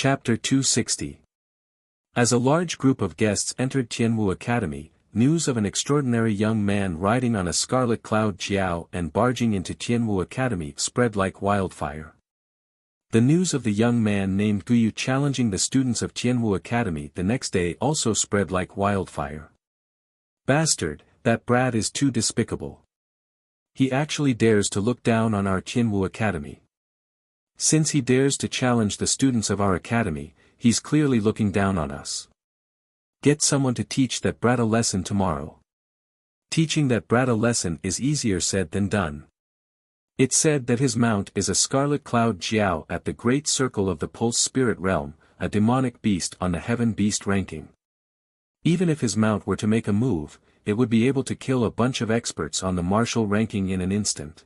Chapter 260. As a large group of guests entered Tianwu Academy, news of an extraordinary young man riding on a scarlet cloud Jiao and barging into Tianwu Academy spread like wildfire. The news of the young man named Guyu challenging the students of Tianwu Academy the next day also spread like wildfire. Bastard, that brat is too despicable. He actually dares to look down on our Tianwu Academy. Since he dares to challenge the students of our academy, he's clearly looking down on us. Get someone to teach that brat a lesson tomorrow. Teaching that brat a lesson is easier said than done. It's said that his mount is a scarlet cloud Jiao at the great circle of the pulse spirit realm, a demonic beast on the heaven beast ranking. Even if his mount were to make a move, it would be able to kill a bunch of experts on the martial ranking in an instant.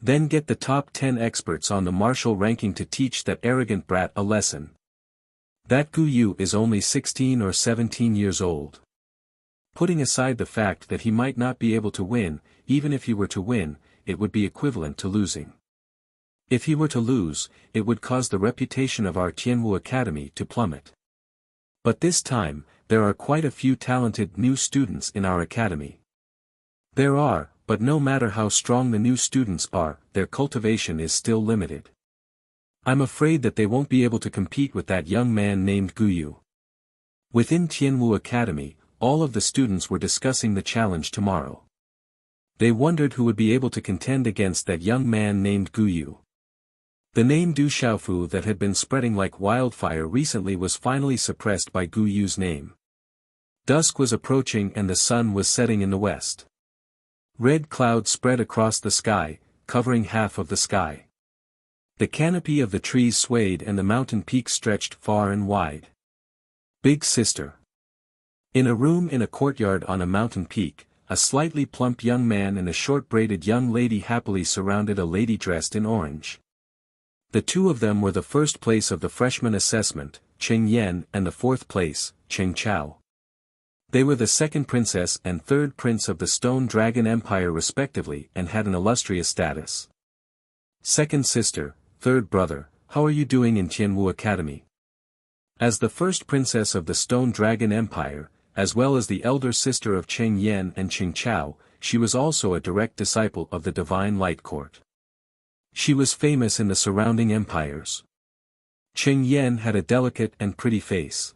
Then get the top 10 experts on the martial ranking to teach that arrogant brat a lesson. That Guyu is only 16 or 17 years old. Putting aside the fact that he might not be able to win, even if he were to win, it would be equivalent to losing. If he were to lose, it would cause the reputation of our Tianwu Academy to plummet. But this time, there are quite a few talented new students in our academy. There are, but no matter how strong the new students are, their cultivation is still limited. I'm afraid that they won't be able to compete with that young man named Guyu. Within Tianwu Academy, all of the students were discussing the challenge tomorrow. They wondered who would be able to contend against that young man named Guyu. The name Du Xiaofu that had been spreading like wildfire recently was finally suppressed by Guyu's name. Dusk was approaching and the sun was setting in the west. Red clouds spread across the sky, covering half of the sky. The canopy of the trees swayed and the mountain peaks stretched far and wide. Big sister. In a room in a courtyard on a mountain peak, a slightly plump young man and a short-braided young lady happily surrounded a lady dressed in orange. The two of them were the first place of the freshman assessment, Cheng Yan, and the fourth place, Cheng Chao. They were the second princess and third prince of the Stone Dragon Empire respectively and had an illustrious status. Second sister, third brother, how are you doing in Tianwu Academy? As the first princess of the Stone Dragon Empire, as well as the elder sister of Cheng Yan and Cheng Chao, she was also a direct disciple of the Divine Light Court. She was famous in the surrounding empires. Cheng Yan had a delicate and pretty face.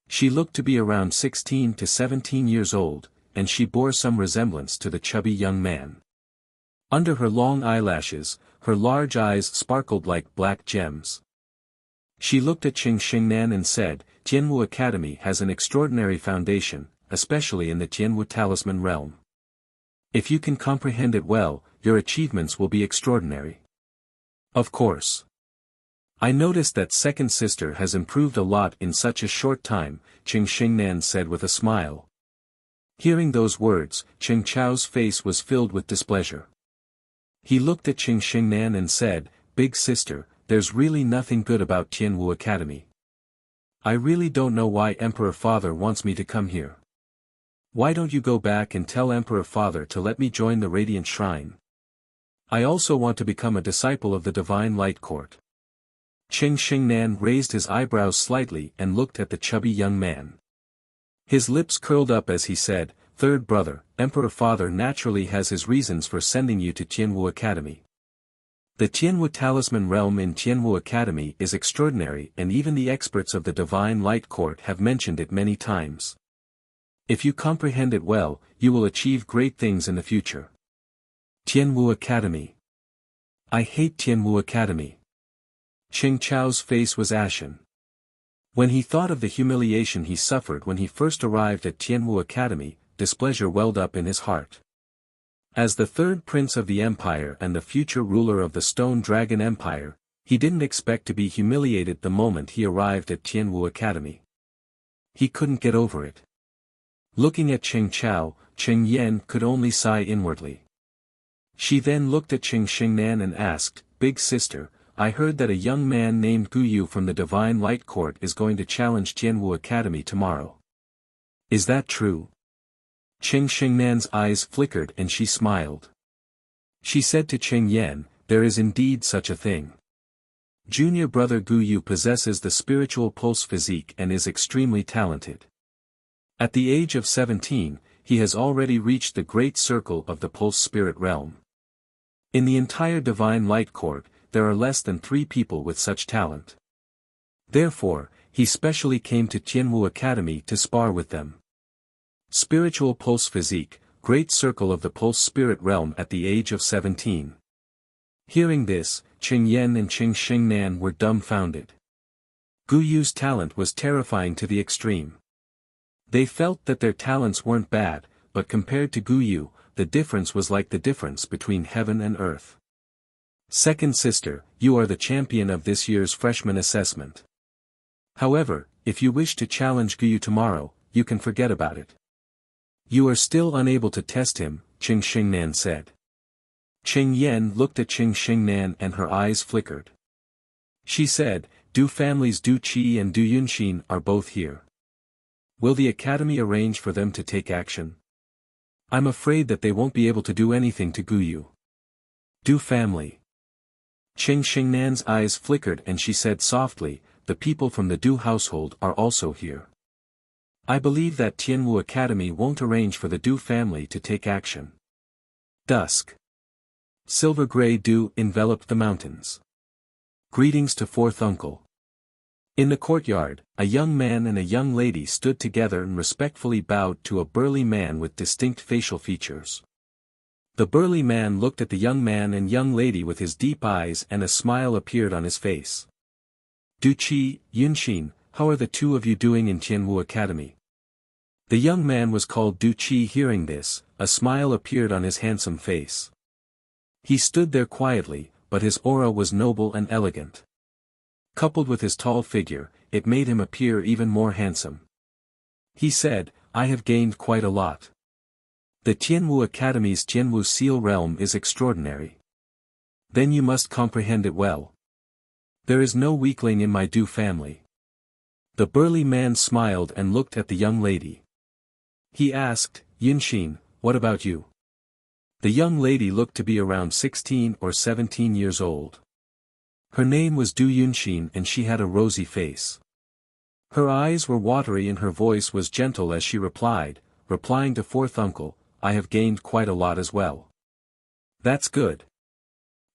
She looked to be around 16 to 17 years old, and she bore some resemblance to the chubby young man. Under her long eyelashes, her large eyes sparkled like black gems. She looked at Cheng Xingnan and said, Tianwu Academy has an extraordinary foundation, especially in the Tianwu Talisman realm. If you can comprehend it well, your achievements will be extraordinary. Of course. I noticed that second sister has improved a lot in such a short time, Cheng Xingnan said with a smile. Hearing those words, Cheng Chao's face was filled with displeasure. He looked at Cheng Xingnan and said, Big sister, there's really nothing good about Tianwu Academy. I really don't know why Emperor Father wants me to come here. Why don't you go back and tell Emperor Father to let me join the Radiant Shrine? I also want to become a disciple of the Divine Light Court. Cheng Xingnan raised his eyebrows slightly and looked at the chubby young man. His lips curled up as he said, Third brother, Emperor Father naturally has his reasons for sending you to Tianwu Academy. The Tianwu Talisman realm in Tianwu Academy is extraordinary and even the experts of the Divine Light Court have mentioned it many times. If you comprehend it well, you will achieve great things in the future. Tianwu Academy. I hate Tianwu Academy. Cheng Chao's face was ashen. When he thought of the humiliation he suffered when he first arrived at Tianwu Academy, displeasure welled up in his heart. As the third prince of the empire and the future ruler of the Stone Dragon Empire, he didn't expect to be humiliated the moment he arrived at Tianwu Academy. He couldn't get over it. Looking at Cheng Chao, Cheng Yan could only sigh inwardly. She then looked at Cheng Xingnan and asked, Big sister, I heard that a young man named Guyu from the Divine Light Court is going to challenge Tianwu Academy tomorrow. Is that true? Cheng Xingnan's eyes flickered and she smiled. She said to Cheng Yan, there is indeed such a thing. Junior brother Gu Yu possesses the spiritual pulse physique and is extremely talented. At the age of 17, he has already reached the great circle of the pulse spirit realm. In the entire Divine Light Court, there are less than 3 people with such talent. Therefore, he specially came to Tianwu Academy to spar with them. Spiritual pulse physique, great circle of the pulse spirit realm at the age of 17. Hearing this, Qing Yan and Qing Xingnan were dumbfounded. Gu Yu's talent was terrifying to the extreme. They felt that their talents weren't bad, but compared to Gu Yu, the difference was like the difference between heaven and earth. Second sister, you are the champion of this year's freshman assessment. However, if you wish to challenge Gu Yu tomorrow, you can forget about it. You are still unable to test him, Qing Xingnan said. Qing Yan looked at Qing Xingnan and her eyes flickered. She said, Du families Du Qi and Du Yunxin are both here. Will the academy arrange for them to take action? I'm afraid that they won't be able to do anything to Gu Yu. Du family. Qing Xingnan's eyes flickered and she said softly, the people from the Du household are also here. I believe that Tianwu Academy won't arrange for the Du family to take action. Dusk. Silver-gray dew enveloped the mountains. Greetings to fourth uncle. In the courtyard, a young man and a young lady stood together and respectfully bowed to a burly man with distinct facial features. The burly man looked at the young man and young lady with his deep eyes and a smile appeared on his face. Du Qi, Yunxin, how are the two of you doing in Tianwu Academy? The young man was called Du Qi. Hearing this, a smile appeared on his handsome face. He stood there quietly, but his aura was noble and elegant. Coupled with his tall figure, it made him appear even more handsome. He said, I have gained quite a lot. The Tianwu Academy's Tianwu Seal realm is extraordinary. Then you must comprehend it well. There is no weakling in my Du family. The burly man smiled and looked at the young lady. He asked, Yunxin, what about you? The young lady looked to be around 16 or 17 years old. Her name was Du Yunxin and she had a rosy face. Her eyes were watery and her voice was gentle as she replying to fourth uncle, I have gained quite a lot as well. That's good.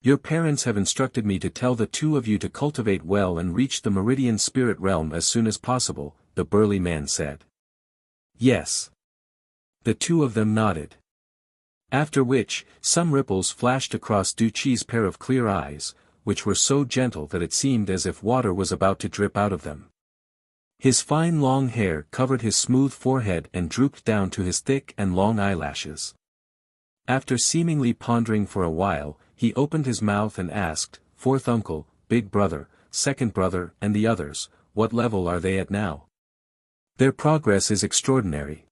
Your parents have instructed me to tell the two of you to cultivate well and reach the meridian spirit realm as soon as possible, the burly man said. Yes. The two of them nodded. After which, some ripples flashed across Du Qi's pair of clear eyes, which were so gentle that it seemed as if water was about to drip out of them. His fine long hair covered his smooth forehead and drooped down to his thick and long eyelashes. After seemingly pondering for a while, he opened his mouth and asked, Fourth uncle, big brother, second brother and the others, what level are they at now? Their progress is extraordinary.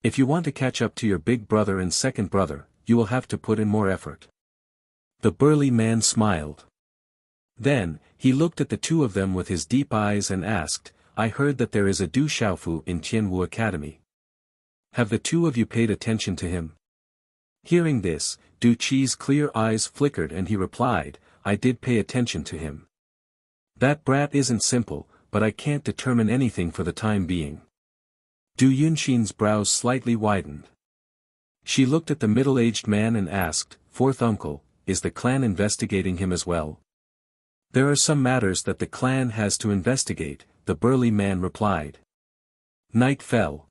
If you want to catch up to your big brother and second brother, you will have to put in more effort. The burly man smiled. Then, he looked at the two of them with his deep eyes and asked, I heard that there is a Du Xiaofu in Tianwu Academy. Have the two of you paid attention to him? Hearing this, Du Qi's clear eyes flickered and he replied, I did pay attention to him. That brat isn't simple, but I can't determine anything for the time being. Du Yunxin's brows slightly widened. She looked at the middle-aged man and asked, Fourth uncle, is the clan investigating him as well? There are some matters that the clan has to investigate, the burly man replied. Night fell.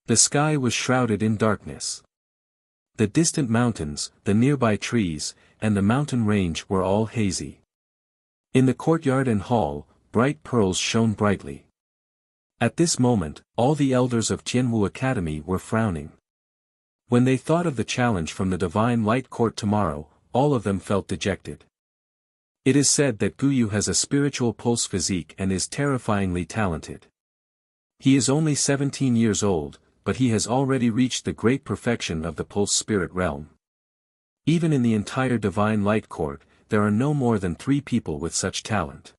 The sky was shrouded in darkness. The distant mountains, the nearby trees, and the mountain range were all hazy. In the courtyard and hall, bright pearls shone brightly. At this moment, all the elders of Tianwu Academy were frowning. When they thought of the challenge from the Divine Light Court tomorrow, all of them felt dejected. It is said that Gu Yu has a spiritual pulse physique and is terrifyingly talented. He is only 17 years old, but he has already reached the great perfection of the pulse spirit realm. Even in the entire Divine Light Court, there are no more than 3 people with such talent.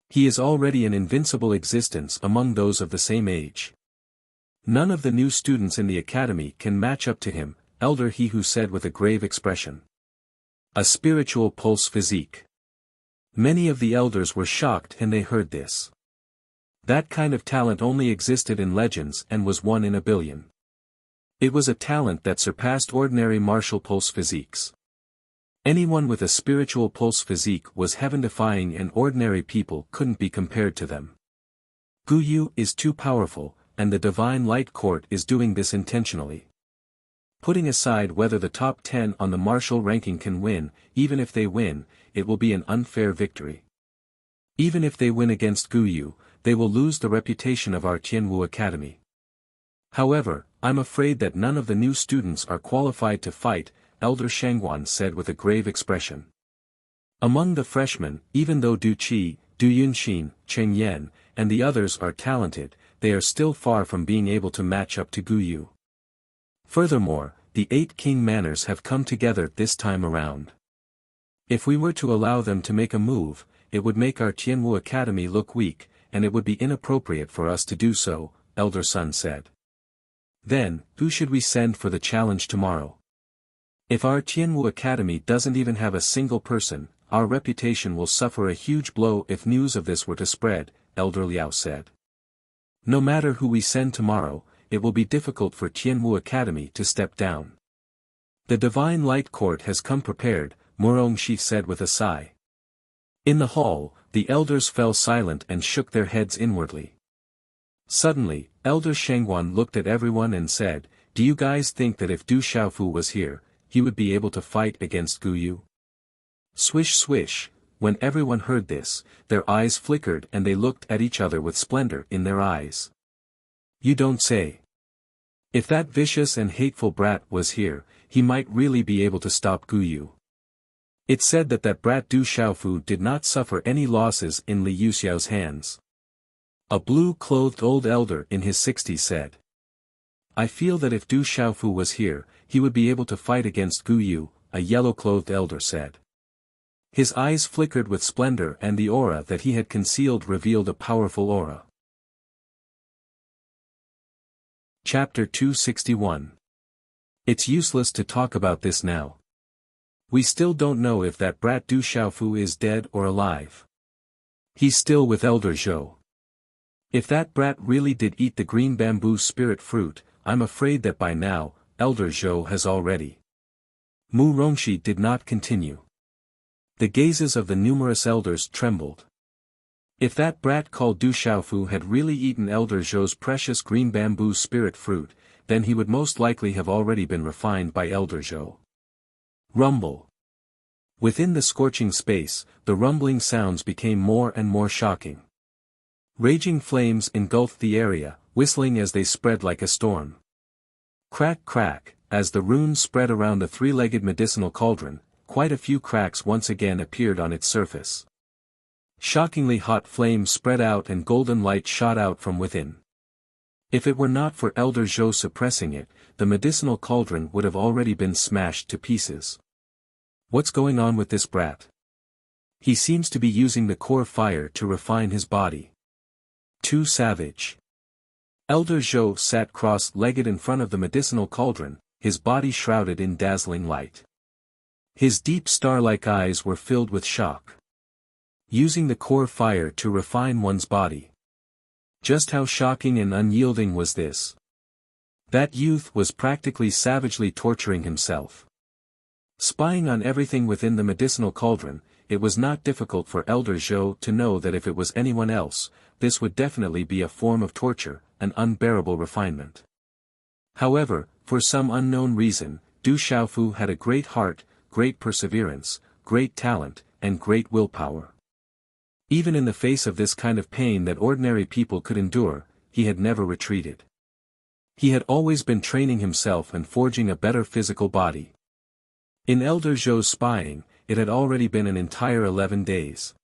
He is already an invincible existence among those of the same age. None of the new students in the academy can match up to him, Elder He Who said with a grave expression. A spiritual pulse physique. Many of the elders were shocked when they heard this. That kind of talent only existed in legends and was 1 in a billion. It was a talent that surpassed ordinary martial pulse physiques. Anyone with a spiritual pulse physique was heaven-defying and ordinary people couldn't be compared to them. Guyu is too powerful, and the Divine Light Court is doing this intentionally. Putting aside whether the top 10 on the martial ranking can win, even if they win, it will be an unfair victory. Even if they win against Guyu, they will lose the reputation of our Tianwu Academy. However, I'm afraid that none of the new students are qualified to fight, Elder Shangguan said with a grave expression. Among the freshmen, even though Du Qi, Du Yunxin, Cheng Yan, and the others are talented, they are still far from being able to match up to Guyu. Furthermore, the 8 king manners have come together this time around. If we were to allow them to make a move, it would make our Tianwu Academy look weak, and it would be inappropriate for us to do so, Elder Sun said. Then, who should we send for the challenge tomorrow? If our Tianwu Academy doesn't even have a single person, our reputation will suffer a huge blow if news of this were to spread, Elder Liao said. No matter who we send tomorrow, it will be difficult for Tianwu Academy to step down. The Divine Light Court has come prepared, Murongshi said with a sigh. In the hall, the elders fell silent and shook their heads inwardly. Suddenly, Elder Shangguan looked at everyone and said, "Do you guys think that if Du Xiaofu was here, he would be able to fight against Guyu?" Swish swish, when everyone heard this, their eyes flickered and they looked at each other with splendor in their eyes. You don't say. If that vicious and hateful brat was here, he might really be able to stop Guyu. It said that brat Du Xiaofu did not suffer any losses in Li Yuxiao's hands. A blue-clothed old elder in his 60s said. I feel that if Du Xiaofu was here, he would be able to fight against Guyu, a yellow-clothed elder said. His eyes flickered with splendor and the aura that he had concealed revealed a powerful aura. Chapter 261. It's useless to talk about this now. We still don't know if that brat Du Xiaofu is dead or alive. He's still with Elder Zhou. If that brat really did eat the green bamboo spirit fruit, I'm afraid that by now, Elder Zhou has already. Mu Rongxi did not continue. The gazes of the numerous elders trembled. If that brat called Du Xiaofu had really eaten Elder Zhou's precious green bamboo spirit fruit, then he would most likely have already been refined by Elder Zhou. Rumble. Within the scorching space, the rumbling sounds became more and more shocking. Raging flames engulfed the area, whistling as they spread like a storm. Crack crack, as the runes spread around the 3-legged medicinal cauldron, quite a few cracks once again appeared on its surface. Shockingly hot flames spread out and golden light shot out from within. If it were not for Elder Zhou suppressing it, the medicinal cauldron would have already been smashed to pieces. What's going on with this brat? He seems to be using the core fire to refine his body. Too savage. Elder Zhou sat cross-legged in front of the medicinal cauldron, his body shrouded in dazzling light. His deep star-like eyes were filled with shock. Using the core fire to refine one's body. Just how shocking and unyielding was this? That youth was practically savagely torturing himself. Spying on everything within the medicinal cauldron, it was not difficult for Elder Zhou to know that if it was anyone else, this would definitely be a form of torture, an unbearable refinement. However, for some unknown reason, Du Xiaofu had a great heart, great perseverance, great talent, and great willpower. Even in the face of this kind of pain that ordinary people could endure, he had never retreated. He had always been training himself and forging a better physical body. In Elder Zhou's spying, it had already been an entire 11 days.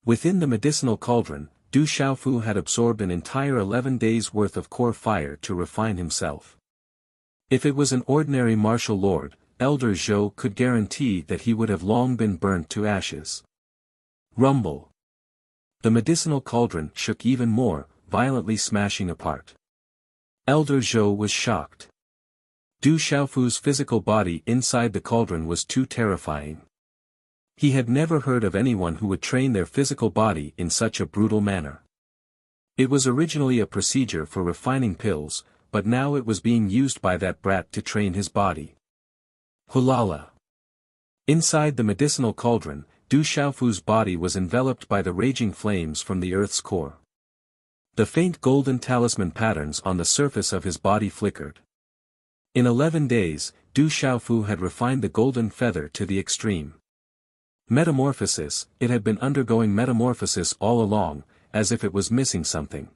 Within the medicinal cauldron, Du Xiaofu had absorbed an entire 11 days' worth of core fire to refine himself. If it was an ordinary martial lord, Elder Zhou could guarantee that he would have long been burnt to ashes. Rumble. The medicinal cauldron shook even more, violently smashing apart. Elder Zhou was shocked. Du Xiaofu's physical body inside the cauldron was too terrifying. He had never heard of anyone who would train their physical body in such a brutal manner. It was originally a procedure for refining pills, but now it was being used by that brat to train his body. Hulala. Inside the medicinal cauldron, Du Xiaofu's body was enveloped by the raging flames from the earth's core. The faint golden talisman patterns on the surface of his body flickered. In 11 days, Du Xiaofu had refined the golden feather to the extreme. Metamorphosis, it had been undergoing metamorphosis all along, as if it was missing something.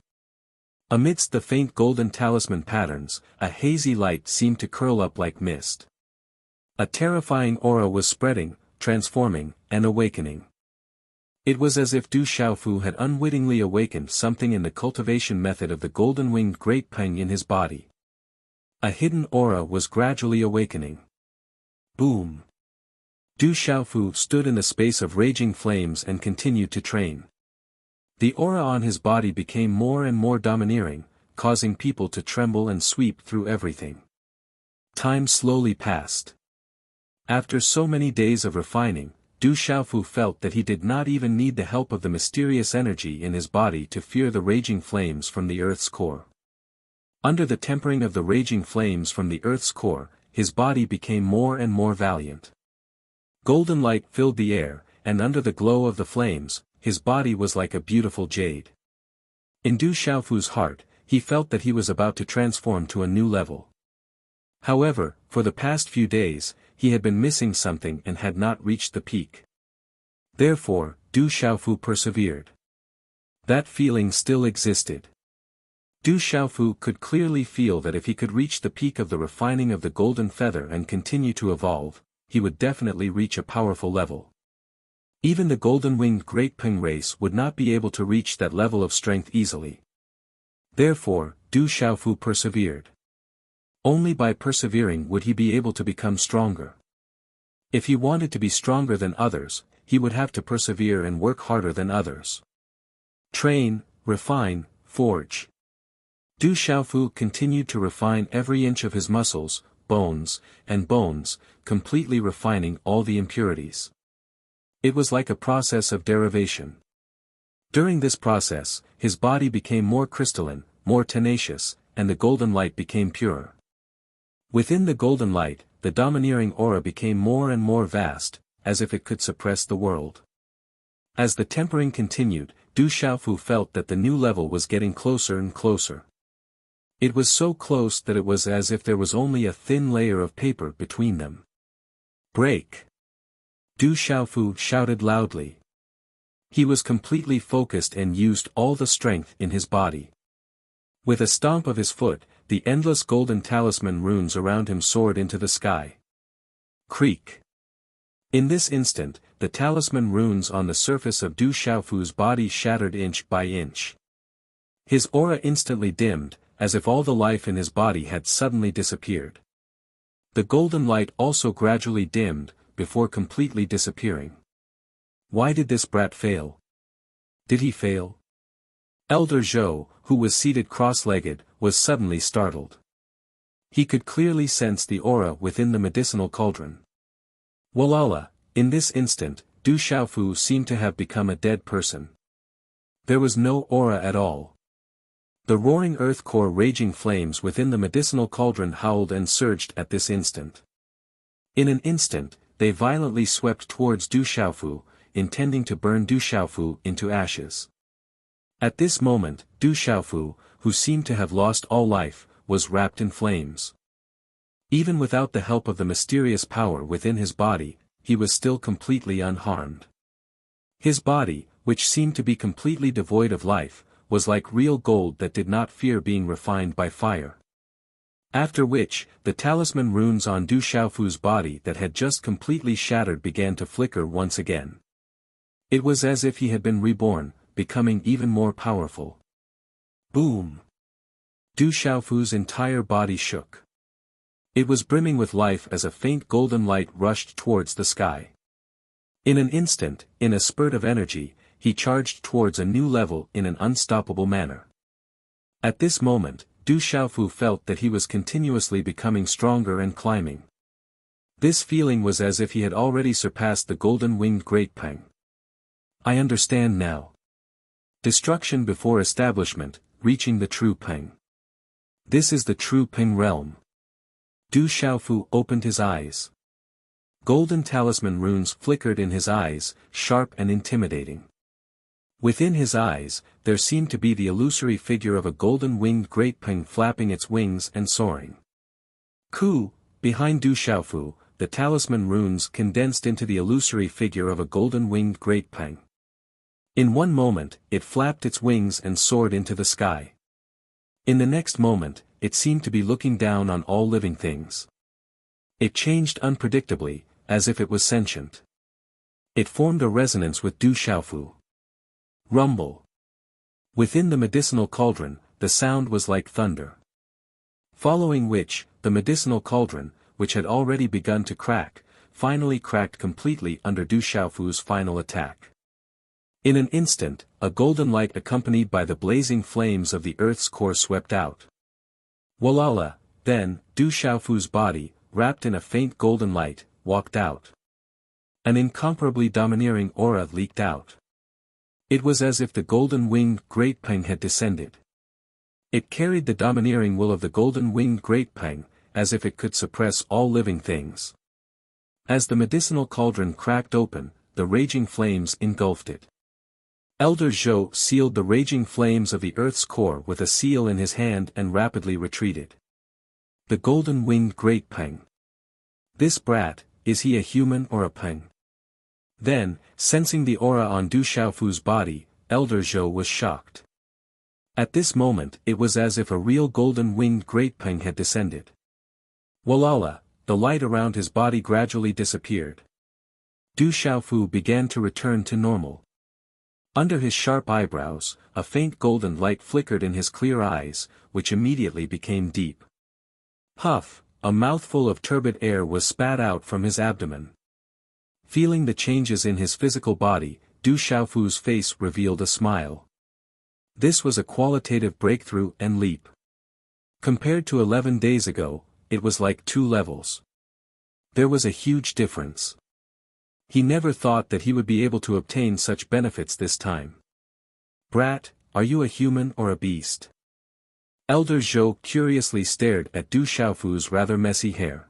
Amidst the faint golden talisman patterns, a hazy light seemed to curl up like mist. A terrifying aura was spreading, transforming, and awakening. It was as if Du Xiaofu had unwittingly awakened something in the cultivation method of the golden-winged great peng in his body. A hidden aura was gradually awakening. Boom! Du Xiaofu stood in the space of raging flames and continued to train. The aura on his body became more and more domineering, causing people to tremble and sweep through everything. Time slowly passed. After so many days of refining, Du Xiaofu felt that he did not even need the help of the mysterious energy in his body to fear the raging flames from the earth's core. Under the tempering of the raging flames from the earth's core, his body became more and more valiant. Golden light filled the air, and under the glow of the flames, his body was like a beautiful jade. In Du Xiaofu's heart, he felt that he was about to transform to a new level. However, for the past few days, he had been missing something and had not reached the peak. Therefore, Du Xiaofu persevered. That feeling still existed. Du Xiaofu could clearly feel that if he could reach the peak of the refining of the golden feather and continue to evolve, he would definitely reach a powerful level. Even the golden-winged great peng race would not be able to reach that level of strength easily. Therefore, Du Xiaofu persevered. Only by persevering would he be able to become stronger. If he wanted to be stronger than others, he would have to persevere and work harder than others. Train, refine, forge. Du Xiaofu continued to refine every inch of his muscles, bones, completely refining all the impurities. It was like a process of derivation. During this process, his body became more crystalline, more tenacious, and the golden light became pure. Within the golden light, the domineering aura became more and more vast, as if it could suppress the world. As the tempering continued, Du Xiaofu felt that the new level was getting closer and closer. It was so close that it was as if there was only a thin layer of paper between them. Break! Du Xiaofu shouted loudly. He was completely focused and used all the strength in his body. With a stomp of his foot, the endless golden talisman runes around him soared into the sky. Creak! In this instant, the talisman runes on the surface of Du Xiaofu's body shattered inch by inch. His aura instantly dimmed, as if all the life in his body had suddenly disappeared. The golden light also gradually dimmed, before completely disappearing. Why did this brat fail? Did he fail? Elder Zhou, who was seated cross-legged, was suddenly startled. He could clearly sense the aura within the medicinal cauldron. Walala, in this instant, Du Xiaofu seemed to have become a dead person. There was no aura at all. The roaring earth core raging flames within the medicinal cauldron howled and surged at this instant. In an instant, they violently swept towards Du Xiaofu, intending to burn Du Xiaofu into ashes. At this moment, Du Xiaofu, who seemed to have lost all life, was wrapped in flames. Even without the help of the mysterious power within his body, he was still completely unharmed. His body, which seemed to be completely devoid of life, was like real gold that did not fear being refined by fire. After which, the talisman runes on Du Xiaofu's body that had just completely shattered began to flicker once again. It was as if he had been reborn, becoming even more powerful. Boom! Du Xiaofu's entire body shook. It was brimming with life as a faint golden light rushed towards the sky. In an instant, in a spurt of energy, he charged towards a new level in an unstoppable manner. At this moment, Du Xiaofu felt that he was continuously becoming stronger and climbing. This feeling was as if he had already surpassed the golden-winged great Peng. I understand now. Destruction before establishment, reaching the true Peng. This is the true Peng realm. Du Xiaofu opened his eyes. Golden talisman runes flickered in his eyes, sharp and intimidating. Within his eyes, there seemed to be the illusory figure of a golden-winged great Peng flapping its wings and soaring. Behind Du Xiaofu, the talisman runes condensed into the illusory figure of a golden-winged great Peng. In one moment, it flapped its wings and soared into the sky. In the next moment, it seemed to be looking down on all living things. It changed unpredictably, as if it was sentient. It formed a resonance with Du Xiaofu. Rumble. Within the medicinal cauldron, the sound was like thunder. Following which, the medicinal cauldron, which had already begun to crack, finally cracked completely under Du Xiaofu's final attack. In an instant, a golden light accompanied by the blazing flames of the earth's core swept out. Walala, then, Du Xiaofu's body, wrapped in a faint golden light, walked out. An incomparably domineering aura leaked out. It was as if the golden-winged great Peng had descended. It carried the domineering will of the golden-winged great Peng, as if it could suppress all living things. As the medicinal cauldron cracked open, the raging flames engulfed it. Elder Zhou sealed the raging flames of the earth's core with a seal in his hand and rapidly retreated. The golden-winged great Peng. This brat, is he a human or a Peng? Then, sensing the aura on Du Xiaofu's body, Elder Zhou was shocked. At this moment it was as if a real golden-winged great Peng had descended. Walala, the light around his body gradually disappeared. Du Xiaofu began to return to normal. Under his sharp eyebrows, a faint golden light flickered in his clear eyes, which immediately became deep. Puff, a mouthful of turbid air was spat out from his abdomen. Feeling the changes in his physical body, Du Xiaofu's face revealed a smile. This was a qualitative breakthrough and leap. Compared to 11 days ago, it was like 2 levels. There was a huge difference. He never thought that he would be able to obtain such benefits this time. Brat, are you a human or a beast? Elder Zhou curiously stared at Du Xiaofu's rather messy hair.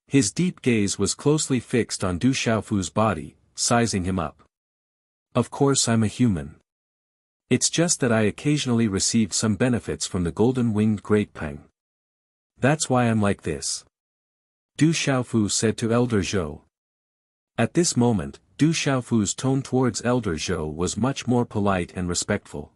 His deep gaze was closely fixed on Du Xiaofu's body, sizing him up. Of course I'm a human. It's just that I occasionally received some benefits from the golden-winged great Peng. That's why I'm like this. Du Xiaofu said to Elder Zhou. At this moment, Du Xiaofu's tone towards Elder Zhou was much more polite and respectful.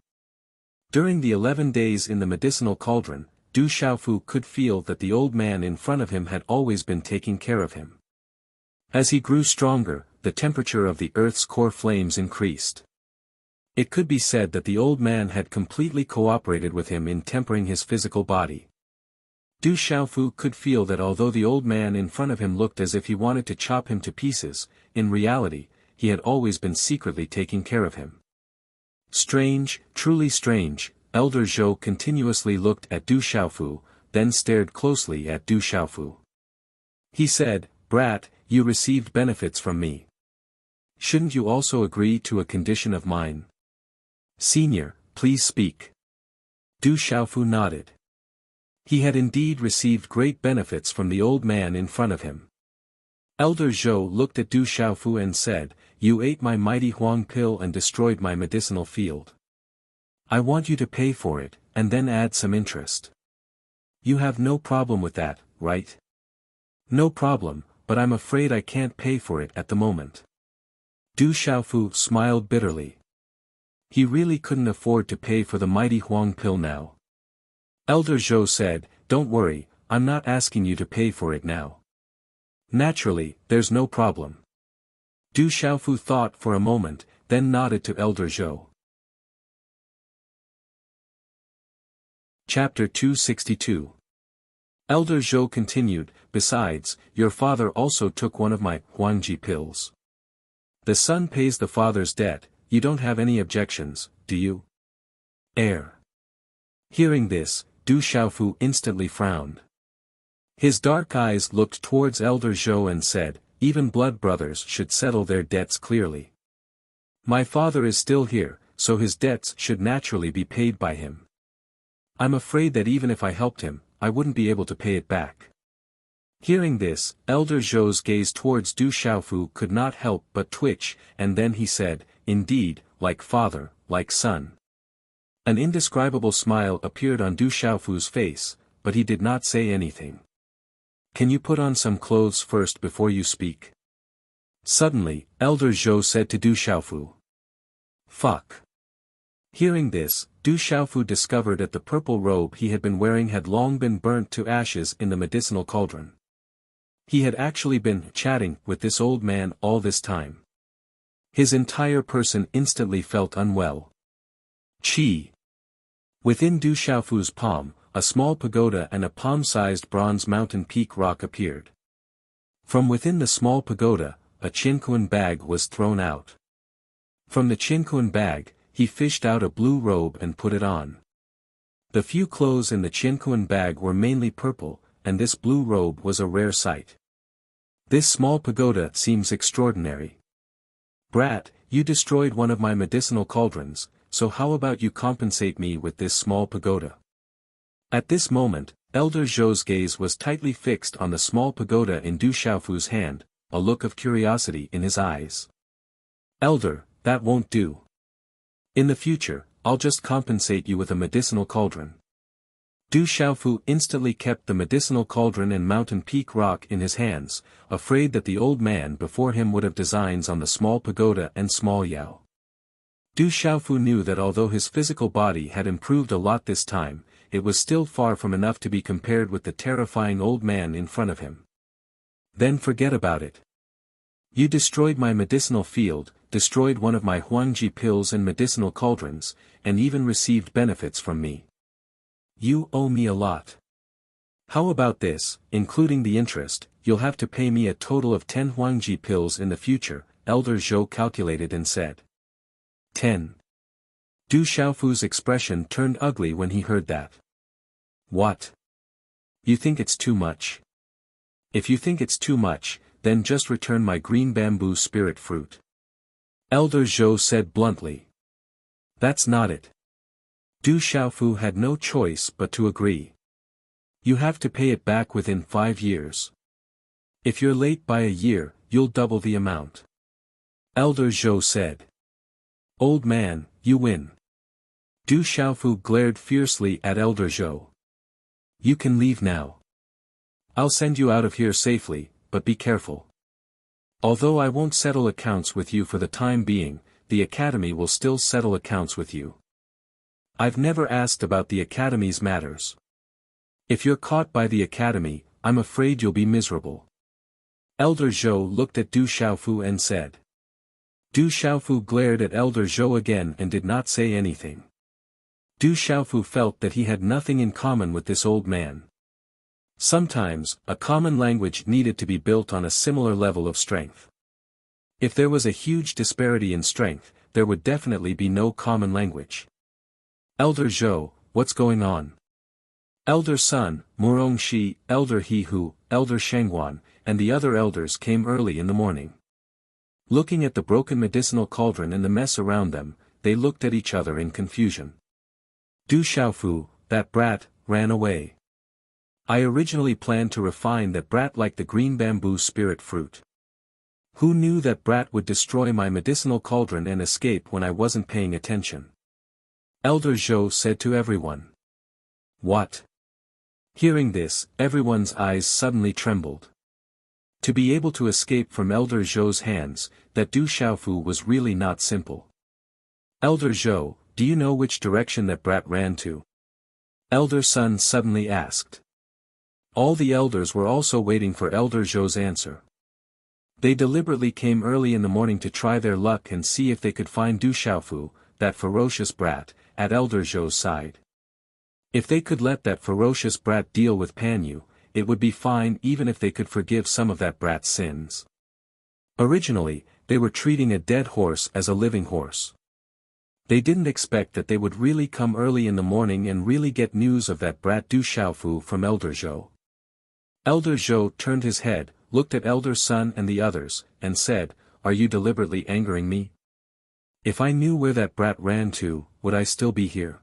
During the 11 days in the medicinal cauldron, Du Xiaofu could feel that the old man in front of him had always been taking care of him. As he grew stronger, the temperature of the earth's core flames increased. It could be said that the old man had completely cooperated with him in tempering his physical body. Du Xiaofu could feel that although the old man in front of him looked as if he wanted to chop him to pieces, in reality, he had always been secretly taking care of him. Strange, truly strange. Elder Zhou continuously looked at Du Xiaofu, then stared closely at Du Xiaofu. He said, Brat, you received benefits from me. Shouldn't you also agree to a condition of mine? Senior, please speak. Du Xiaofu nodded. He had indeed received great benefits from the old man in front of him. Elder Zhou looked at Du Xiaofu and said, You ate my mighty Huang pill and destroyed my medicinal field. I want you to pay for it, and then add some interest. You have no problem with that, right? No problem, but I'm afraid I can't pay for it at the moment. Du Xiaofu smiled bitterly. He really couldn't afford to pay for the mighty Huang pill now. Elder Zhou said, Don't worry, I'm not asking you to pay for it now. Naturally, there's no problem. Du Xiaofu thought for a moment, then nodded to Elder Zhou. Chapter 262. Elder Zhou continued, Besides, your father also took one of my Huangji pills. The son pays the father's debt. You don't have any objections, do you? Heir. Hearing this, Du Xiaofu instantly frowned. His dark eyes looked towards Elder Zhou and said, even blood brothers should settle their debts clearly. My father is still here, so his debts should naturally be paid by him. I'm afraid that even if I helped him, I wouldn't be able to pay it back. Hearing this, Elder Zhou's gaze towards Du Xiaofu could not help but twitch, and then he said, indeed, like father, like son. An indescribable smile appeared on Du Xiaofu's face, but he did not say anything. Can you put on some clothes first before you speak? Suddenly, Elder Zhou said to Du Xiaofu. Fuck. Hearing this, Du Xiaofu discovered that the purple robe he had been wearing had long been burnt to ashes in the medicinal cauldron. He had actually been chatting with this old man all this time. His entire person instantly felt unwell. Qi. Within Du Xiaofu's palm, a small pagoda and a palm-sized bronze mountain peak rock appeared. From within the small pagoda, a Qinquan bag was thrown out. From the Qinquan bag, he fished out a blue robe and put it on. The few clothes in the Qinquan bag were mainly purple, and this blue robe was a rare sight. This small pagoda seems extraordinary. Brat, you destroyed one of my medicinal cauldrons, so how about you compensate me with this small pagoda? At this moment, Elder Zhou's gaze was tightly fixed on the small pagoda in Du Xiaofu's hand, a look of curiosity in his eyes. Elder, that won't do. In the future, I'll just compensate you with a medicinal cauldron. Du Xiaofu instantly kept the medicinal cauldron and mountain peak rock in his hands, afraid that the old man before him would have designs on the small pagoda and small yao. Du Xiaofu knew that although his physical body had improved a lot this time, it was still far from enough to be compared with the terrifying old man in front of him. Then forget about it. You destroyed my medicinal field, destroyed one of my Huangji pills and medicinal cauldrons, and even received benefits from me. You owe me a lot. How about this, including the interest, you'll have to pay me a total of 10 Huangji pills in the future, Elder Zhou calculated and said. 10. Du Xiaofu's expression turned ugly when he heard that. What? You think it's too much? If you think it's too much, then just return my green bamboo spirit fruit. Elder Zhou said bluntly. That's not it. Du Xiaofu had no choice but to agree. You have to pay it back within 5 years. If you're late by a year, you'll double the amount. Elder Zhou said. Old man, you win. Du Xiaofu glared fiercely at Elder Zhou. You can leave now. I'll send you out of here safely, but be careful. Although I won't settle accounts with you for the time being, the Academy will still settle accounts with you. I've never asked about the Academy's matters. If you're caught by the Academy, I'm afraid you'll be miserable. Elder Zhou looked at Du Xiaofu and said. Du Xiaofu glared at Elder Zhou again and did not say anything. Du Xiaofu felt that he had nothing in common with this old man. Sometimes, a common language needed to be built on a similar level of strength. If there was a huge disparity in strength, there would definitely be no common language. Elder Zhou, what's going on? Elder Sun, Murong Shi, Elder He Hu, Elder Shengguan, and the other elders came early in the morning. Looking at the broken medicinal cauldron and the mess around them, they looked at each other in confusion. Du Xiaofu, that brat, ran away. I originally planned to refine that brat like the green bamboo spirit fruit. Who knew that brat would destroy my medicinal cauldron and escape when I wasn't paying attention? Elder Zhou said to everyone. What? Hearing this, everyone's eyes suddenly trembled. To be able to escape from Elder Zhou's hands, that Du Xiaofu was really not simple. Elder Zhou, do you know which direction that brat ran to? Elder Sun suddenly asked. All the elders were also waiting for Elder Zhou's answer. They deliberately came early in the morning to try their luck and see if they could find Du Xiaofu, that ferocious brat, at Elder Zhou's side. If they could let that ferocious brat deal with Pan Yu, it would be fine even if they could forgive some of that brat's sins. Originally, they were treating a dead horse as a living horse. They didn't expect that they would really come early in the morning and really get news of that brat Du Xiaofu from Elder Zhou. Elder Zhou turned his head, looked at Elder Sun and the others, and said, "Are you deliberately angering me? If I knew where that brat ran to, would I still be here?"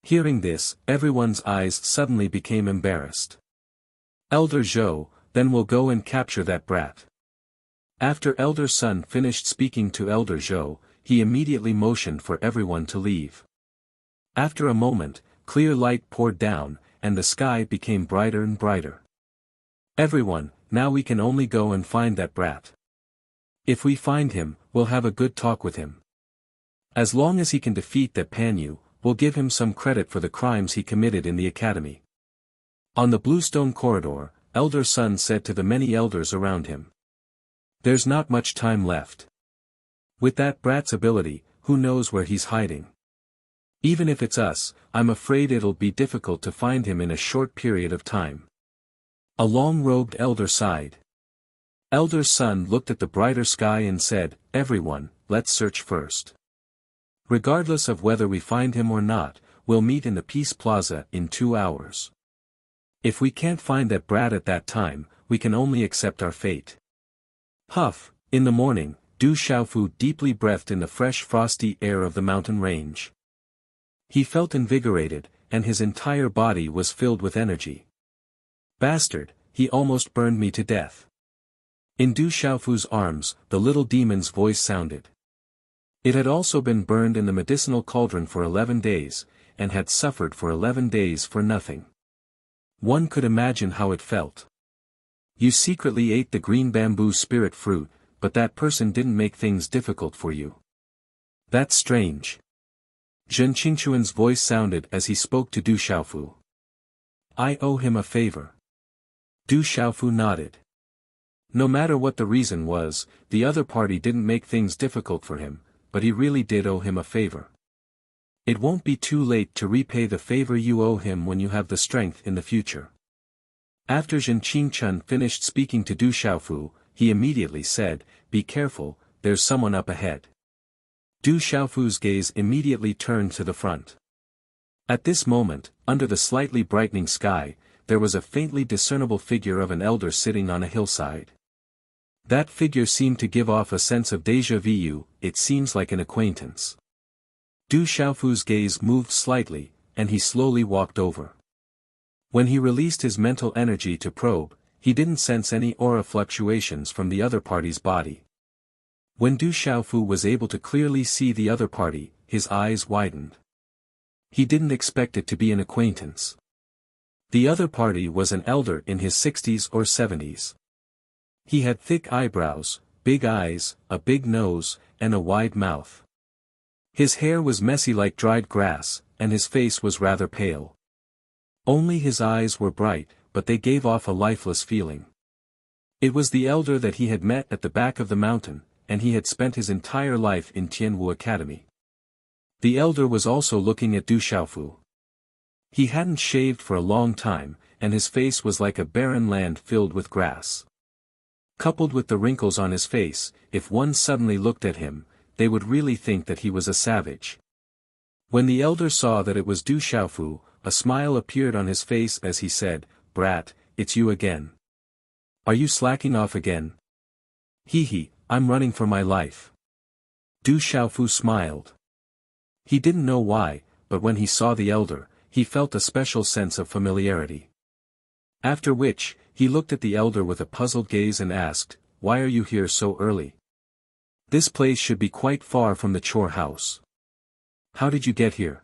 Hearing this, everyone's eyes suddenly became embarrassed. "Elder Zhou, then we'll go and capture that brat." After Elder Sun finished speaking to Elder Zhou, he immediately motioned for everyone to leave. After a moment, clear light poured down, and the sky became brighter and brighter. "Everyone, now we can only go and find that brat. If we find him, we'll have a good talk with him. As long as he can defeat that Panyu, we'll give him some credit for the crimes he committed in the academy." On the bluestone corridor, Elder Sun said to the many elders around him, "There's not much time left. With that brat's ability, who knows where he's hiding? Even if it's us, I'm afraid it'll be difficult to find him in a short period of time." A long-robed elder sighed. Elder Sun looked at the brighter sky and said, "Everyone, let's search first. Regardless of whether we find him or not, we'll meet in the Peace Plaza in 2 hours. If we can't find that brat at that time, we can only accept our fate." Huff, in the morning, Du Xiaofu deeply breathed in the fresh frosty air of the mountain range. He felt invigorated, and his entire body was filled with energy. "Bastard, he almost burned me to death." In Du Xiaofu's arms, the little demon's voice sounded. It had also been burned in the medicinal cauldron for 11 days, and had suffered for 11 days for nothing. One could imagine how it felt. You secretly ate the green bamboo spirit fruit, but that person didn't make things difficult for you. That's strange. Zhen Qingchuan's voice sounded as he spoke to Du Xiaofu. "I owe him a favor." Du Xiaofu nodded. No matter what the reason was, the other party didn't make things difficult for him, but he really did owe him a favor. It won't be too late to repay the favor you owe him when you have the strength in the future. After Zhen Qingchun finished speaking to Du Xiaofu, he immediately said, "Be careful, there's someone up ahead." Du Xiaofu's gaze immediately turned to the front. At this moment, under the slightly brightening sky, there was a faintly discernible figure of an elder sitting on a hillside. That figure seemed to give off a sense of déjà vu. It seems like an acquaintance. Du Xiaofu's gaze moved slightly, and he slowly walked over. When he released his mental energy to probe, he didn't sense any aura fluctuations from the other party's body. When Du Xiaofu was able to clearly see the other party, his eyes widened. He didn't expect it to be an acquaintance. The other party was an elder in his 60s or 70s. He had thick eyebrows, big eyes, a big nose, and a wide mouth. His hair was messy like dried grass, and his face was rather pale. Only his eyes were bright, but they gave off a lifeless feeling. It was the elder that he had met at the back of the mountain, and he had spent his entire life in Tianwu Academy. The elder was also looking at Du Xiaofu. He hadn't shaved for a long time, and his face was like a barren land filled with grass. Coupled with the wrinkles on his face, if one suddenly looked at him, they would really think that he was a savage. When the elder saw that it was Du Xiaofu, a smile appeared on his face as he said, "Brat, it's you again. Are you slacking off again?" "Hee, I'm running for my life." Du Xiaofu smiled. He didn't know why, but when he saw the elder, he felt a special sense of familiarity. After which, he looked at the elder with a puzzled gaze and asked, "Why are you here so early? This place should be quite far from the chore house. How did you get here?"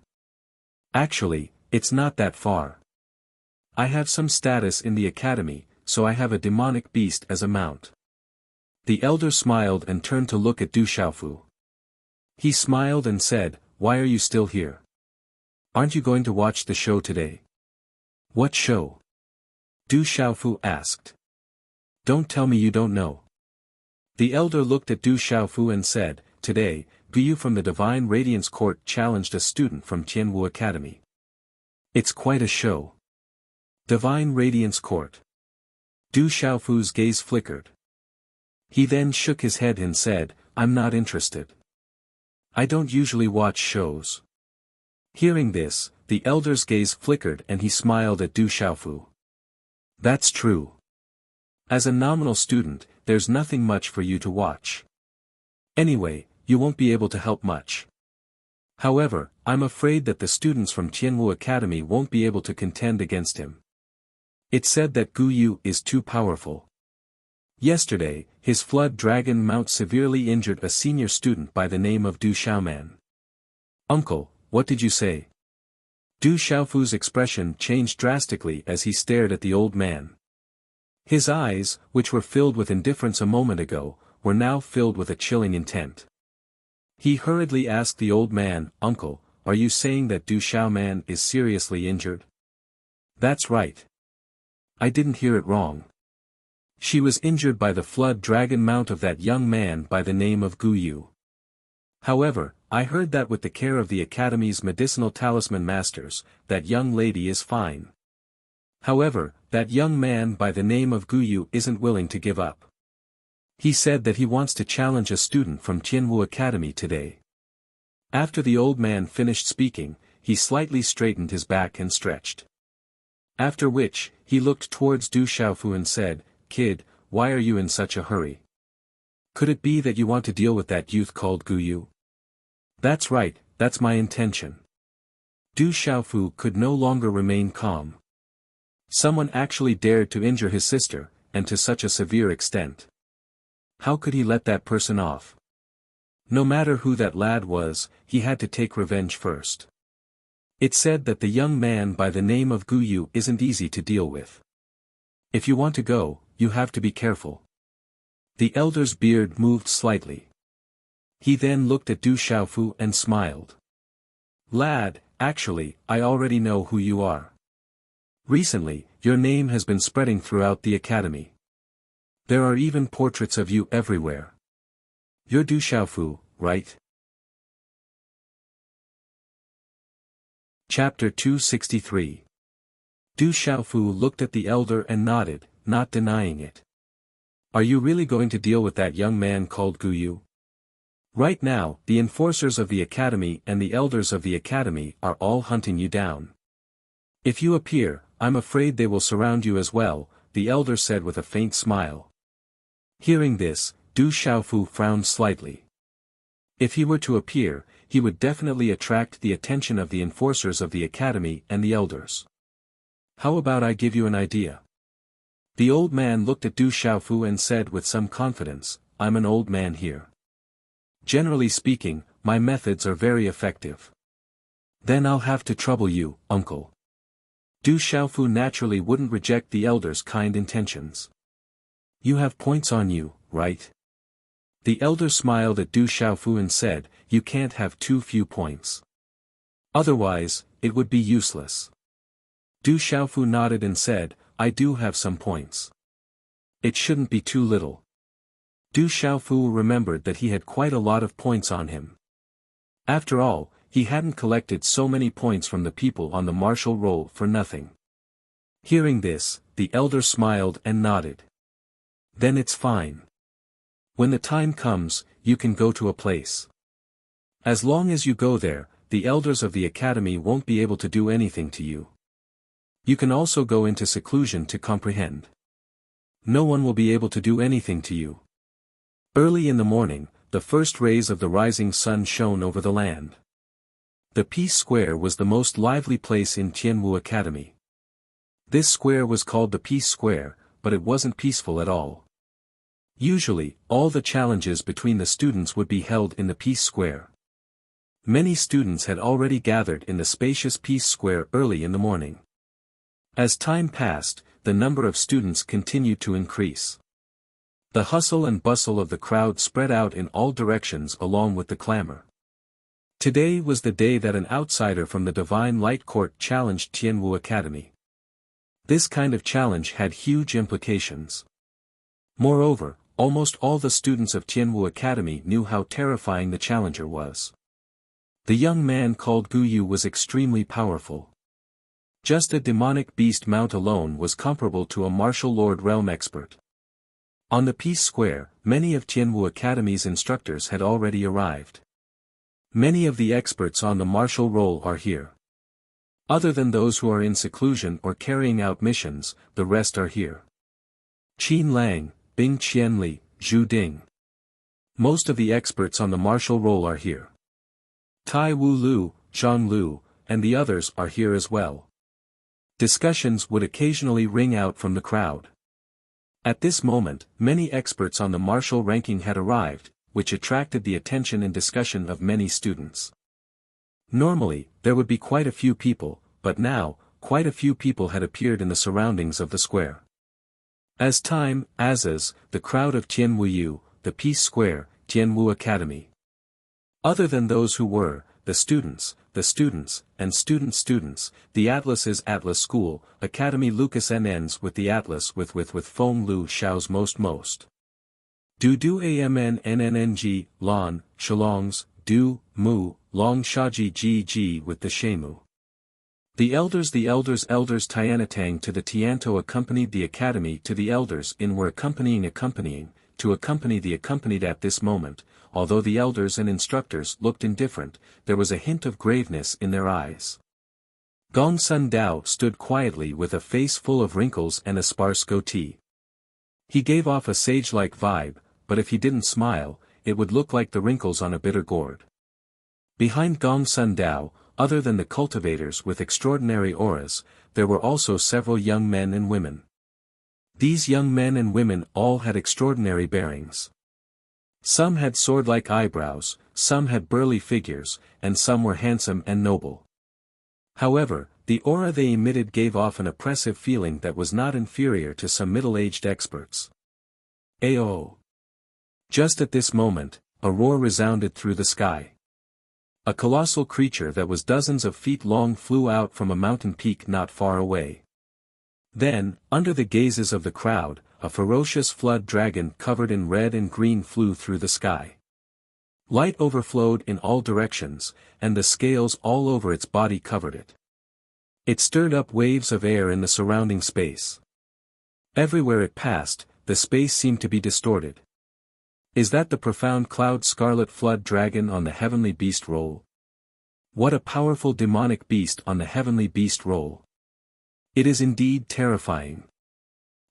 "Actually, it's not that far. I have some status in the academy, so I have a demonic beast as a mount." The elder smiled and turned to look at Du Xiaofu. He smiled and said, "Why are you still here? Aren't you going to watch the show today?" "What show?" Du Xiaofu asked. "Don't tell me you don't know." The elder looked at Du Xiaofu and said, "Today, Guyu from the Divine Radiance Court challenged a student from Tianwu Academy. It's quite a show." Divine Radiance Court. Du Xiaofu's gaze flickered. He then shook his head and said, "I'm not interested. I don't usually watch shows." Hearing this, the elder's gaze flickered and he smiled at Du Xiaofu. That's true. As a nominal student, there's nothing much for you to watch. Anyway, you won't be able to help much. However, I'm afraid that the students from Tianwu Academy won't be able to contend against him. It's said that Gu Yu is too powerful. Yesterday, his flood dragon mount severely injured a senior student by the name of Du Xiaoman. Uncle, what did you say? Du Xiaofu's expression changed drastically as he stared at the old man. His eyes, which were filled with indifference a moment ago, were now filled with a chilling intent. He hurriedly asked the old man, Uncle, are you saying that Du Xiaoman is seriously injured? That's right. I didn't hear it wrong. She was injured by the flood dragon mount of that young man by the name of Gu Yu. However, I heard that with the care of the Academy's medicinal talisman masters, that young lady is fine. However, that young man by the name of Gu Yu isn't willing to give up. He said that he wants to challenge a student from Tianwu Academy today. After the old man finished speaking, he slightly straightened his back and stretched. After which, he looked towards Du Xiaofu and said, Kid, why are you in such a hurry? Could it be that you want to deal with that youth called Gu Yu? That's right, that's my intention. Du Xiaofu could no longer remain calm. Someone actually dared to injure his sister, and to such a severe extent. How could he let that person off? No matter who that lad was, he had to take revenge first. It's said that the young man by the name of Gu Yu isn't easy to deal with. If you want to go, you have to be careful. The elder's beard moved slightly. He then looked at Du Xiaofu and smiled. Lad, actually, I already know who you are. Recently, your name has been spreading throughout the academy. There are even portraits of you everywhere. You're Du Xiaofu, right? Chapter 263. Du Xiaofu looked at the elder and nodded, not denying it. Are you really going to deal with that young man called Gu Yu? Right now, the enforcers of the academy and the elders of the academy are all hunting you down. If you appear, I'm afraid they will surround you as well, the elder said with a faint smile. Hearing this, Du Xiaofu frowned slightly. If he were to appear, he would definitely attract the attention of the enforcers of the academy and the elders. How about I give you an idea? The old man looked at Du Xiaofu and said with some confidence, I'm an old man here. Generally speaking, my methods are very effective. Then I'll have to trouble you, uncle. Du Xiaofu naturally wouldn't reject the elder's kind intentions. You have points on you, right? The elder smiled at Du Xiaofu and said, you can't have too few points. Otherwise, it would be useless. Du Xiaofu nodded and said, I do have some points. It shouldn't be too little. Du Xiaofu remembered that he had quite a lot of points on him. After all, he hadn't collected so many points from the people on the martial roll for nothing. Hearing this, the elder smiled and nodded. Then it's fine. When the time comes, you can go to a place. As long as you go there, the elders of the academy won't be able to do anything to you. You can also go into seclusion to comprehend. No one will be able to do anything to you. Early in the morning, the first rays of the rising sun shone over the land. The Peace Square was the most lively place in Tianwu Academy. This square was called the Peace Square, but it wasn't peaceful at all. Usually, all the challenges between the students would be held in the Peace Square. Many students had already gathered in the spacious Peace Square early in the morning. As time passed, the number of students continued to increase. The hustle and bustle of the crowd spread out in all directions along with the clamor. Today was the day that an outsider from the Divine Light Court challenged Tianwu Academy. This kind of challenge had huge implications. Moreover, almost all the students of Tianwu Academy knew how terrifying the challenger was. The young man called Gu Yu was extremely powerful. Just a demonic beast mount alone was comparable to a martial lord realm expert. On the Peace Square, many of Tianwu Academy's instructors had already arrived. Many of the experts on the martial roll are here. Other than those who are in seclusion or carrying out missions, the rest are here. Qin Lang, Bing Qianli, Zhu Ding. Most of the experts on the martial roll are here. Tai Wu Lu, Zhang Lu, and the others are here as well. Discussions would occasionally ring out from the crowd. At this moment, many experts on the martial ranking had arrived, which attracted the attention and discussion of many students. Normally, there would be quite a few people, but now, quite a few people had appeared in the surroundings of the square. As time passes, the crowd of Tianwu, the Peace Square, Tianwu Academy. Other than those who were, the students, and students, the Atlas is Atlas School, Academy Lucas ends with the Atlas with Feng Lu Xiao's most. Du Amn, Lan, Shalongs, Du, Mu, Long Shaji Ji with the Shemu. The elders Tianatang to the Tianto accompanied the academy to the elders in were accompanying, to accompany the accompanied at this moment, although the elders and instructors looked indifferent, there was a hint of graveness in their eyes. Gong Sun Dao stood quietly with a face full of wrinkles and a sparse goatee. He gave off a sage-like vibe, but if he didn't smile, it would look like the wrinkles on a bitter gourd. Behind Gong Sun Dao, other than the cultivators with extraordinary auras, there were also several young men and women. These young men and women all had extraordinary bearings. Some had sword-like eyebrows, some had burly figures, and some were handsome and noble. However, the aura they emitted gave off an oppressive feeling that was not inferior to some middle-aged experts. Ayo! Just at this moment, a roar resounded through the sky. A colossal creature that was dozens of feet long flew out from a mountain peak not far away. Then, under the gazes of the crowd, a ferocious flood dragon covered in red and green flew through the sky. Light overflowed in all directions, and the scales all over its body covered it. It stirred up waves of air in the surrounding space. Everywhere it passed, the space seemed to be distorted. Is that the profound cloud scarlet flood dragon on the heavenly beast roll? What a powerful demonic beast on the heavenly beast roll! It is indeed terrifying.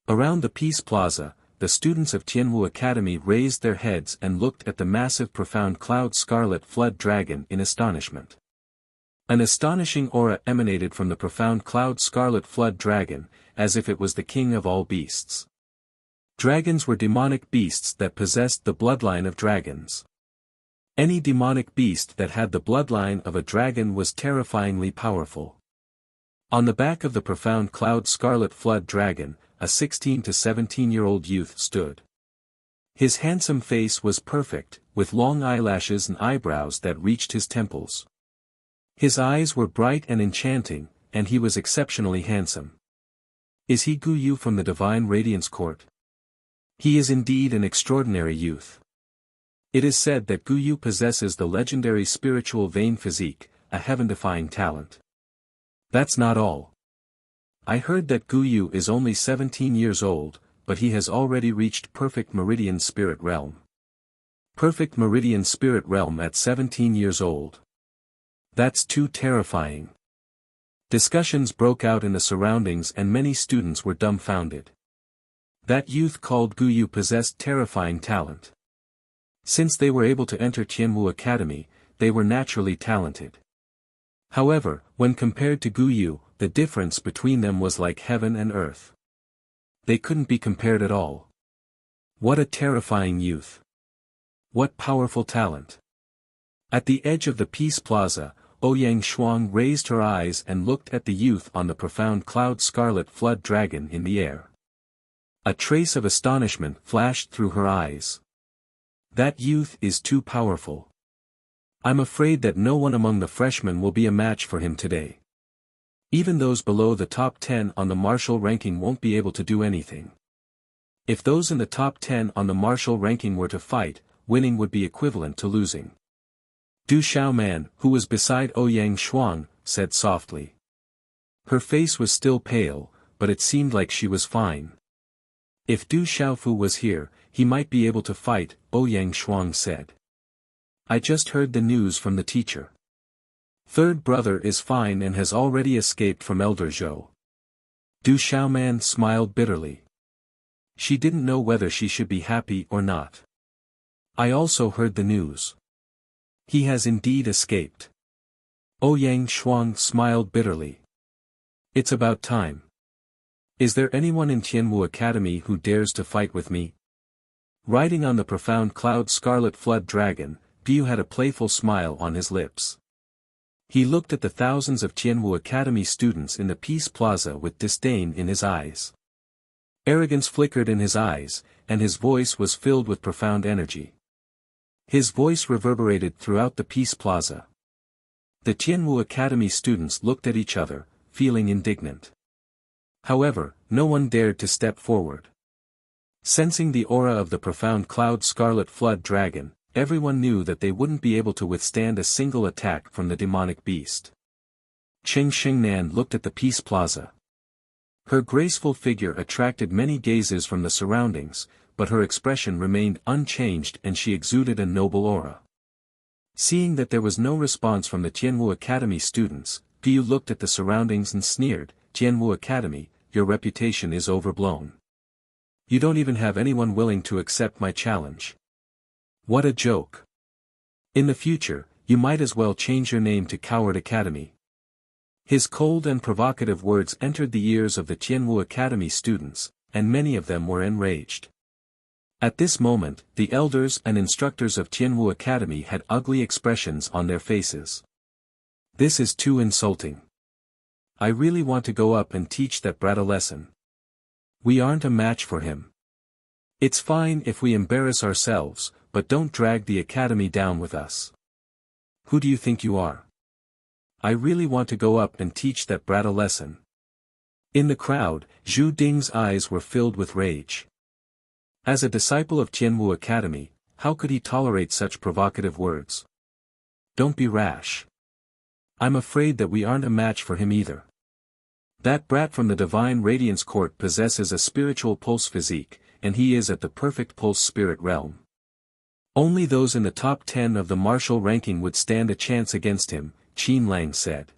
Around the Peace Plaza, the students of Tianwu Academy raised their heads and looked at the massive profound cloud scarlet flood dragon in astonishment. An astonishing aura emanated from the profound cloud scarlet flood dragon, as if it was the king of all beasts. Dragons were demonic beasts that possessed the bloodline of dragons. Any demonic beast that had the bloodline of a dragon was terrifyingly powerful. On the back of the profound cloud scarlet flood dragon, a 16 to 17-year-old youth stood. His handsome face was perfect, with long eyelashes and eyebrows that reached his temples. His eyes were bright and enchanting, and he was exceptionally handsome. Is he Gu Yu from the Divine Radiance Court? He is indeed an extraordinary youth. It is said that Gu Yu possesses the legendary spiritual vein physique, a heaven-defying talent. That's not all. I heard that Gu Yu is only 17 years old, but he has already reached perfect meridian spirit realm. Perfect meridian spirit realm at 17 years old. That's too terrifying. Discussions broke out in the surroundings and many students were dumbfounded. That youth called Gu Yu possessed terrifying talent. Since they were able to enter Tianwu Academy, they were naturally talented. However, when compared to Gu Yu, the difference between them was like heaven and earth. They couldn't be compared at all. What a terrifying youth. What powerful talent. At the edge of the Peace Plaza, Ouyang Shuang raised her eyes and looked at the youth on the profound cloud scarlet flood dragon in the air. A trace of astonishment flashed through her eyes. That youth is too powerful. I'm afraid that no one among the freshmen will be a match for him today. Even those below the top 10 on the martial ranking won't be able to do anything. If those in the top 10 on the martial ranking were to fight, winning would be equivalent to losing. Du Xiaoman, who was beside Ouyang Shuang, said softly. Her face was still pale, but it seemed like she was fine. If Du Xiaofu was here, he might be able to fight, Ouyang Shuang said. I just heard the news from the teacher. Third brother is fine and has already escaped from Elder Zhou. Du Xiaoman smiled bitterly. She didn't know whether she should be happy or not. I also heard the news. He has indeed escaped. Ouyang Shuang smiled bitterly. It's about time. Is there anyone in Tianwu Academy who dares to fight with me? Riding on the profound cloud scarlet flood dragon, Biu had a playful smile on his lips. He looked at the thousands of Tianwu Academy students in the Peace Plaza with disdain in his eyes. Arrogance flickered in his eyes, and his voice was filled with profound energy. His voice reverberated throughout the Peace Plaza. The Tianwu Academy students looked at each other, feeling indignant. However, no one dared to step forward. Sensing the aura of the profound cloud scarlet flood dragon, everyone knew that they wouldn't be able to withstand a single attack from the demonic beast. Cheng Xingnan looked at the Peace Plaza. Her graceful figure attracted many gazes from the surroundings, but her expression remained unchanged and she exuded a noble aura. Seeing that there was no response from the Tianwu Academy students, Biu looked at the surroundings and sneered, "Tianwu Academy, your reputation is overblown. You don't even have anyone willing to accept my challenge. What a joke. In the future, you might as well change your name to Coward Academy." His cold and provocative words entered the ears of the Tianwu Academy students, and many of them were enraged. At this moment, the elders and instructors of Tianwu Academy had ugly expressions on their faces. This is too insulting. I really want to go up and teach that brat a lesson. We aren't a match for him. It's fine if we embarrass ourselves, but don't drag the academy down with us. Who do you think you are? I really want to go up and teach that brat a lesson. In the crowd, Zhu Ding's eyes were filled with rage. As a disciple of Tianwu Academy, how could he tolerate such provocative words? Don't be rash. I'm afraid that we aren't a match for him either. That brat from the Divine Radiance Court possesses a spiritual pulse physique, and he is at the perfect pulse spirit realm. Only those in the top 10 of the martial ranking would stand a chance against him, Qin Lang said.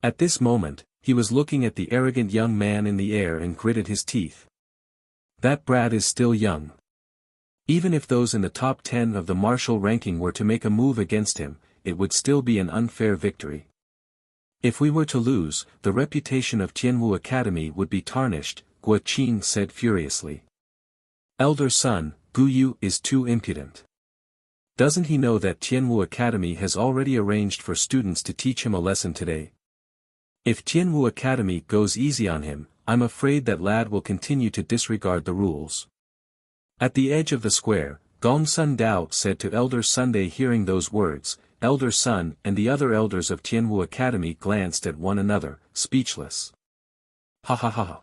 At this moment, he was looking at the arrogant young man in the air and gritted his teeth. That brat is still young. Even if those in the top 10 of the martial ranking were to make a move against him, it would still be an unfair victory. If we were to lose, the reputation of Tianwu Academy would be tarnished, Guo Qing said furiously. Elder son, Gu Yu is too impudent. Doesn't he know that Tianwu Academy has already arranged for students to teach him a lesson today? If Tianwu Academy goes easy on him, I'm afraid that lad will continue to disregard the rules. At the edge of the square, Gong Sun Dao said to Elder Sunday. Hearing those words, Elder Sun and the other elders of Tianwu Academy glanced at one another, speechless. Ha ha ha.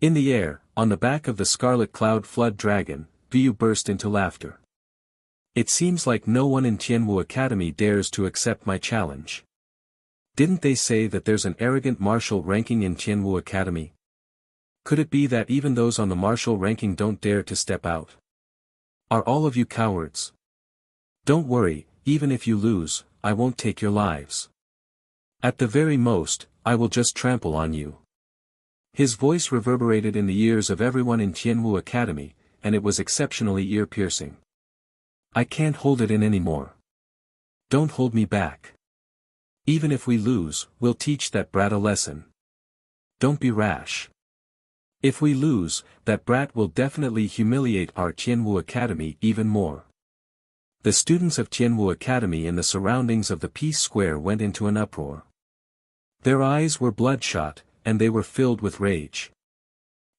In the air, on the back of the scarlet cloud flood dragon, Biu burst into laughter. It seems like no one in Tianwu Academy dares to accept my challenge. Didn't they say that there's an arrogant martial ranking in Tianwu Academy? Could it be that even those on the martial ranking don't dare to step out? Are all of you cowards? Don't worry, even if you lose, I won't take your lives. At the very most, I will just trample on you. His voice reverberated in the ears of everyone in Tianwu Academy, and it was exceptionally ear-piercing. I can't hold it in anymore. Don't hold me back. Even if we lose, we'll teach that brat a lesson. Don't be rash. If we lose, that brat will definitely humiliate our Tianwu Academy even more. The students of Tianwu Academy in the surroundings of the Peace Square went into an uproar. Their eyes were bloodshot, and they were filled with rage.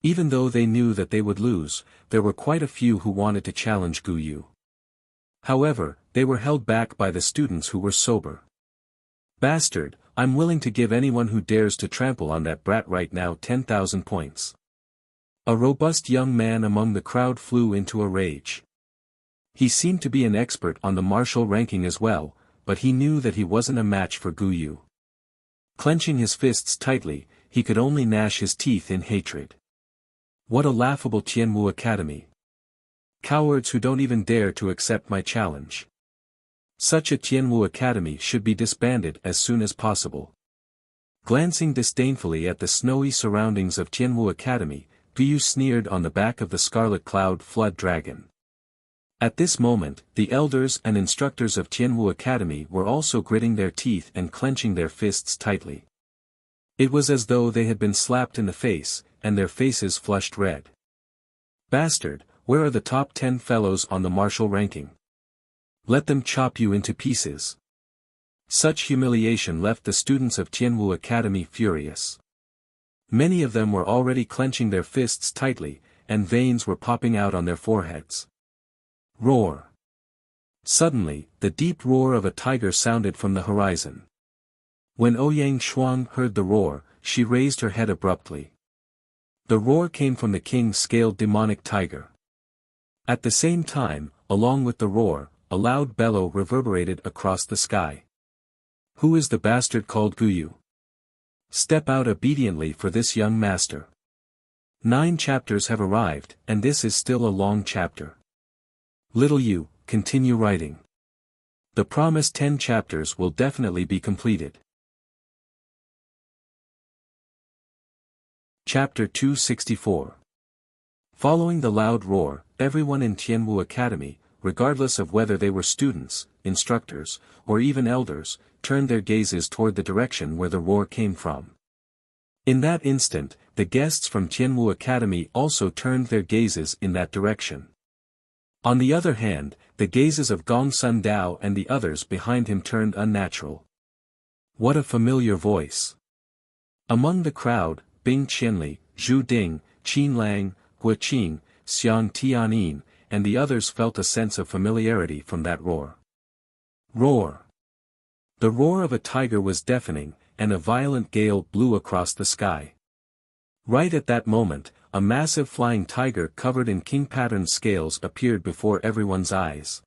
Even though they knew that they would lose, there were quite a few who wanted to challenge Gu Yu. However, they were held back by the students who were sober. Bastard, I'm willing to give anyone who dares to trample on that brat right now 10,000 points. A robust young man among the crowd flew into a rage. He seemed to be an expert on the martial ranking as well, but he knew that he wasn't a match for Gu Yu. Clenching his fists tightly, he could only gnash his teeth in hatred. What a laughable Tianwu Academy. Cowards who don't even dare to accept my challenge. Such a Tianwu academy should be disbanded as soon as possible. Glancing disdainfully at the snowy surroundings of Tianwu Academy, Guyu sneered on the back of the Scarlet Cloud Flood Dragon. At this moment, the elders and instructors of Tianwu Academy were also gritting their teeth and clenching their fists tightly. It was as though they had been slapped in the face, and their faces flushed red. Bastard, where are the top 10 fellows on the martial ranking? Let them chop you into pieces. Such humiliation left the students of Tianwu Academy furious. Many of them were already clenching their fists tightly, and veins were popping out on their foreheads. Roar! Suddenly, the deep roar of a tiger sounded from the horizon. When Ouyang Shuang heard the roar, she raised her head abruptly. The roar came from the king-scaled demonic tiger. At the same time, along with the roar, a loud bellow reverberated across the sky. Who is the bastard called Guyu? Step out obediently for this young master. 9 chapters have arrived, and this is still a long chapter. Little you, continue writing. The promised 10 chapters will definitely be completed. Chapter 264. Following the loud roar, everyone in Tianwu Academy, regardless of whether they were students, instructors, or even elders, turned their gazes toward the direction where the roar came from. In that instant, the guests from Tianwu Academy also turned their gazes in that direction. On the other hand, the gazes of Gong Sun Dao and the others behind him turned unnatural. What a familiar voice! Among the crowd, Bing Qianli, Zhu Ding, Qin Lang, Hua Qing, Xiang Tianin, and the others felt a sense of familiarity from that roar. Roar! The roar of a tiger was deafening, and a violent gale blew across the sky. Right at that moment, a massive flying tiger covered in king-patterned scales appeared before everyone's eyes.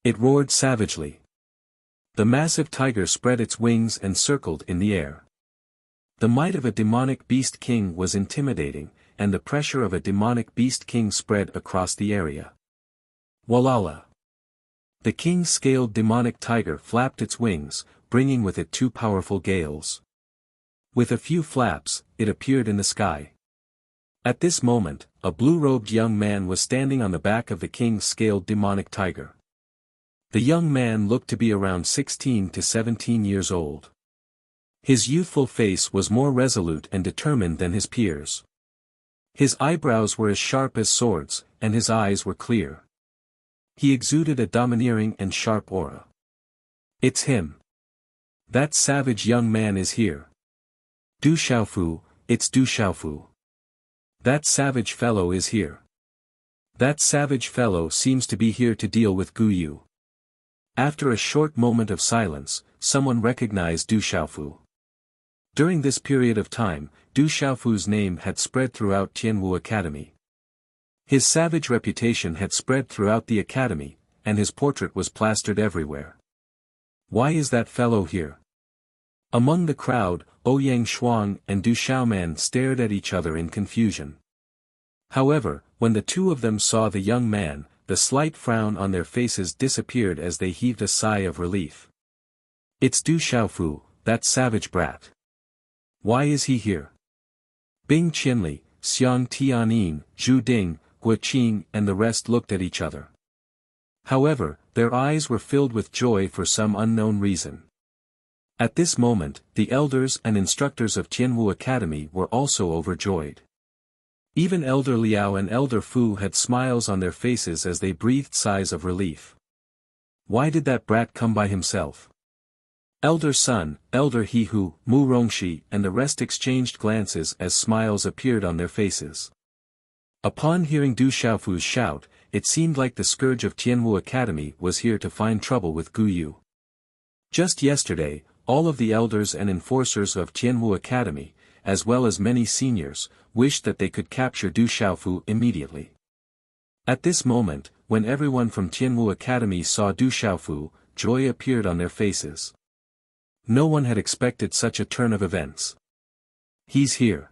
It roared savagely. The massive tiger spread its wings and circled in the air. The might of a demonic beast king was intimidating, and the pressure of a demonic beast king spread across the area. Walala! The king-scaled demonic tiger flapped its wings, bringing with it 2 powerful gales. With a few flaps, it appeared in the sky. At this moment, a blue-robed young man was standing on the back of the king-scaled demonic tiger. The young man looked to be around 16 to 17 years old. His youthful face was more resolute and determined than his peers. His eyebrows were as sharp as swords, and his eyes were clear. He exuded a domineering and sharp aura. It's him. That savage young man is here. Du Xiaofu, it's Du Xiaofu. That savage fellow is here. That savage fellow seems to be here to deal with Guyu. After a short moment of silence, someone recognized Du Xiaofu. During this period of time, Du Xiaofu's name had spread throughout Tianwu Academy. His savage reputation had spread throughout the academy, and his portrait was plastered everywhere. Why is that fellow here? Among the crowd, Ouyang Shuang and Du Xiaoman stared at each other in confusion. However, when the two of them saw the young man, the slight frown on their faces disappeared as they heaved a sigh of relief. It's Du Xiaofu, that savage brat. Why is he here? Bing Qianli, Xiang Tianin, Zhu Ding, Hua Qing and the rest looked at each other. However, their eyes were filled with joy for some unknown reason. At this moment, the elders and instructors of Tianwu Academy were also overjoyed. Even Elder Liao and Elder Fu had smiles on their faces as they breathed sighs of relief. Why did that brat come by himself? Elder Sun, Elder Hihu, Mu Rongxi and the rest exchanged glances as smiles appeared on their faces. Upon hearing Du Xiaofu's shout, it seemed like the scourge of Tianwu Academy was here to find trouble with Guyu. Just yesterday, all of the elders and enforcers of Tianwu Academy, as well as many seniors, wished that they could capture Du Xiaofu immediately. At this moment, when everyone from Tianwu Academy saw Du Xiaofu, joy appeared on their faces. No one had expected such a turn of events. He's here.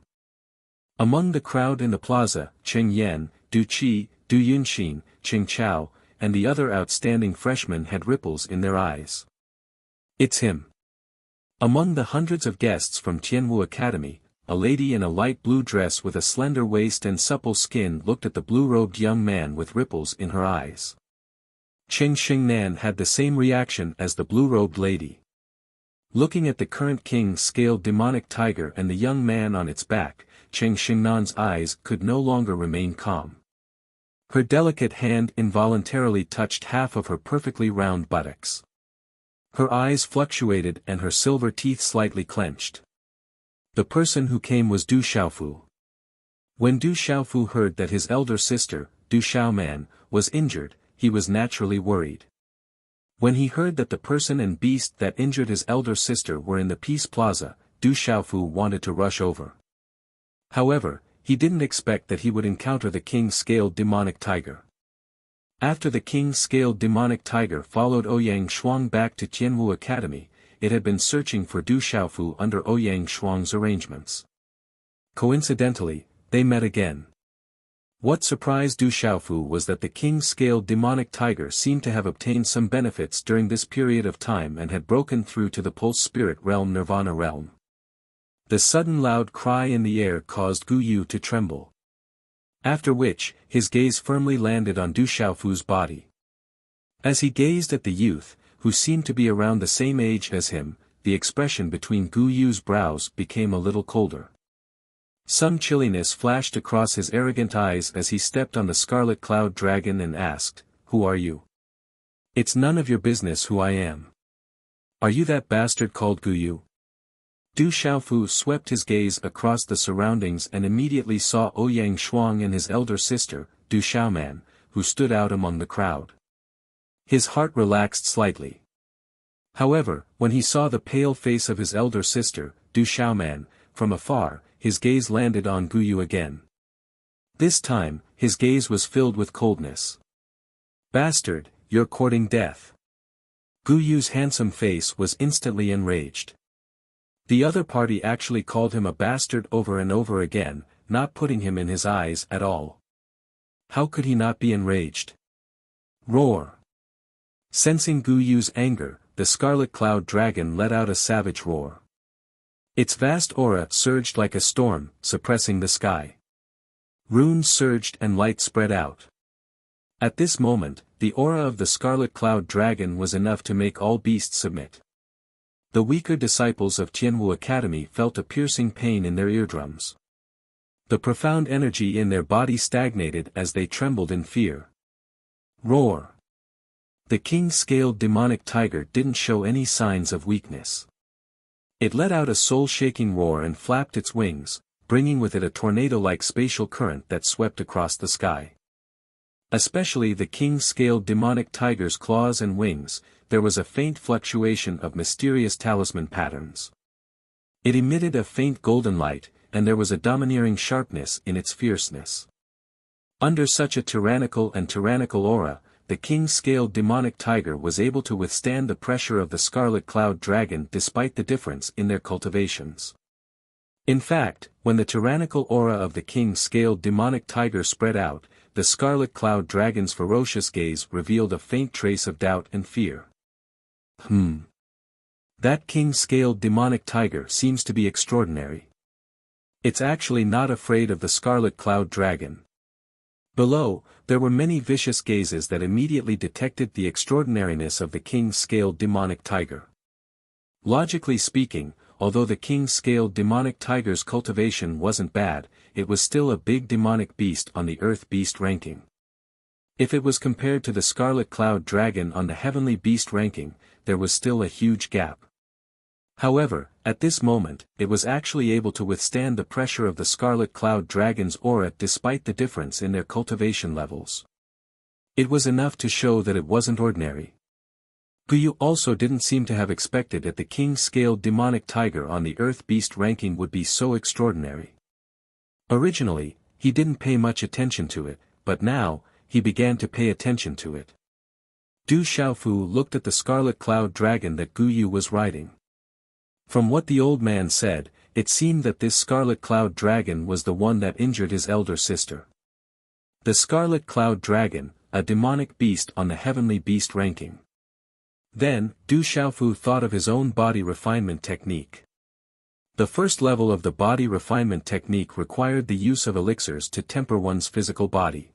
Among the crowd in the plaza, Cheng Yan, Du Qi, Du Yunxin, Qing Chao, and the other outstanding freshmen had ripples in their eyes. It's him. Among the hundreds of guests from Tianwu Academy, a lady in a light blue dress with a slender waist and supple skin looked at the blue-robed young man with ripples in her eyes. Cheng Xingnan had the same reaction as the blue-robed lady. Looking at the current king-scaled demonic tiger and the young man on its back, Cheng Xingnan's eyes could no longer remain calm. Her delicate hand involuntarily touched half of her perfectly round buttocks. Her eyes fluctuated and her silver teeth slightly clenched. The person who came was Du Xiaofu. When Du Xiaofu heard that his elder sister, Du Xiaoman, was injured, he was naturally worried. When he heard that the person and beast that injured his elder sister were in the Peace Plaza, Du Xiaofu wanted to rush over. However, he didn't expect that he would encounter the king-scaled demonic tiger. After the king-scaled demonic tiger followed Ouyang Shuang back to Tianwu Academy, it had been searching for Du Xiaofu under Ouyang Shuang's arrangements. Coincidentally, they met again. What surprised Du Xiaofu was that the king-scaled demonic tiger seemed to have obtained some benefits during this period of time and had broken through to the pulse spirit realm Nirvana realm. The sudden loud cry in the air caused Gu Yu to tremble. After which, his gaze firmly landed on Du Xiaofu's body. As he gazed at the youth, who seemed to be around the same age as him, the expression between Gu Yu's brows became a little colder. Some chilliness flashed across his arrogant eyes as he stepped on the scarlet cloud dragon and asked, "Who are you?" "It's none of your business who I am." "Are you that bastard called Gu Yu?" Du Xiaofu swept his gaze across the surroundings and immediately saw Ouyang Shuang and his elder sister, Du Xiaoman, who stood out among the crowd. His heart relaxed slightly. However, when he saw the pale face of his elder sister, Du Xiaoman, from afar, his gaze landed on Gu Yu again. This time, his gaze was filled with coldness. "Bastard, you're courting death." Gu Yu's handsome face was instantly enraged. The other party actually called him a bastard over and over again, not putting him in his eyes at all. How could he not be enraged? Roar! Sensing Gu Yu's anger, the scarlet cloud dragon let out a savage roar. Its vast aura surged like a storm, suppressing the sky. Runes surged and light spread out. At this moment, the aura of the scarlet cloud dragon was enough to make all beasts submit. The weaker disciples of Tianwu Academy felt a piercing pain in their eardrums. The profound energy in their body stagnated as they trembled in fear. Roar! The king-scaled demonic tiger didn't show any signs of weakness. It let out a soul-shaking roar and flapped its wings, bringing with it a tornado-like spatial current that swept across the sky. Especially the king-scaled demonic tiger's claws and wings, there was a faint fluctuation of mysterious talisman patterns. It emitted a faint golden light, and there was a domineering sharpness in its fierceness. Under such a tyrannical aura, the king-scaled demonic tiger was able to withstand the pressure of the scarlet cloud dragon despite the difference in their cultivations. In fact, when the tyrannical aura of the king-scaled demonic tiger spread out, the scarlet cloud dragon's ferocious gaze revealed a faint trace of doubt and fear. That king-scaled demonic tiger seems to be extraordinary. It's actually not afraid of the scarlet cloud dragon. Below, there were many vicious gazes that immediately detected the extraordinariness of the king-scaled demonic tiger. Logically speaking, although the king-scaled demonic tiger's cultivation wasn't bad, it was still a big demonic beast on the Earth Beast ranking. If it was compared to the Scarlet Cloud Dragon on the Heavenly Beast ranking, there was still a huge gap. However, at this moment, it was actually able to withstand the pressure of the Scarlet Cloud Dragon's aura despite the difference in their cultivation levels. It was enough to show that it wasn't ordinary. Gu Yu also didn't seem to have expected that the king-scaled demonic tiger on the Earth Beast ranking would be so extraordinary. Originally, he didn't pay much attention to it, but now, he began to pay attention to it. Du Xiaofu looked at the Scarlet Cloud Dragon that Gu Yu was riding. From what the old man said, it seemed that this Scarlet Cloud Dragon was the one that injured his elder sister. The Scarlet Cloud Dragon, a demonic beast on the heavenly beast ranking. Then, Du Xiaofu thought of his own body refinement technique. The first level of the body refinement technique required the use of elixirs to temper one's physical body.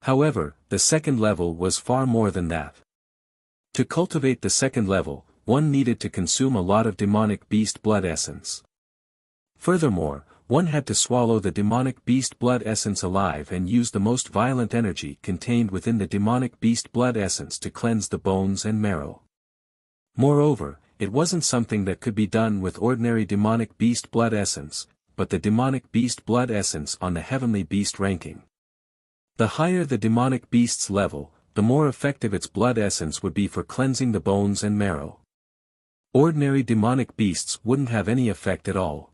However, the second level was far more than that. To cultivate the second level, one needed to consume a lot of demonic beast blood essence. Furthermore, one had to swallow the demonic beast blood essence alive and use the most violent energy contained within the demonic beast blood essence to cleanse the bones and marrow. Moreover, it wasn't something that could be done with ordinary demonic beast blood essence, but the demonic beast blood essence on the heavenly beast ranking. The higher the demonic beast's level, the more effective its blood essence would be for cleansing the bones and marrow. Ordinary demonic beasts wouldn't have any effect at all.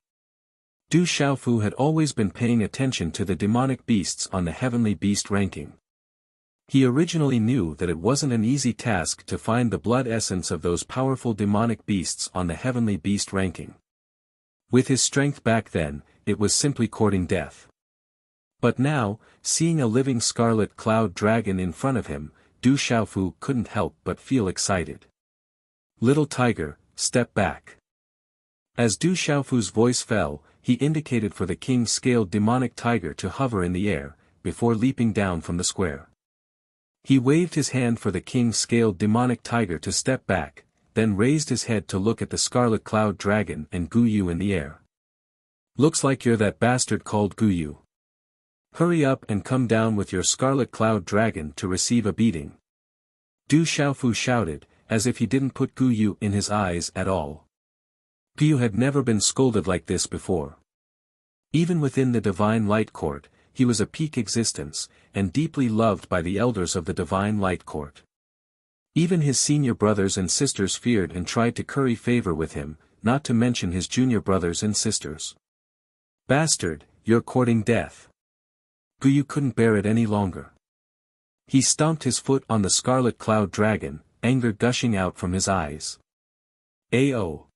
Du Xiaofu had always been paying attention to the demonic beasts on the heavenly beast ranking. He originally knew that it wasn't an easy task to find the blood essence of those powerful demonic beasts on the heavenly beast ranking. With his strength back then, it was simply courting death. But now, seeing a living scarlet cloud dragon in front of him, Du Xiaofu couldn't help but feel excited. "Little tiger, step back." As Du Xiaofu's voice fell, he indicated for the king-scaled demonic tiger to hover in the air, before leaping down from the square. He waved his hand for the king-scaled demonic tiger to step back, then raised his head to look at the scarlet cloud dragon and Guyu in the air. "Looks like you're that bastard called Guyu. Hurry up and come down with your scarlet cloud dragon to receive a beating." Du Xiaofu shouted, as if he didn't put Guyu in his eyes at all. Guyu had never been scolded like this before. Even within the Divine Light Court, he was a peak existence, and deeply loved by the elders of the Divine Light Court. Even his senior brothers and sisters feared and tried to curry favor with him, not to mention his junior brothers and sisters. "Bastard, you're courting death." Guyu couldn't bear it any longer. He stomped his foot on the scarlet cloud dragon, anger gushing out from his eyes. "Ao!"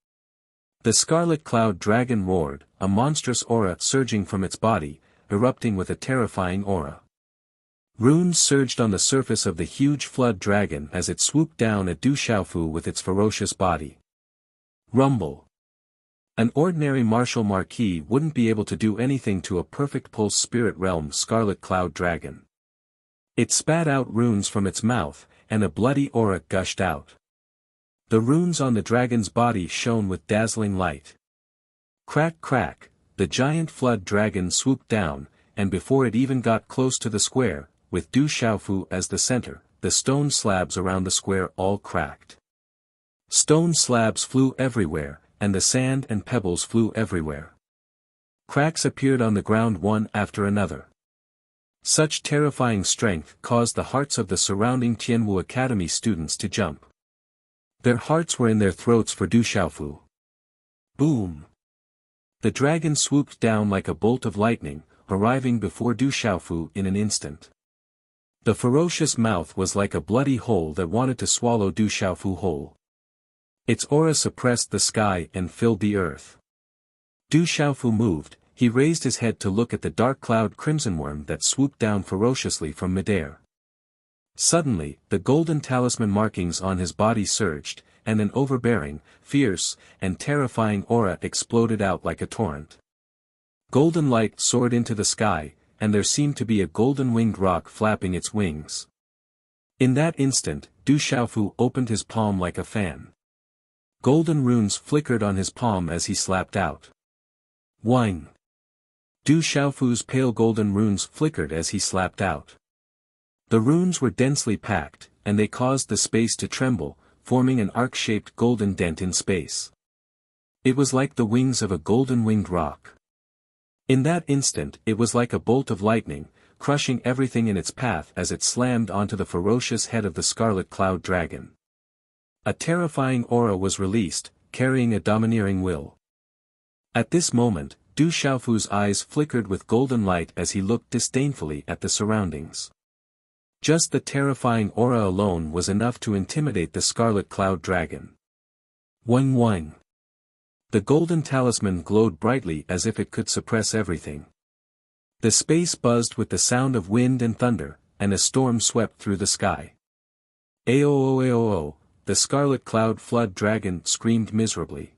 The scarlet cloud dragon roared, a monstrous aura surging from its body, erupting with a terrifying aura. Runes surged on the surface of the huge flood dragon as it swooped down at Du Xiaofu with its ferocious body. Rumble. An ordinary martial marquis wouldn't be able to do anything to a perfect pulse spirit realm scarlet cloud dragon. It spat out runes from its mouth, and a bloody aura gushed out. The runes on the dragon's body shone with dazzling light. Crack crack, the giant flood dragon swooped down, and before it even got close to the square, with Du Xiaofu as the center, the stone slabs around the square all cracked. Stone slabs flew everywhere, and the sand and pebbles flew everywhere. Cracks appeared on the ground one after another. Such terrifying strength caused the hearts of the surrounding Tianwu Academy students to jump. Their hearts were in their throats for Du Xiaofu. Boom! The dragon swooped down like a bolt of lightning, arriving before Du Xiaofu in an instant. The ferocious mouth was like a bloody hole that wanted to swallow Du Xiaofu whole. Its aura suppressed the sky and filled the earth. Du Xiaofu moved, he raised his head to look at the dark cloud crimson worm that swooped down ferociously from midair. Suddenly, the golden talisman markings on his body surged, and an overbearing, fierce, and terrifying aura exploded out like a torrent. Golden light soared into the sky, and there seemed to be a golden-winged rock flapping its wings. In that instant, Du Xiaofu opened his palm like a fan. Golden runes flickered on his palm as he slapped out. Whine! Du Xiaofu's pale golden runes flickered as he slapped out. The runes were densely packed, and they caused the space to tremble, forming an arc-shaped golden dent in space. It was like the wings of a golden-winged rock. In that instant it was like a bolt of lightning, crushing everything in its path as it slammed onto the ferocious head of the scarlet cloud dragon. A terrifying aura was released, carrying a domineering will. At this moment, Du Xiaofu's eyes flickered with golden light as he looked disdainfully at the surroundings. Just the terrifying aura alone was enough to intimidate the scarlet cloud dragon. Wang wang. The golden talisman glowed brightly as if it could suppress everything. The space buzzed with the sound of wind and thunder, and a storm swept through the sky. Aoo, the Scarlet Cloud Flood Dragon screamed miserably.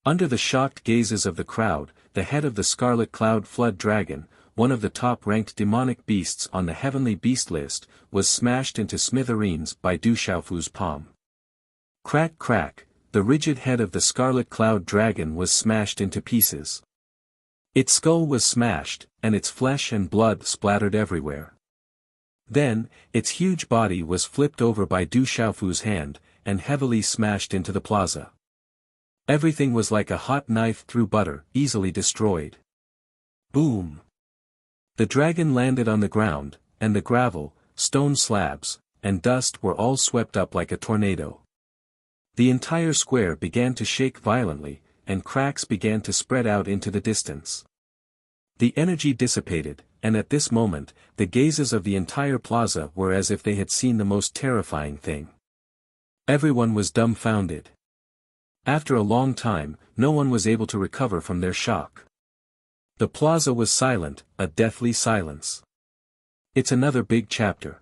Under the shocked gazes of the crowd, the head of the Scarlet Cloud Flood Dragon, one of the top-ranked demonic beasts on the heavenly beast list, was smashed into smithereens by Du Xiaofu's palm. Crack crack, the rigid head of the Scarlet Cloud Dragon was smashed into pieces. Its skull was smashed, and its flesh and blood splattered everywhere. Then, its huge body was flipped over by Du Xiaofu's hand, and heavily smashed into the plaza. Everything was like a hot knife through butter, easily destroyed. Boom! The dragon landed on the ground, and the gravel, stone slabs, and dust were all swept up like a tornado. The entire square began to shake violently, and cracks began to spread out into the distance. The energy dissipated, and at this moment, the gazes of the entire plaza were as if they had seen the most terrifying thing. Everyone was dumbfounded. After a long time, no one was able to recover from their shock. The plaza was silent, a deathly silence. It's another big chapter.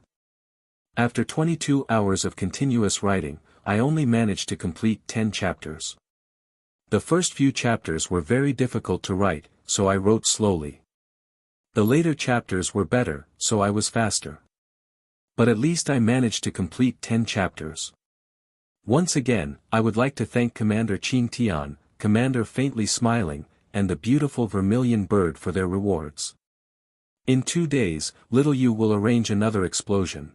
After 22 hours of continuous writing, I only managed to complete 10 chapters. The first few chapters were very difficult to write, so I wrote slowly. The later chapters were better, so I was faster. But at least I managed to complete 10 chapters. Once again, I would like to thank Commander Qing Tian, Commander Faintly Smiling, and the beautiful Vermilion Bird for their rewards. In 2 days, Little Yu will arrange another explosion.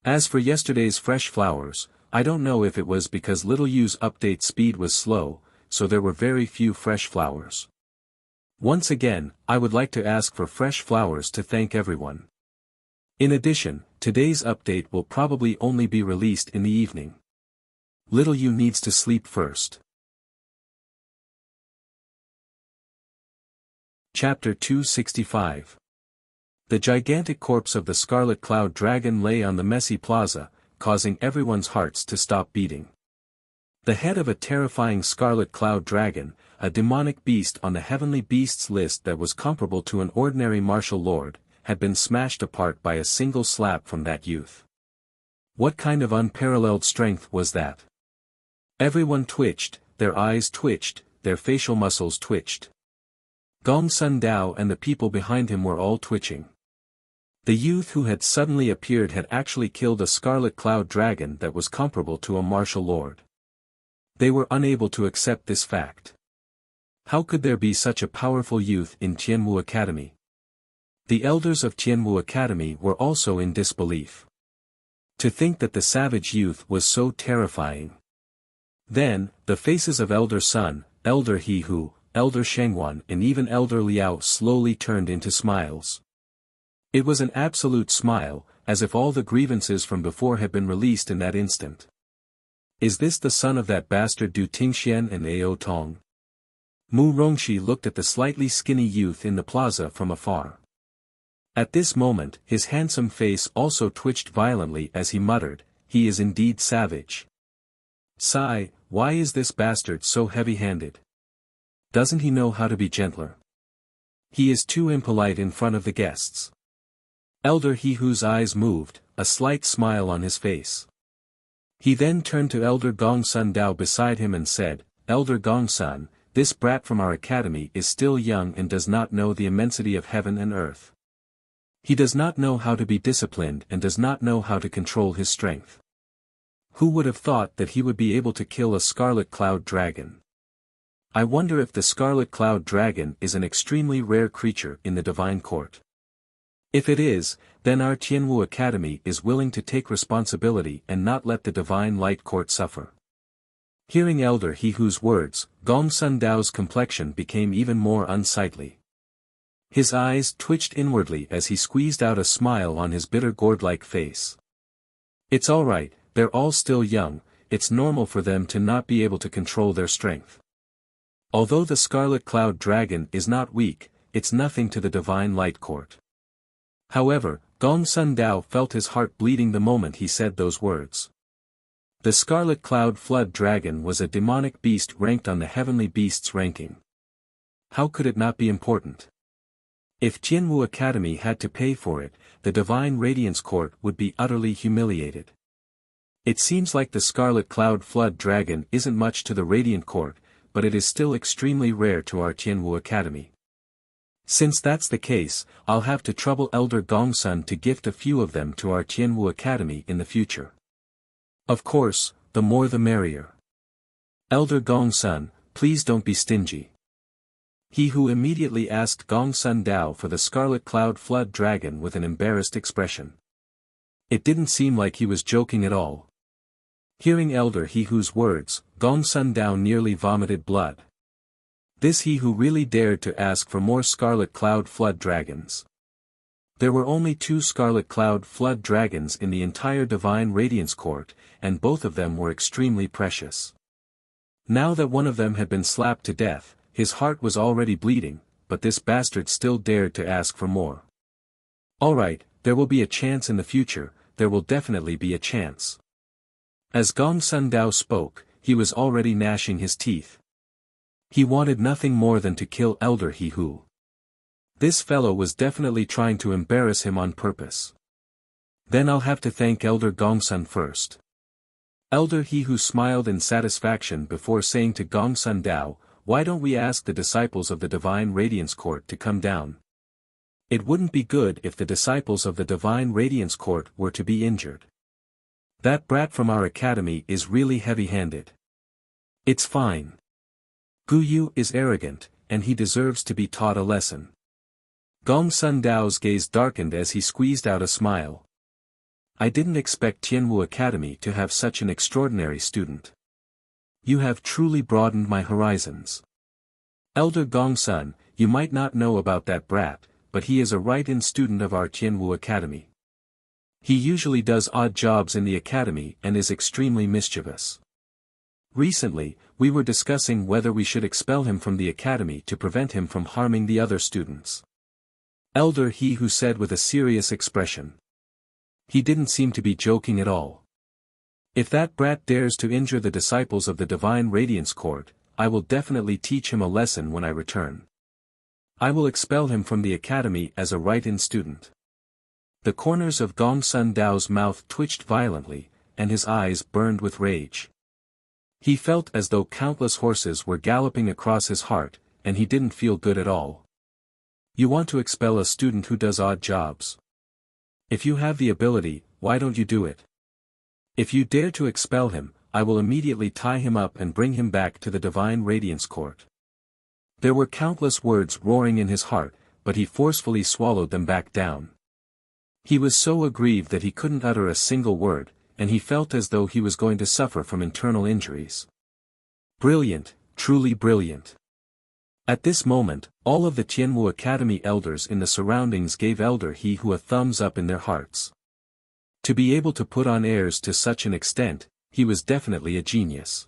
As for yesterday's fresh flowers, I don't know if it was because Little Yu's update speed was slow, so there were very few fresh flowers. Once again, I would like to ask for fresh flowers to thank everyone. In addition, today's update will probably only be released in the evening. Little Yu needs to sleep first. Chapter 265. The gigantic corpse of the Scarlet Cloud Dragon lay on the messy plaza, causing everyone's hearts to stop beating. The head of a terrifying Scarlet Cloud Dragon, a demonic beast on the heavenly beasts list that was comparable to an ordinary martial lord, had been smashed apart by a single slap from that youth. What kind of unparalleled strength was that? Everyone twitched, their eyes twitched, their facial muscles twitched. Gong Sun Dao and the people behind him were all twitching. The youth who had suddenly appeared had actually killed a Scarlet Cloud Dragon that was comparable to a martial lord. They were unable to accept this fact. How could there be such a powerful youth in Tianwu Academy? The elders of Tianwu Academy were also in disbelief. To think that the savage youth was so terrifying. Then, the faces of Elder Sun, Elder He Hu, Elder Shengwan and even Elder Liao slowly turned into smiles. It was an absolute smile, as if all the grievances from before had been released in that instant. Is this the son of that bastard Du Tingxian and Ao Tong? Mu Rongxi looked at the slightly skinny youth in the plaza from afar. At this moment, his handsome face also twitched violently as he muttered, "He is indeed savage. Sigh, why is this bastard so heavy-handed? Doesn't he know how to be gentler? He is too impolite in front of the guests." Elder He Hu's eyes moved, a slight smile on his face. He then turned to Elder Gong Sun Dao beside him and said, "Elder Gong Sun, this brat from our academy is still young and does not know the immensity of heaven and earth. He does not know how to be disciplined and does not know how to control his strength. Who would have thought that he would be able to kill a Scarlet Cloud Dragon? I wonder if the Scarlet Cloud Dragon is an extremely rare creature in the Divine Court. If it is, then our Tianwu Academy is willing to take responsibility and not let the Divine Light Court suffer." Hearing Elder He Hu's words, Gong Sun Dao's complexion became even more unsightly. His eyes twitched inwardly as he squeezed out a smile on his bitter gourd-like face. It's alright, they're all still young, it's normal for them to not be able to control their strength. Although the Scarlet Cloud Dragon is not weak, it's nothing to the Divine Light Court. However, Gong Sun Dao felt his heart bleeding the moment he said those words. The Scarlet Cloud Flood Dragon was a demonic beast ranked on the Heavenly Beasts ranking. How could it not be important? If Tianwu Academy had to pay for it, the Divine Radiance Court would be utterly humiliated. It seems like the Scarlet Cloud Flood Dragon isn't much to the Radiant Court, but it is still extremely rare to our Tianwu Academy. Since that's the case, I'll have to trouble Elder Gongsun to gift a few of them to our Tianwu Academy in the future. Of course, the more the merrier. Elder Gongsun, please don't be stingy. He who immediately asked Gongsun Dao for the Scarlet Cloud Flood Dragon with an embarrassed expression. It didn't seem like he was joking at all. Hearing Elder He Who's words, Gongsun Dao nearly vomited blood. This he who really dared to ask for more Scarlet Cloud Flood Dragons. There were only 2 Scarlet Cloud Flood Dragons in the entire Divine Radiance Court, and both of them were extremely precious. Now that one of them had been slapped to death, his heart was already bleeding, but this bastard still dared to ask for more. Alright, there will be a chance in the future, there will definitely be a chance. As Gongsun Dao spoke, he was already gnashing his teeth. He wanted nothing more than to kill Elder He Who. This fellow was definitely trying to embarrass him on purpose. Then I'll have to thank Elder Gongsun first. Elder He Who smiled in satisfaction before saying to Gongsun Dao, why don't we ask the disciples of the Divine Radiance Court to come down? It wouldn't be good if the disciples of the Divine Radiance Court were to be injured. That brat from our academy is really heavy-handed. It's fine. Guyu is arrogant, and he deserves to be taught a lesson. Gongsun Dao's gaze darkened as he squeezed out a smile. I didn't expect Tianwu Academy to have such an extraordinary student. You have truly broadened my horizons. Elder Gongsun, you might not know about that brat, but he is a right-in student of our Tianwu Academy. He usually does odd jobs in the academy and is extremely mischievous. Recently, we were discussing whether we should expel him from the academy to prevent him from harming the other students. Elder He Who said with a serious expression. He didn't seem to be joking at all. If that brat dares to injure the disciples of the Divine Radiance Court, I will definitely teach him a lesson when I return. I will expel him from the academy as a right-in student. The corners of Gongsun Dao's mouth twitched violently, and his eyes burned with rage. He felt as though countless horses were galloping across his heart, and he didn't feel good at all. You want to expel a student who does odd jobs? If you have the ability, why don't you do it? If you dare to expel him, I will immediately tie him up and bring him back to the Divine Radiance Court. There were countless words roaring in his heart, but he forcefully swallowed them back down. He was so aggrieved that he couldn't utter a single word, and he felt as though he was going to suffer from internal injuries. Brilliant, truly brilliant. At this moment, all of the Tianwu Academy elders in the surroundings gave Elder He Who a thumbs up in their hearts. To be able to put on airs to such an extent, he was definitely a genius.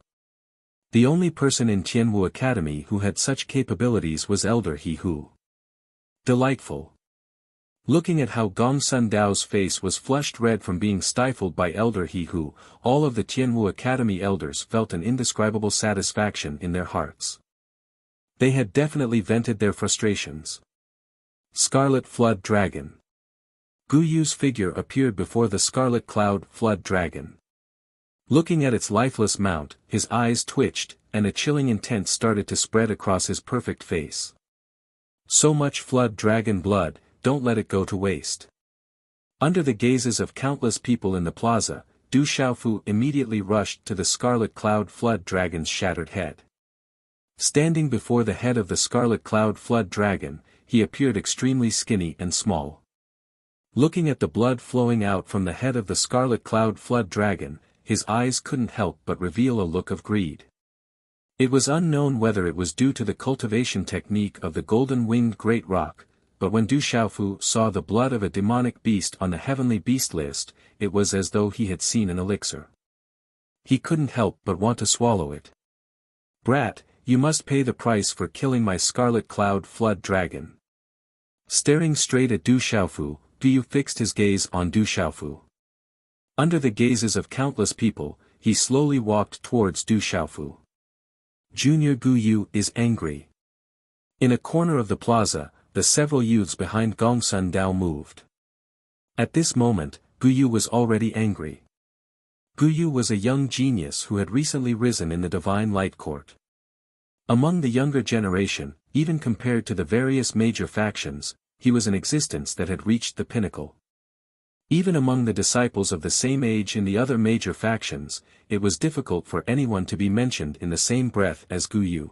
The only person in Tianwu Academy who had such capabilities was Elder He Who. Delightful. Looking at how Gongsun Dao's face was flushed red from being stifled by Elder He Who, all of the Tianwu Academy elders felt an indescribable satisfaction in their hearts. They had definitely vented their frustrations. Scarlet Flood Dragon. Guyu's figure appeared before the Scarlet Cloud Flood Dragon. Looking at its lifeless mount, his eyes twitched, and a chilling intent started to spread across his perfect face. So much Flood Dragon blood, don't let it go to waste. Under the gazes of countless people in the plaza, Du Xiaofu immediately rushed to the Scarlet Cloud Flood Dragon's shattered head. Standing before the head of the Scarlet Cloud Flood Dragon, he appeared extremely skinny and small. Looking at the blood flowing out from the head of the Scarlet Cloud Flood Dragon, his eyes couldn't help but reveal a look of greed. It was unknown whether it was due to the cultivation technique of the golden-winged great roc, but when Du Xiaofu saw the blood of a demonic beast on the heavenly beast list, it was as though he had seen an elixir. He couldn't help but want to swallow it. Brat, you must pay the price for killing my Scarlet Cloud Flood Dragon. Staring straight at Du Xiaofu, Guyu fixed his gaze on Du Xiaofu. Under the gazes of countless people, he slowly walked towards Du Xiaofu. Junior Guyu is angry. In a corner of the plaza, the several youths behind Gongsun Dao moved. At this moment, Guyu was already angry. Guyu was a young genius who had recently risen in the Divine Light Court. Among the younger generation, even compared to the various major factions, he was an existence that had reached the pinnacle. Even among the disciples of the same age in the other major factions, it was difficult for anyone to be mentioned in the same breath as Guyu.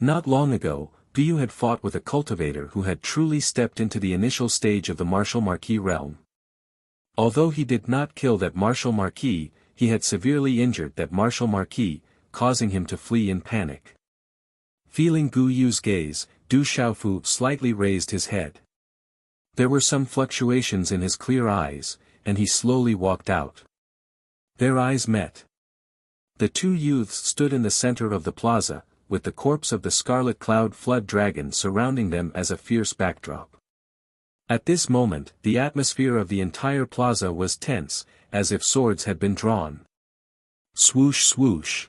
Not long ago, Guyu had fought with a cultivator who had truly stepped into the initial stage of the martial marquis realm. Although he did not kill that martial marquis, he had severely injured that martial marquis, causing him to flee in panic. Feeling Guyu's gaze, Du Xiaofu slightly raised his head. There were some fluctuations in his clear eyes, and he slowly walked out. Their eyes met. The two youths stood in the center of the plaza, with the corpse of the Scarlet Cloud Flood Dragon surrounding them as a fierce backdrop. At this moment, the atmosphere of the entire plaza was tense, as if swords had been drawn. Swoosh swoosh.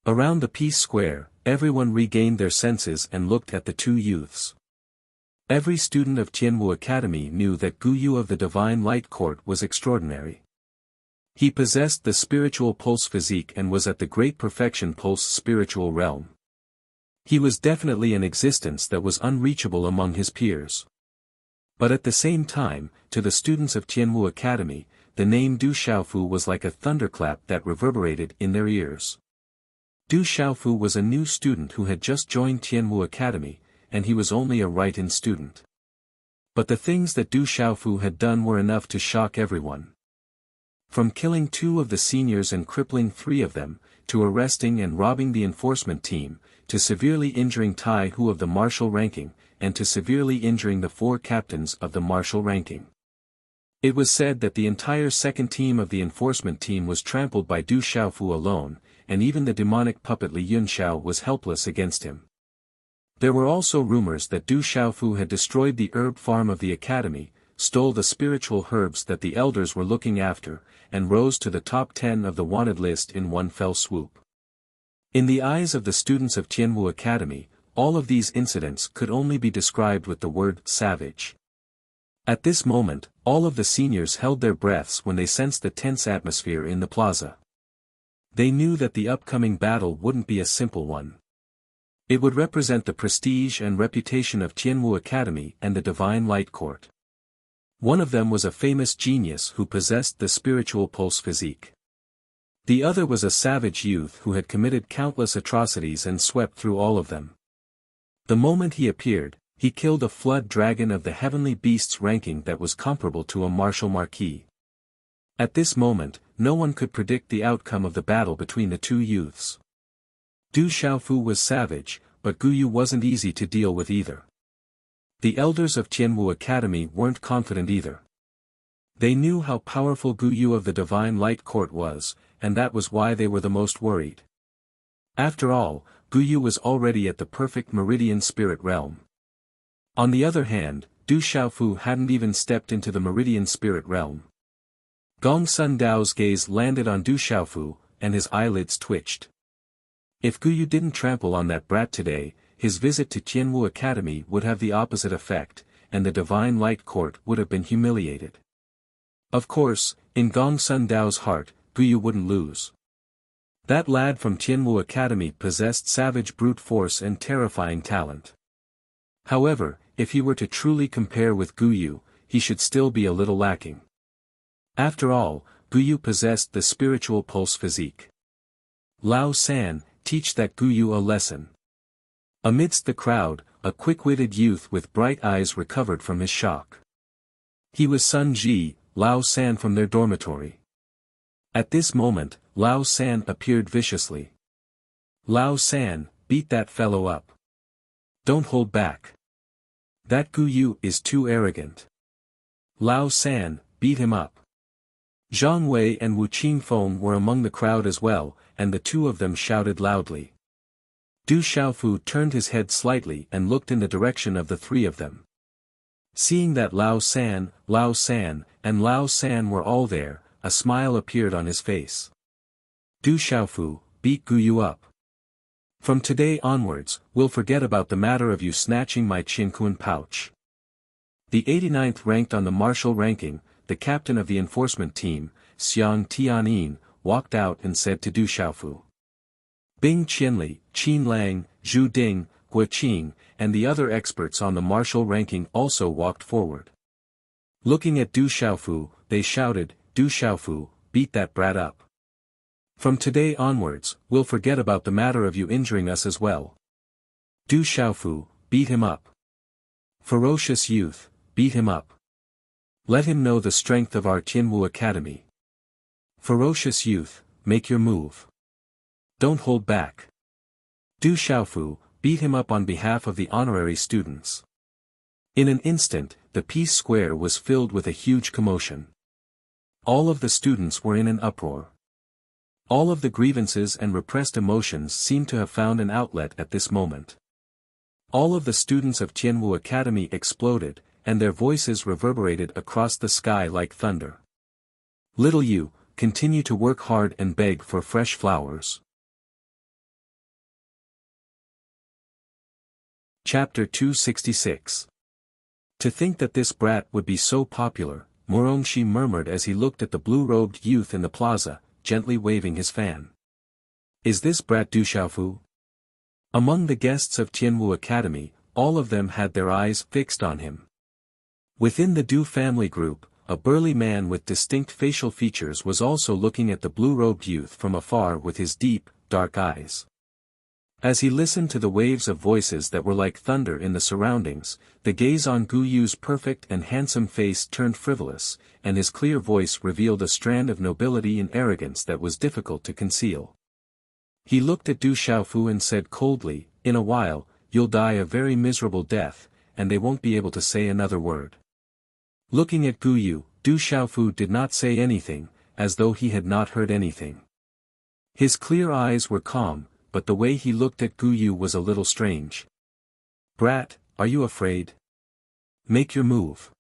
Around the Peace Square, everyone regained their senses and looked at the two youths. Every student of Tianwu Academy knew that Guyu of the Divine Light Court was extraordinary. He possessed the spiritual pulse physique and was at the great perfection pulse spiritual realm. He was definitely an existence that was unreachable among his peers. But at the same time, to the students of Tianwu Academy, the name Du Xiaofu was like a thunderclap that reverberated in their ears. Du Xiaofu was a new student who had just joined Tianwu Academy, and he was only a write-in student. But the things that Du Xiaofu had done were enough to shock everyone. From killing 2 of the seniors and crippling 3 of them, to arresting and robbing the enforcement team, to severely injuring Tai Hu of the martial ranking, and to severely injuring the 4 captains of the martial ranking. It was said that the entire second team of the enforcement team was trampled by Du Xiaofu alone, and even the demonic puppet Li Yunxiao was helpless against him. There were also rumors that Du Xiaofu had destroyed the herb farm of the academy, stole the spiritual herbs that the elders were looking after, and rose to the top 10 of the wanted list in one fell swoop. In the eyes of the students of Tianwu Academy, all of these incidents could only be described with the word savage. At this moment, all of the seniors held their breaths when they sensed the tense atmosphere in the plaza. They knew that the upcoming battle wouldn't be a simple one. It would represent the prestige and reputation of Tianwu Academy and the Divine Light Court. One of them was a famous genius who possessed the spiritual pulse physique. The other was a savage youth who had committed countless atrocities and swept through all of them. The moment he appeared, he killed a flood dragon of the heavenly beasts ranking that was comparable to a martial marquis. At this moment, no one could predict the outcome of the battle between the two youths. Du Xiaofu was savage, but Guyu wasn't easy to deal with either. The elders of Tianwu Academy weren't confident either. They knew how powerful Guyu of the Divine Light Court was, and that was why they were the most worried. After all, Guyu was already at the perfect meridian spirit realm. On the other hand, Du Xiaofu hadn't even stepped into the meridian spirit realm. Gong Sun Dao's gaze landed on Du Xiaofu, and his eyelids twitched. If Guyu didn't trample on that brat today, his visit to Tianwu Academy would have the opposite effect, and the Divine Light Court would have been humiliated. Of course, in Gong Sun Dao's heart, Guyu wouldn't lose. That lad from Tianwu Academy possessed savage brute force and terrifying talent. However, if he were to truly compare with Guyu, he should still be a little lacking. After all, Guyu possessed the spiritual pulse physique. Lao San, teach that Guyu a lesson. Amidst the crowd, a quick-witted youth with bright eyes recovered from his shock. He was Sun Ji, Lao San from their dormitory. At this moment, Lao San appeared viciously. Lao San, beat that fellow up. Don't hold back. That Guyu is too arrogant. Lao San, beat him up. Zhang Wei and Wu Qingfeng were among the crowd as well, and the two of them shouted loudly. Du Xiaofu turned his head slightly and looked in the direction of the 3 of them. Seeing that Lao San, and Lao San were all there, a smile appeared on his face. Du Xiaofu, beat Guyu up. From today onwards, we'll forget about the matter of you snatching my Qiankun pouch. The 89th ranked on the martial ranking, the captain of the enforcement team, Xiang Tianin, walked out and said to Du Xiaofu. Bing Qianli, Qin Lang, Zhu Ding, Gua Qing, and the other experts on the martial ranking also walked forward. Looking at Du Xiaofu, they shouted, Du Xiaofu, beat that brat up. From today onwards, we'll forget about the matter of you injuring us as well. Du Xiaofu, beat him up. Ferocious youth, beat him up. Let him know the strength of our Tianwu Academy. Ferocious youth, make your move. Don't hold back. Du Xiaofu, beat him up on behalf of the honorary students. In an instant, the Peace Square was filled with a huge commotion. All of the students were in an uproar. All of the grievances and repressed emotions seemed to have found an outlet at this moment. All of the students of Tianwu Academy exploded, and their voices reverberated across the sky like thunder. Little you, continue to work hard and beg for fresh flowers. Chapter 266. To think that this brat would be so popular, Morongshi murmured as he looked at the blue-robed youth in the plaza, gently waving his fan. Is this brat Du Xiaofu? Among the guests of Tianwu Academy, all of them had their eyes fixed on him. Within the Du family group, a burly man with distinct facial features was also looking at the blue-robed youth from afar with his deep, dark eyes. As he listened to the waves of voices that were like thunder in the surroundings, the gaze on Gu Yu's perfect and handsome face turned frivolous, and his clear voice revealed a strand of nobility and arrogance that was difficult to conceal. He looked at Du Xiaofu and said coldly, in a while, you'll die a very miserable death, and they won't be able to say another word. Looking at Gu Yu, Du Xiaofu did not say anything, as though he had not heard anything. His clear eyes were calm, but the way he looked at Gu Yu was a little strange. Brat, are you afraid? Make your move.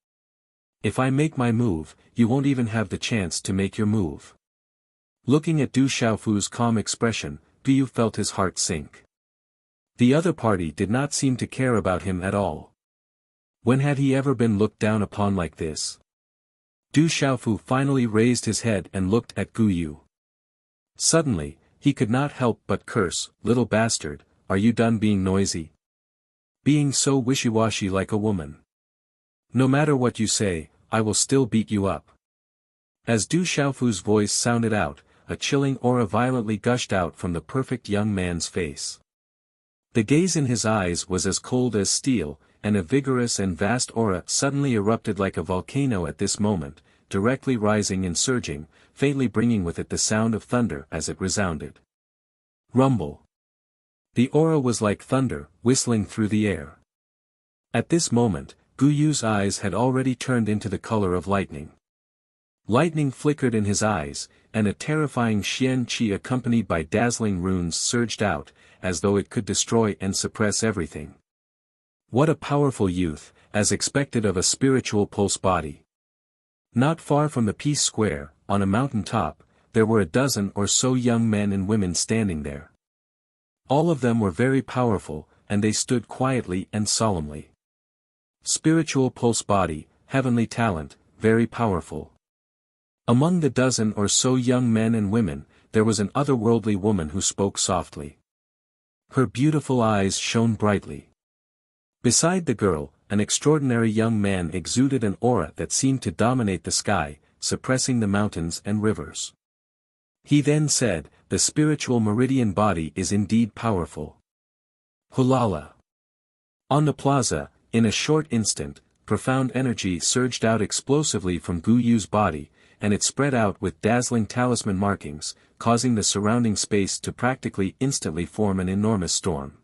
If I make my move, you won't even have the chance to make your move. Looking at Du Xiaofu's calm expression, Gu Yu felt his heart sink. The other party did not seem to care about him at all. When had he ever been looked down upon like this? Du Xiaofu finally raised his head and looked at Gu Yu. Suddenly, he could not help but curse, little bastard, are you done being noisy? Being so wishy-washy like a woman. No matter what you say, I will still beat you up. As Du Xiaofu's voice sounded out, a chilling aura violently gushed out from the perfect young man's face. The gaze in his eyes was as cold as steel, and a vigorous and vast aura suddenly erupted like a volcano at this moment, directly rising and surging, faintly bringing with it the sound of thunder as it resounded. Rumble. The aura was like thunder, whistling through the air. At this moment, Gu Yu's eyes had already turned into the color of lightning. Lightning flickered in his eyes, and a terrifying Xian Qi accompanied by dazzling runes surged out, as though it could destroy and suppress everything. What a powerful youth, as expected of a spiritual pulse body. Not far from the Peace Square, on a mountain top, there were a dozen or so young men and women standing there. All of them were very powerful, and they stood quietly and solemnly. Spiritual pulse body, heavenly talent, very powerful. Among the dozen or so young men and women, there was an otherworldly woman who spoke softly. Her beautiful eyes shone brightly. Beside the girl, an extraordinary young man exuded an aura that seemed to dominate the sky, suppressing the mountains and rivers. He then said, the spiritual meridian body is indeed powerful. Hulala. On the plaza, in a short instant, profound energy surged out explosively from Gu Yu's body, and it spread out with dazzling talisman markings, causing the surrounding space to practically instantly form an enormous storm.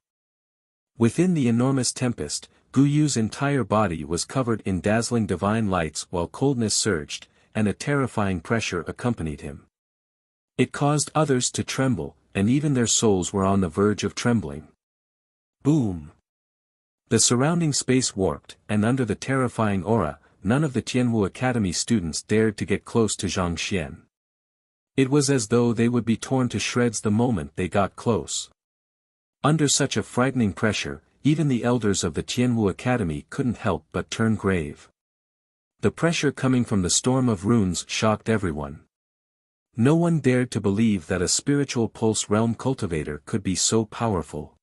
Within the enormous tempest, Gu Yu's entire body was covered in dazzling divine lights while coldness surged, and a terrifying pressure accompanied him. It caused others to tremble, and even their souls were on the verge of trembling. Boom! The surrounding space warped, and under the terrifying aura, none of the Tianwu Academy students dared to get close to Zhang Xian. It was as though they would be torn to shreds the moment they got close. Under such a frightening pressure, even the elders of the Tianwu Academy couldn't help but turn grave. The pressure coming from the storm of runes shocked everyone. No one dared to believe that a spiritual pulse realm cultivator could be so powerful.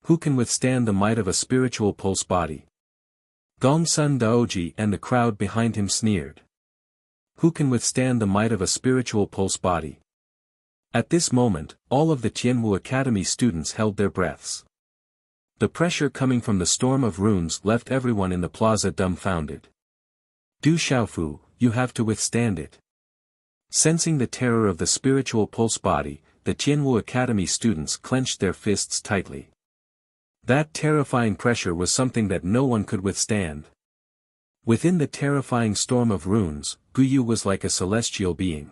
Who can withstand the might of a spiritual pulse body? Gongsun Daoji and the crowd behind him sneered. Who can withstand the might of a spiritual pulse body? At this moment, all of the Tianwu Academy students held their breaths. The pressure coming from the storm of runes left everyone in the plaza dumbfounded. Du Xiaofu, you have to withstand it. Sensing the terror of the spiritual pulse body, the Tianwu Academy students clenched their fists tightly. That terrifying pressure was something that no one could withstand. Within the terrifying storm of runes, Guyu was like a celestial being.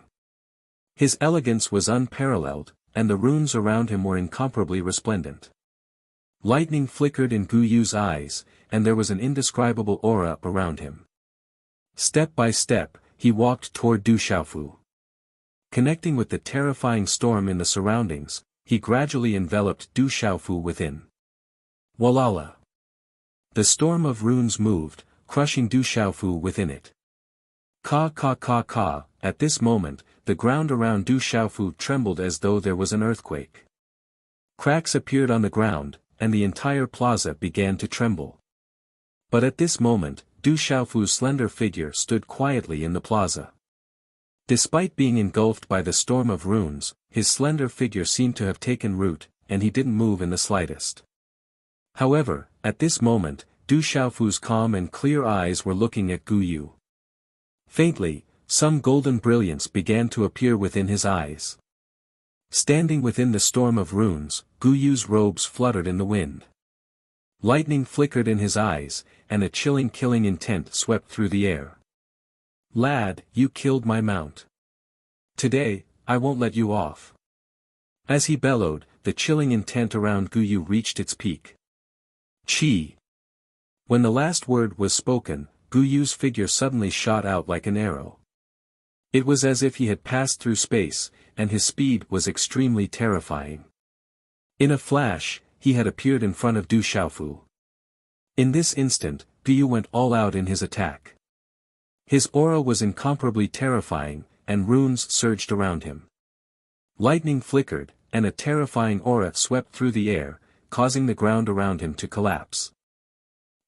His elegance was unparalleled, and the runes around him were incomparably resplendent. Lightning flickered in Guyu's eyes, and there was an indescribable aura around him. Step by step, he walked toward Du Xiaofu. Connecting with the terrifying storm in the surroundings, he gradually enveloped Du Xiaofu within. Walala! The storm of runes moved, crushing Du Xiaofu within it. Ka ka ka ka, at this moment, the ground around Du Xiaofu trembled as though there was an earthquake. Cracks appeared on the ground, and the entire plaza began to tremble. But at this moment, Du Xiaofu's slender figure stood quietly in the plaza. Despite being engulfed by the storm of runes, his slender figure seemed to have taken root, and he didn't move in the slightest. However, at this moment, Du Xiaofu's calm and clear eyes were looking at Guyu. Faintly, some golden brilliance began to appear within his eyes. Standing within the storm of runes, Guyu's robes fluttered in the wind. Lightning flickered in his eyes, and a chilling killing intent swept through the air. Lad, you killed my mount. Today, I won't let you off. As he bellowed, the chilling intent around Guyu reached its peak. Chi! When the last word was spoken, Guyu's figure suddenly shot out like an arrow. It was as if he had passed through space, and his speed was extremely terrifying. In a flash, he had appeared in front of Du Xiaofu. In this instant, Guyu went all out in his attack. His aura was incomparably terrifying, and runes surged around him. Lightning flickered, and a terrifying aura swept through the air, causing the ground around him to collapse.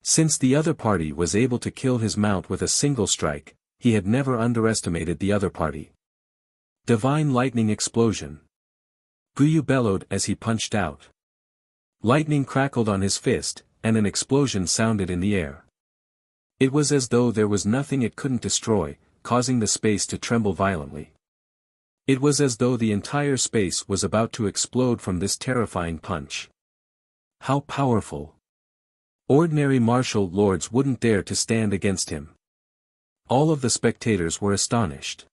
Since the other party was able to kill his mount with a single strike, he had never underestimated the other party. Divine lightning explosion. Guyu bellowed as he punched out. Lightning crackled on his fist, and an explosion sounded in the air. It was as though there was nothing it couldn't destroy, causing the space to tremble violently. It was as though the entire space was about to explode from this terrifying punch. How powerful! Ordinary martial lords wouldn't dare to stand against him. All of the spectators were astonished.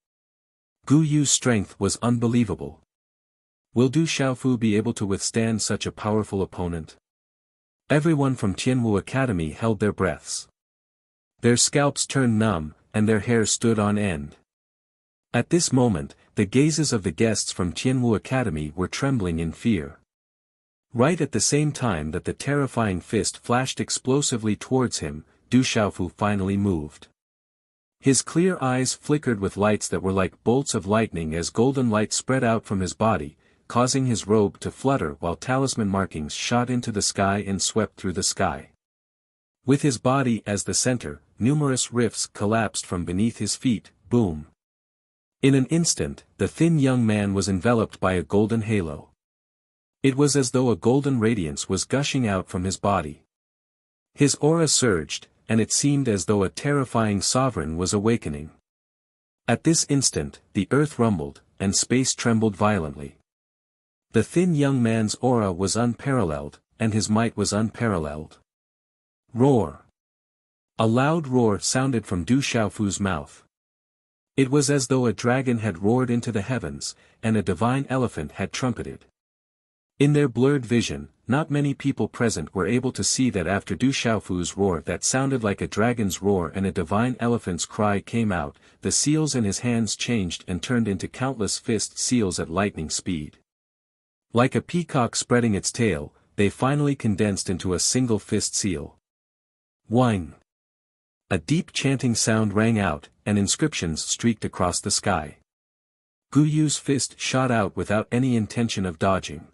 Guyu's strength was unbelievable. Will Du Xiaofu be able to withstand such a powerful opponent? Everyone from Tianwu Academy held their breaths. Their scalps turned numb, and their hair stood on end. At this moment, the gazes of the guests from Tianwu Academy were trembling in fear. Right at the same time that the terrifying fist flashed explosively towards him, Du Xiaofu finally moved. His clear eyes flickered with lights that were like bolts of lightning as golden light spread out from his body, causing his robe to flutter while talisman markings shot into the sky and swept through the sky. With his body as the center, numerous rifts collapsed from beneath his feet, boom. In an instant, the thin young man was enveloped by a golden halo. It was as though a golden radiance was gushing out from his body. His aura surged, and it seemed as though a terrifying sovereign was awakening. At this instant, the earth rumbled, and space trembled violently. The thin young man's aura was unparalleled, and his might was unparalleled. Roar! A loud roar sounded from Du Xiaofu's mouth. It was as though a dragon had roared into the heavens, and a divine elephant had trumpeted. In their blurred vision, not many people present were able to see that after Du Xiaofu's roar that sounded like a dragon's roar and a divine elephant's cry came out, the seals in his hands changed and turned into countless fist seals at lightning speed. Like a peacock spreading its tail, they finally condensed into a single fist seal. Whine! A deep chanting sound rang out, and inscriptions streaked across the sky. Gu Yu's fist shot out without any intention of dodging.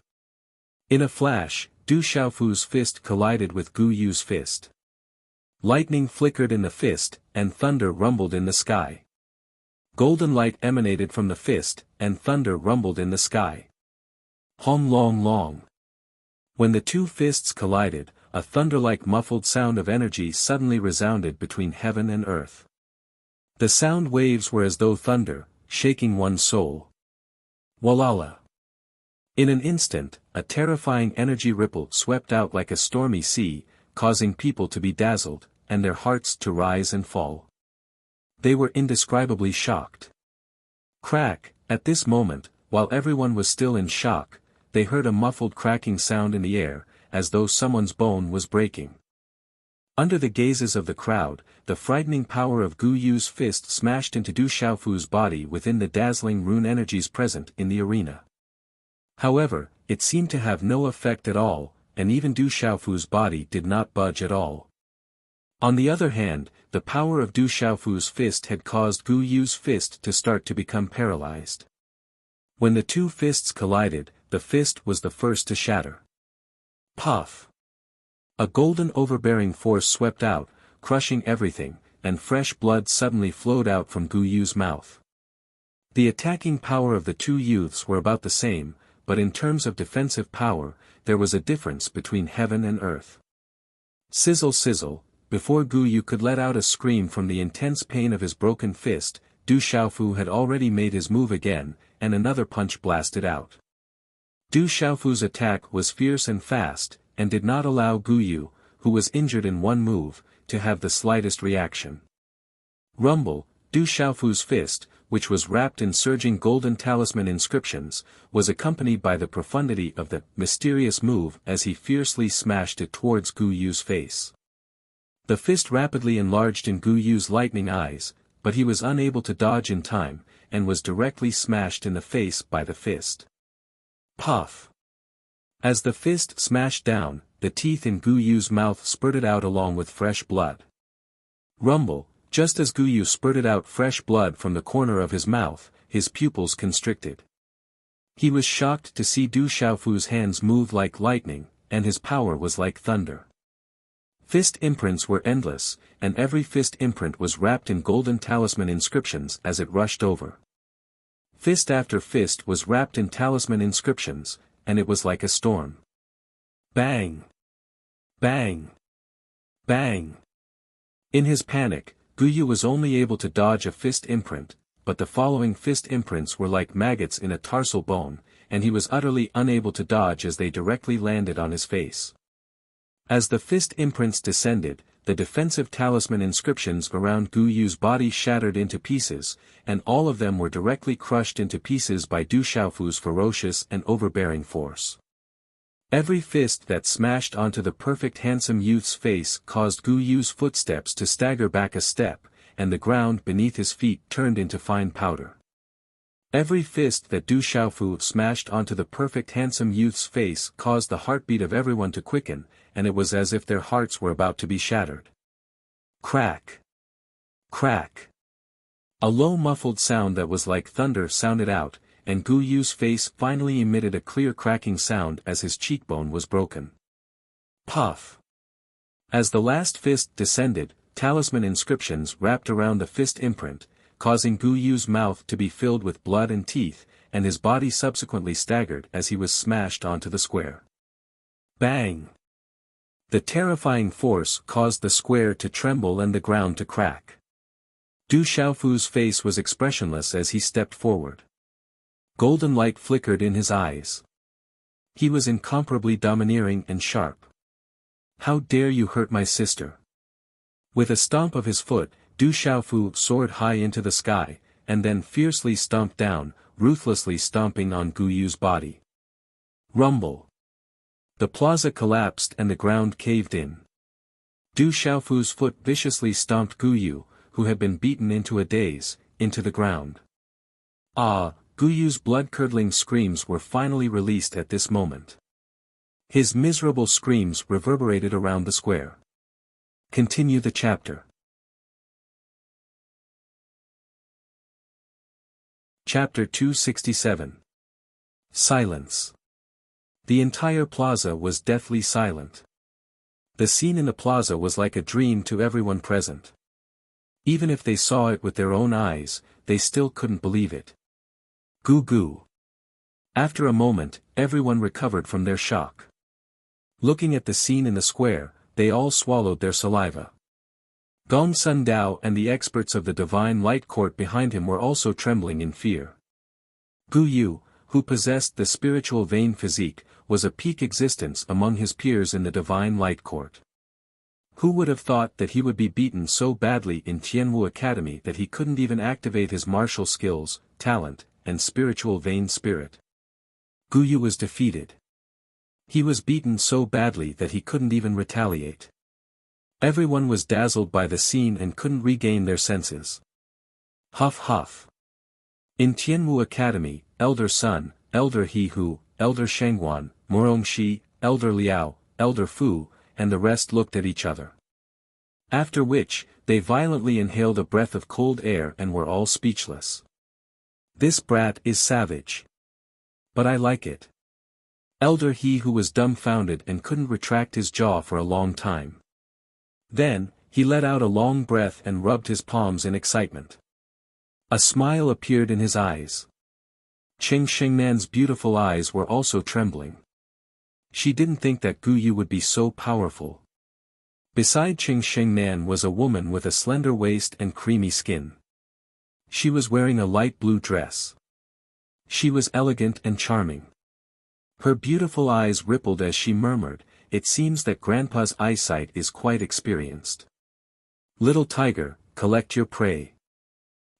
In a flash, Du Xiaofu's fist collided with Gu Yu's fist. Lightning flickered in the fist, and thunder rumbled in the sky. Golden light emanated from the fist, and thunder rumbled in the sky. Hong long long. When the two fists collided, a thunder-like muffled sound of energy suddenly resounded between heaven and earth. The sound waves were as though thunder, shaking one's soul. Walala. In an instant, a terrifying energy ripple swept out like a stormy sea, causing people to be dazzled, and their hearts to rise and fall. They were indescribably shocked. Crack, at this moment, while everyone was still in shock, they heard a muffled cracking sound in the air, as though someone's bone was breaking. Under the gazes of the crowd, the frightening power of Gu Yu's fist smashed into Du Xiaofu's body within the dazzling rune energies present in the arena. However, it seemed to have no effect at all, and even Du Xiaofu's body did not budge at all. On the other hand, the power of Du Xiaofu's fist had caused Gu Yu's fist to start to become paralyzed. When the two fists collided, the fist was the first to shatter. Puff! A golden overbearing force swept out, crushing everything, and fresh blood suddenly flowed out from Gu Yu's mouth. The attacking power of the two youths were about the same, but in terms of defensive power, there was a difference between heaven and earth. Sizzle sizzle, before Gu Yu could let out a scream from the intense pain of his broken fist, Du Xiaofu had already made his move again, and another punch blasted out. Du Xiaofu's attack was fierce and fast, and did not allow Gu Yu, who was injured in one move, to have the slightest reaction. Rumble, Du Xiaofu's fist, which was wrapped in surging golden talisman inscriptions, was accompanied by the profundity of the mysterious move as he fiercely smashed it towards Gu Yu's face. The fist rapidly enlarged in Gu Yu's lightning eyes, but he was unable to dodge in time, and was directly smashed in the face by the fist. Puff! As the fist smashed down, the teeth in Gu Yu's mouth spurted out along with fresh blood. Rumble, just as Gu Yu spurted out fresh blood from the corner of his mouth, his pupils constricted. He was shocked to see Du Xiaofu's hands move like lightning, and his power was like thunder. Fist imprints were endless, and every fist imprint was wrapped in golden talisman inscriptions as it rushed over. Fist after fist was wrapped in talisman inscriptions, and it was like a storm. Bang! Bang! Bang! In his panic, Gu Yu was only able to dodge a fist imprint, but the following fist imprints were like maggots in a tarsal bone, and he was utterly unable to dodge as they directly landed on his face. As the fist imprints descended, the defensive talisman inscriptions around Gu Yu's body shattered into pieces, and all of them were directly crushed into pieces by Du Xiaofu's ferocious and overbearing force. Every fist that smashed onto the perfect handsome youth's face caused Gu Yu's footsteps to stagger back a step, and the ground beneath his feet turned into fine powder. Every fist that Du Xiaofu smashed onto the perfect handsome youth's face caused the heartbeat of everyone to quicken, and it was as if their hearts were about to be shattered. Crack! Crack! A low muffled sound that was like thunder sounded out, and Gu Yu's face finally emitted a clear cracking sound as his cheekbone was broken. Puff! As the last fist descended, talisman inscriptions wrapped around the fist imprint, causing Gu Yu's mouth to be filled with blood and teeth, and his body subsequently staggered as he was smashed onto the square. Bang! The terrifying force caused the square to tremble and the ground to crack. Du Xiaofu's face was expressionless as he stepped forward. Golden light flickered in his eyes. He was incomparably domineering and sharp. How dare you hurt my sister? With a stomp of his foot, Du Xiaofu soared high into the sky, and then fiercely stomped down, ruthlessly stomping on Gu Yu's body. Rumble! The plaza collapsed and the ground caved in. Du Xiaofu's foot viciously stomped Gu Yu, who had been beaten into a daze, into the ground. Ah, Gu Yu's blood-curdling screams were finally released at this moment. His miserable screams reverberated around the square. Continue the chapter. Chapter 267. Silence. The entire plaza was deathly silent. The scene in the plaza was like a dream to everyone present. Even if they saw it with their own eyes, they still couldn't believe it. Goo goo. After a moment, everyone recovered from their shock. Looking at the scene in the square, they all swallowed their saliva. Gong Sun Dao and the experts of the Divine Light Court behind him were also trembling in fear. Gu Yu, who possessed the spiritual vein physique, was a peak existence among his peers in the Divine Light Court. Who would have thought that he would be beaten so badly in Tianwu Academy that he couldn't even activate his martial skills, talent, and spiritual vein spirit? Gu Yu was defeated. He was beaten so badly that he couldn't even retaliate. Everyone was dazzled by the scene and couldn't regain their senses. Huff huff. In Tianwu Academy, Elder Sun, Elder He Hu, Elder Shengguan, Morongxi, Elder Liao, Elder Fu, and the rest looked at each other. After which, they violently inhaled a breath of cold air and were all speechless. This brat is savage. But I like it. Elder He Hu was dumbfounded and couldn't retract his jaw for a long time. Then, he let out a long breath and rubbed his palms in excitement. A smile appeared in his eyes. Qing Shengnan's beautiful eyes were also trembling. She didn't think that Gu Yu would be so powerful. Beside Qing Shengnan was a woman with a slender waist and creamy skin. She was wearing a light blue dress. She was elegant and charming. Her beautiful eyes rippled as she murmured, "It seems that Grandpa's eyesight is quite experienced. Little tiger, collect your prey."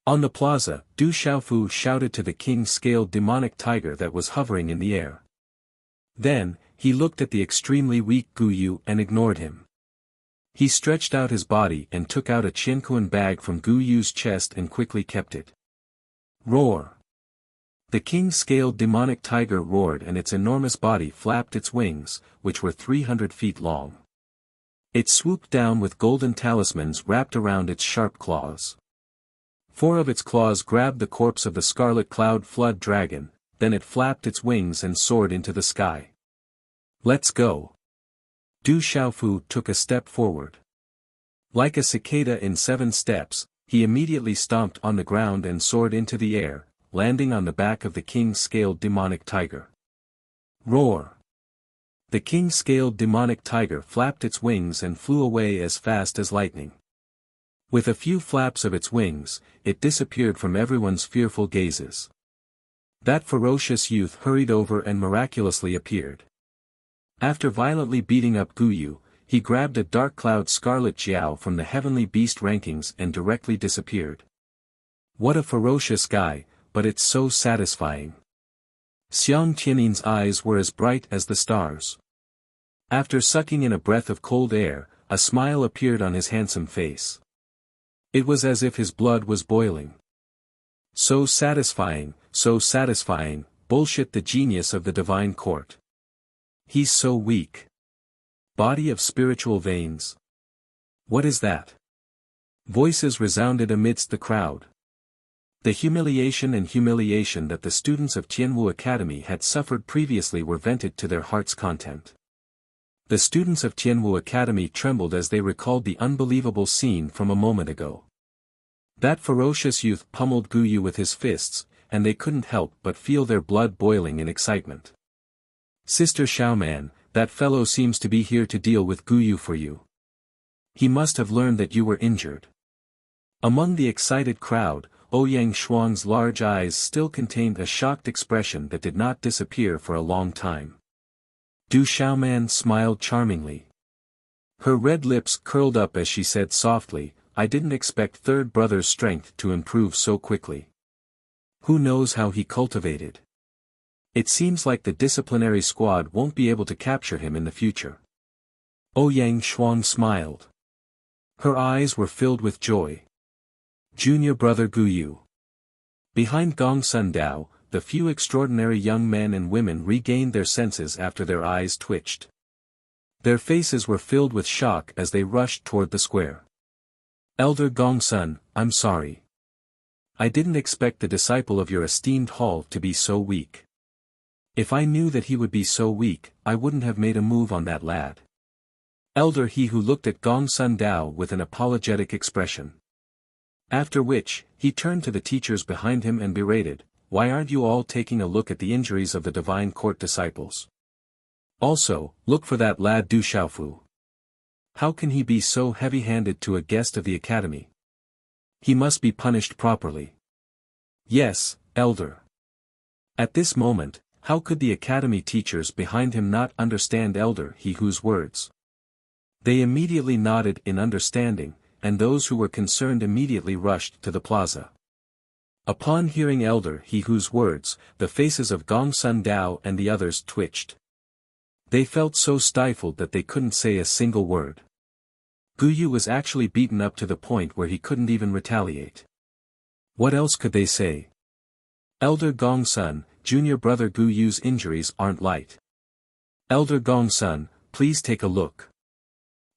On the plaza, Du Xiaofu shouted to the king-scaled demonic tiger that was hovering in the air. Then, he looked at the extremely weak Gu Yu and ignored him. He stretched out his body and took out a Qianquan bag from Gu Yu's chest and quickly kept it. Roar! The king-scaled demonic tiger roared and its enormous body flapped its wings, which were 300 feet long. It swooped down with golden talismans wrapped around its sharp claws. 4 of its claws grabbed the corpse of the scarlet cloud flood dragon, then it flapped its wings and soared into the sky. Let's go. Du Xiaofu took a step forward. Like a cicada in 7 steps, he immediately stomped on the ground and soared into the air, landing on the back of the king-scaled demonic tiger. Roar! The king-scaled demonic tiger flapped its wings and flew away as fast as lightning. With a few flaps of its wings, it disappeared from everyone's fearful gazes. That ferocious youth hurried over and miraculously appeared. After violently beating up Gu Yu, he grabbed a dark cloud scarlet jiao from the heavenly beast rankings and directly disappeared. What a ferocious guy, but it's so satisfying. Xiang Tianin's eyes were as bright as the stars. After sucking in a breath of cold air, a smile appeared on his handsome face. It was as if his blood was boiling. So satisfying, bullshit the genius of the divine court. He's so weak. Body of spiritual veins. What is that? Voices resounded amidst the crowd. The humiliation that the students of Tianwu Academy had suffered previously were vented to their heart's content. The students of Tianwu Academy trembled as they recalled the unbelievable scene from a moment ago. That ferocious youth pummeled Gu Yu with his fists, and they couldn't help but feel their blood boiling in excitement. Sister Xiaoman, that fellow seems to be here to deal with Gu Yu for you. He must have learned that you were injured. Among the excited crowd, Ouyang Shuang's large eyes still contained a shocked expression that did not disappear for a long time. Du Xiaoman smiled charmingly. Her red lips curled up as she said softly, "I didn't expect third brother's strength to improve so quickly. Who knows how he cultivated? It seems like the disciplinary squad won't be able to capture him in the future." Ouyang Shuang smiled. Her eyes were filled with joy. Junior brother Gu Yu. Behind Gong Sun Dao, the few extraordinary young men and women regained their senses after their eyes twitched. Their faces were filled with shock as they rushed toward the square. Elder Gongsun, I'm sorry. I didn't expect the disciple of your esteemed hall to be so weak. If I knew that he would be so weak, I wouldn't have made a move on that lad. Elder He Who looked at Gongsun Dao with an apologetic expression. After which, he turned to the teachers behind him and berated, why aren't you all taking a look at the injuries of the divine court disciples? Also, look for that lad Du Xiaofu. How can he be so heavy-handed to a guest of the academy? He must be punished properly. Yes, Elder. At this moment, how could the academy teachers behind him not understand Elder He Who's words? They immediately nodded in understanding, and those who were concerned immediately rushed to the plaza. Upon hearing Elder He Who's words, the faces of Gongsun Dao and the others twitched. They felt so stifled that they couldn't say a single word. Gu Yu was actually beaten up to the point where he couldn't even retaliate. What else could they say? Elder Gongsun, junior brother Gu Yu's injuries aren't light. Elder Gongsun, please take a look.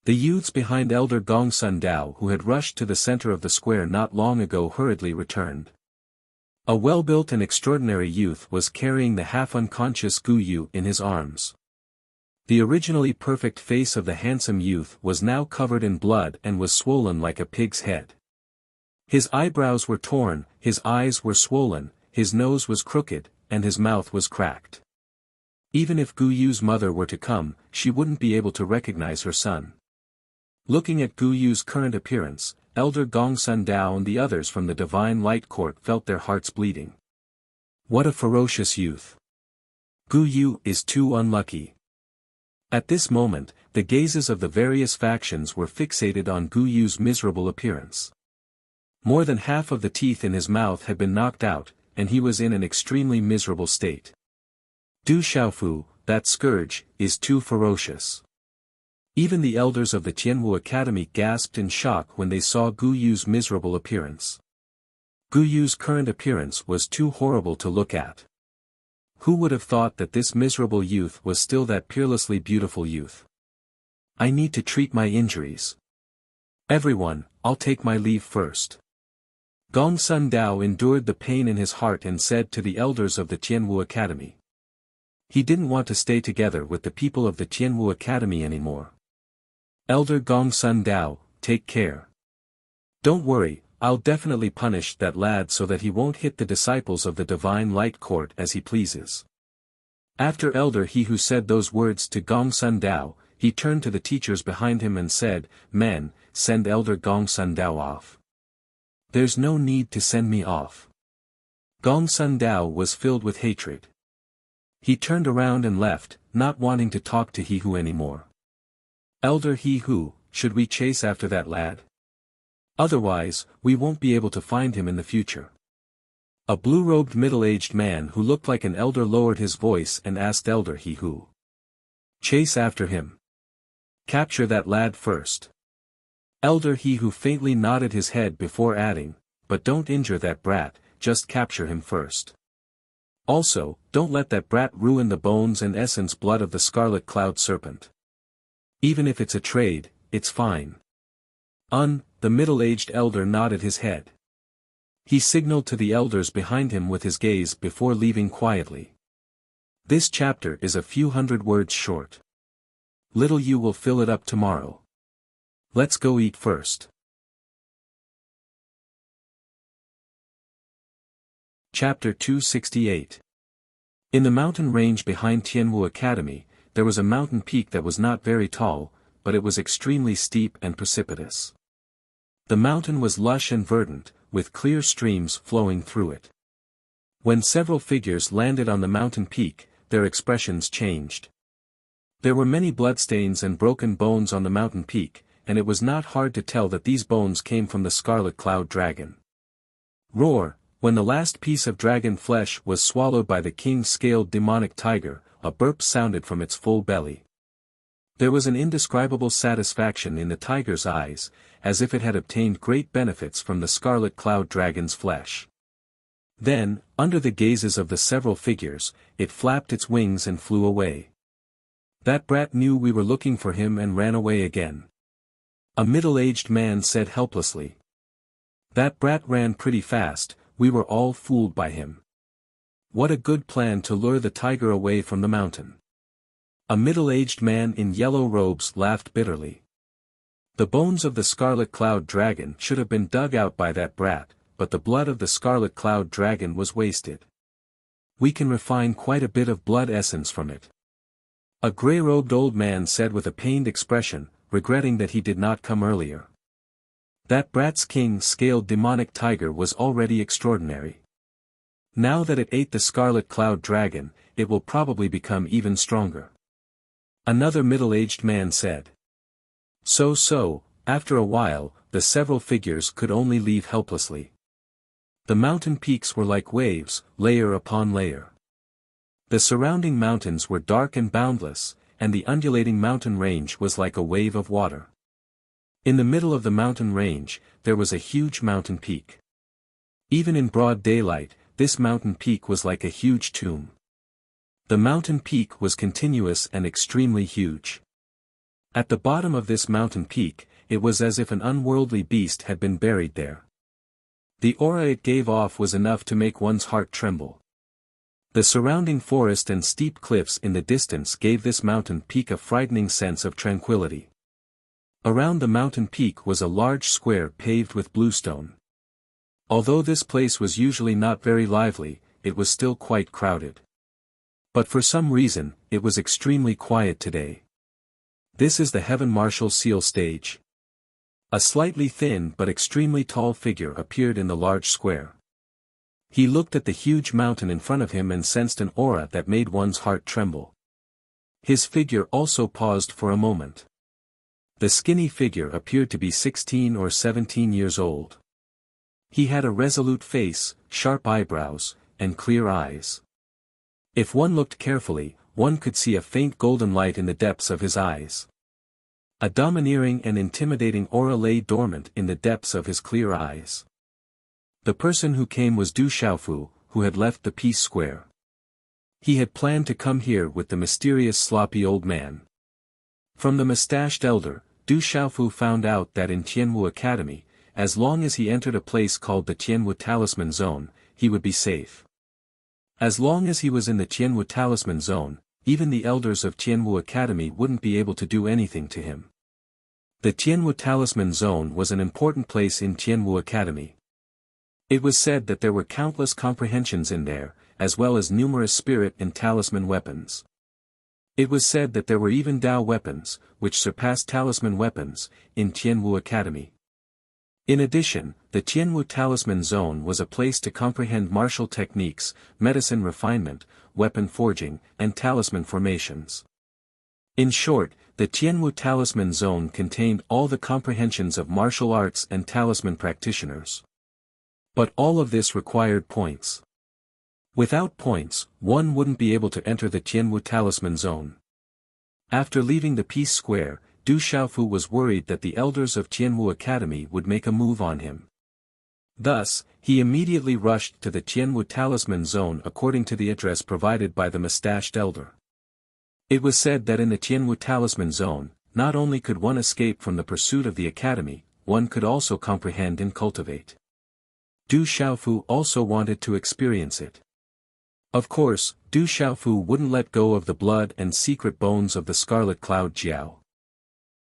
The youths behind Elder Gongsun Dao who had rushed to the center of the square not long ago hurriedly returned. A well-built and extraordinary youth was carrying the half-unconscious Gu Yu in his arms. The originally perfect face of the handsome youth was now covered in blood and was swollen like a pig's head. His eyebrows were torn, his eyes were swollen, his nose was crooked, and his mouth was cracked. Even if Gu Yu's mother were to come, she wouldn't be able to recognize her son. Looking at Gu Yu's current appearance, Elder Gongsun Dao and the others from the Divine Light Court felt their hearts bleeding. What a ferocious youth! Gu Yu is too unlucky. At this moment, the gazes of the various factions were fixated on Gu Yu's miserable appearance. More than half of the teeth in his mouth had been knocked out, and he was in an extremely miserable state. Du Xiaofu, that scourge, is too ferocious. Even the elders of the Tianwu Academy gasped in shock when they saw Gu Yu's miserable appearance. Gu Yu's current appearance was too horrible to look at. Who would have thought that this miserable youth was still that peerlessly beautiful youth? I need to treat my injuries. Everyone, I'll take my leave first. Gongsun Dao endured the pain in his heart and said to the elders of the Tianwu Academy. He didn't want to stay together with the people of the Tianwu Academy anymore. Elder Gongsun Dao, take care. Don't worry, I'll definitely punish that lad so that he won't hit the disciples of the Divine Light Court as he pleases. After Elder He Who said those words to Gongsun Dao, he turned to the teachers behind him and said, Men, send Elder Gongsun Dao off. There's no need to send me off. Gongsun Dao was filled with hatred. He turned around and left, not wanting to talk to He Who anymore. Elder He Who, should we chase after that lad? Otherwise, we won't be able to find him in the future. A blue-robed middle-aged man who looked like an elder lowered his voice and asked Elder He Who. Chase after him. Capture that lad first. Elder He Who faintly nodded his head before adding, but don't injure that brat, just capture him first. Also, don't let that brat ruin the bones and essence blood of the Scarlet Cloud Serpent. Even if it's a trade, it's fine. The middle-aged elder nodded his head. He signaled to the elders behind him with his gaze before leaving quietly. This chapter is a few hundred words short. Little you will fill it up tomorrow. Let's go eat first. Chapter 268. In the mountain range behind Tianwu Academy, there was a mountain peak that was not very tall, but it was extremely steep and precipitous. The mountain was lush and verdant, with clear streams flowing through it. When several figures landed on the mountain peak, their expressions changed. There were many bloodstains and broken bones on the mountain peak, and it was not hard to tell that these bones came from the Scarlet Cloud Dragon. Roar! When the last piece of dragon flesh was swallowed by the king-scaled demonic tiger, a burp sounded from its full belly. There was an indescribable satisfaction in the tiger's eyes, as if it had obtained great benefits from the Scarlet Cloud Dragon's flesh. Then, under the gazes of the several figures, it flapped its wings and flew away. That brat knew we were looking for him and ran away again. A middle-aged man said helplessly. That brat ran pretty fast, we were all fooled by him. What a good plan to lure the tiger away from the mountain. A middle-aged man in yellow robes laughed bitterly. The bones of the scarlet cloud dragon should have been dug out by that brat, but the blood of the scarlet cloud dragon was wasted. We can refine quite a bit of blood essence from it. A grey-robed old man said with a pained expression, regretting that he did not come earlier. That brat's king-scaled demonic tiger was already extraordinary. Now that it ate the scarlet cloud dragon, it will probably become even stronger. Another middle-aged man said. So, after a while, the several figures could only leave helplessly. The mountain peaks were like waves, layer upon layer. The surrounding mountains were dark and boundless, and the undulating mountain range was like a wave of water. In the middle of the mountain range, there was a huge mountain peak. Even in broad daylight, this mountain peak was like a huge tomb. The mountain peak was continuous and extremely huge. At the bottom of this mountain peak, it was as if an unworldly beast had been buried there. The aura it gave off was enough to make one's heart tremble. The surrounding forest and steep cliffs in the distance gave this mountain peak a frightening sense of tranquility. Around the mountain peak was a large square paved with bluestone. Although this place was usually not very lively, it was still quite crowded. But for some reason, it was extremely quiet today. This is the Heaven Marshal Seal stage. A slightly thin but extremely tall figure appeared in the large square. He looked at the huge mountain in front of him and sensed an aura that made one's heart tremble. His figure also paused for a moment. The skinny figure appeared to be 16 or 17 years old. He had a resolute face, sharp eyebrows, and clear eyes. If one looked carefully, one could see a faint golden light in the depths of his eyes. A domineering and intimidating aura lay dormant in the depths of his clear eyes. The person who came was Du Xiaofu, who had left the Peace Square. He had planned to come here with the mysterious sloppy old man. From the mustached elder, Du Xiaofu found out that in Tianwu Academy, as long as he entered a place called the Tianwu Talisman Zone, he would be safe. As long as he was in the Tianwu Talisman Zone, even the elders of Tianwu Academy wouldn't be able to do anything to him. The Tianwu Talisman Zone was an important place in Tianwu Academy. It was said that there were countless comprehensions in there, as well as numerous spirit and talisman weapons. It was said that there were even Dao weapons, which surpassed talisman weapons, in Tianwu Academy. In addition, the Tianwu Talisman Zone was a place to comprehend martial techniques, medicine refinement, weapon forging, and talisman formations. In short, the Tianwu Talisman Zone contained all the comprehensions of martial arts and talisman practitioners. But all of this required points. Without points, one wouldn't be able to enter the Tianwu Talisman Zone. After leaving the Peace Square, Du Xiaofu was worried that the elders of Tianwu Academy would make a move on him. Thus, he immediately rushed to the Tianwu Talisman Zone according to the address provided by the mustached elder. It was said that in the Tianwu Talisman Zone, not only could one escape from the pursuit of the academy, one could also comprehend and cultivate. Du Xiaofu also wanted to experience it. Of course, Du Xiaofu wouldn't let go of the blood and secret bones of the Scarlet Cloud Jiao.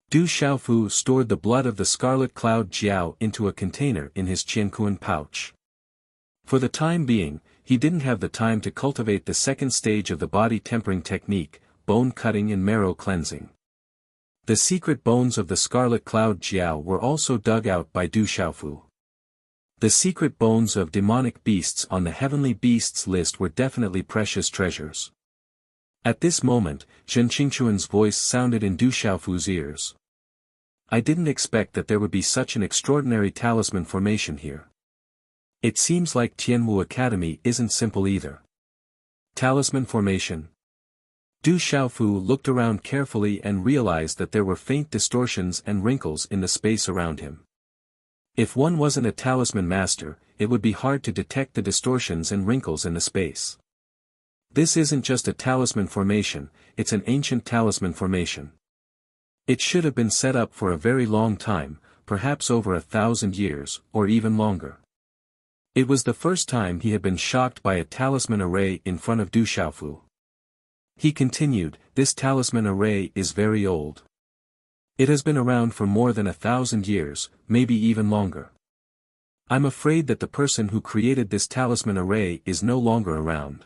Du Xiaofu stored the blood of the Scarlet Cloud Jiao into a container in his Qiankuan pouch. For the time being, he didn't have the time to cultivate the second stage of the body tempering technique, bone cutting and marrow cleansing. The secret bones of the Scarlet Cloud Jiao were also dug out by Du Xiaofu. The secret bones of demonic beasts on the heavenly beasts list were definitely precious treasures. At this moment, Zhen Qingchuan's voice sounded in Du Xiaofu's ears. I didn't expect that there would be such an extraordinary talisman formation here. It seems like Tianwu Academy isn't simple either. Talisman formation. Du Xiaofu looked around carefully and realized that there were faint distortions and wrinkles in the space around him. If one wasn't a talisman master, it would be hard to detect the distortions and wrinkles in the space. This isn't just a talisman formation, it's an ancient talisman formation. It should have been set up for a very long time, perhaps over 1,000 years, or even longer. It was the first time he had been shocked by a talisman array in front of Du Xiaofu. He continued, "This talisman array is very old. It has been around for more than 1,000 years, maybe even longer. I'm afraid that the person who created this talisman array is no longer around.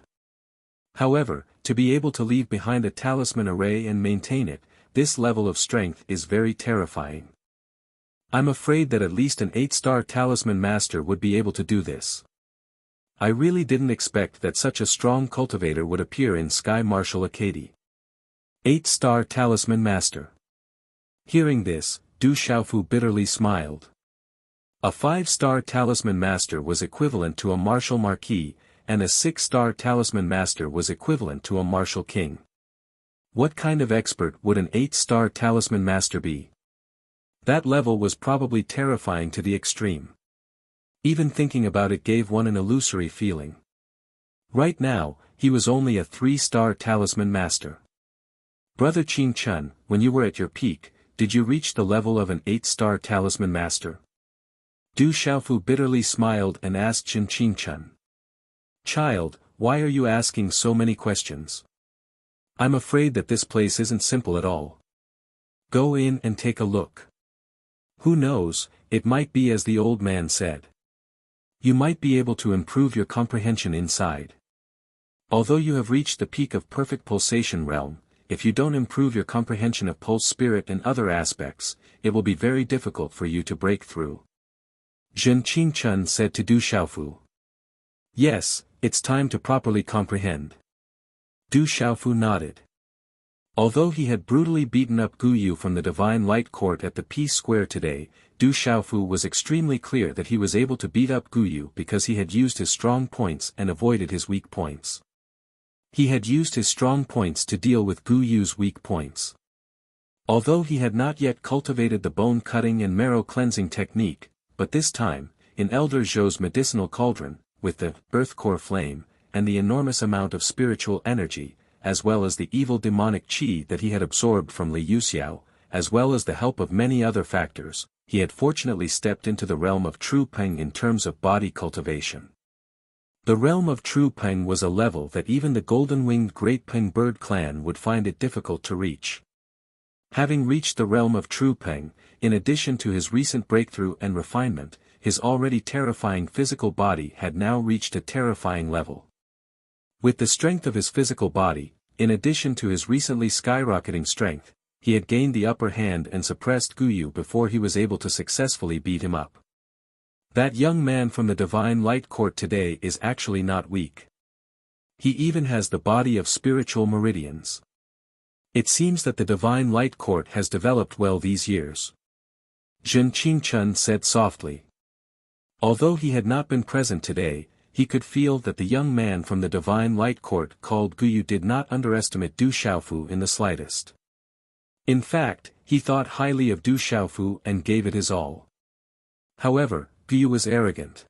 However, to be able to leave behind a talisman array and maintain it, this level of strength is very terrifying. I'm afraid that at least an 8-star talisman master would be able to do this. I really didn't expect that such a strong cultivator would appear in Sky Martial Academy. 8-star talisman master." Hearing this, Du Xiaofu bitterly smiled. A 5-star talisman master was equivalent to a martial marquis, and a 6-star talisman master was equivalent to a martial king. What kind of expert would an 8-star talisman master be? That level was probably terrifying to the extreme. Even thinking about it gave one an illusory feeling. Right now, he was only a 3-star talisman master. Brother Qing Chun, when you were at your peak, did you reach the level of an 8-star talisman master? Du Xiaofu bitterly smiled and asked Qing Chun. "Child, why are you asking so many questions? I'm afraid that this place isn't simple at all. Go in and take a look. Who knows, it might be as the old man said. You might be able to improve your comprehension inside. Although you have reached the peak of perfect pulsation realm, if you don't improve your comprehension of pulse spirit and other aspects, it will be very difficult for you to break through." Zhen Qingchun said to Du Xiaofu. "Yes, it's time to properly comprehend." Du Xiaofu nodded. Although he had brutally beaten up Gu Yu from the Divine Light Court at the Peace Square today, Du Xiaofu was extremely clear that he was able to beat up Gu Yu because he had used his strong points and avoided his weak points. He had used his strong points to deal with Gu Yu's weak points. Although he had not yet cultivated the bone-cutting and marrow-cleansing technique, but this time, in Elder Zhou's medicinal cauldron, with the earth core flame, and the enormous amount of spiritual energy, as well as the evil demonic qi that he had absorbed from Li Yuxiao, as well as the help of many other factors, he had fortunately stepped into the realm of true Peng in terms of body cultivation. The realm of true Peng was a level that even the golden-winged Great Peng bird clan would find it difficult to reach. Having reached the realm of true Peng, in addition to his recent breakthrough and refinement, his already terrifying physical body had now reached a terrifying level. With the strength of his physical body, in addition to his recently skyrocketing strength, he had gained the upper hand and suppressed Gu Yu before he was able to successfully beat him up. That young man from the Divine Light Court today is actually not weak. He even has the body of spiritual meridians. It seems that the Divine Light Court has developed well these years. Zhen Qingchun said softly. Although he had not been present today, he could feel that the young man from the Divine Light Court called Gu Yu did not underestimate Du Xiaofu in the slightest. In fact, he thought highly of Du Xiaofu and gave it his all. However, Gu Yu was arrogant.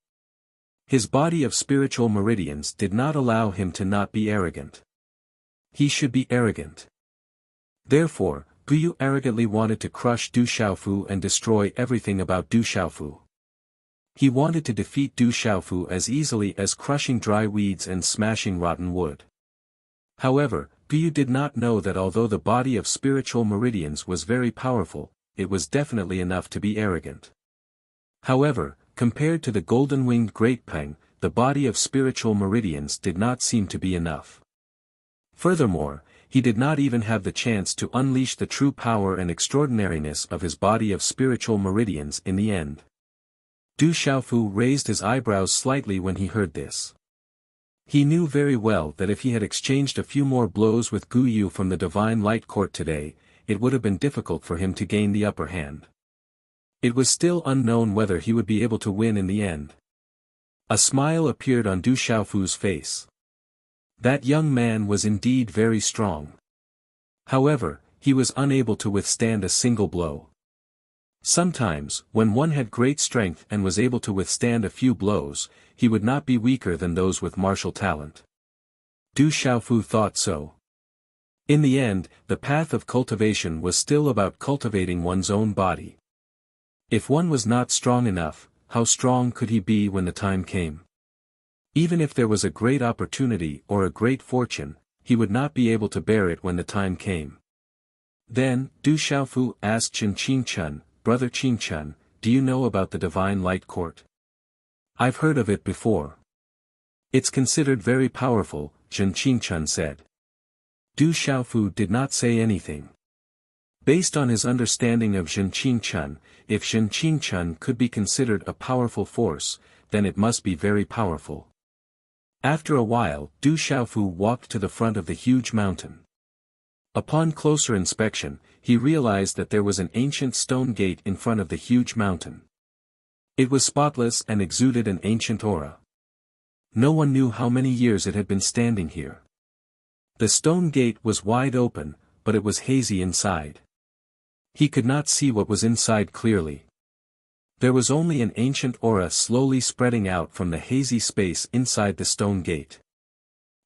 His body of spiritual meridians did not allow him to not be arrogant. He should be arrogant. Therefore, Gu Yu arrogantly wanted to crush Du Xiaofu and destroy everything about Du Xiaofu. He wanted to defeat Du Xiaofu as easily as crushing dry weeds and smashing rotten wood. However, Gu Yu did not know that although the body of spiritual meridians was very powerful, it was definitely enough to be arrogant. However, compared to the golden-winged Great Peng, the body of spiritual meridians did not seem to be enough. Furthermore, he did not even have the chance to unleash the true power and extraordinariness of his body of spiritual meridians in the end. Du Xiaofu raised his eyebrows slightly when he heard this. He knew very well that if he had exchanged a few more blows with Gu Yu from the Divine Light Court today, it would have been difficult for him to gain the upper hand. It was still unknown whether he would be able to win in the end. A smile appeared on Du Xiaofu's face. That young man was indeed very strong. However, he was unable to withstand a single blow. Sometimes, when one had great strength and was able to withstand a few blows, he would not be weaker than those with martial talent. Du Xiaofu thought so. In the end, the path of cultivation was still about cultivating one's own body. If one was not strong enough, how strong could he be when the time came? Even if there was a great opportunity or a great fortune, he would not be able to bear it when the time came. Then, Du Xiaofu asked Qin Qingchun, "Brother Qingchun, do you know about the Divine Light Court?" "I've heard of it before." "It's considered very powerful," Qin Qingchun said. Du Xiaofu did not say anything. Based on his understanding of Qin Qingchun, if Qin Qingchun could be considered a powerful force, then it must be very powerful. After a while, Du Xiaofu walked to the front of the huge mountain. Upon closer inspection, he realized that there was an ancient stone gate in front of the huge mountain. It was spotless and exuded an ancient aura. No one knew how many years it had been standing here. The stone gate was wide open, but it was hazy inside. He could not see what was inside clearly. There was only an ancient aura slowly spreading out from the hazy space inside the stone gate.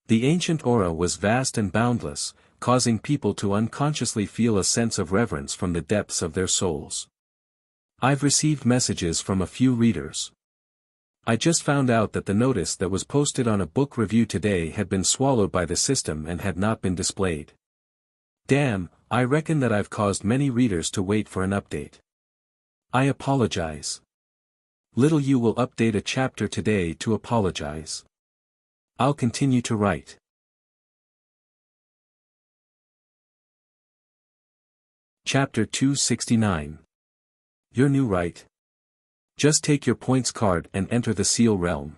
The ancient aura was vast and boundless, causing people to unconsciously feel a sense of reverence from the depths of their souls. I've received messages from a few readers. I just found out that the notice that was posted on a book review today had been swallowed by the system and had not been displayed. Damn, I reckon that I've caused many readers to wait for an update. I apologize. Little you will update a chapter today to apologize. I'll continue to write. Chapter 269. You're new, right? Just take your points card and enter the Seal Realm.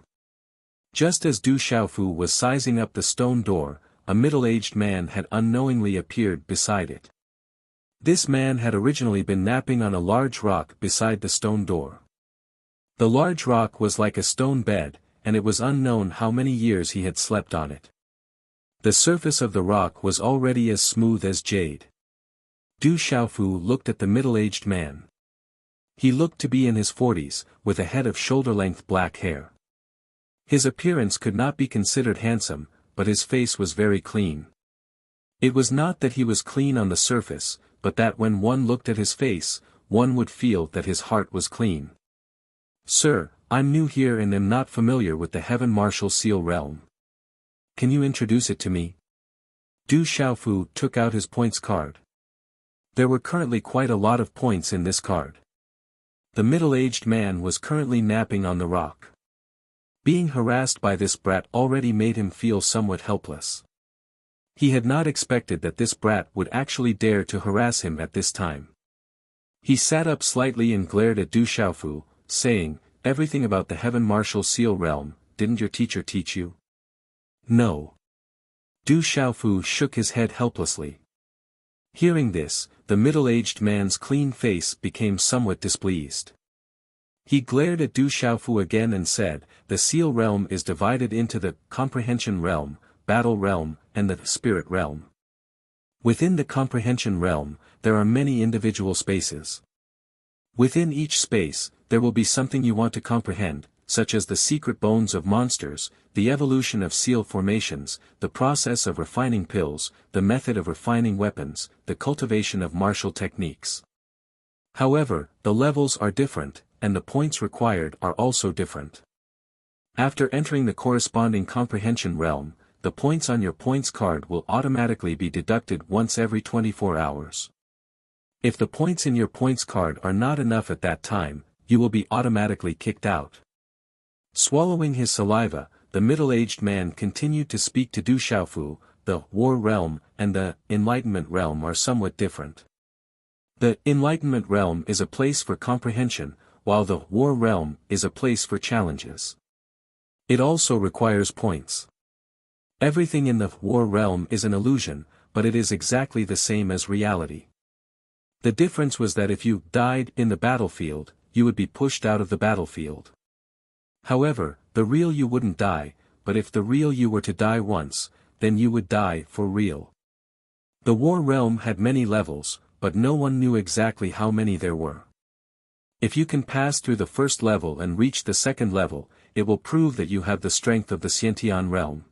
Just as Du Xiaofu was sizing up the stone door, a middle-aged man had unknowingly appeared beside it. This man had originally been napping on a large rock beside the stone door. The large rock was like a stone bed, and it was unknown how many years he had slept on it. The surface of the rock was already as smooth as jade. Du Xiaofu looked at the middle-aged man. He looked to be in his 40s, with a head of shoulder-length black hair. His appearance could not be considered handsome, but his face was very clean. It was not that he was clean on the surface, but that when one looked at his face, one would feel that his heart was clean. "Sir, I'm new here and am not familiar with the Heaven Martial Seal Realm. Can you introduce it to me?" Du Xiaofu took out his points card. There were currently quite a lot of points in this card. The middle-aged man was currently napping on the rock. Being harassed by this brat already made him feel somewhat helpless. He had not expected that this brat would actually dare to harass him at this time. He sat up slightly and glared at Du Xiaofu, saying, "Everything about the Heaven Martial Seal Realm, didn't your teacher teach you?" "No." Du Xiaofu shook his head helplessly. Hearing this, the middle-aged man's clean face became somewhat displeased. He glared at Du Xiaofu again and said, "The Seal Realm is divided into the Comprehension Realm, Battle Realm, and the Spirit Realm. Within the Comprehension Realm, there are many individual spaces. Within each space, there will be something you want to comprehend, such as the secret bones of monsters, the evolution of seal formations, the process of refining pills, the method of refining weapons, the cultivation of martial techniques. However, the levels are different, and the points required are also different. After entering the corresponding comprehension realm, the points on your points card will automatically be deducted once every 24 hours. If the points in your points card are not enough at that time, you will be automatically kicked out." Swallowing his saliva, the middle-aged man continued to speak to Du Xiaofu. The War Realm and the Enlightenment Realm are somewhat different. The Enlightenment Realm is a place for comprehension, while the War Realm is a place for challenges. It also requires points. Everything in the War Realm is an illusion, but it is exactly the same as reality. The difference was that if you died in the battlefield, you would be pushed out of the battlefield. However, the real you wouldn't die, but if the real you were to die once, then you would die for real. The War Realm had many levels, but no one knew exactly how many there were. If you can pass through the first level and reach the second level, it will prove that you have the strength of the Xiantian realm.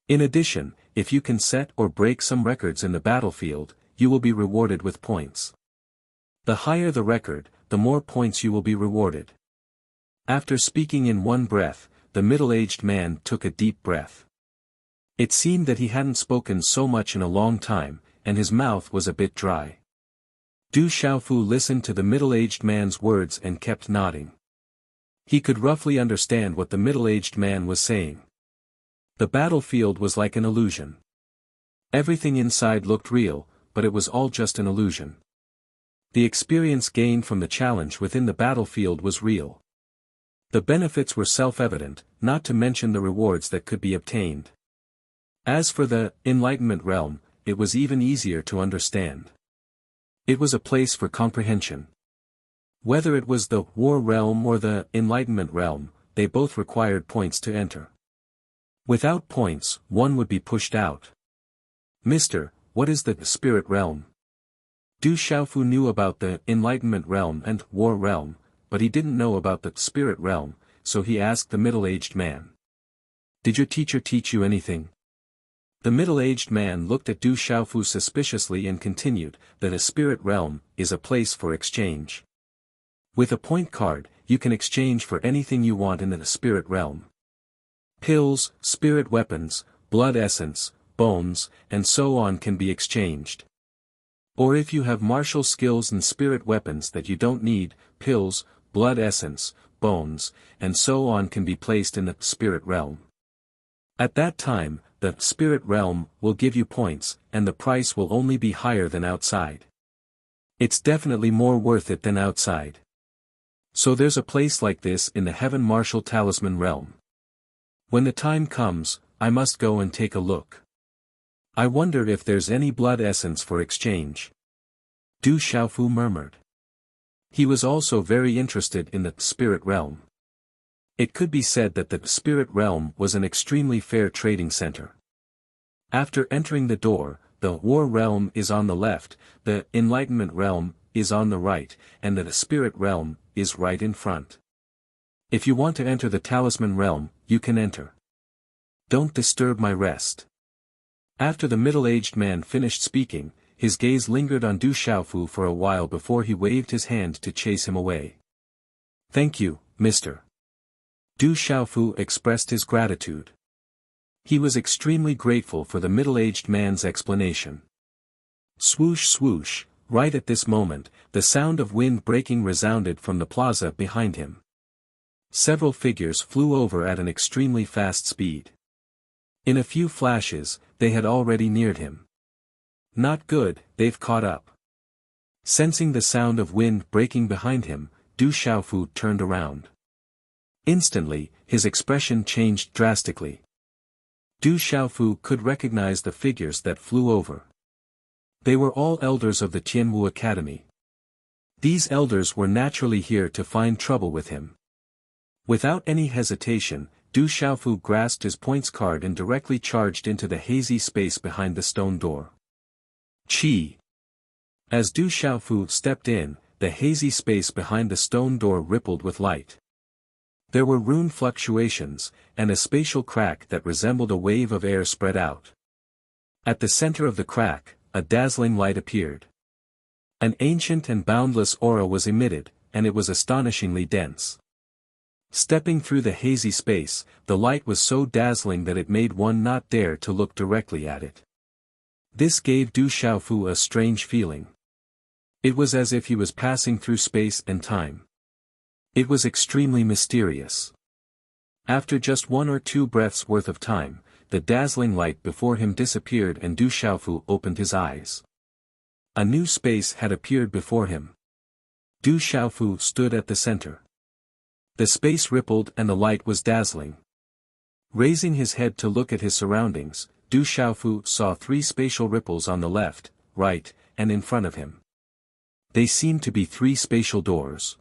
In addition, if you can set or break some records in the battlefield, you will be rewarded with points. The higher the record, the more points you will be rewarded. After speaking in one breath, the middle-aged man took a deep breath. It seemed that he hadn't spoken so much in a long time, and his mouth was a bit dry. Du Xiaofu listened to the middle-aged man's words and kept nodding. He could roughly understand what the middle-aged man was saying. The battlefield was like an illusion. Everything inside looked real, but it was all just an illusion. The experience gained from the challenge within the battlefield was real. The benefits were self-evident, not to mention the rewards that could be obtained. As for the Enlightenment realm, it was even easier to understand. It was a place for comprehension. Whether it was the War realm or the Enlightenment realm, they both required points to enter. Without points, one would be pushed out. Mister, what is the Spirit realm? Du Xiaofu knew about the Enlightenment realm and War realm, but he didn't know about the Spirit realm, so he asked the middle-aged man. Did your teacher teach you anything? The middle-aged man looked at Du Xiaofu suspiciously and continued, that a spirit realm is a place for exchange. With a point card, you can exchange for anything you want in the spirit realm. Pills, spirit weapons, blood essence, bones, and so on can be exchanged. Or if you have martial skills and spirit weapons that you don't need, pills, blood essence, bones, and so on can be placed in the spirit realm. At that time, the spirit realm will give you points, and the price will only be higher than outside. It's definitely more worth it than outside. So there's a place like this in the Heaven Martial Talisman realm. When the time comes, I must go and take a look. I wonder if there's any blood essence for exchange. Du Xiaofu murmured. He was also very interested in the spirit realm. It could be said that the spirit realm was an extremely fair trading center. After entering the door, the War realm is on the left, the Enlightenment realm is on the right, and the spirit realm is right in front. If you want to enter the Talisman realm, you can enter. Don't disturb my rest. After the middle-aged man finished speaking, his gaze lingered on Du Xiaofu for a while before he waved his hand to chase him away. Thank you, mister. Du Xiaofu expressed his gratitude. He was extremely grateful for the middle-aged man's explanation. Swoosh swoosh, right at this moment, the sound of wind breaking resounded from the plaza behind him. Several figures flew over at an extremely fast speed. In a few flashes, they had already neared him. Not good, they've caught up. Sensing the sound of wind breaking behind him, Du Xiaofu turned around. Instantly, his expression changed drastically. Du Xiaofu could recognize the figures that flew over. They were all elders of the Tianwu Academy. These elders were naturally here to find trouble with him. Without any hesitation, Du Xiaofu grasped his points card and directly charged into the hazy space behind the stone door. Chi! As Du Xiaofu stepped in, the hazy space behind the stone door rippled with light. There were rune fluctuations, and a spatial crack that resembled a wave of air spread out. At the center of the crack, a dazzling light appeared. An ancient and boundless aura was emitted, and it was astonishingly dense. Stepping through the hazy space, the light was so dazzling that it made one not dare to look directly at it. This gave Du Xiaofu a strange feeling. It was as if he was passing through space and time. It was extremely mysterious. After just 1 or 2 breaths worth of time, the dazzling light before him disappeared and Du Xiaofu opened his eyes. A new space had appeared before him. Du Xiaofu stood at the center. The space rippled and the light was dazzling. Raising his head to look at his surroundings, Du Xiaofu saw 3 spatial ripples on the left, right, and in front of him. They seemed to be 3 spatial doors.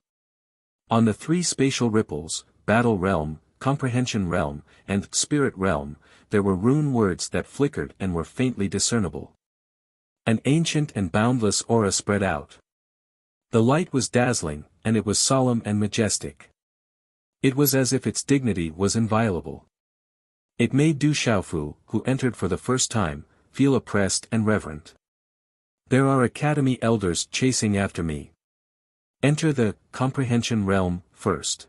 On the 3 spatial ripples, Battle Realm, Comprehension Realm, and Spirit Realm, there were rune words that flickered and were faintly discernible. An ancient and boundless aura spread out. The light was dazzling, and it was solemn and majestic. It was as if its dignity was inviolable. It made Du Xiaofu, who entered for the first time, feel oppressed and reverent. There are academy elders chasing after me. Enter the comprehension realm first.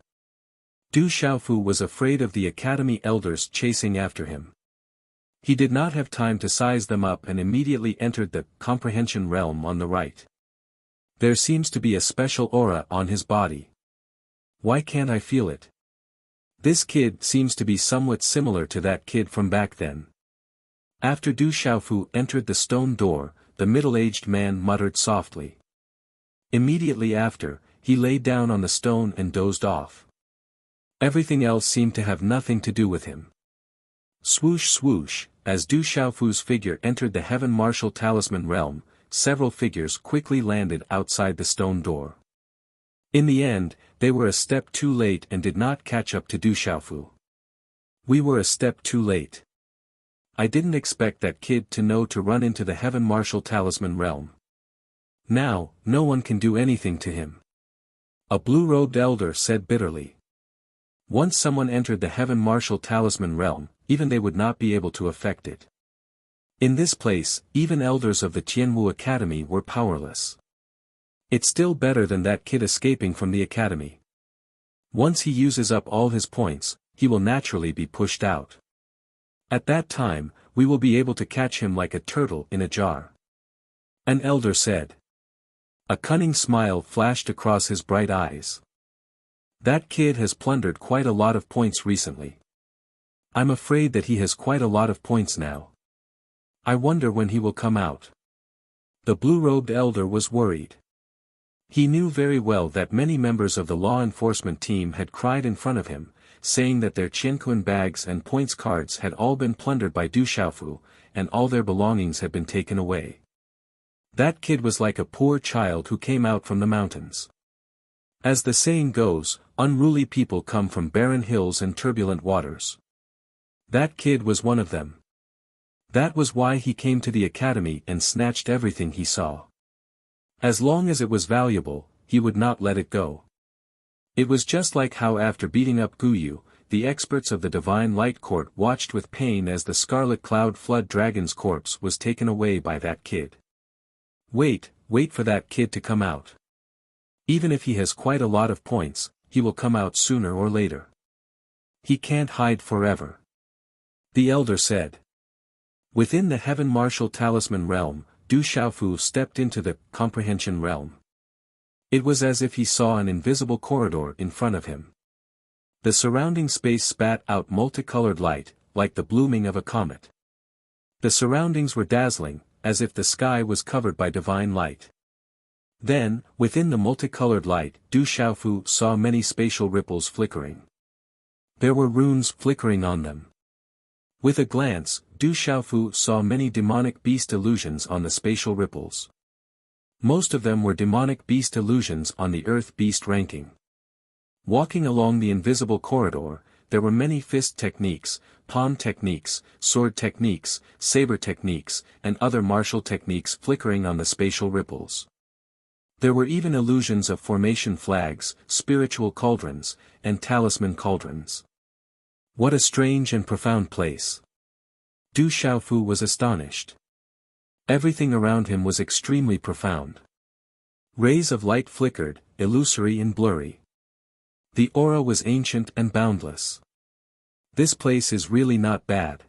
Du Xiaofu was afraid of the academy elders chasing after him. He did not have time to size them up and immediately entered the comprehension realm on the right. There seems to be a special aura on his body. Why can't I feel it? This kid seems to be somewhat similar to that kid from back then. After Du Xiaofu entered the stone door, the middle-aged man muttered softly. Immediately after, he lay down on the stone and dozed off. Everything else seemed to have nothing to do with him. Swoosh swoosh, as Du Xiaofu's figure entered the Heaven Martial Talisman realm, several figures quickly landed outside the stone door. In the end, they were a step too late and did not catch up to Du Xiaofu. We were a step too late. I didn't expect that kid to know to run into the Heaven Martial Talisman realm. Now, no one can do anything to him. A blue-robed elder said bitterly. Once someone entered the Heaven Martial Talisman realm, even they would not be able to affect it. In this place, even elders of the Tianwu Academy were powerless. It's still better than that kid escaping from the academy. Once he uses up all his points, he will naturally be pushed out. At that time, we will be able to catch him like a turtle in a jar. An elder said. A cunning smile flashed across his bright eyes. That kid has plundered quite a lot of points recently. I'm afraid that he has quite a lot of points now. I wonder when he will come out. The blue-robed elder was worried. He knew very well that many members of the law enforcement team had cried in front of him, saying that their Qianquan bags and points cards had all been plundered by Du Xiaofu, and all their belongings had been taken away. That kid was like a poor child who came out from the mountains. As the saying goes, unruly people come from barren hills and turbulent waters. That kid was one of them. That was why he came to the academy and snatched everything he saw. As long as it was valuable, he would not let it go. It was just like how after beating up Guyu, the experts of the Divine Light Court watched with pain as the Scarlet Cloud Flood Dragon's corpse was taken away by that kid. Wait for that kid to come out. Even if he has quite a lot of points, he will come out sooner or later. He can't hide forever. The elder said. Within the Heaven Martial Talisman realm, Du Xiaofu stepped into the comprehension realm. It was as if he saw an invisible corridor in front of him. The surrounding space spat out multicolored light, like the blooming of a comet. The surroundings were dazzling, as if the sky was covered by divine light. Then, within the multicolored light, Du Xiaofu saw many spatial ripples flickering. There were runes flickering on them. With a glance, Du Xiaofu saw many demonic beast illusions on the spatial ripples. Most of them were demonic beast illusions on the Earth Beast ranking. Walking along the invisible corridor, there were many fist techniques, palm techniques, sword techniques, saber techniques, and other martial techniques flickering on the spatial ripples. There were even illusions of formation flags, spiritual cauldrons, and talisman cauldrons. What a strange and profound place. Du Xiaofu was astonished. Everything around him was extremely profound. Rays of light flickered, illusory and blurry. The aura was ancient and boundless. This place is really not bad.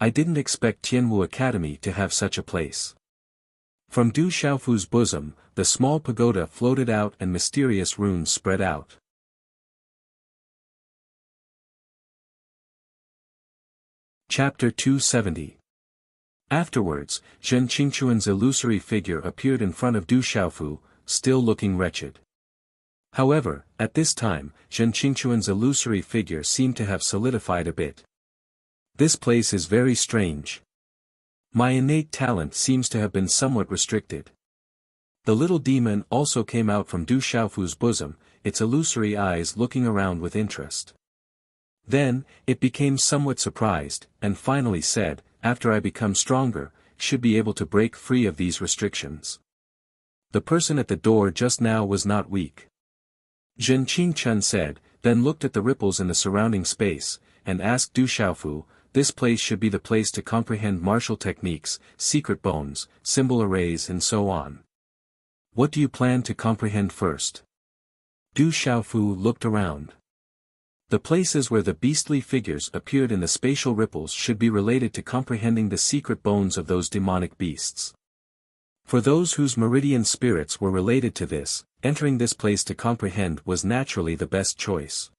I didn't expect Tianwu Academy to have such a place. From Du Xiaofu's bosom, the small pagoda floated out and mysterious runes spread out. Chapter 270. Afterwards, Zhen Qingquan's illusory figure appeared in front of Du Xiaofu, still looking wretched. However, at this time, Zhen Qingquan's illusory figure seemed to have solidified a bit. This place is very strange. My innate talent seems to have been somewhat restricted. The little demon also came out from Du Xiaofu's bosom, its illusory eyes looking around with interest. Then, it became somewhat surprised, and finally said, after I become stronger, should be able to break free of these restrictions. The person at the door just now was not weak. Zhen Qingchun said, then looked at the ripples in the surrounding space, and asked Du Xiaofu, this place should be the place to comprehend martial techniques, secret bones, symbol arrays and so on. What do you plan to comprehend first? Du Xiaofu looked around. The places where the beastly figures appeared in the spatial ripples should be related to comprehending the secret bones of those demonic beasts. For those whose meridian spirits were related to this, entering this place to comprehend was naturally the best choice.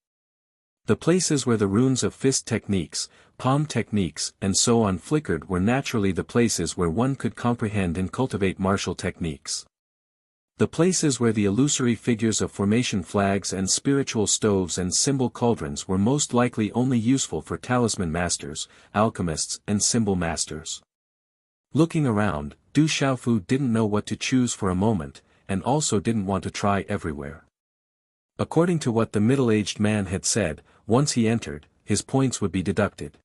The places where the runes of fist techniques, palm techniques and so on flickered were naturally the places where one could comprehend and cultivate martial techniques. The places where the illusory figures of formation flags and spiritual stoves and symbol cauldrons were most likely only useful for talisman masters, alchemists and symbol masters. Looking around, Du Xiaofu didn't know what to choose for a moment, and also didn't want to try everywhere. According to what the middle-aged man had said, once he entered, his points would be deducted.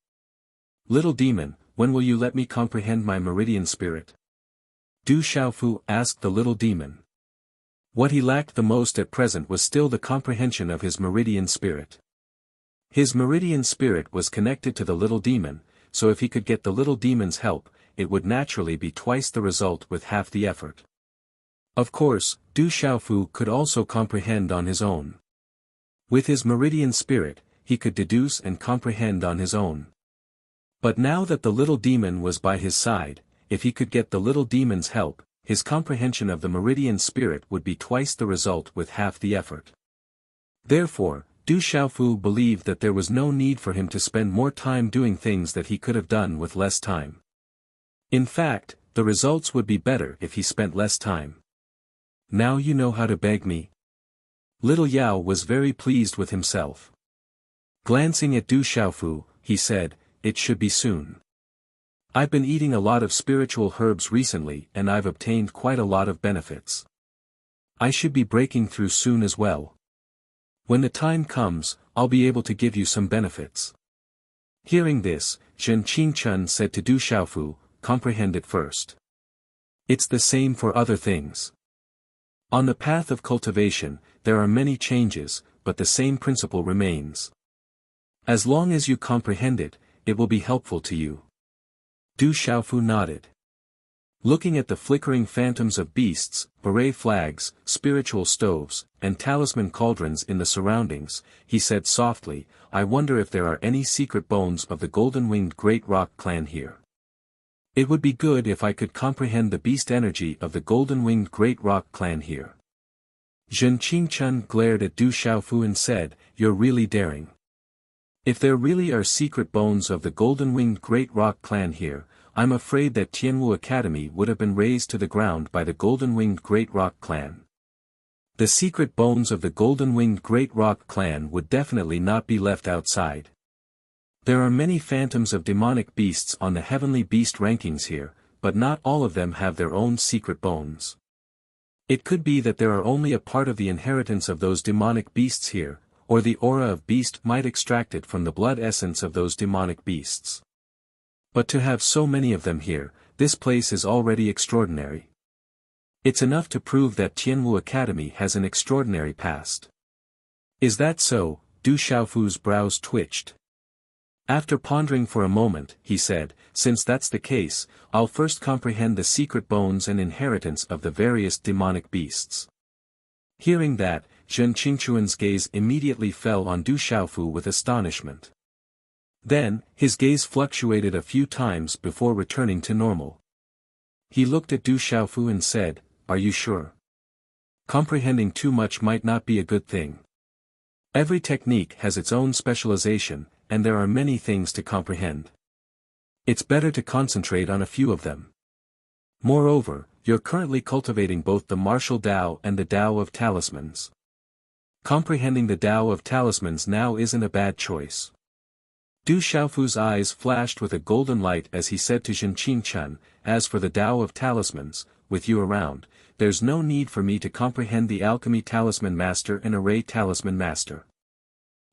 Little demon, when will you let me comprehend my meridian spirit? Du Xiaofu asked the little demon. What he lacked the most at present was still the comprehension of his meridian spirit. His meridian spirit was connected to the little demon, so if he could get the little demon's help, it would naturally be twice the result with half the effort. Of course, Du Xiaofu could also comprehend on his own. With his meridian spirit, he could deduce and comprehend on his own. But now that the little demon was by his side, if he could get the little demon's help, his comprehension of the meridian spirit would be twice the result with half the effort. Therefore, Du Xiaofu believed that there was no need for him to spend more time doing things that he could have done with less time. In fact, the results would be better if he spent less time. Now you know how to beg me? Little Yao was very pleased with himself. Glancing at Du Xiaofu, he said, it should be soon. I've been eating a lot of spiritual herbs recently and I've obtained quite a lot of benefits. I should be breaking through soon as well. When the time comes, I'll be able to give you some benefits. Hearing this, Zhen Qingchun said to Du Xiaofu, comprehend it first. It's the same for other things. On the path of cultivation, there are many changes, but the same principle remains. As long as you comprehend it, it will be helpful to you. Du Xiaofu nodded. Looking at the flickering phantoms of beasts, beret flags, spiritual stoves, and talisman cauldrons in the surroundings, he said softly, I wonder if there are any secret bones of the golden-winged Great Rock clan here. It would be good if I could comprehend the beast energy of the golden-winged Great Rock clan here. Zhen Qingchun glared at Du Xiaofu and said, you're really daring. If there really are secret bones of the golden-winged Great Rock clan here, I'm afraid that Tianwu Academy would have been razed to the ground by the golden-winged Great Rock clan. The secret bones of the golden-winged Great Rock clan would definitely not be left outside. There are many phantoms of demonic beasts on the heavenly beast rankings here, but not all of them have their own secret bones. It could be that there are only a part of the inheritance of those demonic beasts here, or the aura of beast might extract it from the blood essence of those demonic beasts. But to have so many of them here, this place is already extraordinary. It's enough to prove that Tianwu Academy has an extraordinary past. Is that so? Du Xiaofu's brows twitched. After pondering for a moment, he said, since that's the case, I'll first comprehend the secret bones and inheritance of the various demonic beasts. Hearing that, Zhen Qingchun's gaze immediately fell on Du Xiaofu with astonishment. Then, his gaze fluctuated a few times before returning to normal. He looked at Du Xiaofu and said, are you sure? Comprehending too much might not be a good thing. Every technique has its own specialization, and there are many things to comprehend. It's better to concentrate on a few of them. Moreover, you're currently cultivating both the martial Tao and the Tao of talismans. Comprehending the Tao of talismans now isn't a bad choice. Du Xiaofu's eyes flashed with a golden light as he said to Zhen Qingchun, as for the Tao of talismans, with you around, there's no need for me to comprehend the alchemy talisman master and array talisman master.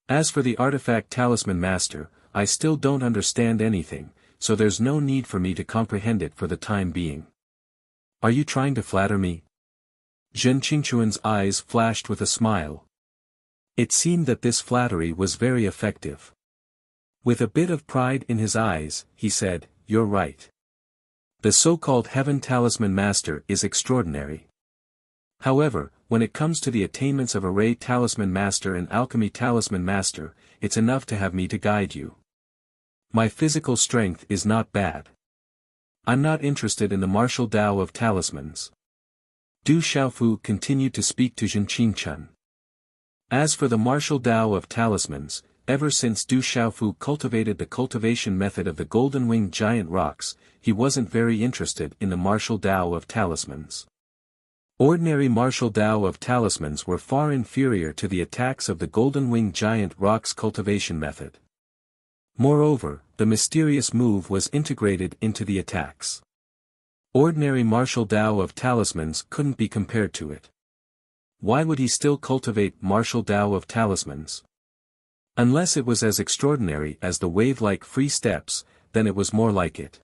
As for the artifact talisman master, I still don't understand anything, so there's no need for me to comprehend it for the time being. Are you trying to flatter me? Zhen Qingchun's eyes flashed with a smile. It seemed that this flattery was very effective. With a bit of pride in his eyes, he said, "You're right. The so-called Heaven Talisman Master is extraordinary. However, when it comes to the attainments of Array Talisman Master and Alchemy Talisman Master, it's enough to have me to guide you. My physical strength is not bad. I'm not interested in the martial Tao of talismans." Du Xiaofu continued to speak to Zhen Qingchen. As for the martial Tao of talismans, ever since Du Xiaofu cultivated the cultivation method of the golden-winged giant rocks, he wasn't very interested in the martial Tao of talismans. Ordinary martial Tao of talismans were far inferior to the attacks of the golden-winged giant rocks cultivation method. Moreover, the mysterious move was integrated into the attacks. Ordinary martial Tao of talismans couldn't be compared to it. Why would he still cultivate martial Tao of talismans? Unless it was as extraordinary as the wave-like free steps, then it was more like it.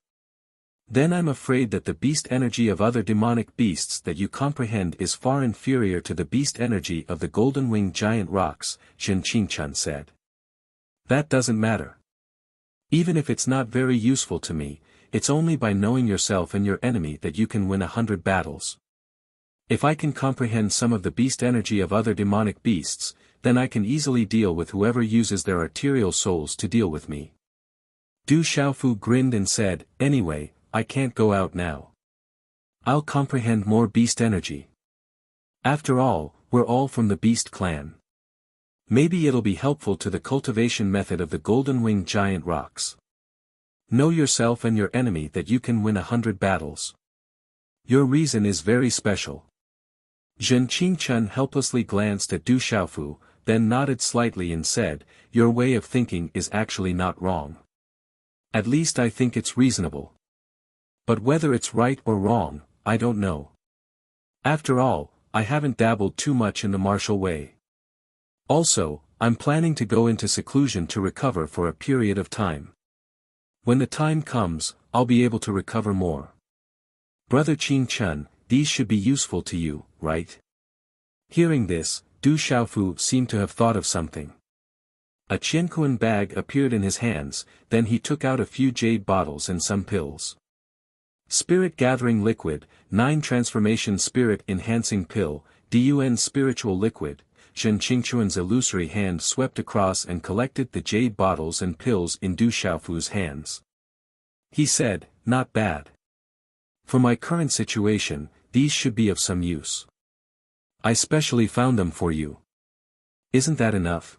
Then I'm afraid that the beast energy of other demonic beasts that you comprehend is far inferior to the beast energy of the golden-winged giant rocks, Zhen Qingchen said. That doesn't matter. Even if it's not very useful to me, it's only by knowing yourself and your enemy that you can win 100 battles. If I can comprehend some of the beast energy of other demonic beasts, then I can easily deal with whoever uses their arterial souls to deal with me. Du Xiaofu grinned and said, "Anyway, I can't go out now. I'll comprehend more beast energy. After all, we're all from the beast clan. Maybe it'll be helpful to the cultivation method of the golden-winged giant rocks. Know yourself and your enemy that you can win 100 battles. Your reason is very special." Zhen Qingchen helplessly glanced at Du Xiaofu, then nodded slightly and said, "Your way of thinking is actually not wrong. At least I think it's reasonable. But whether it's right or wrong, I don't know. After all, I haven't dabbled too much in the martial way. Also, I'm planning to go into seclusion to recover for a period of time. When the time comes, I'll be able to recover more. Brother Qingchen, these should be useful to you, right?" Hearing this, Du Xiaofu seemed to have thought of something. A Qianquan bag appeared in his hands, then he took out a few jade bottles and some pills. Spirit Gathering Liquid, 9 Transformation Spirit Enhancing Pill, DUN Spiritual Liquid. Zhen Qingchuan's illusory hand swept across and collected the jade bottles and pills in Du Xiaofu's hands. He said, "Not bad. For my current situation, these should be of some use. I specially found them for you. Isn't that enough?"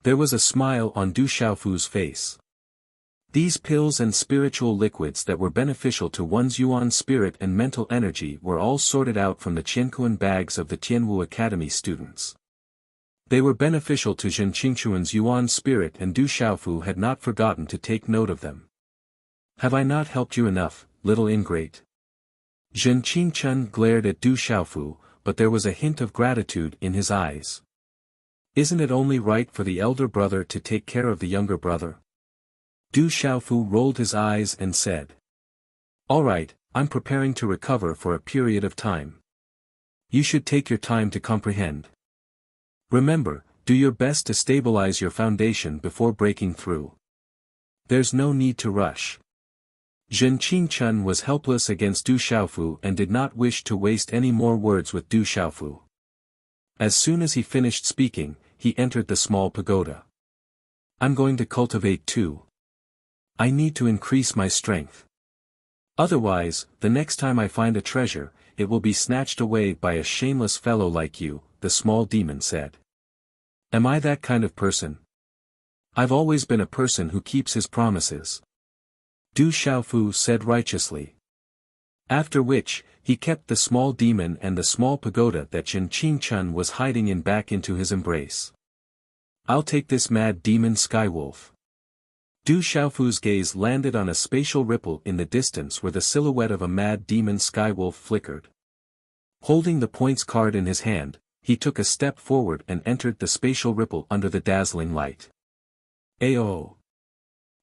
There was a smile on Du Xiaofu's face. These pills and spiritual liquids that were beneficial to one's yuan spirit and mental energy were all sorted out from the Qianquan bags of the Tianwu Academy students. They were beneficial to Zhen Qingchuan's yuan spirit, and Du Xiaofu had not forgotten to take note of them. "Have I not helped you enough, little ingrate?" Zhen Qingchen glared at Du Xiaofu, but there was a hint of gratitude in his eyes. Isn't it only right for the elder brother to take care of the younger brother? Du Xiaofu rolled his eyes and said, "All right, I'm preparing to recover for a period of time. You should take your time to comprehend. Remember, do your best to stabilize your foundation before breaking through. There's no need to rush." Zhen Qingchen was helpless against Du Xiaofu and did not wish to waste any more words with Du Xiaofu. As soon as he finished speaking, he entered the small pagoda. "I'm going to cultivate too. I need to increase my strength. Otherwise, the next time I find a treasure, it will be snatched away by a shameless fellow like you," the small demon said. "Am I that kind of person? I've always been a person who keeps his promises," Du Xiaofu said righteously. After which, he kept the small demon and the small pagoda that Zhen Qingchen was hiding in back into his embrace. "I'll take this mad demon Skywolf." Du Xiaofu's gaze landed on a spatial ripple in the distance where the silhouette of a mad demon Skywolf flickered. Holding the points card in his hand, he took a step forward and entered the spatial ripple under the dazzling light. Ayo!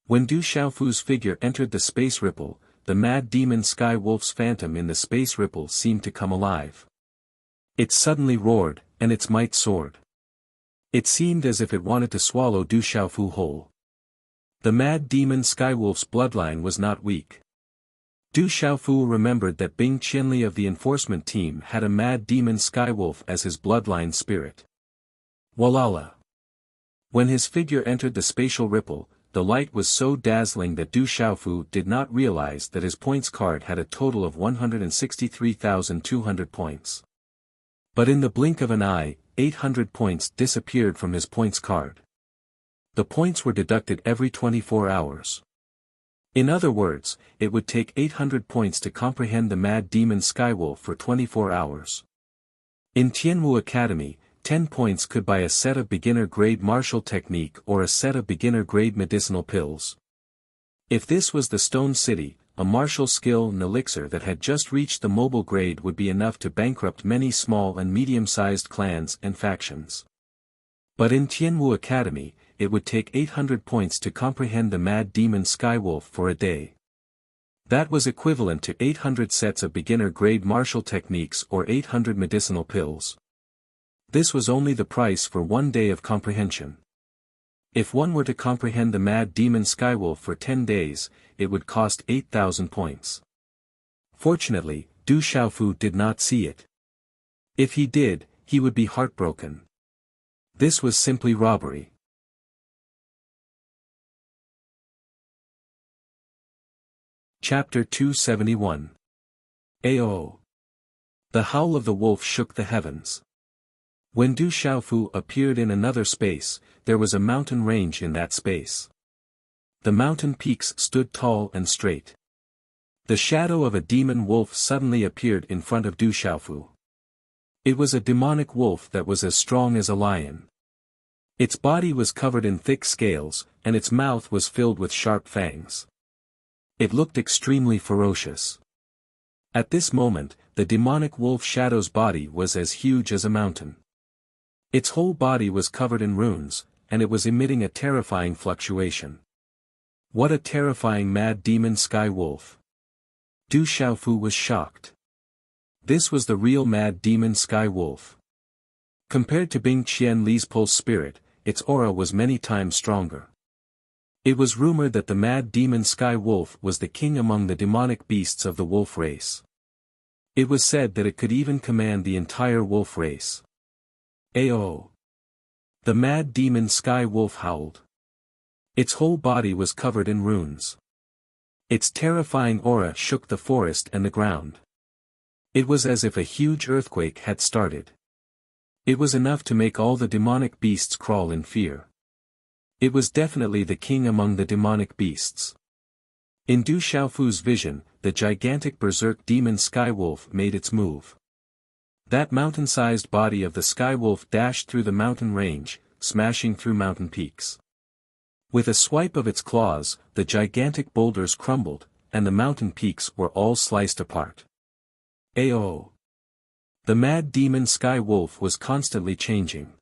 When Du Xiaofu's figure entered the space ripple, the mad demon Skywolf's phantom in the space ripple seemed to come alive. It suddenly roared, and its might soared. It seemed as if it wanted to swallow Du Xiaofu whole. The mad demon Skywolf's bloodline was not weak. Du Xiaofu remembered that Bing Qianli of the enforcement team had a mad demon Skywolf as his bloodline spirit. Walala. When his figure entered the spatial ripple, the light was so dazzling that Du Xiaofu did not realize that his points card had a total of 163,200 points. But in the blink of an eye, 800 points disappeared from his points card. The points were deducted every 24 hours. In other words, it would take 800 points to comprehend the mad demon Skywolf for 24 hours. In Tianwu Academy, 10 points could buy a set of beginner-grade martial technique or a set of beginner-grade medicinal pills. If this was the Stone City, a martial skill and elixir that had just reached the mobile grade would be enough to bankrupt many small and medium-sized clans and factions. But in Tianwu Academy, it would take 800 points to comprehend the mad demon Skywolf for a day. That was equivalent to 800 sets of beginner-grade martial techniques or 800 medicinal pills. This was only the price for 1 day of comprehension. If one were to comprehend the mad demon Skywolf for 10 days, it would cost 8,000 points. Fortunately, Du Xiaofu did not see it. If he did, he would be heartbroken. This was simply robbery. Chapter 271. AO. The howl of the wolf shook the heavens. When Du Xiaofu appeared in another space, there was a mountain range in that space. The mountain peaks stood tall and straight. The shadow of a demon wolf suddenly appeared in front of Du Xiaofu. It was a demonic wolf that was as strong as a lion. Its body was covered in thick scales, and its mouth was filled with sharp fangs. It looked extremely ferocious. At this moment, the demonic wolf shadow's body was as huge as a mountain. Its whole body was covered in runes, and it was emitting a terrifying fluctuation. What a terrifying mad demon sky wolf! Du Xiaofu was shocked. This was the real mad demon sky wolf. Compared to Bing Qianli's pulse spirit, its aura was many times stronger. It was rumored that the mad demon sky wolf was the king among the demonic beasts of the wolf race. It was said that it could even command the entire wolf race. AO. The mad demon sky wolf howled. Its whole body was covered in runes. Its terrifying aura shook the forest and the ground. It was as if a huge earthquake had started. It was enough to make all the demonic beasts crawl in fear. It was definitely the king among the demonic beasts. In Du Xiaofu's vision, the gigantic berserk demon skywolf made its move. That mountain-sized body of the skywolf dashed through the mountain range, smashing through mountain peaks. With a swipe of its claws, the gigantic boulders crumbled, and the mountain peaks were all sliced apart. AO. The mad demon sky wolf was constantly changing.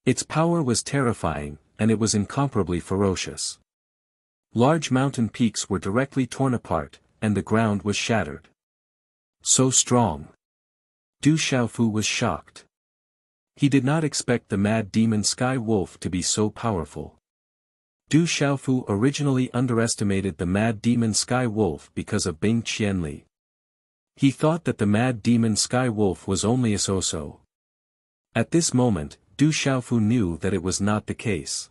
Its power was terrifying, and it was incomparably ferocious. Large mountain peaks were directly torn apart, and the ground was shattered. So strong. Du Xiaofu was shocked. He did not expect the mad demon sky wolf to be so powerful. Du Xiaofu originally underestimated the mad demon sky wolf because of Bing Qianli. He thought that the mad demon sky wolf was only a so-so. At this moment, Du Xiaofu knew that it was not the case.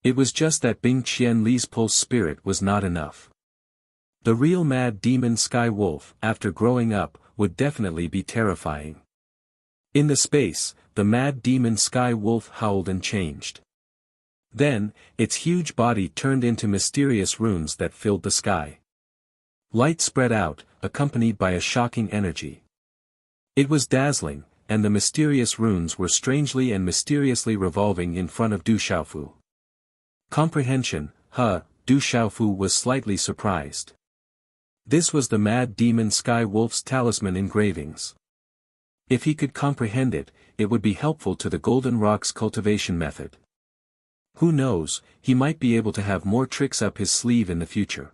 It was just that Bing Qianli's pulse spirit was not enough. The real mad demon sky wolf, after growing up, would definitely be terrifying. In the space, the mad demon sky wolf howled and changed. Then, its huge body turned into mysterious runes that filled the sky. Light spread out, accompanied by a shocking energy. It was dazzling, and the mysterious runes were strangely and mysteriously revolving in front of Du Xiaofu. Comprehension, Du Xiaofu was slightly surprised. This was the mad demon sky wolf's talisman engravings. If he could comprehend it, it would be helpful to the Golden Rocks cultivation method. Who knows, he might be able to have more tricks up his sleeve in the future.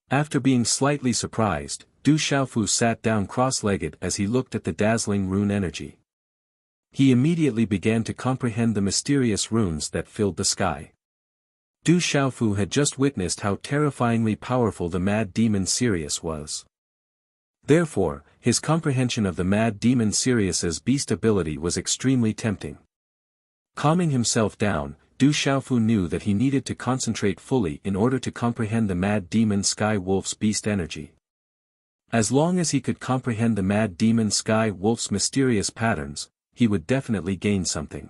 After being slightly surprised, Du Xiaofu sat down cross-legged as he looked at the dazzling rune energy. He immediately began to comprehend the mysterious runes that filled the sky. Du Xiaofu had just witnessed how terrifyingly powerful the mad demon Sirius was. Therefore, his comprehension of the mad demon Sirius's beast ability was extremely tempting. Calming himself down, Du Xiaofu knew that he needed to concentrate fully in order to comprehend the mad demon Sky Wolf's beast energy. As long as he could comprehend the mad demon Sky Wolf's mysterious patterns, he would definitely gain something.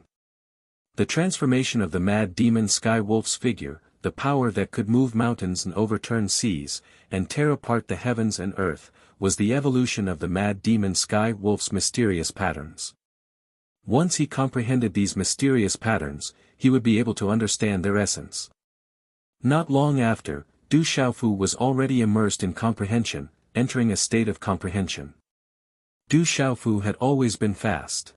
The transformation of the mad demon Sky Wolf's figure, the power that could move mountains and overturn seas, and tear apart the heavens and earth, was the evolution of the mad demon Sky Wolf's mysterious patterns. Once he comprehended these mysterious patterns, he would be able to understand their essence. Not long after, Du Xiaofu was already immersed in comprehension, entering a state of comprehension. Du Xiaofu had always been fast.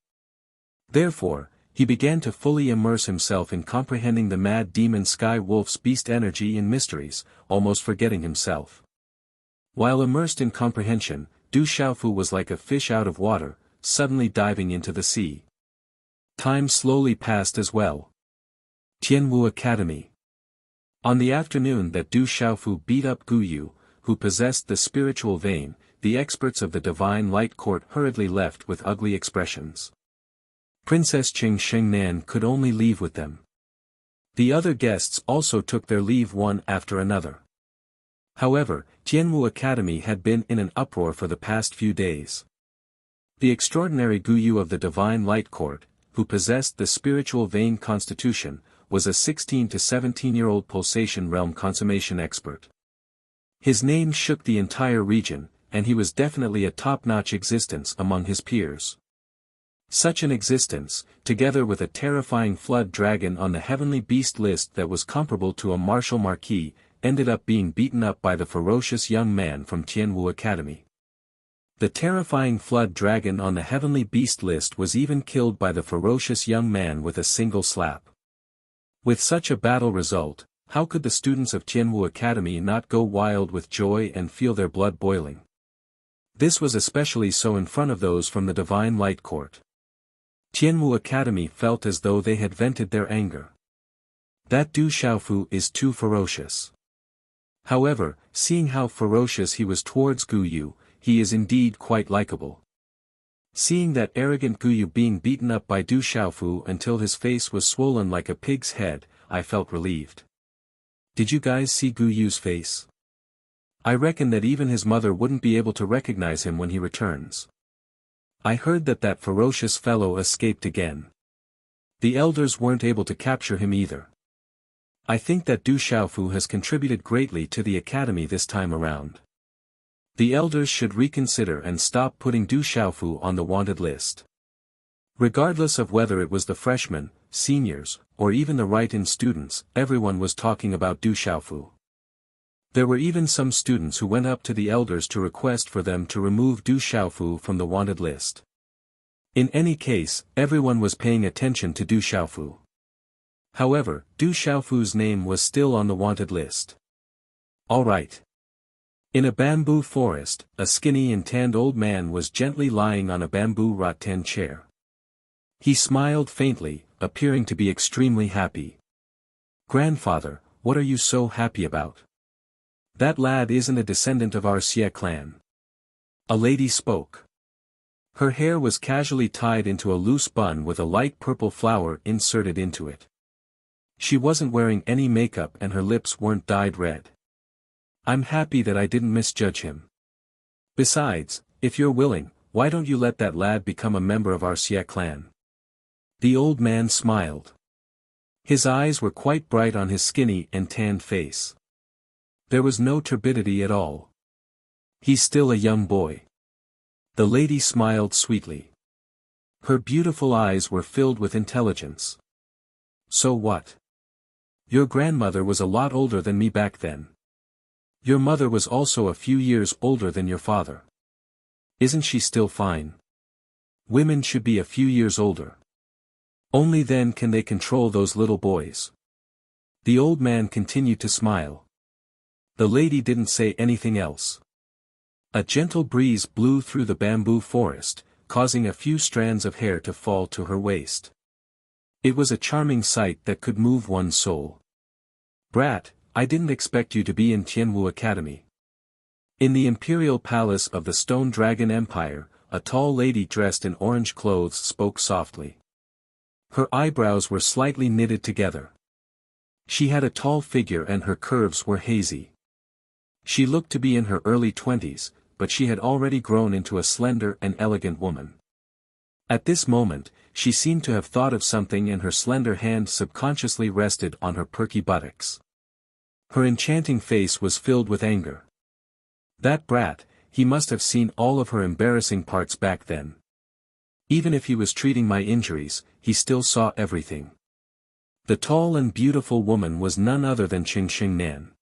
Therefore, he began to fully immerse himself in comprehending the mad demon Sky Wolf's beast energy and mysteries, almost forgetting himself. While immersed in comprehension, Du Xiaofu was like a fish out of water, suddenly diving into the sea. Time slowly passed as well. Tianwu Academy. On the afternoon that Du Xiaofu beat up Gu Yu, who possessed the spiritual vein, the experts of the Divine Light Court hurriedly left with ugly expressions. Princess Qing Shengnan could only leave with them. The other guests also took their leave one after another. However, Tianwu Academy had been in an uproar for the past few days. The extraordinary Gu Yu of the Divine Light Court, who possessed the spiritual vein constitution, was a 16 to 17-year-old pulsation realm consummation expert. His name shook the entire region, and he was definitely a top-notch existence among his peers. Such an existence, together with a terrifying flood dragon on the heavenly beast list that was comparable to a martial marquis, ended up being beaten up by the ferocious young man from Tianwu Academy. The terrifying flood dragon on the heavenly beast list was even killed by the ferocious young man with a single slap. With such a battle result, how could the students of Tianwu Academy not go wild with joy and feel their blood boiling? This was especially so in front of those from the Divine Light Court. Tianwu Academy felt as though they had vented their anger. That Du Xiaofu is too ferocious. However, seeing how ferocious he was towards Gu Yu, he is indeed quite likable. Seeing that arrogant Gu Yu being beaten up by Du Xiaofu until his face was swollen like a pig's head, I felt relieved. Did you guys see Gu Yu's face? I reckon that even his mother wouldn't be able to recognize him when he returns. I heard that that ferocious fellow escaped again. The elders weren't able to capture him either. I think that Du Xiaofu has contributed greatly to the academy this time around. The elders should reconsider and stop putting Du Xiaofu on the wanted list. Regardless of whether it was the freshmen, seniors, or even the write-in students, everyone was talking about Du Xiaofu. There were even some students who went up to the elders to request for them to remove Du Xiaofu from the wanted list. In any case, everyone was paying attention to Du Xiaofu. However, Du Xiaofu's name was still on the wanted list. Alright. In a bamboo forest, a skinny and tanned old man was gently lying on a bamboo rattan chair. He smiled faintly, appearing to be extremely happy. "Grandfather, what are you so happy about? That lad isn't a descendant of our Xie clan." A lady spoke. Her hair was casually tied into a loose bun with a light purple flower inserted into it. She wasn't wearing any makeup and her lips weren't dyed red. "I'm happy that I didn't misjudge him. Besides, if you're willing, why don't you let that lad become a member of our Xie clan?" The old man smiled. His eyes were quite bright on his skinny and tanned face. There was no turbidity at all. "He's still a young boy." The lady smiled sweetly. Her beautiful eyes were filled with intelligence. "So what? Your grandmother was a lot older than me back then. Your mother was also a few years older than your father. Isn't she still fine? Women should be a few years older. Only then can they control those little boys." The old man continued to smile. The lady didn't say anything else. A gentle breeze blew through the bamboo forest, causing a few strands of hair to fall to her waist. It was a charming sight that could move one's soul. "Brat, I didn't expect you to be in Tianwu Academy." In the imperial palace of the Stone Dragon Empire, a tall lady dressed in orange clothes spoke softly. Her eyebrows were slightly knitted together. She had a tall figure and her curves were hazy. She looked to be in her early 20s, but she had already grown into a slender and elegant woman. At this moment, she seemed to have thought of something and her slender hand subconsciously rested on her perky buttocks. Her enchanting face was filled with anger. That brat, he must have seen all of her embarrassing parts back then. Even if he was treating my injuries, he still saw everything. The tall and beautiful woman was none other than Xingnan.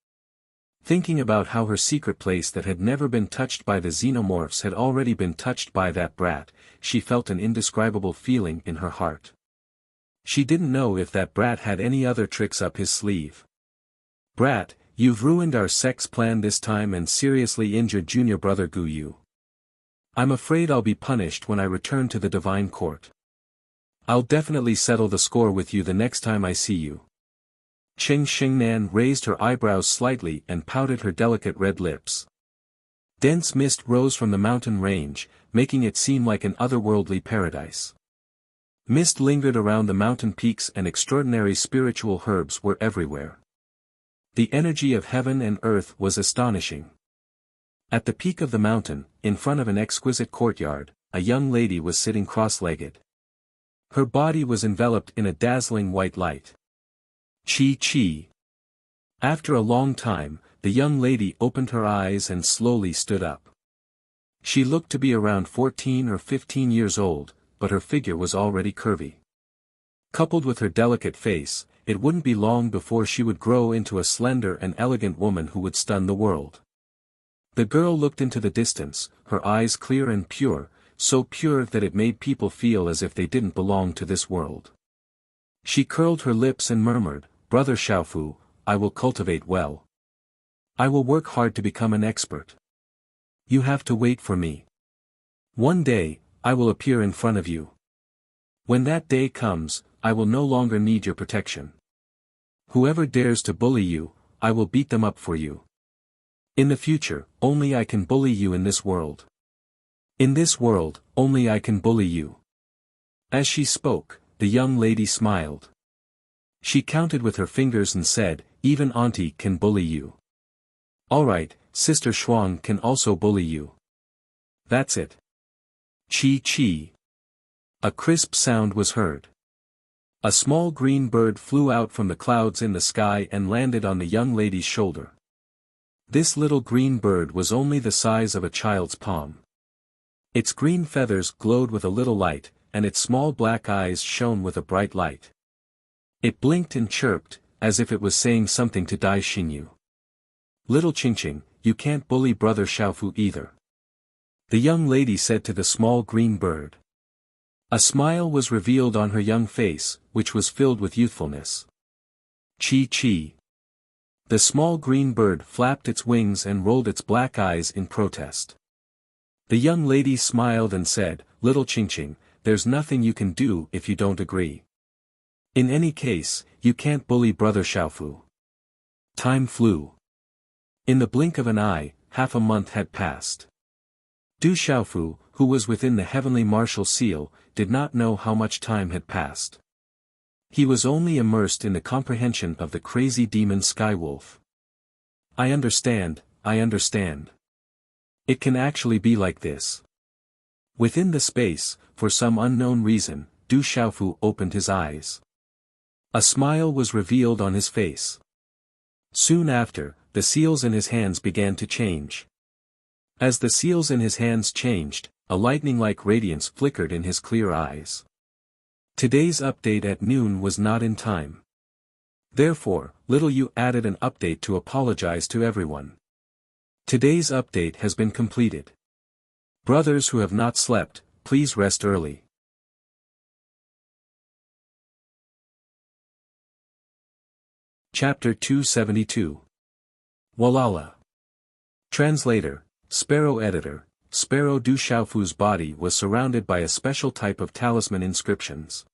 Thinking about how her secret place that had never been touched by the xenomorphs had already been touched by that brat, she felt an indescribable feeling in her heart. She didn't know if that brat had any other tricks up his sleeve. "Brat, you've ruined our sex plan this time and seriously injured junior brother Gu Yu. I'm afraid I'll be punished when I return to the Divine Court. I'll definitely settle the score with you the next time I see you." Xingnan raised her eyebrows slightly and pouted her delicate red lips. Dense mist rose from the mountain range, making it seem like an otherworldly paradise. Mist lingered around the mountain peaks and extraordinary spiritual herbs were everywhere. The energy of heaven and earth was astonishing. At the peak of the mountain, in front of an exquisite courtyard, a young lady was sitting cross-legged. Her body was enveloped in a dazzling white light. Chi. After a long time, the young lady opened her eyes and slowly stood up. She looked to be around 14 or 15 years old, but her figure was already curvy. Coupled with her delicate face, it wouldn't be long before she would grow into a slender and elegant woman who would stun the world. The girl looked into the distance, her eyes clear and pure, so pure that it made people feel as if they didn't belong to this world. She curled her lips and murmured, "Brother Xiaofu, I will cultivate well. I will work hard to become an expert. You have to wait for me. One day, I will appear in front of you. When that day comes, I will no longer need your protection. Whoever dares to bully you, I will beat them up for you. In the future, only I can bully you in this world. In this world, only I can bully you." As she spoke, the young lady smiled. She counted with her fingers and said, "Even auntie can bully you. Alright, Sister Shuang can also bully you. That's it." Chi. A crisp sound was heard. A small green bird flew out from the clouds in the sky and landed on the young lady's shoulder. This little green bird was only the size of a child's palm. Its green feathers glowed with a little light, and its small black eyes shone with a bright light. It blinked and chirped, as if it was saying something to Dai Xingyu. "Little Qingqing, you can't bully Brother Xiaofu either," the young lady said to the small green bird. A smile was revealed on her young face, which was filled with youthfulness. Chi. The small green bird flapped its wings and rolled its black eyes in protest. The young lady smiled and said, "Little Qingqing, there's nothing you can do if you don't agree. In any case, you can't bully Brother Xiaofu." Time flew. In the blink of an eye, half a month had passed. Du Xiaofu, who was within the heavenly martial seal, did not know how much time had passed. He was only immersed in the comprehension of the crazy demon Skywolf. I understand. It can actually be like this." Within the space, for some unknown reason, Du Xiaofu opened his eyes. A smile was revealed on his face. Soon after, the seals in his hands began to change. As the seals in his hands changed, a lightning-like radiance flickered in his clear eyes. Today's update at noon was not in time. Therefore, Little Yu added an update to apologize to everyone. Today's update has been completed. Brothers who have not slept, please rest early. Chapter 272. Walala. Translator, Sparrow Editor, Sparrow Du Xiaofu's body was surrounded by a special type of talisman inscriptions.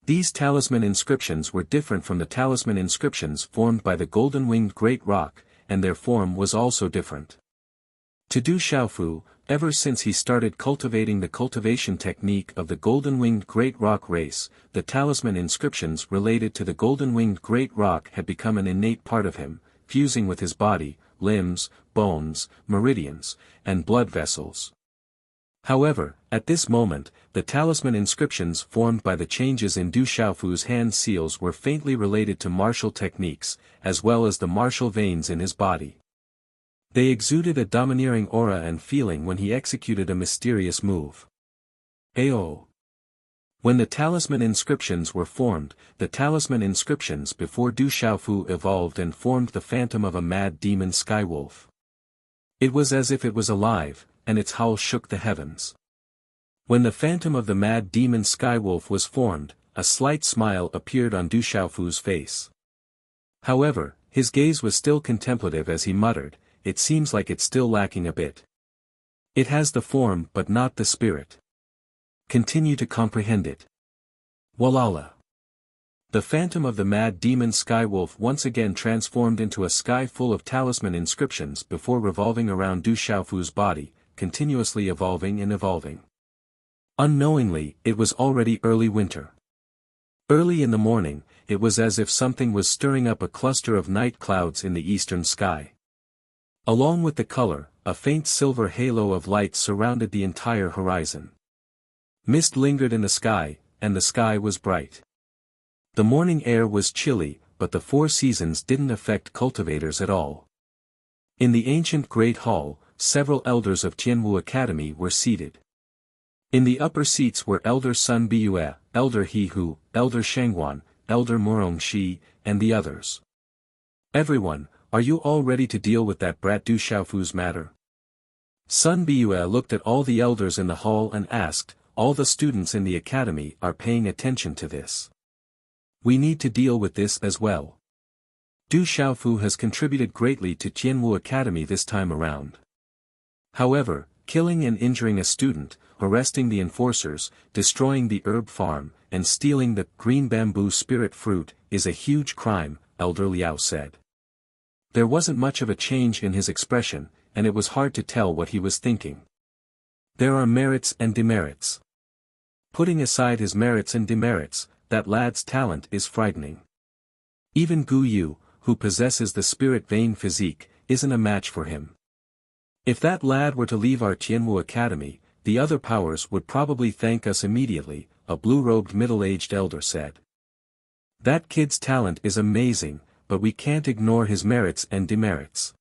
These talisman inscriptions were different from the talisman inscriptions formed by the golden-winged great rock, and their form was also different. To Du Xiaofu, ever since he started cultivating the cultivation technique of the golden-winged great rock race, the talisman inscriptions related to the golden-winged great rock had become an innate part of him, fusing with his body, limbs, bones, meridians, and blood vessels. However, at this moment, the talisman inscriptions formed by the changes in Du Xiaofu's hand seals were faintly related to martial techniques, as well as the martial veins in his body. They exuded a domineering aura and feeling when he executed a mysterious move. Ao. When the talisman inscriptions were formed, the talisman inscriptions before Du Xiaofu evolved and formed the phantom of a mad demon skywolf. It was as if it was alive, and its howl shook the heavens. When the phantom of the mad demon skywolf was formed, a slight smile appeared on Du Xiaofu's face. However, his gaze was still contemplative as he muttered, "It seems like it's still lacking a bit. It has the form but not the spirit. Continue to comprehend it." Walala. The phantom of the mad demon skywolf once again transformed into a sky full of talisman inscriptions before revolving around Du Xiaofu's body, continuously evolving and evolving. Unknowingly, it was already early winter. Early in the morning, it was as if something was stirring up a cluster of night clouds in the eastern sky. Along with the color, a faint silver halo of light surrounded the entire horizon. Mist lingered in the sky, and the sky was bright. The morning air was chilly, but the four seasons didn't affect cultivators at all. In the ancient Great Hall, several elders of Tianwu Academy were seated. In the upper seats were Elder Sun Biyue, Elder He Hu, Elder Shengguan, Elder Murong Shi, and the others. "Everyone, are you all ready to deal with that brat Du Xiaofu's matter?" Sun Biyue looked at all the elders in the hall and asked, "All the students in the academy are paying attention to this. We need to deal with this as well. Du Xiaofu has contributed greatly to Tianwu Academy this time around. However, killing and injuring a student, arresting the enforcers, destroying the herb farm, and stealing the green bamboo spirit fruit, is a huge crime," Elder Liao said. There wasn't much of a change in his expression, and it was hard to tell what he was thinking. There are merits and demerits. Putting aside his merits and demerits, that lad's talent is frightening. Even Gu Yu, who possesses the spirit vein physique, isn't a match for him. If that lad were to leave our Tianwu Academy, the other powers would probably thank us immediately, a blue-robed middle-aged elder said. That kid's talent is amazing, but we can't ignore his merits and demerits.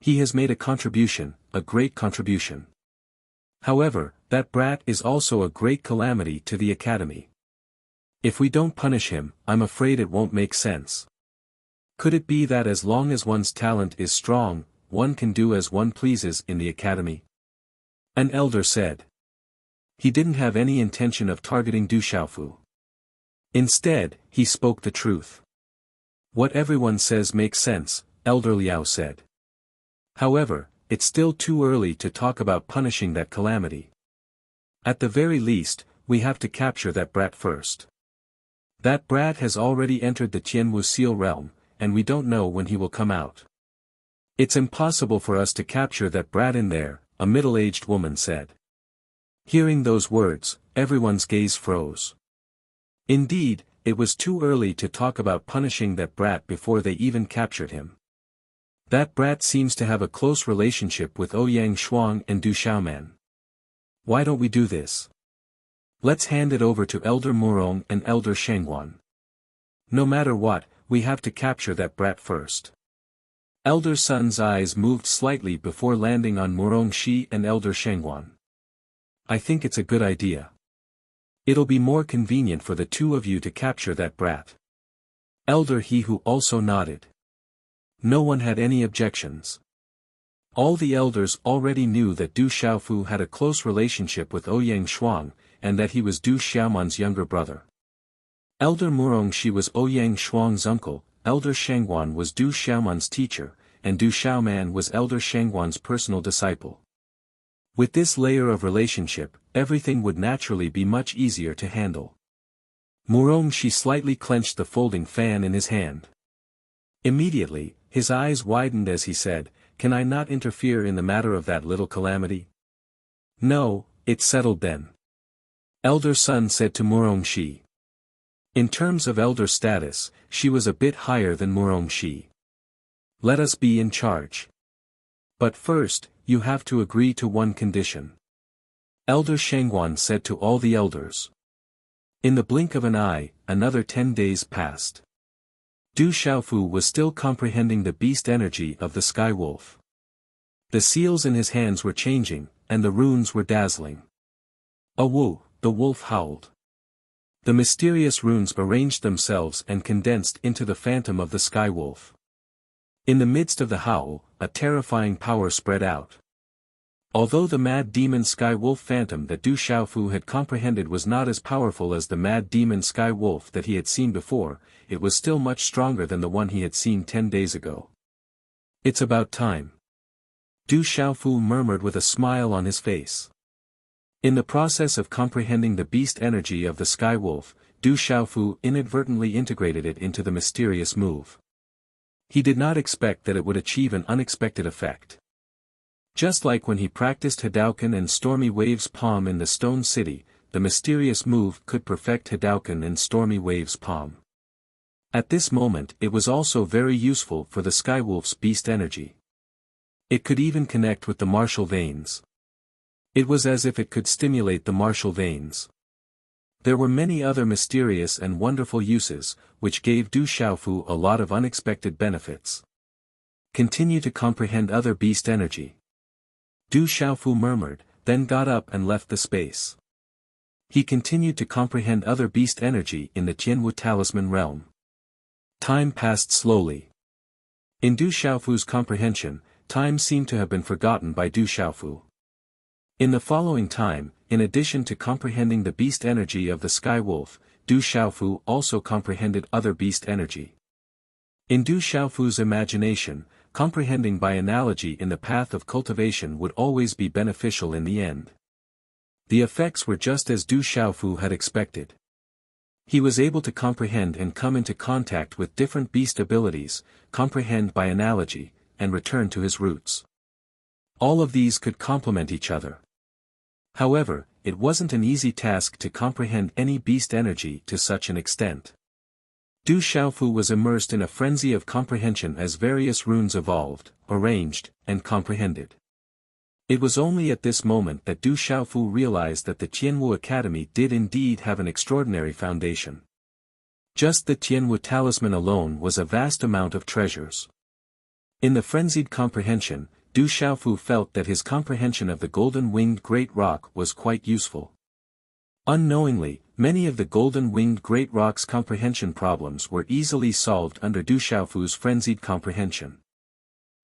He has made a contribution, a great contribution. However, that brat is also a great calamity to the academy. If we don't punish him, I'm afraid it won't make sense. Could it be that as long as one's talent is strong, one can do as one pleases in the academy? An elder said. He didn't have any intention of targeting Du Xiaofu. Instead, he spoke the truth. What everyone says makes sense, Elder Liao said. However, it's still too early to talk about punishing that calamity. At the very least, we have to capture that brat first. That brat has already entered the Tianwu Seal realm, and we don't know when he will come out. It's impossible for us to capture that brat in there, a middle-aged woman said. Hearing those words, everyone's gaze froze. Indeed, it was too early to talk about punishing that brat before they even captured him. That brat seems to have a close relationship with Ouyang Shuang and Du Xiaoman. Why don't we do this? Let's hand it over to Elder Murong and Elder Shengguan. No matter what, we have to capture that brat first. Elder Sun's eyes moved slightly before landing on Murong Shi and Elder Shengguan. I think it's a good idea. It'll be more convenient for the two of you to capture that brat. Elder He Hu also nodded. No one had any objections. All the elders already knew that Du Xiaofu had a close relationship with Ouyang Shuang, and that he was Du Xiaoman's younger brother. Elder Murong Shi was Ouyang Shuang's uncle, Elder Shengguan was Du Xiaoman's teacher, and Du Xiaoman was Elder Shengguan's personal disciple. With this layer of relationship, everything would naturally be much easier to handle. Murong-shi slightly clenched the folding fan in his hand. Immediately, his eyes widened as he said, "Can I not interfere in the matter of that little calamity?" "No, it's settled then," Elder Sun said to Murong-shi. In terms of elder status, she was a bit higher than Murong-shi. "Let us be in charge. But first, you have to agree to one condition," Elder Shengguan said to all the elders. In the blink of an eye, another 10 days passed. Du Xiaofu was still comprehending the beast energy of the Sky Wolf. The seals in his hands were changing, and the runes were dazzling. "Awu," the wolf howled. The mysterious runes arranged themselves and condensed into the phantom of the Sky Wolf. In the midst of the howl, a terrifying power spread out. Although the mad demon Sky Wolf phantom that Du Xiaofu had comprehended was not as powerful as the mad demon Sky Wolf that he had seen before, it was still much stronger than the one he had seen 10 days ago. "It's about time," Du Xiaofu murmured with a smile on his face. In the process of comprehending the beast energy of the Sky Wolf, Du Xiaofu inadvertently integrated it into the mysterious move. He did not expect that it would achieve an unexpected effect. Just like when he practiced Hadouken and Stormy Wave's palm in the Stone City, the mysterious move could perfect Hadouken and Stormy Wave's palm. At this moment it was also very useful for the Skywolf's beast energy. It could even connect with the martial veins. It was as if it could stimulate the martial veins. There were many other mysterious and wonderful uses, which gave Du Xiaofu a lot of unexpected benefits. "Continue to comprehend other beast energy," Du Xiaofu murmured, then got up and left the space. He continued to comprehend other beast energy in the Tianwu Talisman realm. Time passed slowly. In Du Xiaofu's comprehension, time seemed to have been forgotten by Du Xiaofu. In the following time, in addition to comprehending the beast energy of the Sky Wolf, Du Xiaofu also comprehended other beast energy. In Du Xiaofu's imagination, comprehending by analogy in the path of cultivation would always be beneficial in the end. The effects were just as Du Xiaofu had expected. He was able to comprehend and come into contact with different beast abilities, comprehend by analogy, and return to his roots. All of these could complement each other. However, it wasn't an easy task to comprehend any beast energy to such an extent. Du Xiaofu was immersed in a frenzy of comprehension as various runes evolved, arranged, and comprehended. It was only at this moment that Du Xiaofu realized that the Tianwu Academy did indeed have an extraordinary foundation. Just the Tianwu Talisman alone was a vast amount of treasures. In the frenzied comprehension, Du Xiaofu felt that his comprehension of the golden-winged great rock was quite useful. Unknowingly, many of the golden-winged great rock's comprehension problems were easily solved under Du Xiaofu's frenzied comprehension.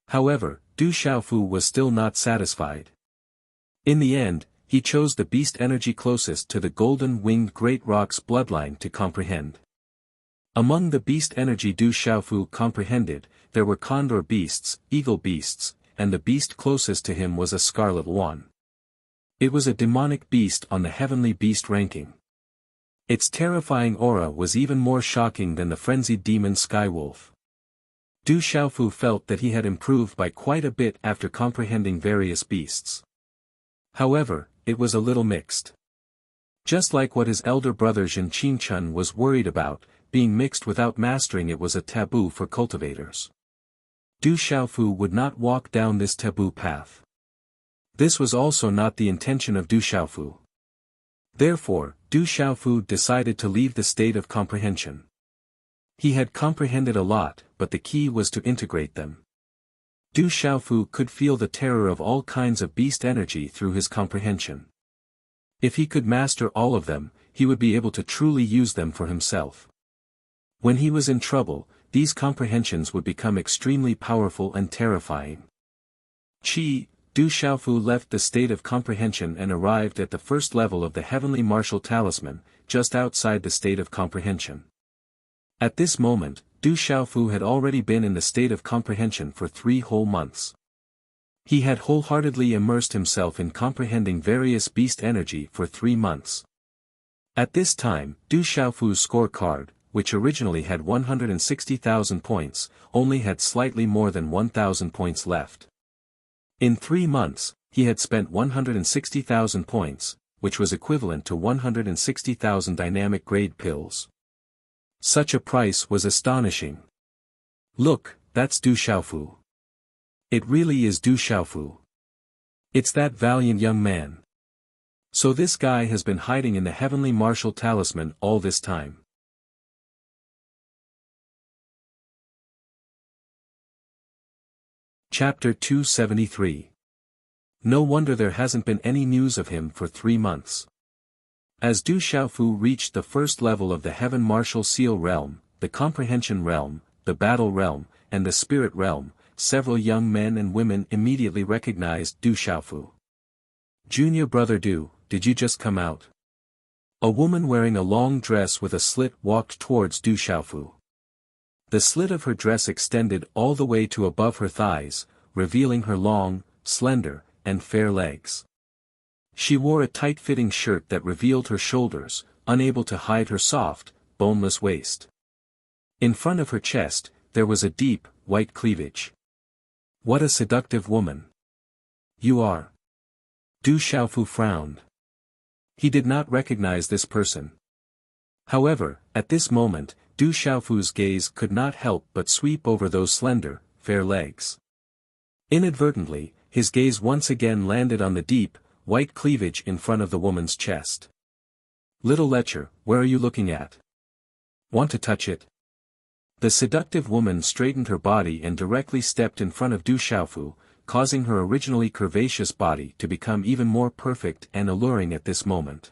However, Du Xiaofu was still not satisfied. In the end, he chose the beast energy closest to the golden-winged great rock's bloodline to comprehend. Among the beast energy Du Xiaofu comprehended, there were condor beasts, eagle beasts, and the beast closest to him was a scarlet one. It was a demonic beast on the heavenly beast ranking. Its terrifying aura was even more shocking than the frenzied demon Skywolf. Du Xiaofu felt that he had improved by quite a bit after comprehending various beasts. However, it was a little mixed. Just like what his elder brother Zhen Qingchun was worried about, being mixed without mastering it was a taboo for cultivators. Du Xiaofu would not walk down this taboo path. This was also not the intention of Du Xiaofu. Therefore, Du Xiaofu decided to leave the state of comprehension. He had comprehended a lot, but the key was to integrate them. Du Xiaofu could feel the terror of all kinds of beast energy through his comprehension. If he could master all of them, he would be able to truly use them for himself. When he was in trouble, these comprehensions would become extremely powerful and terrifying. Du Xiaofu left the state of comprehension and arrived at the first level of the heavenly martial talisman, just outside the state of comprehension. At this moment, Du Xiaofu had already been in the state of comprehension for 3 whole months. He had wholeheartedly immersed himself in comprehending various beast energy for 3 months. At this time, Du Xiaofu's scorecard, which originally had 160,000 points, only had slightly more than 1,000 points left. In 3 months, he had spent 160,000 points, which was equivalent to 160,000 dynamic grade pills. Such a price was astonishing. Look, that's Du Xiaofu. It really is Du Xiaofu. It's that valiant young man. So this guy has been hiding in the heavenly martial talisman all this time. Chapter 273. No wonder there hasn't been any news of him for 3 months. As Du Xiaofu reached the first level of the Heaven Martial Seal Realm, the Comprehension Realm, the Battle Realm, and the Spirit Realm, several young men and women immediately recognized Du Xiaofu. Junior brother Du, did you just come out? A woman wearing a long dress with a slit walked towards Du Xiaofu. The slit of her dress extended all the way to above her thighs, revealing her long, slender, and fair legs. She wore a tight-fitting shirt that revealed her shoulders, unable to hide her soft, boneless waist. In front of her chest, there was a deep, white cleavage. What a seductive woman. You are. Du Xiaofu frowned. He did not recognize this person. However, at this moment, Du Xiaofu's gaze could not help but sweep over those slender, fair legs. Inadvertently, his gaze once again landed on the deep, white cleavage in front of the woman's chest. Little lecher, where are you looking at? Want to touch it? The seductive woman straightened her body and directly stepped in front of Du Xiaofu, causing her originally curvaceous body to become even more perfect and alluring at this moment.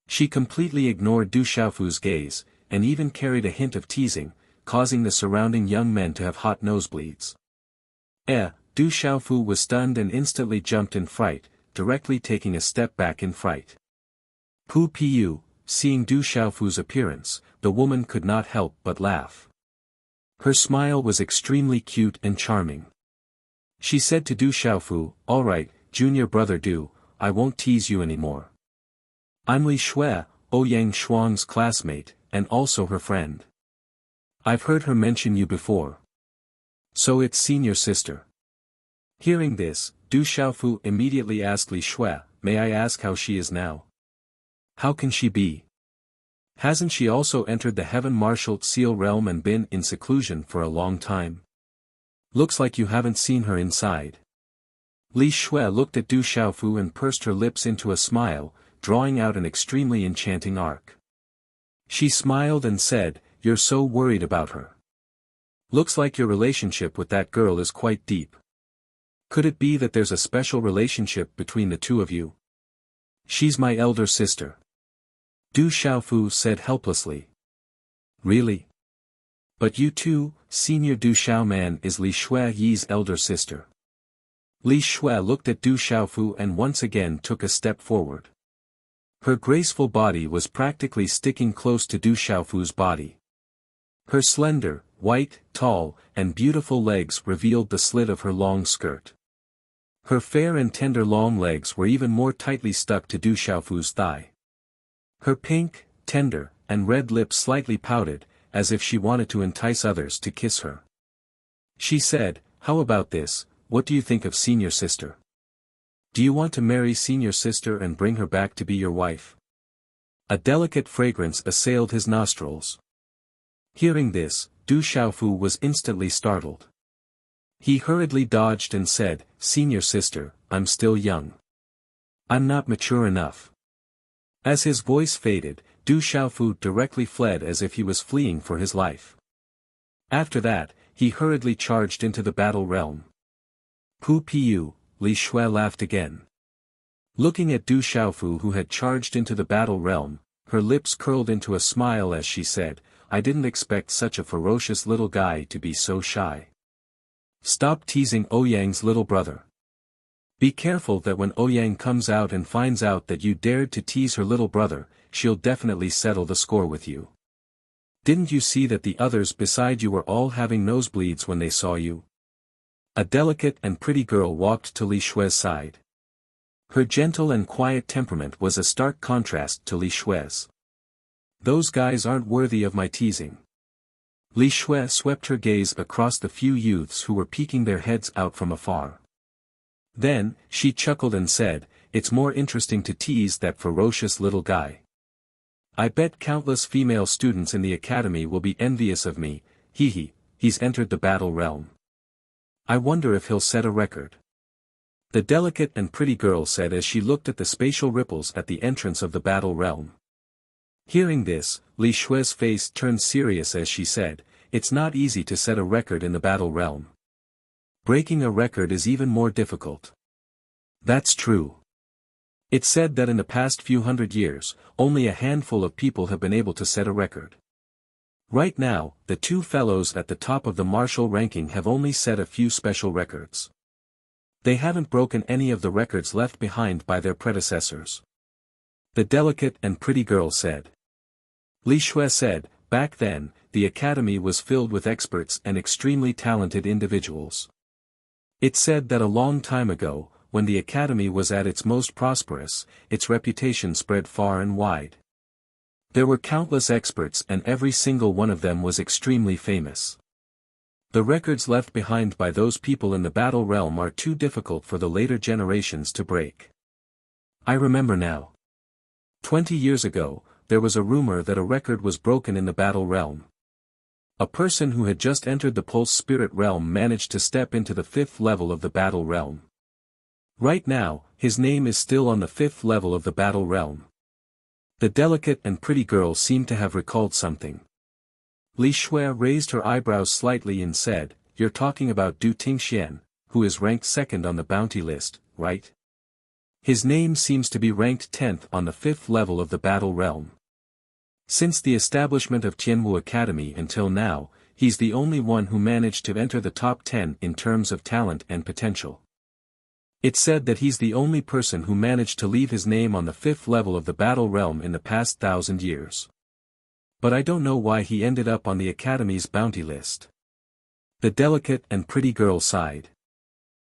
She completely ignored Du Xiaofu's gaze, and even carried a hint of teasing, causing the surrounding young men to have hot nosebleeds. Du Xiaofu was stunned and instantly jumped in fright, directly taking a step back in fright. Pu, seeing Du Xiaofu's appearance, the woman could not help but laugh. Her smile was extremely cute and charming. She said to Du Xiaofu, "All right, junior brother Du, I won't tease you anymore. I'm Li Shui, Ouyang Shuang's classmate, and also her friend. I've heard her mention you before. So it's senior sister." Hearing this, Du Xiaofu immediately asked Li Shui, "May I ask how she is now? How can she be? Hasn't she also entered the Heaven Martial Seal Realm and been in seclusion for a long time? Looks like you haven't seen her inside." Li Shui looked at Du Xiaofu and pursed her lips into a smile, drawing out an extremely enchanting arc. She smiled and said, "You're so worried about her. Looks like your relationship with that girl is quite deep. Could it be that there's a special relationship between the two of you?" "She's my elder sister," Du Xiaofu said helplessly. "Really? But you too, senior Du Xiaoman is Li Shui Yi's elder sister." Li Shui looked at Du Xiaofu and once again took a step forward. Her graceful body was practically sticking close to Du Xiaofu's body. Her slender, white, tall, and beautiful legs revealed the slit of her long skirt. Her fair and tender long legs were even more tightly stuck to Du Xiaofu's thigh. Her pink, tender, and red lips slightly pouted, as if she wanted to entice others to kiss her. She said, "How about this, what do you think of senior sister? Do you want to marry senior sister and bring her back to be your wife?" A delicate fragrance assailed his nostrils. Hearing this, Du Xiaofu was instantly startled. He hurriedly dodged and said, "Senior sister, I'm still young. I'm not mature enough." As his voice faded, Du Xiaofu directly fled as if he was fleeing for his life. After that, he hurriedly charged into the battle realm. Pu, Li Shui laughed again. Looking at Du Xiaofu who had charged into the battle realm, her lips curled into a smile as she said, "I didn't expect such a ferocious little guy to be so shy. Stop teasing Ouyang's little brother. Be careful that when Ouyang comes out and finds out that you dared to tease her little brother, she'll definitely settle the score with you. Didn't you see that the others beside you were all having nosebleeds when they saw you? A delicate and pretty girl walked to Li Shui's side. Her gentle and quiet temperament was a stark contrast to Li Shui's. "Those guys aren't worthy of my teasing." Li Shui swept her gaze across the few youths who were peeking their heads out from afar. Then, she chuckled and said, "It's more interesting to tease that ferocious little guy. I bet countless female students in the academy will be envious of me, he's entered the battle realm. I wonder if he'll set a record." The delicate and pretty girl said as she looked at the spatial ripples at the entrance of the battle realm. Hearing this, Li Shui's face turned serious as she said, "It's not easy to set a record in the battle realm. Breaking a record is even more difficult." "That's true. It's said that in the past few hundred years, only a handful of people have been able to set a record. Right now, the two fellows at the top of the martial ranking have only set a few special records. They haven't broken any of the records left behind by their predecessors." The delicate and pretty girl said. Li Shui said, "Back then, the academy was filled with experts and extremely talented individuals. It's said that a long time ago, when the academy was at its most prosperous, its reputation spread far and wide. There were countless experts and every single one of them was extremely famous. The records left behind by those people in the battle realm are too difficult for the later generations to break. I remember now. 20 years ago, there was a rumor that a record was broken in the battle realm. A person who had just entered the pulse spirit realm managed to step into the 5th level of the battle realm. Right now, his name is still on the 5th level of the battle realm." The delicate and pretty girl seemed to have recalled something. Li Shui raised her eyebrows slightly and said, "You're talking about Du Tingxian, who is ranked 2nd on the bounty list, right? His name seems to be ranked 10th on the 5th level of the battle realm. Since the establishment of Tianwu Academy until now, he's the only one who managed to enter the top 10 in terms of talent and potential. It's said that he's the only person who managed to leave his name on the 5th level of the battle realm in the past 1,000 years. But I don't know why he ended up on the Academy's bounty list." The delicate and pretty girl sighed.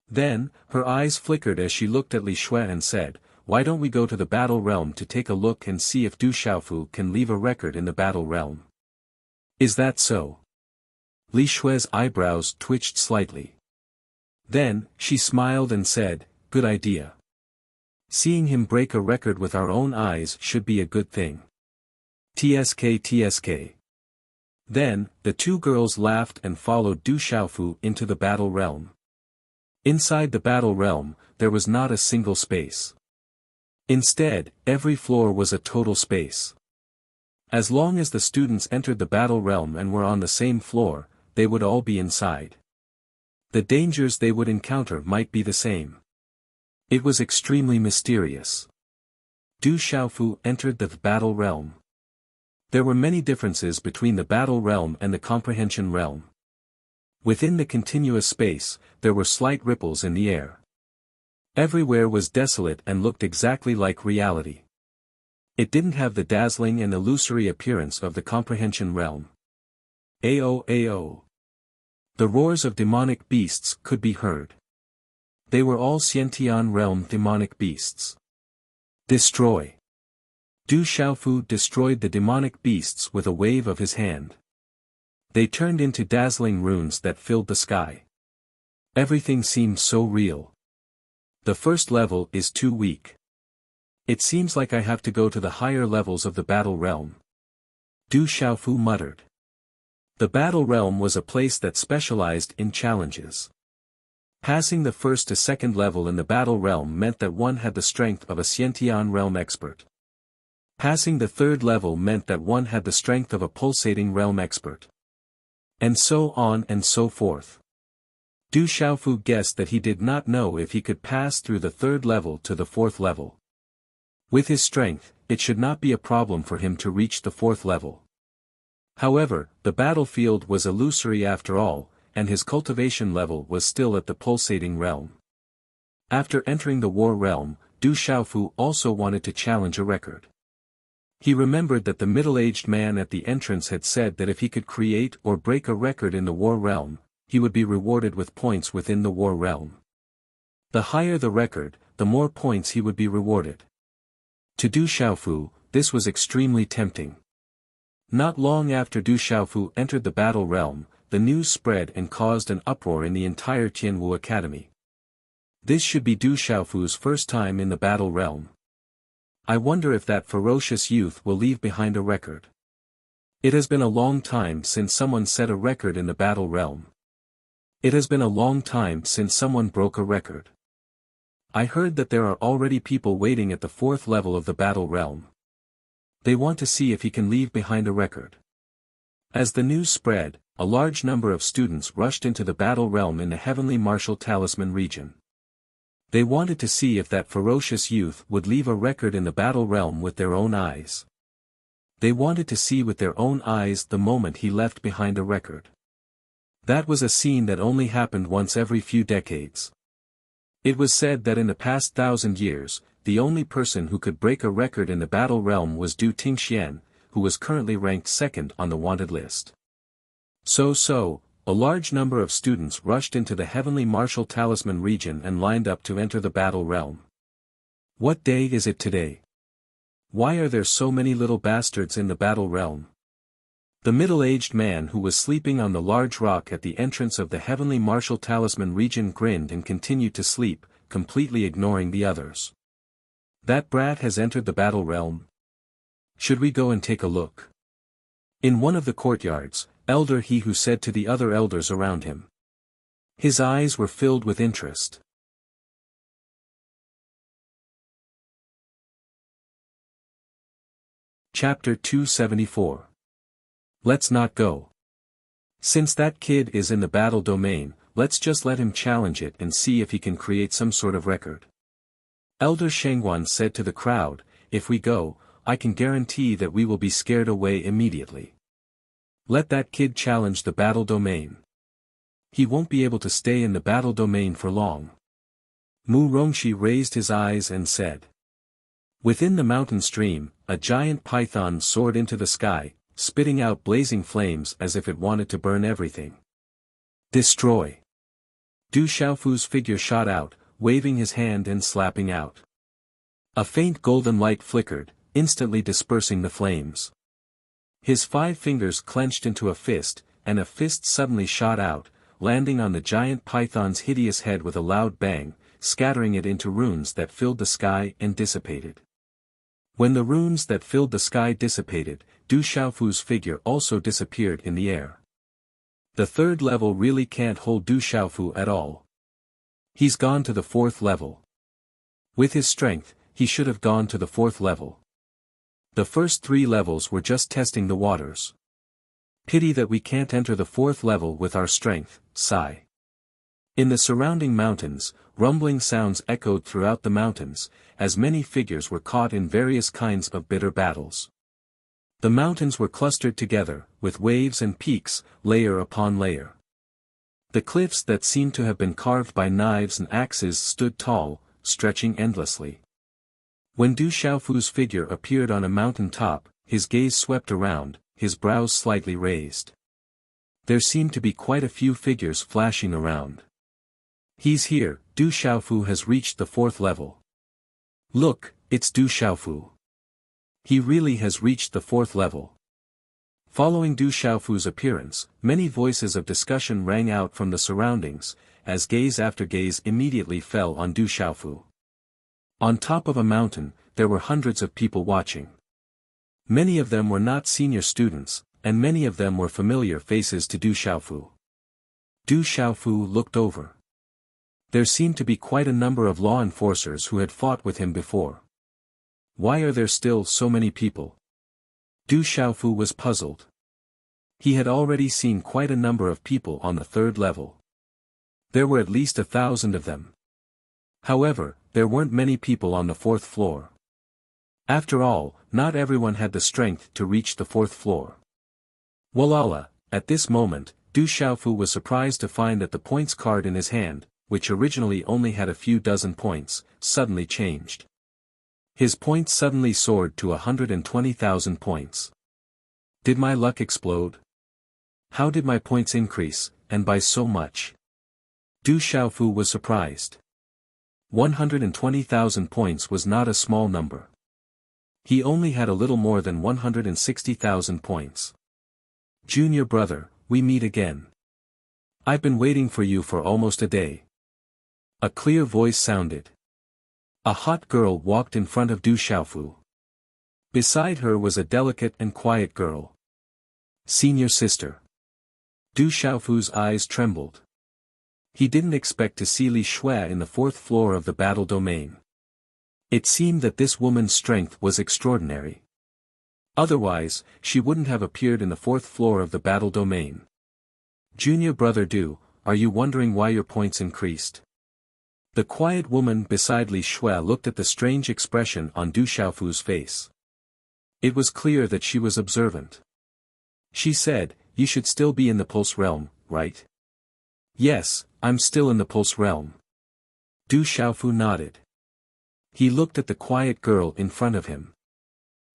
Then, her eyes flickered as she looked at Li Shui and said, "Why don't we go to the battle realm to take a look and see if Du Xiaofu can leave a record in the battle realm?" "Is that so?" Li Shui's eyebrows twitched slightly. Then, she smiled and said, "Good idea. Seeing him break a record with our own eyes should be a good thing. TSK. Then, the two girls laughed and followed Du Xiaofu into the battle realm. Inside the battle realm, there was not a single space. Instead, every floor was a total space. As long as the students entered the battle realm and were on the same floor, they would all be inside. The dangers they would encounter might be the same. It was extremely mysterious. Du Xiaofu entered the battle realm. There were many differences between the battle realm and the comprehension realm. Within the continuous space, there were slight ripples in the air. Everywhere was desolate and looked exactly like reality. It didn't have the dazzling and illusory appearance of the comprehension realm. Ao. The roars of demonic beasts could be heard. They were all Xiantian realm demonic beasts. Destroy. Du Xiaofu destroyed the demonic beasts with a wave of his hand. They turned into dazzling runes that filled the sky. Everything seemed so real. The first level is too weak. It seems like I have to go to the higher levels of the battle realm. Du Xiaofu muttered. The battle realm was a place that specialized in challenges. Passing the first to second level in the battle realm meant that one had the strength of a Xiantian realm expert. Passing the third level meant that one had the strength of a pulsating realm expert. And so on and so forth. Du Xiaofu guessed that he did not know if he could pass through the third level to the fourth level. With his strength, it should not be a problem for him to reach the fourth level. However, the battlefield was illusory after all, and his cultivation level was still at the pulsating realm. After entering the war realm, Du Xiaofu also wanted to challenge a record. He remembered that the middle-aged man at the entrance had said that if he could create or break a record in the war realm, he would be rewarded with points within the war realm. The higher the record, the more points he would be rewarded. To Du Xiaofu, this was extremely tempting. Not long after Du Xiaofu entered the battle realm, the news spread and caused an uproar in the entire Tianwu Academy. This should be Du Xiaofu's first time in the battle realm. I wonder if that ferocious youth will leave behind a record. It has been a long time since someone set a record in the battle realm. It has been a long time since someone broke a record. I heard that there are already people waiting at the 4th level of the battle realm. They want to see if he can leave behind a record. As the news spread, a large number of students rushed into the battle realm in the Heavenly Martial Talisman region. They wanted to see if that ferocious youth would leave a record in the battle realm with their own eyes. They wanted to see with their own eyes the moment he left behind a record. That was a scene that only happened once every few decades. It was said that in the past 1,000 years, the only person who could break a record in the battle realm was Du Tingxian, who was currently ranked 2nd on the wanted list. So, a large number of students rushed into the Heavenly Martial Talisman region and lined up to enter the battle realm. What day is it today? Why are there so many little bastards in the battle realm? The middle-aged man who was sleeping on the large rock at the entrance of the Heavenly Martial Talisman region grinned and continued to sleep, completely ignoring the others. That brat has entered the battle realm? Should we go and take a look? In one of the courtyards, Elder He Who said to the other elders around him. His eyes were filled with interest. Chapter 274. Let's not go. Since that kid is in the battle domain, let's just let him challenge it and see if he can create some sort of record. Elder Shengguan said to the crowd, if we go, I can guarantee that we will be scared away immediately. Let that kid challenge the battle domain. He won't be able to stay in the battle domain for long. Mu Rongxi raised his eyes and said. Within the mountain stream, a giant python soared into the sky, spitting out blazing flames as if it wanted to burn everything. Destroy! Du Xiaofu's figure shot out, waving his hand and slapping out. A faint golden light flickered, instantly dispersing the flames. His 5 fingers clenched into a fist, and a fist suddenly shot out, landing on the giant python's hideous head with a loud bang, scattering it into runes that filled the sky and dissipated. When the runes that filled the sky dissipated, Du Xiaofu's figure also disappeared in the air. The 3rd level really can't hold Du Xiaofu at all. He's gone to the 4th level. With his strength, he should have gone to the 4th level. The first 3 levels were just testing the waters. Pity that we can't enter the 4th level with our strength, sigh. In the surrounding mountains, rumbling sounds echoed throughout the mountains, as many figures were caught in various kinds of bitter battles. The mountains were clustered together, with waves and peaks, layer upon layer. The cliffs that seemed to have been carved by knives and axes stood tall, stretching endlessly. When Du Xiaofu's figure appeared on a mountain top, his gaze swept around, his brows slightly raised. There seemed to be quite a few figures flashing around. He's here, Du Xiaofu has reached the 4th level. Look, it's Du Xiaofu. He really has reached the 4th level. Following Du Xiaofu's appearance, many voices of discussion rang out from the surroundings, as gaze after gaze immediately fell on Du Xiaofu. On top of a mountain, there were hundreds of people watching. Many of them were not senior students, and many of them were familiar faces to Du Xiaofu. Du Xiaofu looked over. There seemed to be quite a number of law enforcers who had fought with him before. Why are there still so many people? Du Xiaofu was puzzled. He had already seen quite a number of people on the 3rd level. There were at least 1,000 of them. However, there weren't many people on the 4th floor. After all, not everyone had the strength to reach the 4th floor. Walala, at this moment, Du Xiaofu was surprised to find that the points card in his hand, which originally only had a few dozen points, suddenly changed. His points suddenly soared to 120,000 points. Did my luck explode? How did my points increase, and by so much? Du Xiaofu was surprised. 120,000 points was not a small number. He only had a little more than 160,000 points. Junior brother, we meet again. I've been waiting for you for almost a day. A clear voice sounded. A hot girl walked in front of Du Xiaofu. Beside her was a delicate and quiet girl. Senior sister. Du Xiaofu's eyes trembled. He didn't expect to see Li Shui in the fourth floor of the battle domain. It seemed that this woman's strength was extraordinary. Otherwise, she wouldn't have appeared in the fourth floor of the battle domain. Junior brother Du, are you wondering why your points increased? The quiet woman beside Li Shui looked at the strange expression on Du Xiaofu's face. It was clear that she was observant. She said, you should still be in the Pulse Realm, right? Yes, I'm still in the Pulse Realm. Du Xiaofu nodded. He looked at the quiet girl in front of him.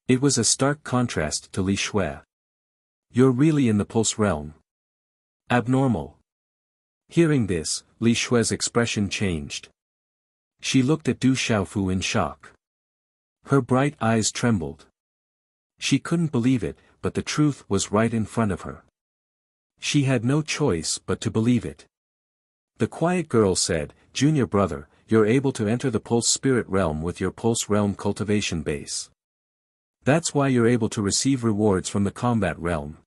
It was a stark contrast to Li Shui. You're really in the Pulse Realm. Abnormal. Hearing this, Li Shui's expression changed. She looked at Du Xiaofu in shock. Her bright eyes trembled. She couldn't believe it, but the truth was right in front of her. She had no choice but to believe it. The quiet girl said, Junior brother, you're able to enter the Pulse Spirit Realm with your Pulse Realm cultivation base. That's why you're able to receive rewards from the Combat Realm.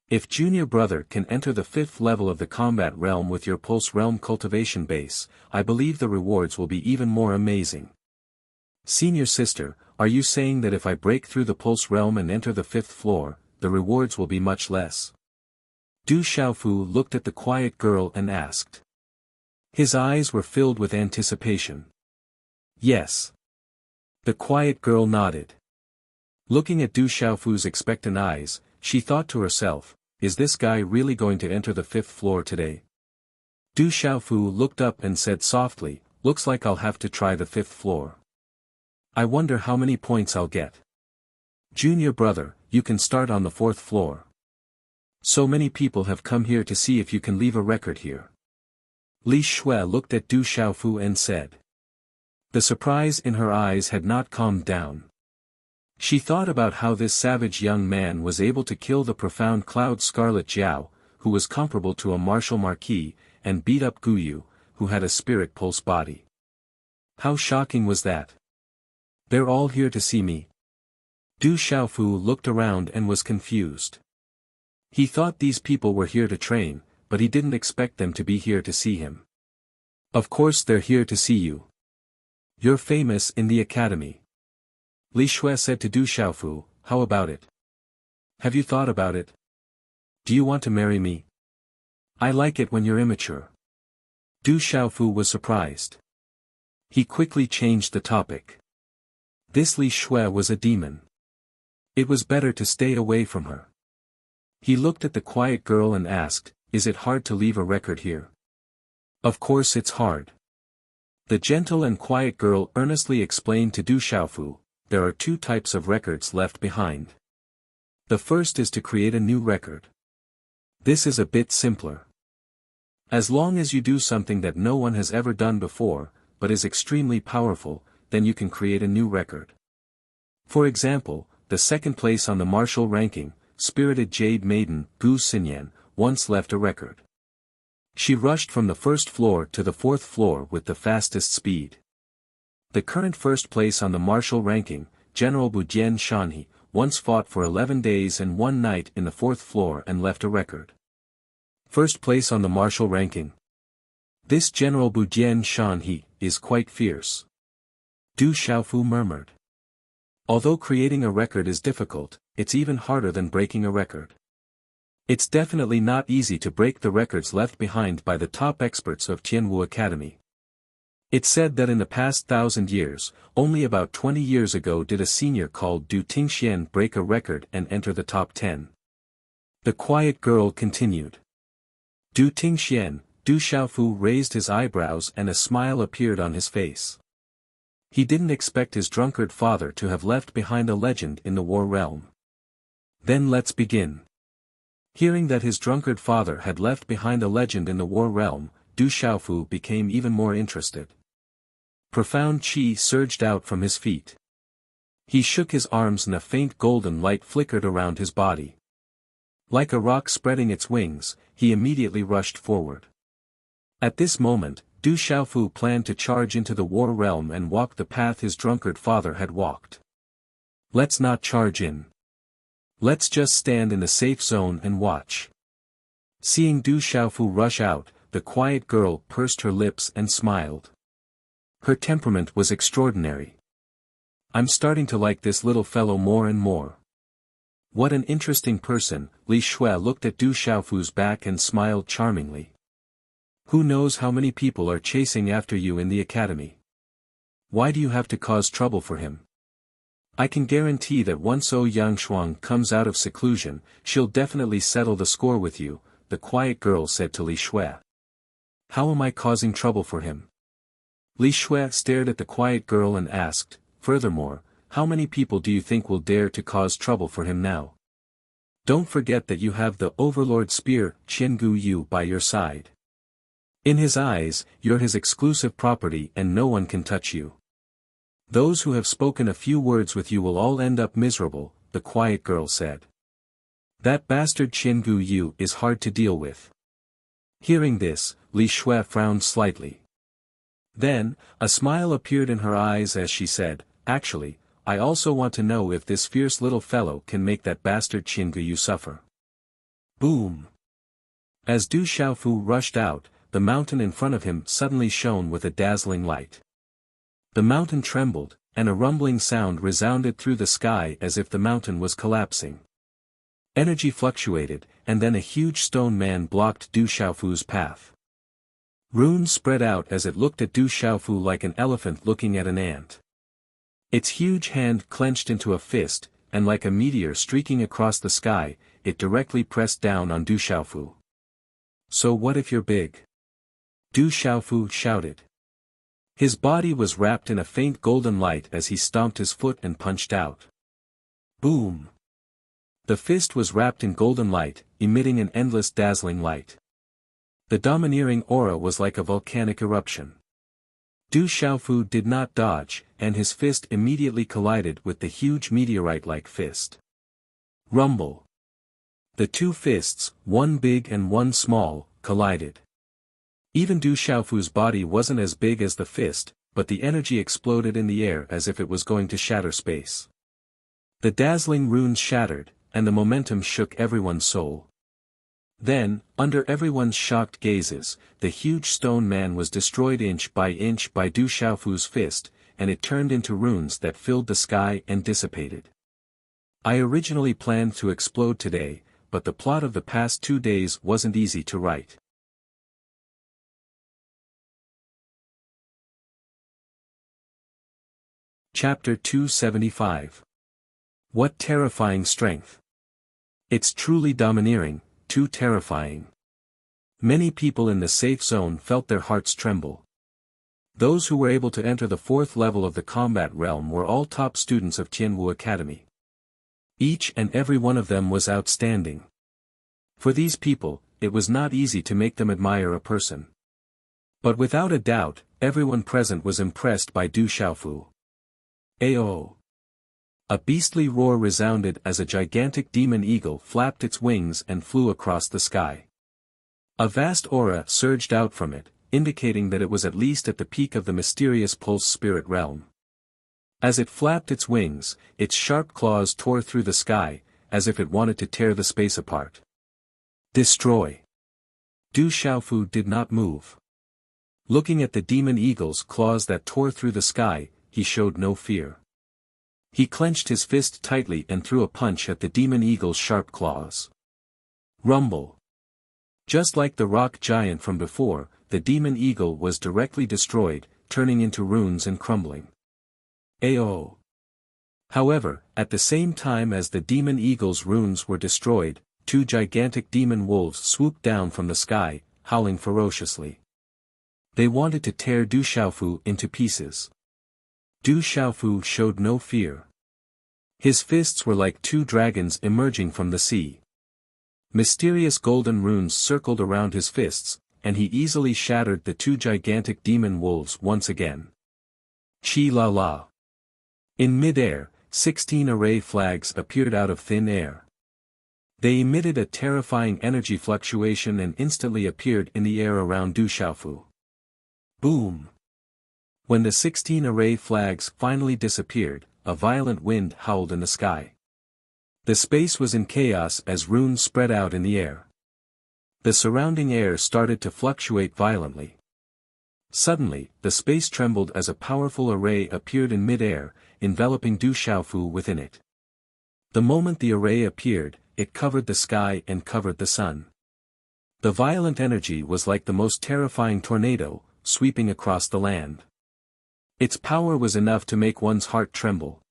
If Junior brother can enter the fifth level of the Combat Realm with your Pulse Realm cultivation base, I believe the rewards will be even more amazing. Senior sister, are you saying that if I break through the Pulse Realm and enter the fifth floor, the rewards will be much less? Du Xiaofu looked at the quiet girl and asked. His eyes were filled with anticipation. Yes. The quiet girl nodded. Looking at Du Xiaofu's expectant eyes, she thought to herself, is this guy really going to enter the fifth floor today? Du Xiaofu looked up and said softly, looks like I'll have to try the fifth floor. I wonder how many points I'll get. Junior brother, you can start on the fourth floor. So many people have come here to see if you can leave a record here. Li Shui looked at Du Xiaofu and said. The surprise in her eyes had not calmed down. She thought about how this savage young man was able to kill the profound Cloud Scarlet Jiao, who was comparable to a martial marquis, and beat up Guyu, who had a spirit pulse body. How shocking was that? They're all here to see me. Du Xiaofu looked around and was confused. He thought these people were here to train, but he didn't expect them to be here to see him. Of course they're here to see you. You're famous in the academy. Li Shui said to Du Xiaofu, how about it? Have you thought about it? Do you want to marry me? I like it when you're immature. Du Xiaofu was surprised. He quickly changed the topic. This Li Shui was a demon. It was better to stay away from her. He looked at the quiet girl and asked, is it hard to leave a record here? Of course it's hard. The gentle and quiet girl earnestly explained to Du Xiaofu, there are two types of records left behind. The first is to create a new record. This is a bit simpler. As long as you do something that no one has ever done before, but is extremely powerful, then you can create a new record. For example, the second place on the martial ranking, Spirited Jade Maiden, Gu Xinyan, once left a record. She rushed from the first floor to the fourth floor with the fastest speed. The current first place on the martial ranking, General Bujian Shanhe, once fought for 11 days and 1 night in the fourth floor and left a record. First place on the martial ranking. This General Bujian Shanhe is quite fierce. Du Xiaofu murmured. Although creating a record is difficult, it's even harder than breaking a record. It's definitely not easy to break the records left behind by the top experts of Tianwu Academy. It's said that in the past 1,000 years, only about 20 years ago did a senior called Du Tingxian break a record and enter the top 10. The quiet girl continued. Du Tingxian, Du Xiaofu raised his eyebrows and a smile appeared on his face. He didn't expect his drunkard father to have left behind a legend in the war realm. Then let's begin. Hearing that his drunkard father had left behind a legend in the war realm, Du Xiaofu became even more interested. Profound qi surged out from his feet. He shook his arms and a faint golden light flickered around his body. Like a rock spreading its wings, he immediately rushed forward. At this moment, Du Xiaofu planned to charge into the war realm and walk the path his drunkard father had walked. Let's not charge in. Let's just stand in the safe zone and watch. Seeing Du Xiaofu rush out, the quiet girl pursed her lips and smiled. Her temperament was extraordinary. I'm starting to like this little fellow more and more. What an interesting person. Li Shui looked at Du Xiaofu's back and smiled charmingly. Who knows how many people are chasing after you in the academy? Why do you have to cause trouble for him? I can guarantee that once Yang Shuang comes out of seclusion, she'll definitely settle the score with you, the quiet girl said to Li Shui. How am I causing trouble for him? Li Shui stared at the quiet girl and asked, furthermore, how many people do you think will dare to cause trouble for him now? Don't forget that you have the Overlord Spear, Qiangu Yu, by your side. In his eyes, you're his exclusive property and no one can touch you. Those who have spoken a few words with you will all end up miserable, the quiet girl said. That bastard Qiangu Yu is hard to deal with. Hearing this, Li Shui frowned slightly. Then, a smile appeared in her eyes as she said, actually, I also want to know if this fierce little fellow can make that bastard Qiangu Yu suffer. Boom! As Du Xiaofu rushed out, the mountain in front of him suddenly shone with a dazzling light. The mountain trembled, and a rumbling sound resounded through the sky as if the mountain was collapsing. Energy fluctuated, and then a huge stone man blocked Du Xiaofu's path. Runes spread out as it looked at Du Xiaofu like an elephant looking at an ant. Its huge hand clenched into a fist, and like a meteor streaking across the sky, it directly pressed down on Du Xiaofu. So what if you're big? Du Xiaofu shouted. His body was wrapped in a faint golden light as he stomped his foot and punched out. Boom! The fist was wrapped in golden light, emitting an endless dazzling light. The domineering aura was like a volcanic eruption. Du Xiaofu did not dodge, and his fist immediately collided with the huge meteorite-like fist. Rumble! The two fists, one big and one small, collided. Even Du Xiaofu's body wasn't as big as the fist, but the energy exploded in the air as if it was going to shatter space. The dazzling runes shattered, and the momentum shook everyone's soul. Then, under everyone's shocked gazes, the huge stone man was destroyed inch by Du Xiaofu's fist, and it turned into runes that filled the sky and dissipated. I originally planned to explode today, but the plot of the past 2 days wasn't easy to write. Chapter 275. What terrifying strength! It's truly domineering, too terrifying. Many people in the safe zone felt their hearts tremble. Those who were able to enter the 4th level of the combat realm were all top students of Tianwu Academy. Each and every one of them was outstanding. For these people, it was not easy to make them admire a person. But without a doubt, everyone present was impressed by Du Xiaofu. Ayo! A beastly roar resounded as a gigantic demon eagle flapped its wings and flew across the sky. A vast aura surged out from it, indicating that it was at least at the peak of the mysterious pulse spirit realm. As it flapped its wings, its sharp claws tore through the sky, as if it wanted to tear the space apart. Destroy! Du Xiaofu did not move. Looking at the demon eagle's claws that tore through the sky, he showed no fear. He clenched his fist tightly and threw a punch at the demon eagle's sharp claws. Rumble! Just like the rock giant from before, the demon eagle was directly destroyed, turning into runes and crumbling. Ayo! However, at the same time as the demon eagle's runes were destroyed, 2 gigantic demon wolves swooped down from the sky, howling ferociously. They wanted to tear Du Xiaofu into pieces. Du Xiaofu showed no fear. His fists were like 2 dragons emerging from the sea. Mysterious golden runes circled around his fists, and he easily shattered the two gigantic demon wolves once again. Chi la la. In mid-air, 16 array flags appeared out of thin air. They emitted a terrifying energy fluctuation and instantly appeared in the air around Du Xiaofu. Boom! When the 16 array flags finally disappeared, a violent wind howled in the sky. The space was in chaos as runes spread out in the air. The surrounding air started to fluctuate violently. Suddenly, the space trembled as a powerful array appeared in mid-air, enveloping Du Xiaofu within it. The moment the array appeared, it covered the sky and covered the sun. The violent energy was like the most terrifying tornado, sweeping across the land. Its power was enough to make one's heart tremble.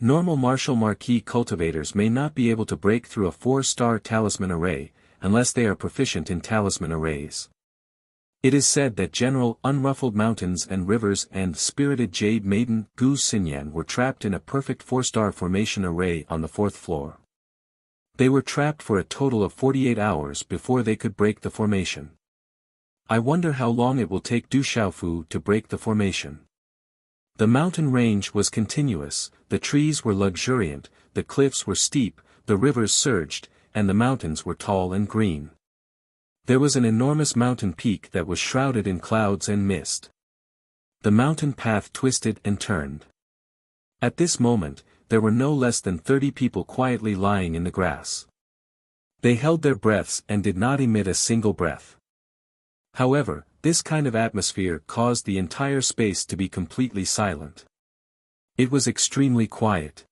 Normal martial marquee cultivators may not be able to break through a 4-star talisman array, unless they are proficient in talisman arrays. It is said that General Unruffled Mountains and Rivers and Spirited Jade Maiden Gu Xinyan were trapped in a perfect 4-star formation array on the 4th floor. They were trapped for a total of 48 hours before they could break the formation. I wonder how long it will take Du Xiaofu to break the formation. The mountain range was continuous, the trees were luxuriant, the cliffs were steep, the rivers surged, and the mountains were tall and green. There was an enormous mountain peak that was shrouded in clouds and mist. The mountain path twisted and turned. At this moment, there were no less than 30 people quietly lying in the grass. They held their breaths and did not emit a single breath. However, this kind of atmosphere caused the entire space to be completely silent. It was extremely quiet.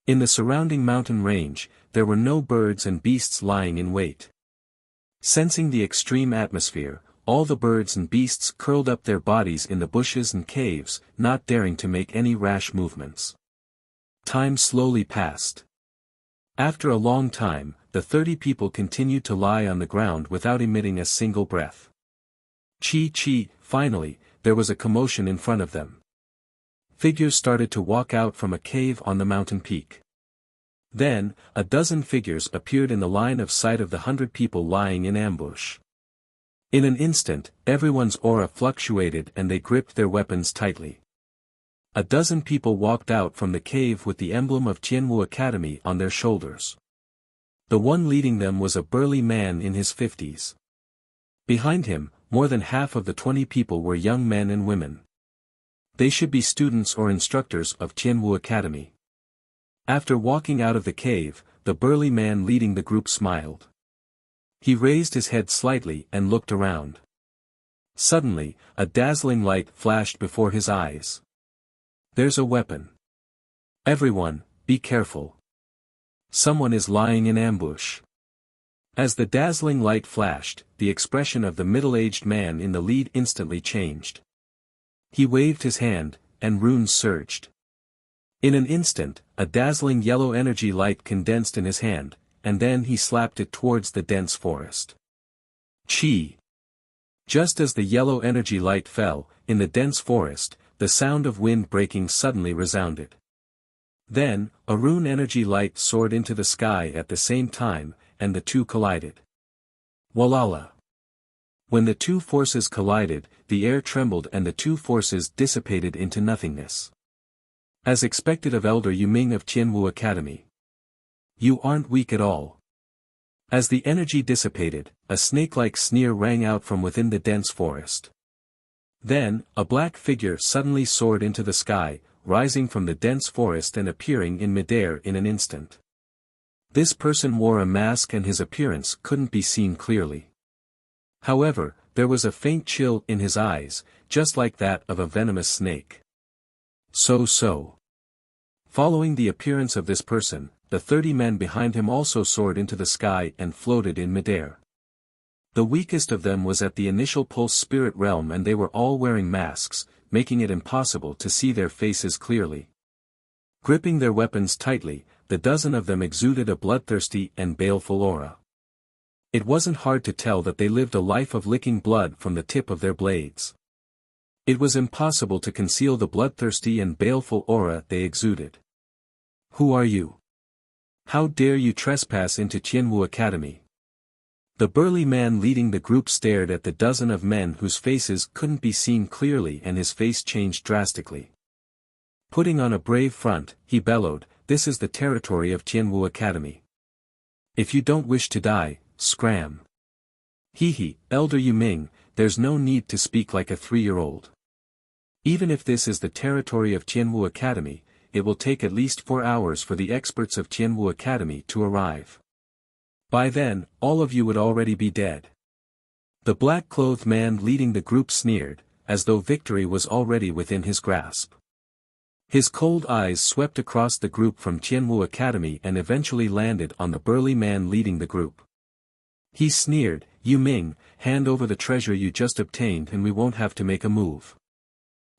In the surrounding mountain range, there were no birds and beasts lying in wait. Sensing the extreme atmosphere, all the birds and beasts curled up their bodies in the bushes and caves, not daring to make any rash movements. Time slowly passed. After a long time, the 30 people continued to lie on the ground without emitting a single breath. Finally, there was a commotion in front of them. Figures started to walk out from a cave on the mountain peak. Then, a dozen figures appeared in the line of sight of the 100 people lying in ambush. In an instant, everyone's aura fluctuated and they gripped their weapons tightly. A dozen people walked out from the cave with the emblem of Tianwu Academy on their shoulders. The one leading them was a burly man in his 50s. Behind him, more than half of the 20 people were young men and women. They should be students or instructors of Tianwu Academy. After walking out of the cave, the burly man leading the group smiled. He raised his head slightly and looked around. Suddenly, a dazzling light flashed before his eyes. There's a weapon. Everyone, be careful. Someone is lying in ambush. As the dazzling light flashed, the expression of the middle-aged man in the lead instantly changed. He waved his hand, and runes surged. In an instant, a dazzling yellow energy light condensed in his hand, and then he slapped it towards the dense forest. Chi! Just as the yellow energy light fell, in the dense forest, the sound of wind breaking suddenly resounded. Then, a rune energy light soared into the sky at the same time, and the two collided. Walala! When the two forces collided, the air trembled and the two forces dissipated into nothingness. As expected of Elder Yuming of Tianwu Academy. You aren't weak at all. As the energy dissipated, a snake-like sneer rang out from within the dense forest. Then, a black figure suddenly soared into the sky, rising from the dense forest and appearing in midair in an instant. This person wore a mask and his appearance couldn't be seen clearly. However, there was a faint chill in his eyes, just like that of a venomous snake. So. Following the appearance of this person, the 30 men behind him also soared into the sky and floated in midair. The weakest of them was at the initial pulse spirit realm and they were all wearing masks, making it impossible to see their faces clearly. Gripping their weapons tightly, the dozen of them exuded a bloodthirsty and baleful aura. It wasn't hard to tell that they lived a life of licking blood from the tip of their blades. It was impossible to conceal the bloodthirsty and baleful aura they exuded. Who are you? How dare you trespass into Tianwu Academy? The burly man leading the group stared at the dozen of men whose faces couldn't be seen clearly, and his face changed drastically. Putting on a brave front, he bellowed, "This is the territory of Tianwu Academy. If you don't wish to die, scram." Hee, Elder Yuming, there's no need to speak like a 3-year-old. Even if this is the territory of Tianwu Academy, it will take at least 4 hours for the experts of Tianwu Academy to arrive. By then, all of you would already be dead. The black-clothed man leading the group sneered, as though victory was already within his grasp. His cold eyes swept across the group from Tianwu Academy and eventually landed on the burly man leading the group. He sneered, "Yu Ming, hand over the treasure you just obtained and we won't have to make a move.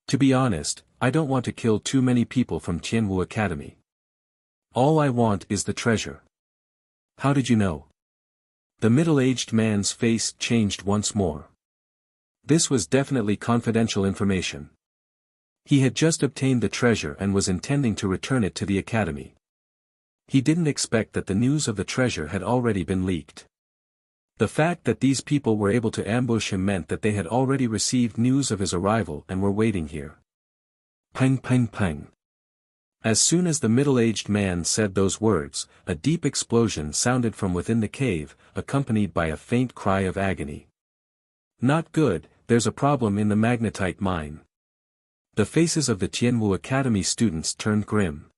To be honest, I don't want to kill too many people from Tianwu Academy. All I want is the treasure." "How did you know?" The middle-aged man's face changed once more. This was definitely confidential information. He had just obtained the treasure and was intending to return it to the academy. He didn't expect that the news of the treasure had already been leaked. The fact that these people were able to ambush him meant that they had already received news of his arrival and were waiting here. Pang pang pang. As soon as the middle-aged man said those words, a deep explosion sounded from within the cave, accompanied by a faint cry of agony. "Not good, there's a problem in the magnetite mine." The faces of the Tianwu Academy students turned grim.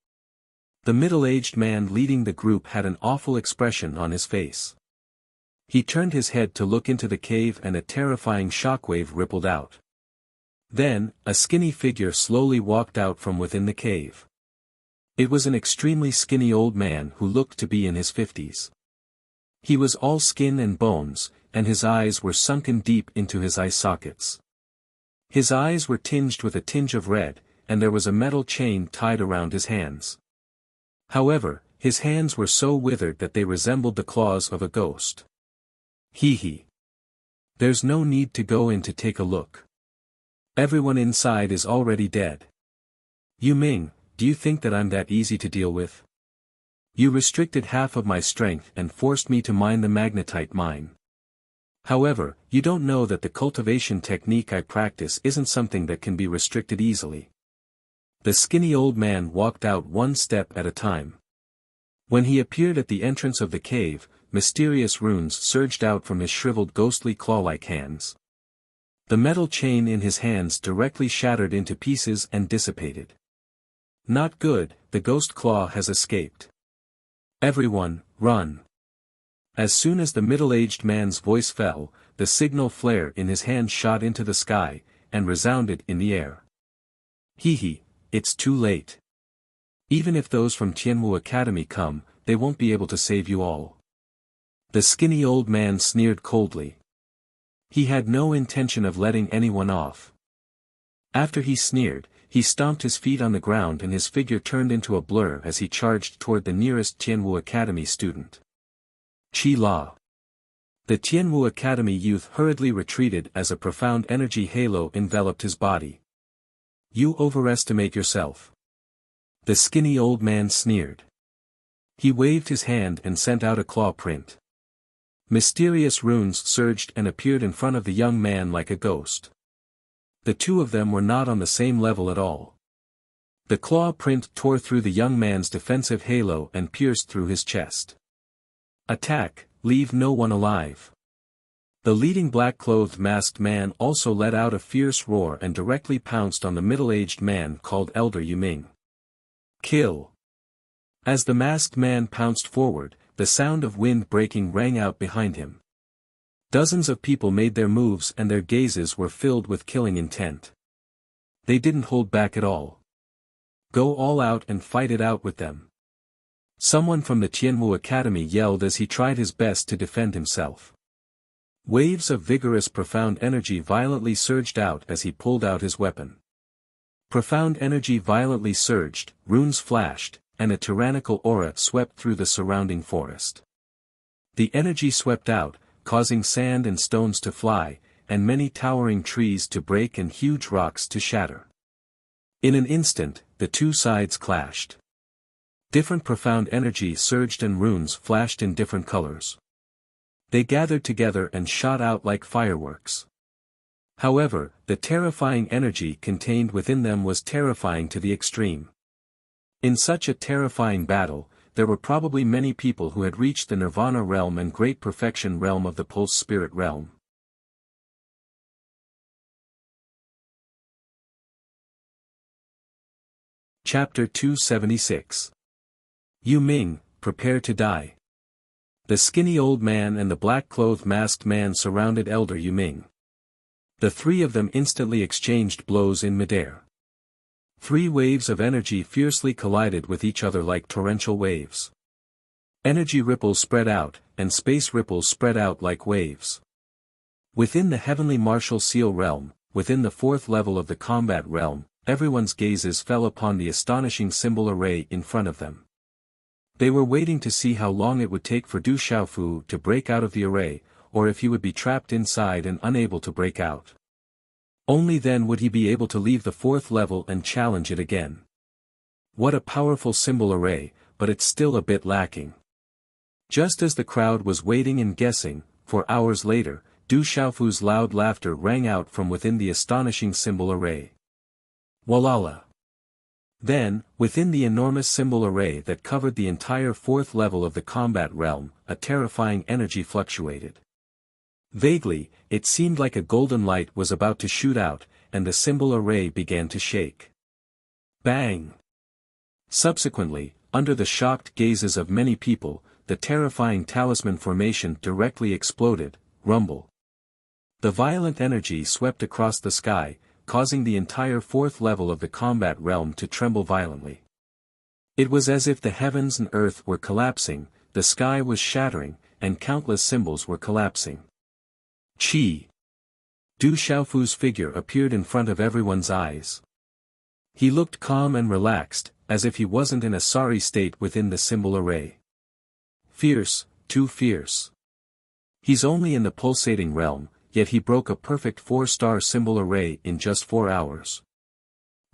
The middle-aged man leading the group had an awful expression on his face. He turned his head to look into the cave and a terrifying shockwave rippled out. Then, a skinny figure slowly walked out from within the cave. It was an extremely skinny old man who looked to be in his 50s. He was all skin and bones, and his eyes were sunken deep into his eye sockets. His eyes were tinged with a tinge of red, and there was a metal chain tied around his hands. However, his hands were so withered that they resembled the claws of a ghost. Hee. There's no need to go in to take a look. Everyone inside is already dead. Yu Ming, do you think that I'm that easy to deal with? You restricted half of my strength and forced me to mine the magnetite mine. However, you don't know that the cultivation technique I practice isn't something that can be restricted easily. The skinny old man walked out one step at a time. When he appeared at the entrance of the cave, mysterious runes surged out from his shriveled ghostly claw-like hands. The metal chain in his hands directly shattered into pieces and dissipated. Not good, the ghost claw has escaped. Everyone, run. As soon as the middle-aged man's voice fell, the signal flare in his hand shot into the sky, and resounded in the air. It's too late. Even if those from Tianwu Academy come, they won't be able to save you all. The skinny old man sneered coldly. He had no intention of letting anyone off. After he sneered, he stomped his feet on the ground and his figure turned into a blur as he charged toward the nearest Tianwu Academy student. Chi La. The Tianwu Academy youth hurriedly retreated as a profound energy halo enveloped his body. You overestimate yourself. The skinny old man sneered. He waved his hand and sent out a claw print. Mysterious runes surged and appeared in front of the young man like a ghost. The two of them were not on the same level at all. The claw print tore through the young man's defensive halo and pierced through his chest. Attack, leave no one alive. The leading black-clothed masked man also let out a fierce roar and directly pounced on the middle-aged man called Elder Yuming. Kill. As the masked man pounced forward, the sound of wind breaking rang out behind him. Dozens of people made their moves and their gazes were filled with killing intent. They didn't hold back at all. Go all out and fight it out with them. Someone from the Tianwu Academy yelled as he tried his best to defend himself. Waves of vigorous profound energy violently surged out as he pulled out his weapon. Profound energy violently surged, runes flashed, and a tyrannical aura swept through the surrounding forest. The energy swept out, causing sand and stones to fly, and many towering trees to break and huge rocks to shatter. In an instant, the two sides clashed. Different profound energy surged and runes flashed in different colors. They gathered together and shot out like fireworks. However, the terrifying energy contained within them was terrifying to the extreme. In such a terrifying battle, there were probably many people who had reached the Nirvana realm and Great Perfection realm of the Pulse Spirit realm. Chapter 276. Yu Ming, prepare to die. The skinny old man and the black-clothed masked man surrounded Elder Yu Ming. The three of them instantly exchanged blows in midair. 3 waves of energy fiercely collided with each other like torrential waves. Energy ripples spread out, and space ripples spread out like waves. Within the heavenly martial seal realm, within the 4th level of the combat realm, everyone's gazes fell upon the astonishing symbol array in front of them. They were waiting to see how long it would take for Du Xiaofu to break out of the array, or if he would be trapped inside and unable to break out. Only then would he be able to leave the 4th level and challenge it again. What a powerful symbol array, but it's still a bit lacking. Just as the crowd was waiting and guessing, for hours later, Du Xiaofu's loud laughter rang out from within the astonishing symbol array. Walala. Then, within the enormous symbol array that covered the entire 4th level of the combat realm, a terrifying energy fluctuated. Vaguely, it seemed like a golden light was about to shoot out, and the symbol array began to shake. Bang! Subsequently, under the shocked gazes of many people, the terrifying talisman formation directly exploded. Rumble. The violent energy swept across the sky, causing the entire 4th level of the combat realm to tremble violently. It was as if the heavens and earth were collapsing, the sky was shattering, and countless symbols were collapsing. Qi. Du Xiaofu's figure appeared in front of everyone's eyes. He looked calm and relaxed, as if he wasn't in a sorry state within the symbol array. Fierce, too fierce. He's only in the pulsating realm, yet he broke a perfect 4-star symbol array in just 4 hours.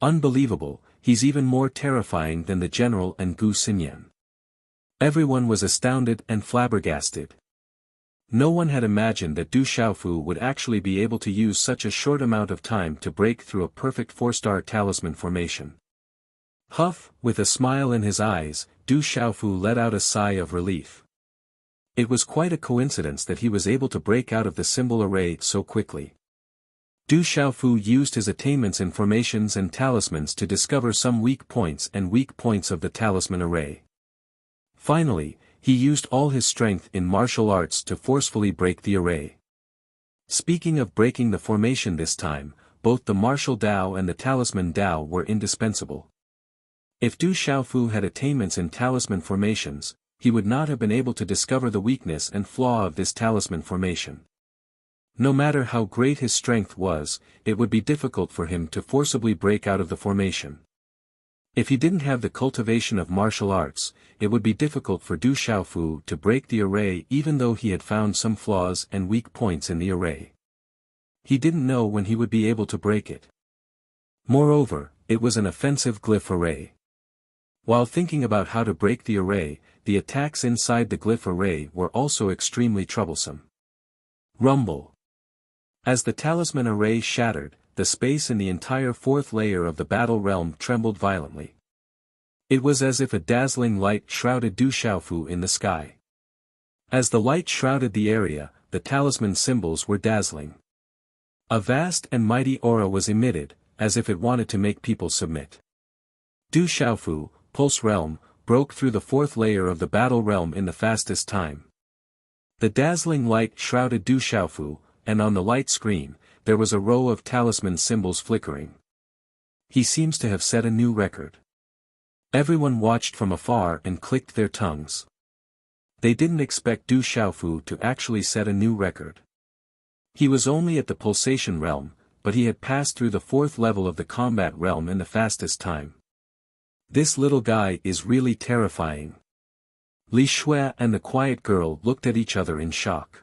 Unbelievable, he's even more terrifying than the general and Gu Xinyan. Everyone was astounded and flabbergasted. No one had imagined that Du Xiaofu would actually be able to use such a short amount of time to break through a perfect 4-star talisman formation. Huff, with a smile in his eyes, Du Xiaofu let out a sigh of relief. It was quite a coincidence that he was able to break out of the symbol array so quickly. Du Xiaofu used his attainments in formations and talismans to discover some weak points of the talisman array. Finally, he used all his strength in martial arts to forcefully break the array. Speaking of breaking the formation this time, both the martial Dao and the talisman Dao were indispensable. If Du Xiaofu had attainments in talisman formations, he would not have been able to discover the weakness and flaw of this talisman formation. No matter how great his strength was, it would be difficult for him to forcibly break out of the formation. If he didn't have the cultivation of martial arts, it would be difficult for Du Xiaofu to break the array even though he had found some flaws and weak points in the array. He didn't know when he would be able to break it. Moreover, it was an offensive glyph array. While thinking about how to break the array, the attacks inside the glyph array were also extremely troublesome. Rumble. As the talisman array shattered, the space in the entire 4th layer of the battle realm trembled violently. It was as if a dazzling light shrouded Du Xiaofu in the sky. As the light shrouded the area, the talisman symbols were dazzling. A vast and mighty aura was emitted, as if it wanted to make people submit. Du Xiaofu, Pulse Realm, broke through the 4th layer of the battle realm in the fastest time. The dazzling light shrouded Du Xiaofu, and on the light screen, there was a row of talisman symbols flickering. He seems to have set a new record. Everyone watched from afar and clicked their tongues. They didn't expect Du Xiaofu to actually set a new record. He was only at the pulsation realm, but he had passed through the 4th level of the combat realm in the fastest time. This little guy is really terrifying. Li Shui and the quiet girl looked at each other in shock.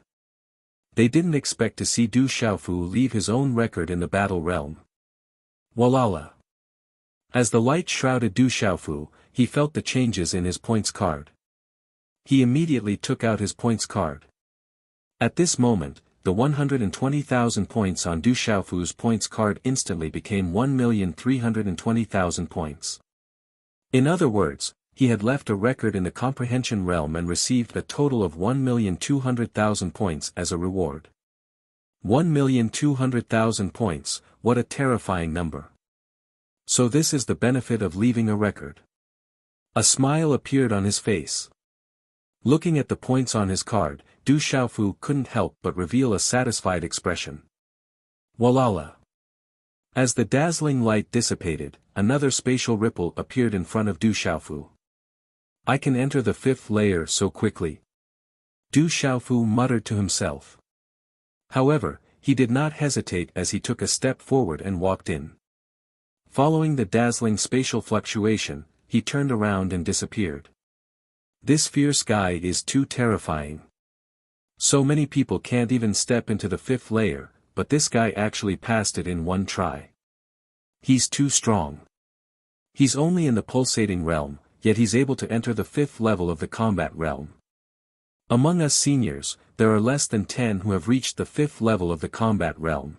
They didn't expect to see Du Xiaofu leave his own record in the battle realm. Walala. As the light shrouded Du Xiaofu, he felt the changes in his points card. He immediately took out his points card. At this moment, the 120,000 points on Du Xiaofu's points card instantly became 1,320,000 points. In other words, he had left a record in the comprehension realm and received a total of 1,200,000 points as a reward. 1,200,000 points, what a terrifying number. So this is the benefit of leaving a record. A smile appeared on his face. Looking at the points on his card, Du Xiaofu couldn't help but reveal a satisfied expression. Walala! As the dazzling light dissipated, another spatial ripple appeared in front of Du Xiaofu. I can enter the 5th layer so quickly. Du Xiaofu muttered to himself. However, he did not hesitate as he took a step forward and walked in. Following the dazzling spatial fluctuation, he turned around and disappeared. This fierce guy is too terrifying. So many people can't even step into the 5th layer, but this guy actually passed it in one try. He's too strong. He's only in the pulsating realm, yet he's able to enter the 5th level of the combat realm. Among us seniors, there are less than 10 who have reached the 5th level of the combat realm.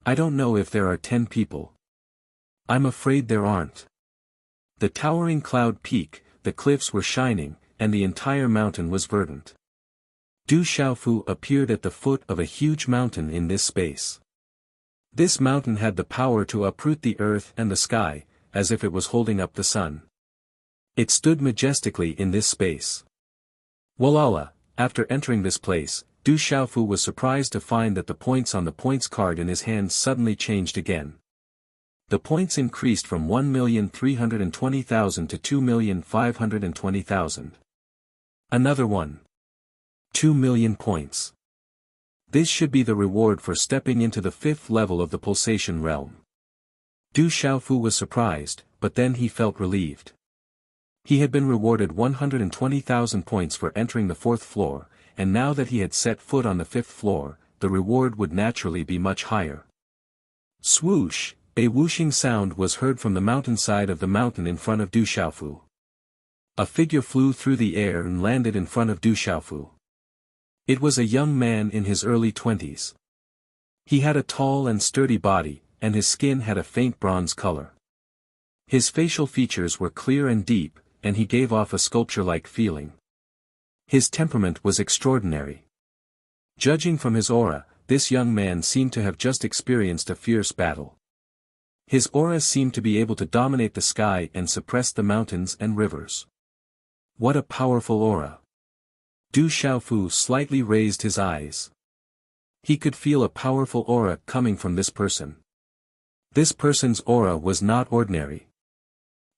I don't know if there are 10 people. I'm afraid there aren't. The towering cloud peak, the cliffs were shining, and the entire mountain was verdant. Du Xiaofu appeared at the foot of a huge mountain in this space. This mountain had the power to uproot the earth and the sky, as if it was holding up the sun. It stood majestically in this space. Walala, after entering this place, Du Xiaofu was surprised to find that the points on the points card in his hand suddenly changed again. The points increased from 1,320,000 to 2,520,000. Another one. 2 million points. This should be the reward for stepping into the 5th level of the pulsation realm. Du Xiaofu was surprised, but then he felt relieved. He had been rewarded 120,000 points for entering the 4th floor, and now that he had set foot on the 5th floor, the reward would naturally be much higher. Swoosh! A whooshing sound was heard from the mountainside of the mountain in front of Du Xiaofu. A figure flew through the air and landed in front of Du Xiaofu. It was a young man in his early 20s. He had a tall and sturdy body, and his skin had a faint bronze color. His facial features were clear and deep, and he gave off a sculpture-like feeling. His temperament was extraordinary. Judging from his aura, this young man seemed to have just experienced a fierce battle. His aura seemed to be able to dominate the sky and suppress the mountains and rivers. What a powerful aura! Du Xiaofu slightly raised his eyes. He could feel a powerful aura coming from this person. This person's aura was not ordinary.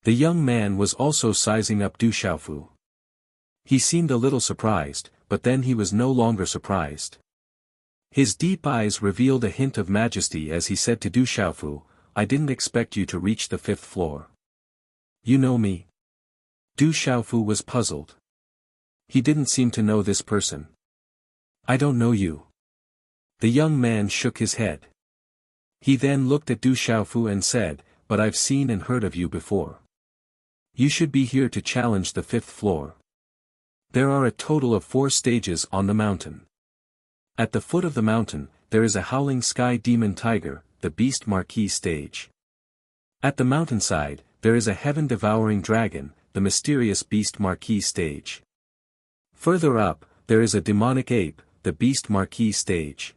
The young man was also sizing up Du Xiaofu. He seemed a little surprised, but then he was no longer surprised. His deep eyes revealed a hint of majesty as he said to Du Xiaofu, I didn't expect you to reach the 5th floor. You know me? Du Xiaofu was puzzled. He didn't seem to know this person. I don't know you. The young man shook his head. He then looked at Du Xiaofu and said, but I've seen and heard of you before. You should be here to challenge the 5th floor. There are a total of 4 stages on the mountain. At the foot of the mountain, there is a howling sky demon tiger, the Beast Marquis stage. At the mountainside, there is a heaven-devouring dragon, the mysterious Beast Marquis stage. Further up, there is a demonic ape, the Beast Marquis stage.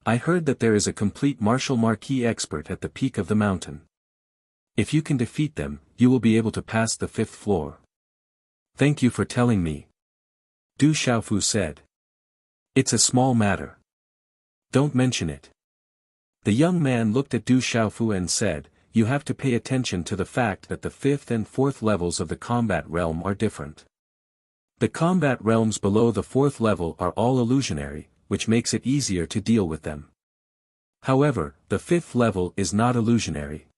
I heard that there is a complete martial marquis expert at the peak of the mountain. If you can defeat them, you will be able to pass the 5th floor. Thank you for telling me. Du Xiaofu said. It's a small matter. Don't mention it. The young man looked at Du Xiaofu and said, you have to pay attention to the fact that the 5th and 4th levels of the combat realm are different. The combat realms below the 4th level are all illusionary, which makes it easier to deal with them. However, the 5th level is not illusionary.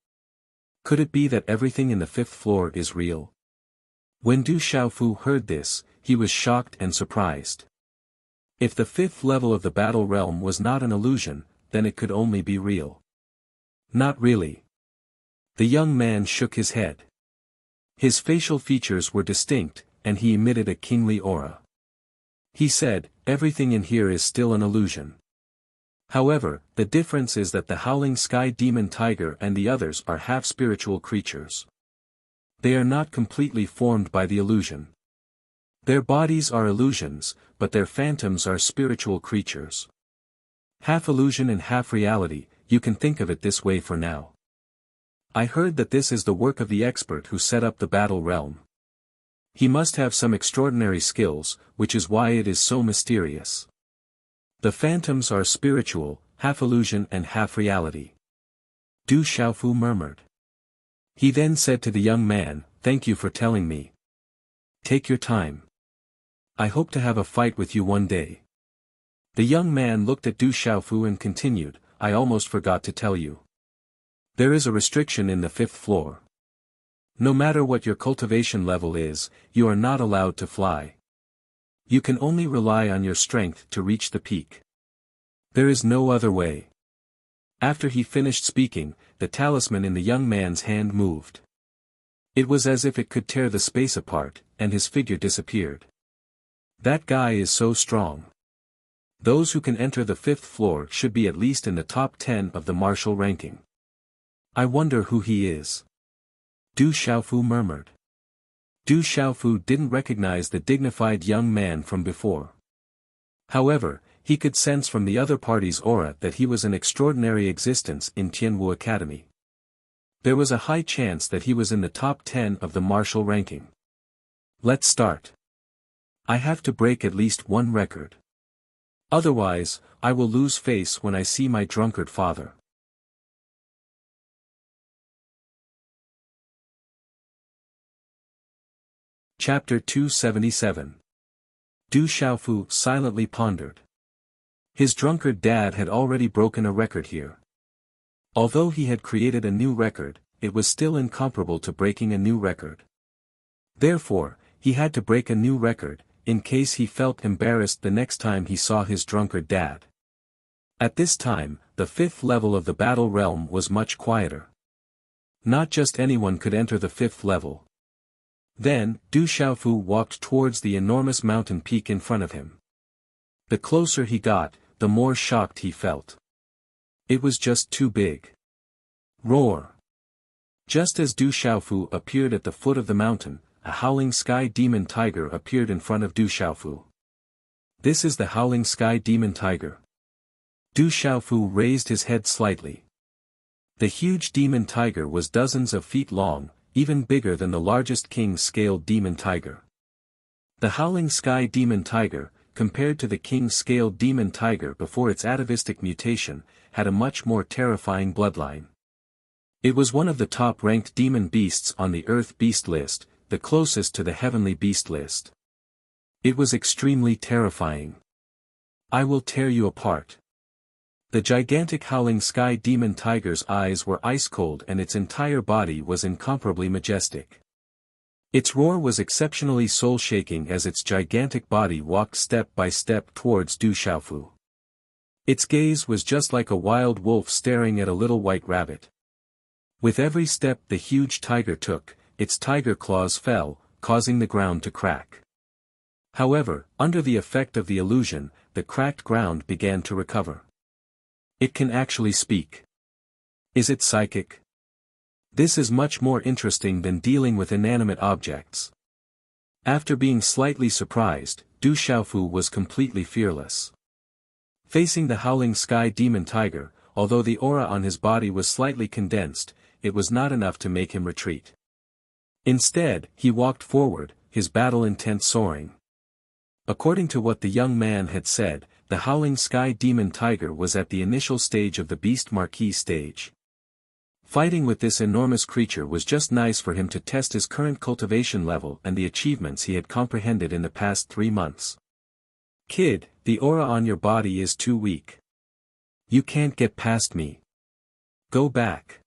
Could it be that everything in the 5th floor is real? When Du Xiaofu heard this, he was shocked and surprised. If the 5th level of the battle realm was not an illusion, then it could only be real. Not really. The young man shook his head. His facial features were distinct, and he emitted a kingly aura. He said, "Everything in here is still an illusion. However, the difference is that the howling sky demon tiger and the others are half-spiritual creatures. They are not completely formed by the illusion. Their bodies are illusions, but their phantoms are spiritual creatures. Half illusion and half reality, you can think of it this way for now. I heard that this is the work of the expert who set up the battle realm. He must have some extraordinary skills, which is why it is so mysterious. The phantoms are spiritual, half illusion and half reality." Du Xiaofu murmured. He then said to the young man, "Thank you for telling me. Take your time. I hope to have a fight with you one day." The young man looked at Du Xiaofu and continued, "I almost forgot to tell you. There is a restriction in the 5th floor. No matter what your cultivation level is, you are not allowed to fly. You can only rely on your strength to reach the peak. There is no other way." After he finished speaking, the talisman in the young man's hand moved. It was as if it could tear the space apart, and his figure disappeared. That guy is so strong. Those who can enter the 5th floor should be at least in the top 10 of the martial ranking. I wonder who he is. Du Xiaofu murmured. Du Xiaofu didn't recognize the dignified young man from before. However, he could sense from the other party's aura that he was an extraordinary existence in Tianwu Academy. There was a high chance that he was in the top 10 of the martial ranking. Let's start. I have to break at least one record. Otherwise, I will lose face when I see my drunkard father. Chapter 277. Du Xiaofu silently pondered. His drunkard dad had already broken a record here. Although he had created a new record, it was still incomparable to breaking a new record. Therefore, he had to break a new record, in case he felt embarrassed the next time he saw his drunkard dad. At this time, the 5th level of the battle realm was much quieter. Not just anyone could enter the 5th level. Then, Du Xiaofu walked towards the enormous mountain peak in front of him. The closer he got, the more shocked he felt. It was just too big. Roar! Just as Du Xiaofu appeared at the foot of the mountain, a howling sky demon tiger appeared in front of Du Xiaofu. This is the howling sky demon tiger. Du Xiaofu raised his head slightly. The huge demon tiger was dozens of feet long, even bigger than the largest king-scale demon tiger. The howling sky demon tiger, compared to the king-scale demon tiger before its atavistic mutation, had a much more terrifying bloodline. It was one of the top-ranked demon beasts on the Earth Beast list, the closest to the Heavenly Beast list. It was extremely terrifying. I will tear you apart. The gigantic howling sky demon tiger's eyes were ice-cold and its entire body was incomparably majestic. Its roar was exceptionally soul-shaking as its gigantic body walked step by step towards Du Xiaofu. Its gaze was just like a wild wolf staring at a little white rabbit. With every step the huge tiger took, its tiger claws fell, causing the ground to crack. However, under the effect of the illusion, the cracked ground began to recover. It can actually speak. Is it psychic? This is much more interesting than dealing with inanimate objects. After being slightly surprised, Du Xiaofu was completely fearless. Facing the howling sky demon tiger, although the aura on his body was slightly condensed, it was not enough to make him retreat. Instead, he walked forward, his battle intent soaring. According to what the young man had said, the howling sky demon tiger was at the initial stage of the beast marquis stage. Fighting with this enormous creature was just nice for him to test his current cultivation level and the achievements he had comprehended in the past 3 months. Kid, the aura on your body is too weak. You can't get past me. Go back.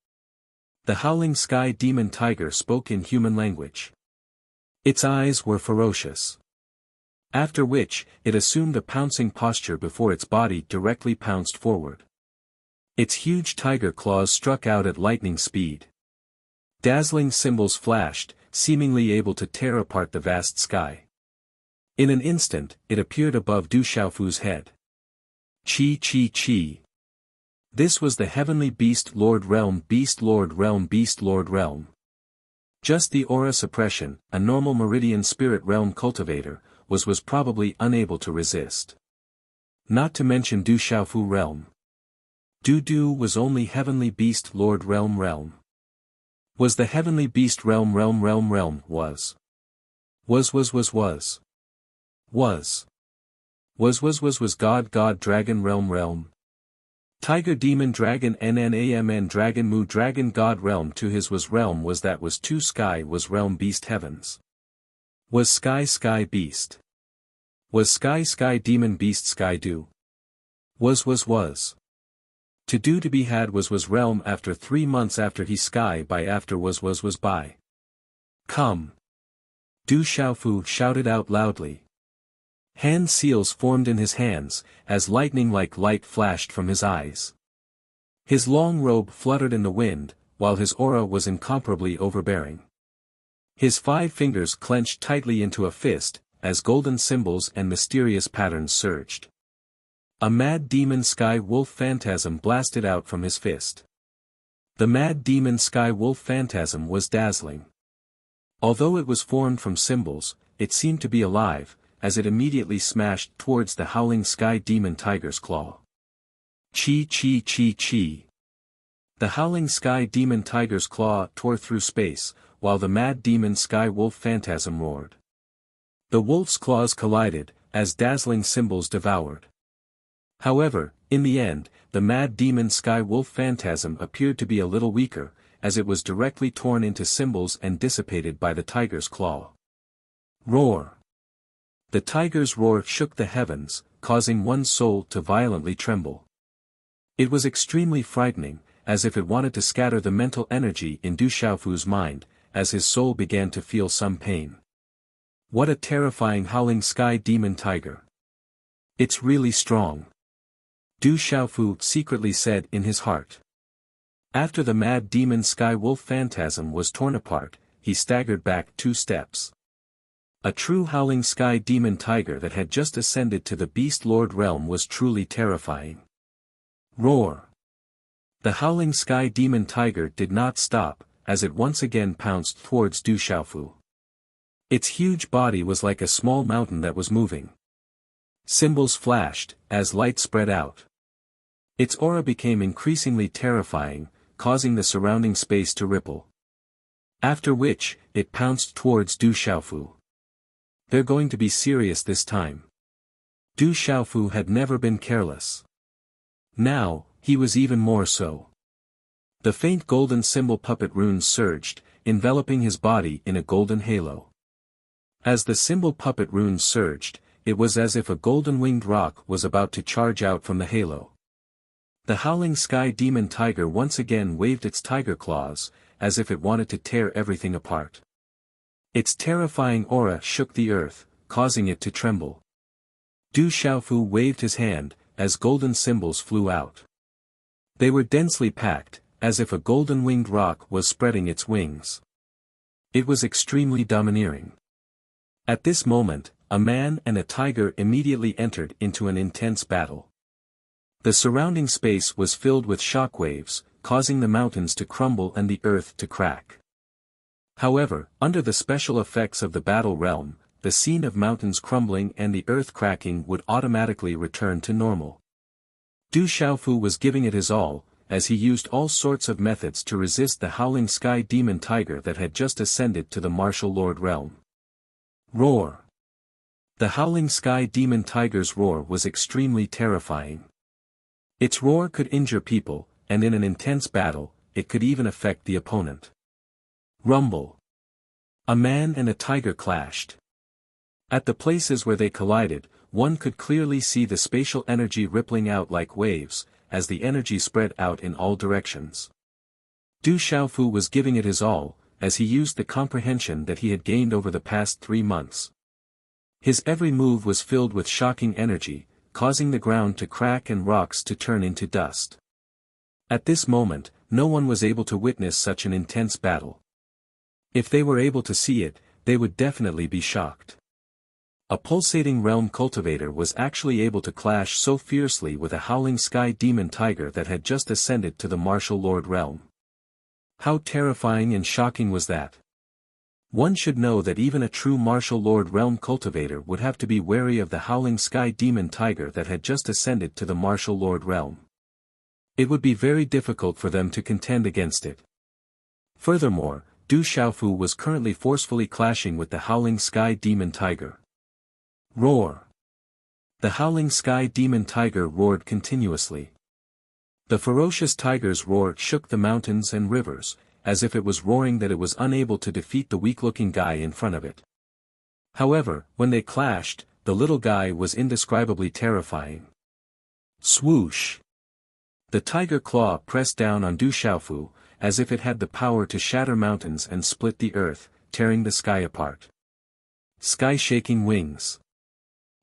The howling sky demon tiger spoke in human language. Its eyes were ferocious. After which, it assumed a pouncing posture before its body directly pounced forward. Its huge tiger claws struck out at lightning speed. Dazzling symbols flashed, seemingly able to tear apart the vast sky. In an instant, it appeared above Du Xiaofu's head. Chi chi chi. This was the heavenly beast Lord Realm, beast Lord Realm, beast Lord Realm. Just the aura suppression, a normal meridian spirit realm cultivator, was probably unable to resist. Not to mention Du Xiaofu realm. Du was only heavenly beast Lord Realm Realm. Was the heavenly beast realm was. Was God dragon realm. Tiger demon dragon NNAMN dragon mu dragon god realm to his was realm was that was two sky was realm beast heavens. Was sky beast. Was sky demon beast sky do. Was. To do to be had was realm after 3 months after he sky by after was by. Come. Du Xiaofu shouted out loudly. Hand seals formed in his hands, as lightning-like light flashed from his eyes. His long robe fluttered in the wind, while his aura was incomparably overbearing. His 5 fingers clenched tightly into a fist, as golden symbols and mysterious patterns surged. A mad demon sky wolf phantasm blasted out from his fist. The mad demon sky wolf phantasm was dazzling. Although it was formed from symbols, it seemed to be alive, as it immediately smashed towards the howling sky demon tiger's claw. Chi chi chi chi. The howling sky demon tiger's claw tore through space, while the mad demon sky wolf phantasm roared. The wolf's claws collided, as dazzling symbols devoured. However, in the end, the mad demon sky wolf phantasm appeared to be a little weaker, as it was directly torn into symbols and dissipated by the tiger's claw. Roar. The tiger's roar shook the heavens, causing one's soul to violently tremble. It was extremely frightening, as if it wanted to scatter the mental energy in Du Xiaofu's mind, as his soul began to feel some pain. What a terrifying howling sky demon tiger. It's really strong. Du Xiaofu secretly said in his heart. After the mad demon sky wolf phantasm was torn apart, he staggered back 2 steps. A true howling sky demon tiger that had just ascended to the beast lord realm was truly terrifying. Roar. The howling sky demon tiger did not stop, as it once again pounced towards Du Xiaofu. Its huge body was like a small mountain that was moving. Symbols flashed, as light spread out. Its aura became increasingly terrifying, causing the surrounding space to ripple. After which, it pounced towards Du Xiaofu. They're going to be serious this time. Du Xiaofu had never been careless. Now, he was even more so. The faint golden symbol puppet runes surged, enveloping his body in a golden halo. As the symbol puppet runes surged, it was as if a golden-winged rock was about to charge out from the halo. The howling sky demon tiger once again waved its tiger claws, as if it wanted to tear everything apart. Its terrifying aura shook the earth, causing it to tremble. Du Xiaofu waved his hand, as golden symbols flew out. They were densely packed, as if a golden-winged rock was spreading its wings. It was extremely domineering. At this moment, a man and a tiger immediately entered into an intense battle. The surrounding space was filled with shockwaves, causing the mountains to crumble and the earth to crack. However, under the special effects of the battle realm, the scene of mountains crumbling and the earth cracking would automatically return to normal. Du Xiaofu was giving it his all, as he used all sorts of methods to resist the howling sky demon tiger that had just ascended to the martial lord realm. Roar. The howling sky demon tiger's roar was extremely terrifying. Its roar could injure people, and in an intense battle, it could even affect the opponent. Rumble. A man and a tiger clashed. At the places where they collided, one could clearly see the spatial energy rippling out like waves, as the energy spread out in all directions. Du Xiaofu was giving it his all, as he used the comprehension that he had gained over the past 3 months. His every move was filled with shocking energy, causing the ground to crack and rocks to turn into dust. At this moment, no one was able to witness such an intense battle. If they were able to see it, they would definitely be shocked. A pulsating realm cultivator was actually able to clash so fiercely with a howling sky demon tiger that had just ascended to the martial lord realm. How terrifying and shocking was that? One should know that even a true martial lord realm cultivator would have to be wary of the howling sky demon tiger that had just ascended to the martial lord realm. It would be very difficult for them to contend against it. Furthermore, Du Xiaofu was currently forcefully clashing with the howling sky demon tiger. Roar! The howling sky demon tiger roared continuously. The ferocious tiger's roar shook the mountains and rivers, as if it was roaring that it was unable to defeat the weak-looking guy in front of it. However, when they clashed, the little guy was indescribably terrifying. Swoosh! The tiger claw pressed down on Du Xiaofu, as if it had the power to shatter mountains and split the earth, tearing the sky apart. Sky-shaking wings.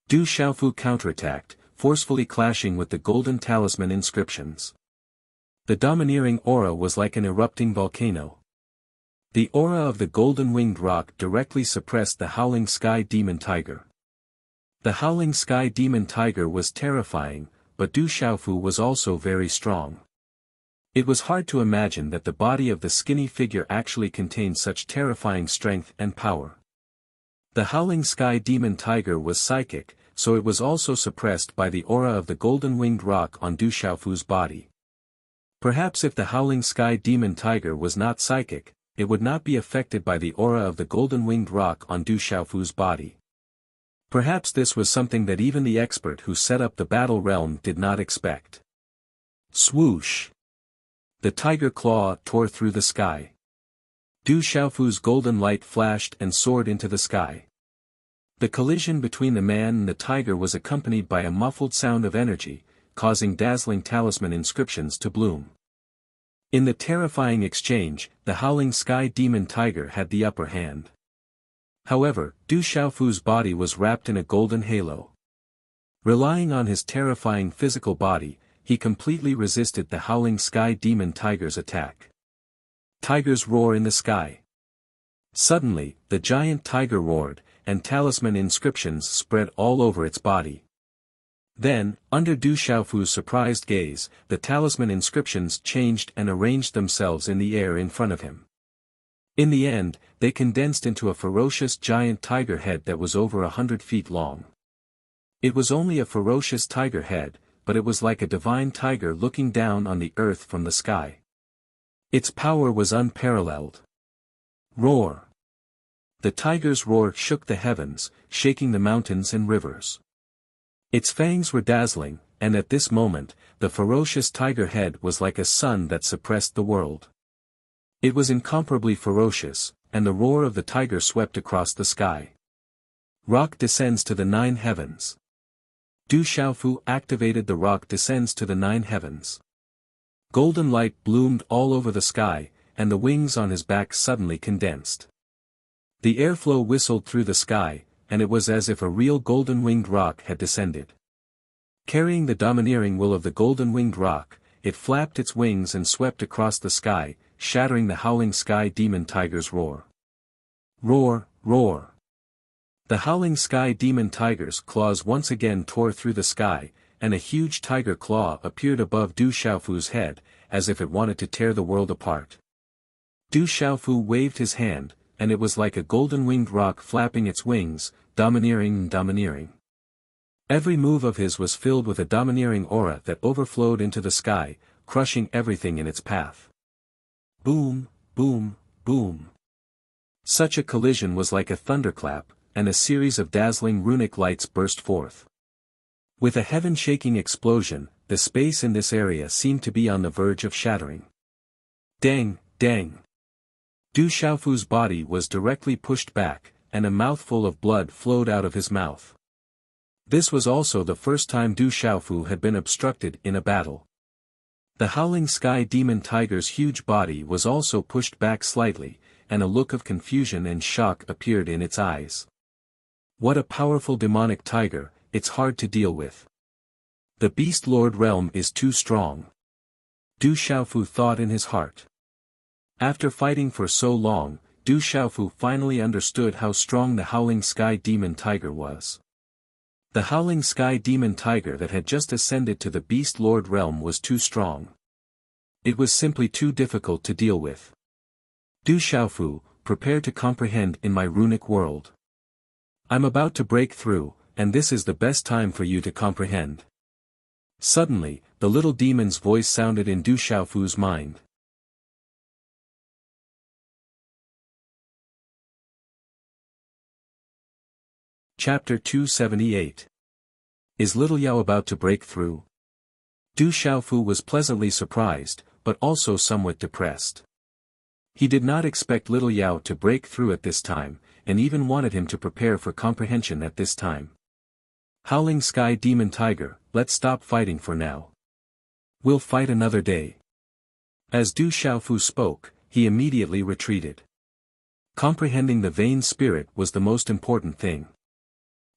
Du Xiaofu counterattacked, forcefully clashing with the golden talisman inscriptions. The domineering aura was like an erupting volcano. The aura of the golden-winged rock directly suppressed the howling sky demon tiger. The howling sky demon tiger was terrifying, but Du Xiaofu was also very strong. It was hard to imagine that the body of the skinny figure actually contained such terrifying strength and power. The howling sky demon tiger was psychic, so it was also suppressed by the aura of the golden-winged rock on Du Xiaofu's body. Perhaps if the howling sky demon tiger was not psychic, it would not be affected by the aura of the golden-winged rock on Du Xiaofu's body. Perhaps this was something that even the expert who set up the battle realm did not expect. Swoosh! The tiger claw tore through the sky. Du Xiaofu's golden light flashed and soared into the sky. The collision between the man and the tiger was accompanied by a muffled sound of energy, causing dazzling talisman inscriptions to bloom. In the terrifying exchange, the howling sky demon tiger had the upper hand. However, Du Xiaofu's body was wrapped in a golden halo. Relying on his terrifying physical body, he completely resisted the howling sky demon tiger's attack. Tigers roar in the sky. Suddenly, the giant tiger roared, and talisman inscriptions spread all over its body. Then, under Du Xiaofu's surprised gaze, the talisman inscriptions changed and arranged themselves in the air in front of him. In the end, they condensed into a ferocious giant tiger head that was over 100 feet long. It was only a ferocious tiger head, but it was like a divine tiger looking down on the earth from the sky. Its power was unparalleled. Roar! The tiger's roar shook the heavens, shaking the mountains and rivers. Its fangs were dazzling, and at this moment, the ferocious tiger head was like a sun that suppressed the world. It was incomparably ferocious, and the roar of the tiger swept across the sky. Rock descends to the 9 heavens. Du Xiaofu activated the rock descends to the 9 heavens. Golden light bloomed all over the sky, and the wings on his back suddenly condensed. The airflow whistled through the sky, and it was as if a real golden-winged rock had descended. Carrying the domineering will of the golden-winged rock, it flapped its wings and swept across the sky, shattering the howling sky demon tiger's roar. Roar, roar! The howling sky demon tiger's claws once again tore through the sky, and a huge tiger claw appeared above Du Xiaofu's head, as if it wanted to tear the world apart. Du Xiaofu waved his hand, and it was like a golden-winged rock flapping its wings, domineering and domineering. Every move of his was filled with a domineering aura that overflowed into the sky, crushing everything in its path. Boom, boom, boom. Such a collision was like a thunderclap, and a series of dazzling runic lights burst forth. With a heaven-shaking explosion, the space in this area seemed to be on the verge of shattering. Dang, dang! Du Xiaofu's body was directly pushed back, and a mouthful of blood flowed out of his mouth. This was also the first time Du Xiaofu had been obstructed in a battle. The howling sky demon tiger's huge body was also pushed back slightly, and a look of confusion and shock appeared in its eyes. What a powerful demonic tiger, it's hard to deal with. The Beast Lord realm is too strong. Du Xiaofu thought in his heart. After fighting for so long, Du Xiaofu finally understood how strong the Howling Sky Demon Tiger was. The Howling Sky Demon Tiger that had just ascended to the Beast Lord realm was too strong. It was simply too difficult to deal with. Du Xiaofu, prepare to comprehend in my runic world. I'm about to break through, and this is the best time for you to comprehend. Suddenly, the little demon's voice sounded in Du Xiaofu's mind. Chapter 278. Is Little Yao about to break through? Du Xiaofu was pleasantly surprised, but also somewhat depressed. He did not expect Little Yao to break through at this time, and even wanted him to prepare for comprehension at this time. Howling Sky Demon Tiger, let's stop fighting for now. We'll fight another day. As Du Xiaofu spoke, he immediately retreated. Comprehending the vain spirit was the most important thing.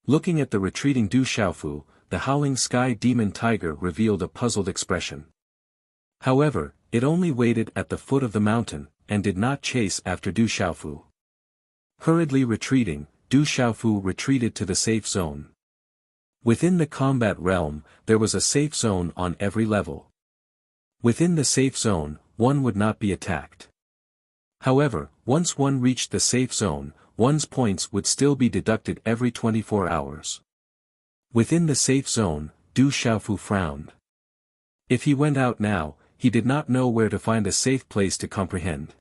Looking at the retreating Du Xiaofu, the Howling Sky Demon Tiger revealed a puzzled expression. However, it only waited at the foot of the mountain, and did not chase after Du Xiaofu. Hurriedly retreating, Du Xiaofu retreated to the safe zone. Within the combat realm, there was a safe zone on every level. Within the safe zone, one would not be attacked. However, once one reached the safe zone, one's points would still be deducted every 24 hours. Within the safe zone, Du Xiaofu frowned. If he went out now, he did not know where to find a safe place to comprehend.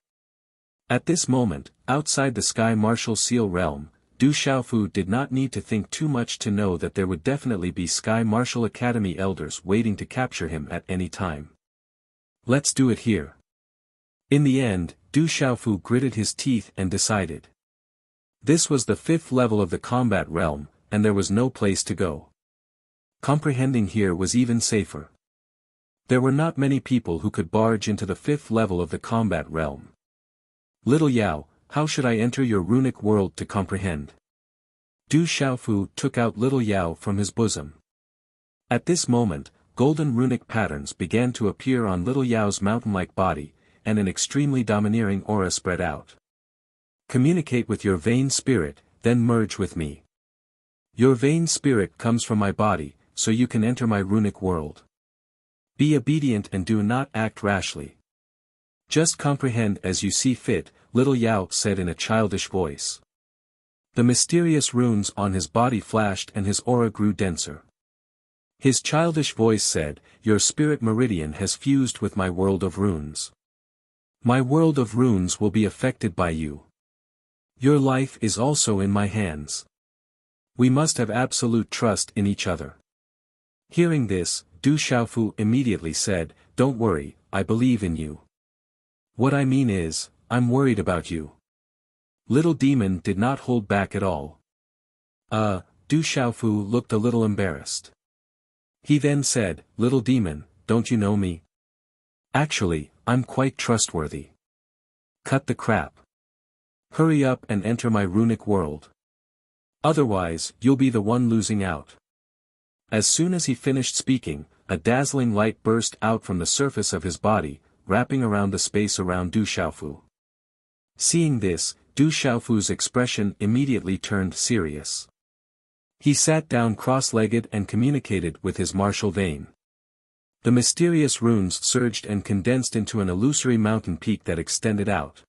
At this moment, outside the Sky Martial Seal realm, Du Xiaofu did not need to think too much to know that there would definitely be Sky Martial Academy elders waiting to capture him at any time. Let's do it here. In the end, Du Xiaofu gritted his teeth and decided. This was the 5th level of the combat realm, and there was no place to go. Comprehending here was even safer. There were not many people who could barge into the 5th level of the combat realm. Little Yao, how should I enter your runic world to comprehend? Du Xiaofu took out Little Yao from his bosom. At this moment, golden runic patterns began to appear on Little Yao's mountain-like body, and an extremely domineering aura spread out. Communicate with your vain spirit, then merge with me. Your vain spirit comes from my body, so you can enter my runic world. Be obedient and do not act rashly. Just comprehend as you see fit, Little Yao said in a childish voice. The mysterious runes on his body flashed and his aura grew denser. His childish voice said, your spirit meridian has fused with my world of runes. My world of runes will be affected by you. Your life is also in my hands. We must have absolute trust in each other. Hearing this, Du Xiaofu immediately said, don't worry, I believe in you. What I mean is, I'm worried about you. Little demon did not hold back at all. Du Xiaofu looked a little embarrassed. He then said, little demon, don't you know me? Actually, I'm quite trustworthy. Cut the crap. Hurry up and enter my runic world. Otherwise, you'll be the one losing out. As soon as he finished speaking, a dazzling light burst out from the surface of his body, wrapping around the space around Du Xiaofu. Seeing this, Du Xiaofu's expression immediately turned serious. He sat down cross-legged and communicated with his martial vein. The mysterious runes surged and condensed into an illusory mountain peak that extended out.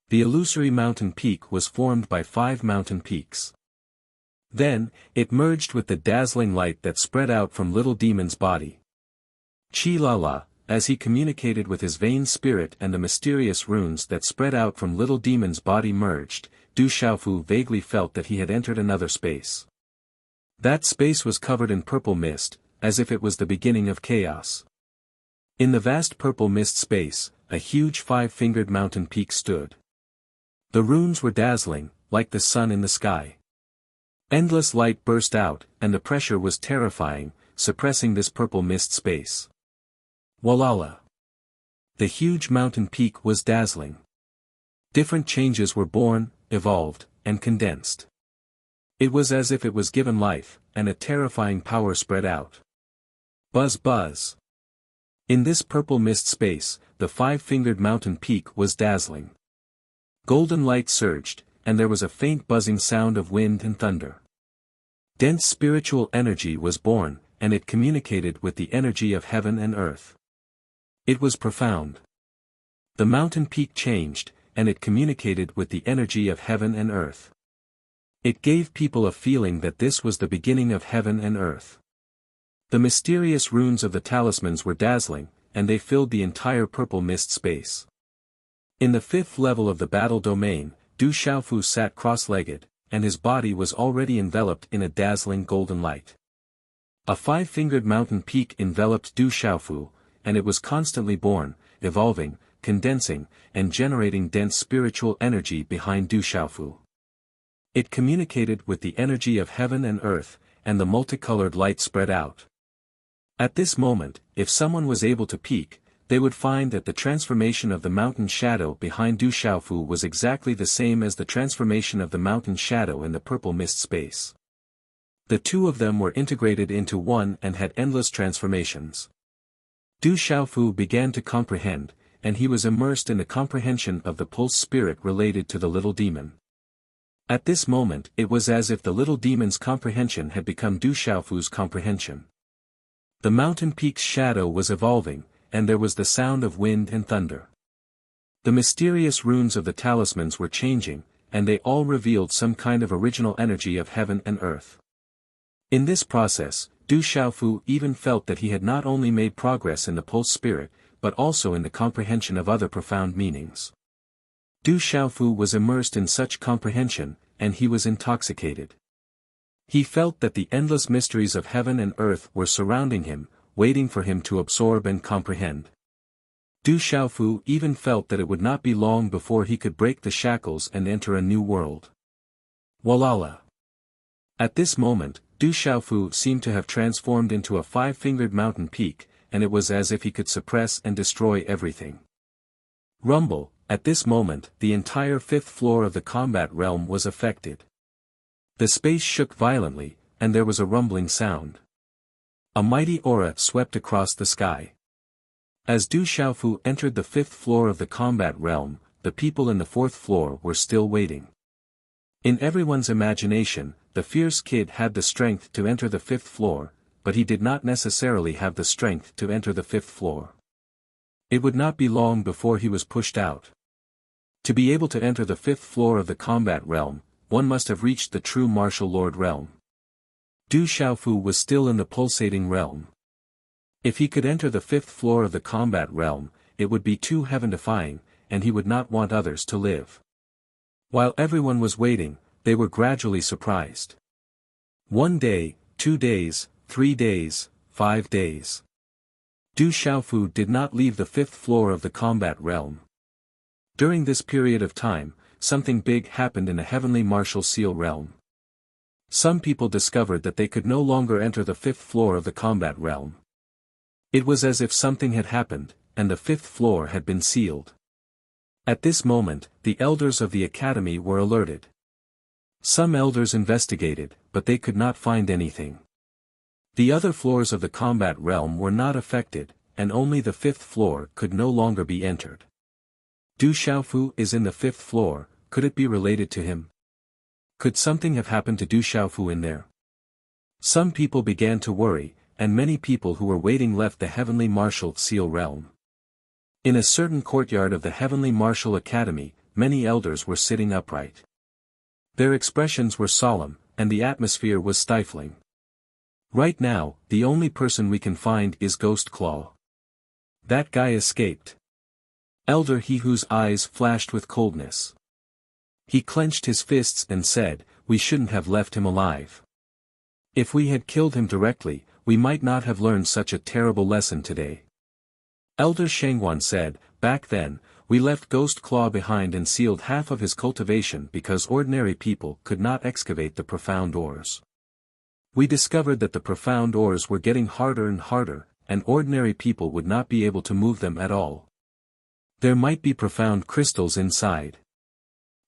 The illusory mountain peak was formed by 5 mountain peaks. Then, it merged with the dazzling light that spread out from Little Demon's body. Chi-la-la, as he communicated with his vain spirit and the mysterious runes that spread out from Little Demon's body merged, Du Xiaofu vaguely felt that he had entered another space. That space was covered in purple mist, as if it was the beginning of chaos. In the vast purple mist space, a huge 5-fingered mountain peak stood. The runes were dazzling, like the sun in the sky. Endless light burst out, and the pressure was terrifying, suppressing this purple mist space. Walala! The huge mountain peak was dazzling. Different changes were born, evolved, and condensed. It was as if it was given life, and a terrifying power spread out. Buzz buzz! In this purple mist space, the 5-fingered mountain peak was dazzling. Golden light surged, and there was a faint buzzing sound of wind and thunder. Dense spiritual energy was born, and it communicated with the energy of heaven and earth. It was profound. The mountain peak changed, and it communicated with the energy of heaven and earth. It gave people a feeling that this was the beginning of heaven and earth. The mysterious runes of the talismans were dazzling, and they filled the entire purple mist space. In the fifth level of the battle domain, Du Xiaofu sat cross-legged, and his body was already enveloped in a dazzling golden light. A five-fingered mountain peak enveloped Du Xiaofu, and it was constantly born, evolving, condensing, and generating dense spiritual energy behind Du Xiaofu. It communicated with the energy of heaven and earth, and the multicolored light spread out. At this moment, if someone was able to peek, they would find that the transformation of the mountain shadow behind Du Xiaofu was exactly the same as the transformation of the mountain shadow in the purple mist space. The two of them were integrated into one and had endless transformations. Du Xiaofu began to comprehend, and he was immersed in the comprehension of the pulse spirit related to the little demon. At this moment it was as if the little demon's comprehension had become Du Xiaofu's comprehension. The mountain peak's shadow was evolving, and there was the sound of wind and thunder. The mysterious runes of the talismans were changing, and they all revealed some kind of original energy of heaven and earth. In this process, Du Xiaofu even felt that he had not only made progress in the pulse spirit, but also in the comprehension of other profound meanings. Du Xiaofu was immersed in such comprehension, and he was intoxicated. He felt that the endless mysteries of heaven and earth were surrounding him, waiting for him to absorb and comprehend. Du Xiaofu even felt that it would not be long before he could break the shackles and enter a new world. Walala. At this moment, Du Xiaofu seemed to have transformed into a five-fingered mountain peak, and it was as if he could suppress and destroy everything. Rumble. At this moment, the entire fifth floor of the combat realm was affected. The space shook violently, and there was a rumbling sound. A mighty aura swept across the sky. As Du Xiaofu entered the fifth floor of the combat realm, the people in the fourth floor were still waiting. In everyone's imagination, the fierce kid had the strength to enter the fifth floor, but he did not necessarily have the strength to enter the fifth floor. It would not be long before he was pushed out. To be able to enter the fifth floor of the combat realm, one must have reached the true martial lord realm. Du Xiaofu was still in the pulsating realm. If he could enter the fifth floor of the combat realm, it would be too heaven-defying, and he would not want others to live. While everyone was waiting, they were gradually surprised. 1 day, 2 days, 3 days, 5 days. Du Xiaofu did not leave the fifth floor of the combat realm. During this period of time, something big happened in the heavenly martial seal realm. Some people discovered that they could no longer enter the fifth floor of the combat realm. It was as if something had happened, and the fifth floor had been sealed. At this moment, the elders of the academy were alerted. Some elders investigated, but they could not find anything. The other floors of the combat realm were not affected, and only the fifth floor could no longer be entered. Du Xiaofu is in the fifth floor, could it be related to him? Could something have happened to Du Xiaofu in there? Some people began to worry, and many people who were waiting left the heavenly martial seal realm. In a certain courtyard of the heavenly martial academy, many elders were sitting upright. Their expressions were solemn, and the atmosphere was stifling. Right now, the only person we can find is Ghost Claw. That guy escaped. Elder He whose eyes flashed with coldness. He clenched his fists and said, "We shouldn't have left him alive. If we had killed him directly, we might not have learned such a terrible lesson today." Elder Shangwan said, "Back then, we left Ghost Claw behind and sealed half of his cultivation because ordinary people could not excavate the profound ores. We discovered that the profound ores were getting harder and harder, and ordinary people would not be able to move them at all. There might be profound crystals inside.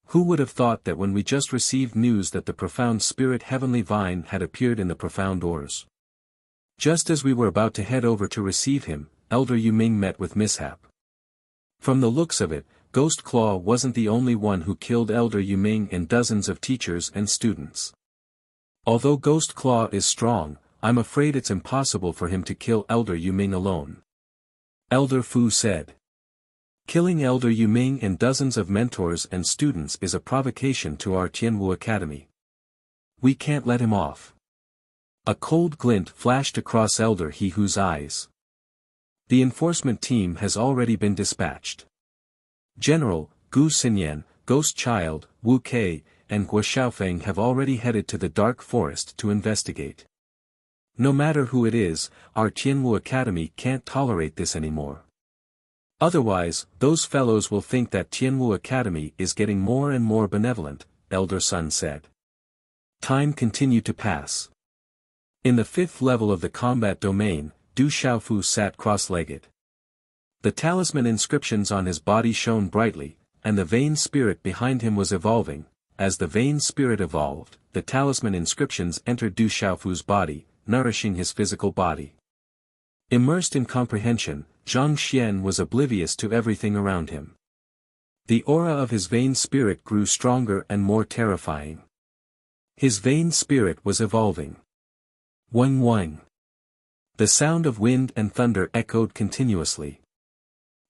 Who would have thought that when we just received news that the profound spirit heavenly vine had appeared in the profound ores? Just as we were about to head over to receive him, Elder Yu Ming met with mishap. From the looks of it, Ghost Claw wasn't the only one who killed Elder Yuming and dozens of teachers and students. Although Ghost Claw is strong, I'm afraid it's impossible for him to kill Elder Yuming alone. Elder Fu said. Killing Elder Yuming and dozens of mentors and students is a provocation to our Tianwu Academy. We can't let him off. A cold glint flashed across Elder He-Hu's eyes. The enforcement team has already been dispatched. General, Gu Xinyan, Ghost Child, Wu Kei, and Guo Xiaofeng have already headed to the Dark Forest to investigate. No matter who it is, our Tianwu Academy can't tolerate this anymore. Otherwise, those fellows will think that Tianwu Academy is getting more and more benevolent, Elder Sun said. Time continued to pass. In the fifth level of the combat domain, Du Xiaofu sat cross-legged. The talisman inscriptions on his body shone brightly, and the vain spirit behind him was evolving. As the vain spirit evolved, the talisman inscriptions entered Du Xiaofu's body, nourishing his physical body. Immersed in comprehension, Zhang Xian was oblivious to everything around him. The aura of his vain spirit grew stronger and more terrifying. His vain spirit was evolving. Wang wang. The sound of wind and thunder echoed continuously.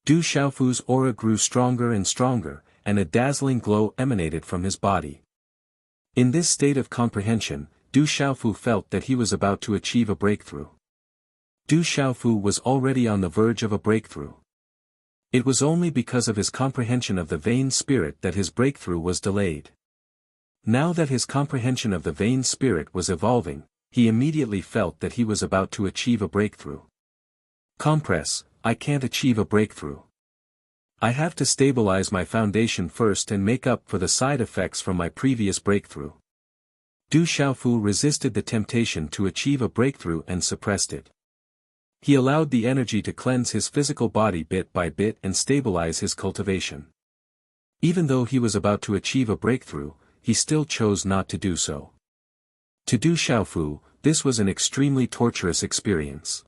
Du Xiaofu's aura grew stronger and stronger, and a dazzling glow emanated from his body. In this state of comprehension, Du Xiaofu felt that he was about to achieve a breakthrough. Du Xiaofu was already on the verge of a breakthrough. It was only because of his comprehension of the vain spirit that his breakthrough was delayed. Now that his comprehension of the vain spirit was evolving, he immediately felt that he was about to achieve a breakthrough. Compress, I can't achieve a breakthrough. I have to stabilize my foundation first and make up for the side effects from my previous breakthrough. Du Xiaofu resisted the temptation to achieve a breakthrough and suppressed it. He allowed the energy to cleanse his physical body bit by bit and stabilize his cultivation. Even though he was about to achieve a breakthrough, he still chose not to do so. To Du Xiaofu, this was an extremely torturous experience.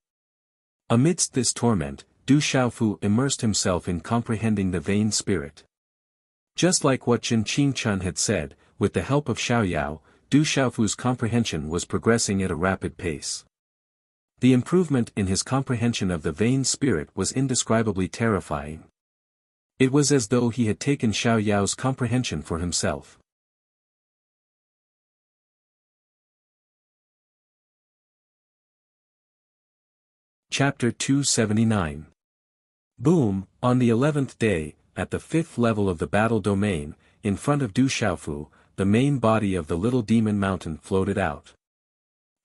Amidst this torment, Du Xiaofu immersed himself in comprehending the vain spirit. Just like what Jin Qingchun had said, with the help of Xiaoyao, Du Xiaofu's comprehension was progressing at a rapid pace. The improvement in his comprehension of the vain spirit was indescribably terrifying. It was as though he had taken Xiaoyao's comprehension for himself. Chapter 279. Boom, on the 11th day, at the 5th level of the battle domain, in front of Du Xiaofu, the main body of the little demon mountain floated out.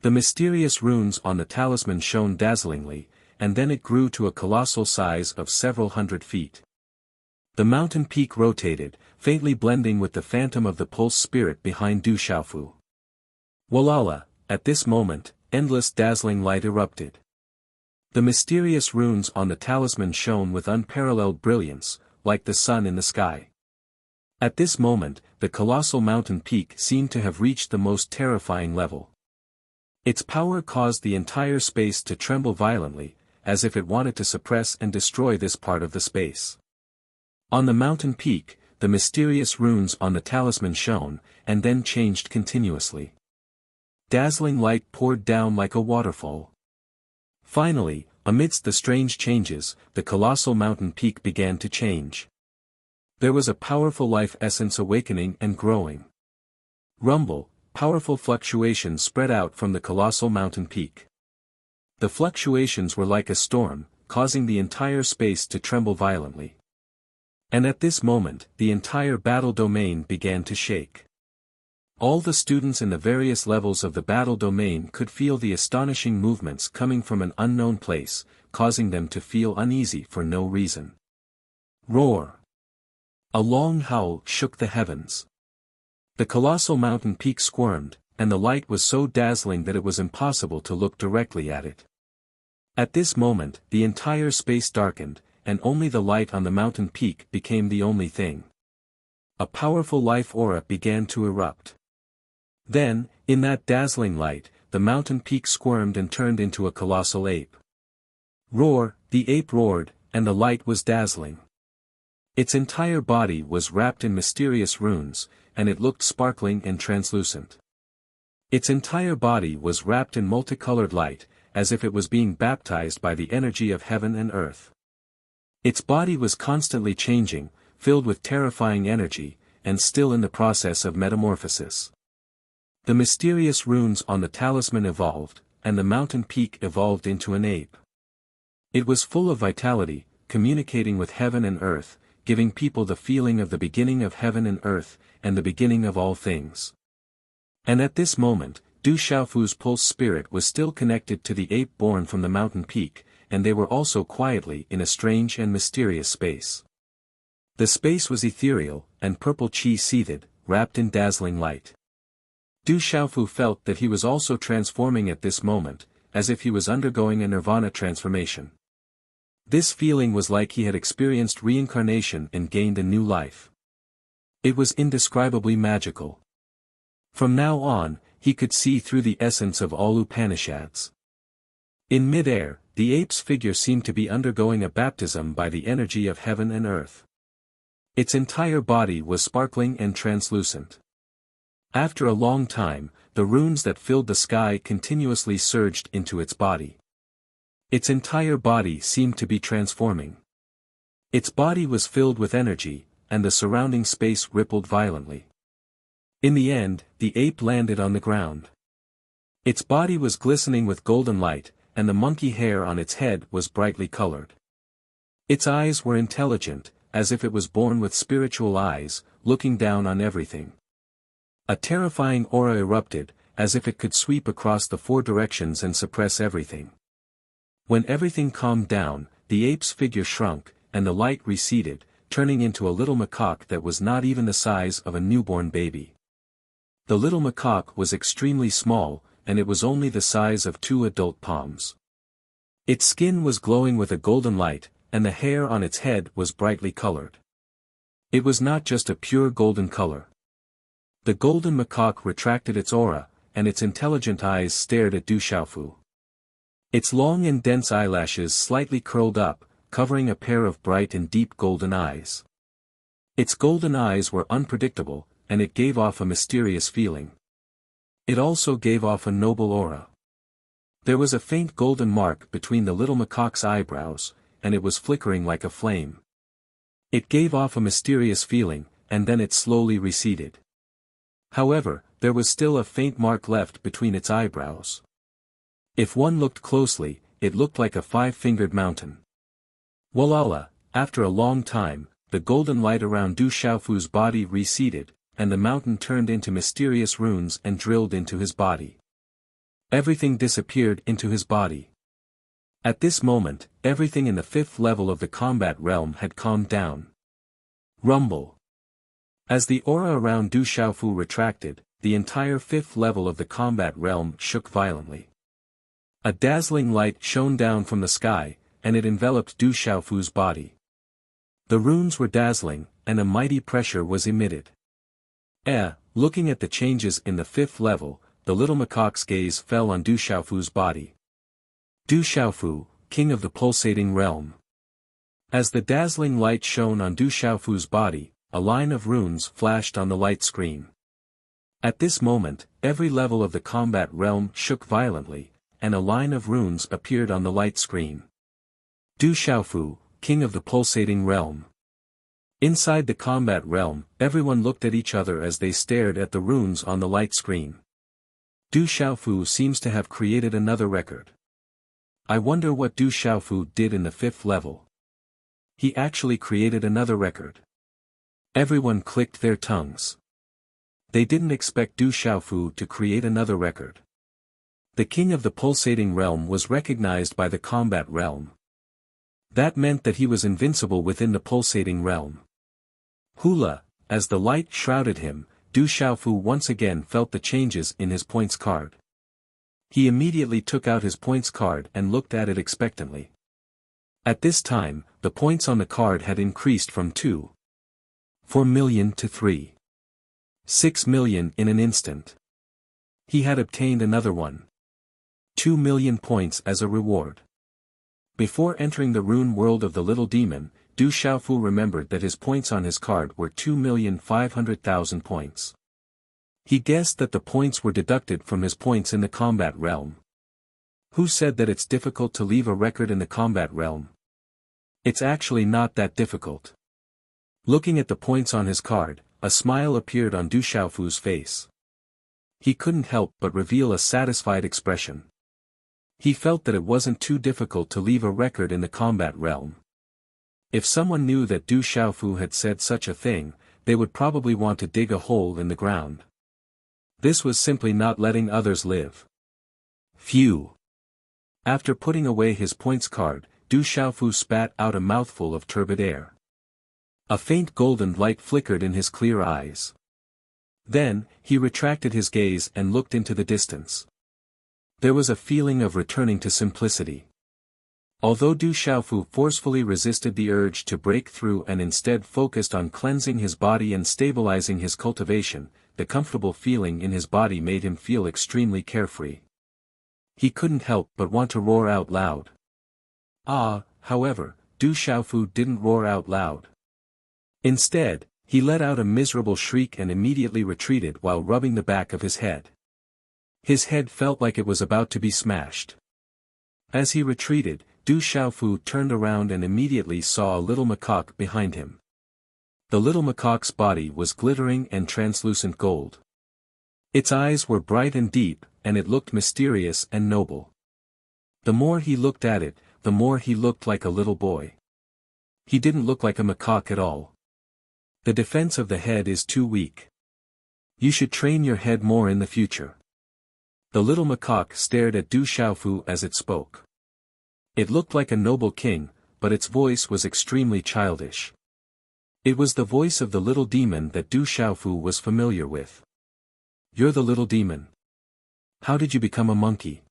The mysterious runes on the talisman shone dazzlingly, and then it grew to a colossal size of several hundred feet. The mountain peak rotated, faintly blending with the phantom of the pulse spirit behind Du Xiaofu. Walala, at this moment, endless dazzling light erupted. The mysterious runes on the talisman shone with unparalleled brilliance, like the sun in the sky. At this moment, the colossal mountain peak seemed to have reached the most terrifying level. Its power caused the entire space to tremble violently, as if it wanted to suppress and destroy this part of the space. On the mountain peak, the mysterious runes on the talisman shone, and then changed continuously. Dazzling light poured down like a waterfall. Finally, amidst the strange changes, the colossal mountain peak began to change. There was a powerful life essence awakening and growing. Rumble, powerful fluctuations spread out from the colossal mountain peak. The fluctuations were like a storm, causing the entire space to tremble violently. And at this moment, the entire battle domain began to shake. All the students in the various levels of the battle domain could feel the astonishing movements coming from an unknown place, causing them to feel uneasy for no reason. Roar! A long howl shook the heavens. The colossal mountain peak squirmed, and the light was so dazzling that it was impossible to look directly at it. At this moment, the entire space darkened, and only the light on the mountain peak became the only thing. A powerful life aura began to erupt. Then, in that dazzling light, the mountain peak squirmed and turned into a colossal ape. Roar, the ape roared, and the light was dazzling. Its entire body was wrapped in mysterious runes, and it looked sparkling and translucent. Its entire body was wrapped in multicolored light, as if it was being baptized by the energy of heaven and earth. Its body was constantly changing, filled with terrifying energy, and still in the process of metamorphosis. The mysterious runes on the talisman evolved, and the mountain peak evolved into an ape. It was full of vitality, communicating with heaven and earth, giving people the feeling of the beginning of heaven and earth, and the beginning of all things. And at this moment, Du Xiaofu's pulse spirit was still connected to the ape born from the mountain peak, and they were also quietly in a strange and mysterious space. The space was ethereal, and purple qi seethed, wrapped in dazzling light. Du Xiaofu felt that he was also transforming at this moment, as if he was undergoing a nirvana transformation. This feeling was like he had experienced reincarnation and gained a new life. It was indescribably magical. From now on, he could see through the essence of all Upanishads. In mid-air, the ape's figure seemed to be undergoing a baptism by the energy of heaven and earth. Its entire body was sparkling and translucent. After a long time, the runes that filled the sky continuously surged into its body. Its entire body seemed to be transforming. Its body was filled with energy, and the surrounding space rippled violently. In the end, the ape landed on the ground. Its body was glistening with golden light, and the monkey hair on its head was brightly colored. Its eyes were intelligent, as if it was born with spiritual eyes, looking down on everything. A terrifying aura erupted, as if it could sweep across the four directions and suppress everything. When everything calmed down, the ape's figure shrunk, and the light receded, turning into a little macaque that was not even the size of a newborn baby. The little macaque was extremely small, and it was only the size of 2 adult palms. Its skin was glowing with a golden light, and the hair on its head was brightly colored. It was not just a pure golden color. The golden macaque retracted its aura, and its intelligent eyes stared at Du Xiaofu. Its long and dense eyelashes slightly curled up, covering a pair of bright and deep golden eyes. Its golden eyes were unpredictable, and it gave off a mysterious feeling. It also gave off a noble aura. There was a faint golden mark between the little macaque's eyebrows, and it was flickering like a flame. It gave off a mysterious feeling, and then it slowly receded. However, there was still a faint mark left between its eyebrows. If one looked closely, it looked like a 5-fingered mountain. Walala, after a long time, the golden light around Du Xiaofu's body receded, and the mountain turned into mysterious runes and drilled into his body. Everything disappeared into his body. At this moment, everything in the 5th level of the combat realm had calmed down. Rumble. As the aura around Du Xiaofu retracted, the entire 5th level of the combat realm shook violently. A dazzling light shone down from the sky, and it enveloped Du Xiaofu's body. The runes were dazzling, and a mighty pressure was emitted. Looking at the changes in the 5th level, the little macaque's gaze fell on Du Xiaofu's body. Du Xiaofu, king of the pulsating realm. As the dazzling light shone on Du Xiaofu's body, a line of runes flashed on the light screen. At this moment, every level of the combat realm shook violently, and a line of runes appeared on the light screen. Du Xiaofu, king of the pulsating realm. Inside the combat realm, everyone looked at each other as they stared at the runes on the light screen. Du Xiaofu seems to have created another record. I wonder what Du Xiaofu did in the 5th level. He actually created another record. Everyone clicked their tongues. They didn't expect Du Xiaofu to create another record. The king of the pulsating realm was recognized by the combat realm. That meant that he was invincible within the pulsating realm. Hula, as the light shrouded him, Du Xiaofu once again felt the changes in his points card. He immediately took out his points card and looked at it expectantly. At this time, the points on the card had increased from 2.4 million to 3.6 million in an instant. He had obtained another 1.2 million points as a reward. Before entering the rune world of the little demon, Du Xiaofu remembered that his points on his card were 2,500,000 points. He guessed that the points were deducted from his points in the combat realm. Who said that it's difficult to leave a record in the combat realm? It's actually not that difficult. Looking at the points on his card, a smile appeared on Du Xiaofu's face. He couldn't help but reveal a satisfied expression. He felt that it wasn't too difficult to leave a record in the combat realm. If someone knew that Du Xiaofu had said such a thing, they would probably want to dig a hole in the ground. This was simply not letting others live. Phew! After putting away his points card, Du Xiaofu spat out a mouthful of turbid air. A faint golden light flickered in his clear eyes. Then, he retracted his gaze and looked into the distance. There was a feeling of returning to simplicity. Although Du Xiaofu forcefully resisted the urge to break through and instead focused on cleansing his body and stabilizing his cultivation, the comfortable feeling in his body made him feel extremely carefree. He couldn't help but want to roar out loud. However, Du Xiaofu didn't roar out loud. Instead, he let out a miserable shriek and immediately retreated while rubbing the back of his head. His head felt like it was about to be smashed. As he retreated, Du Xiaofu turned around and immediately saw a little macaque behind him. The little macaque's body was glittering and translucent gold. Its eyes were bright and deep, and it looked mysterious and noble. The more he looked at it, the more he looked like a little boy. He didn't look like a macaque at all. The defense of the head is too weak. You should train your head more in the future. The little macaque stared at Du Xiaofu as it spoke. It looked like a noble king, but its voice was extremely childish. It was the voice of the little demon that Du Xiaofu was familiar with. You're the little demon. How did you become a monkey?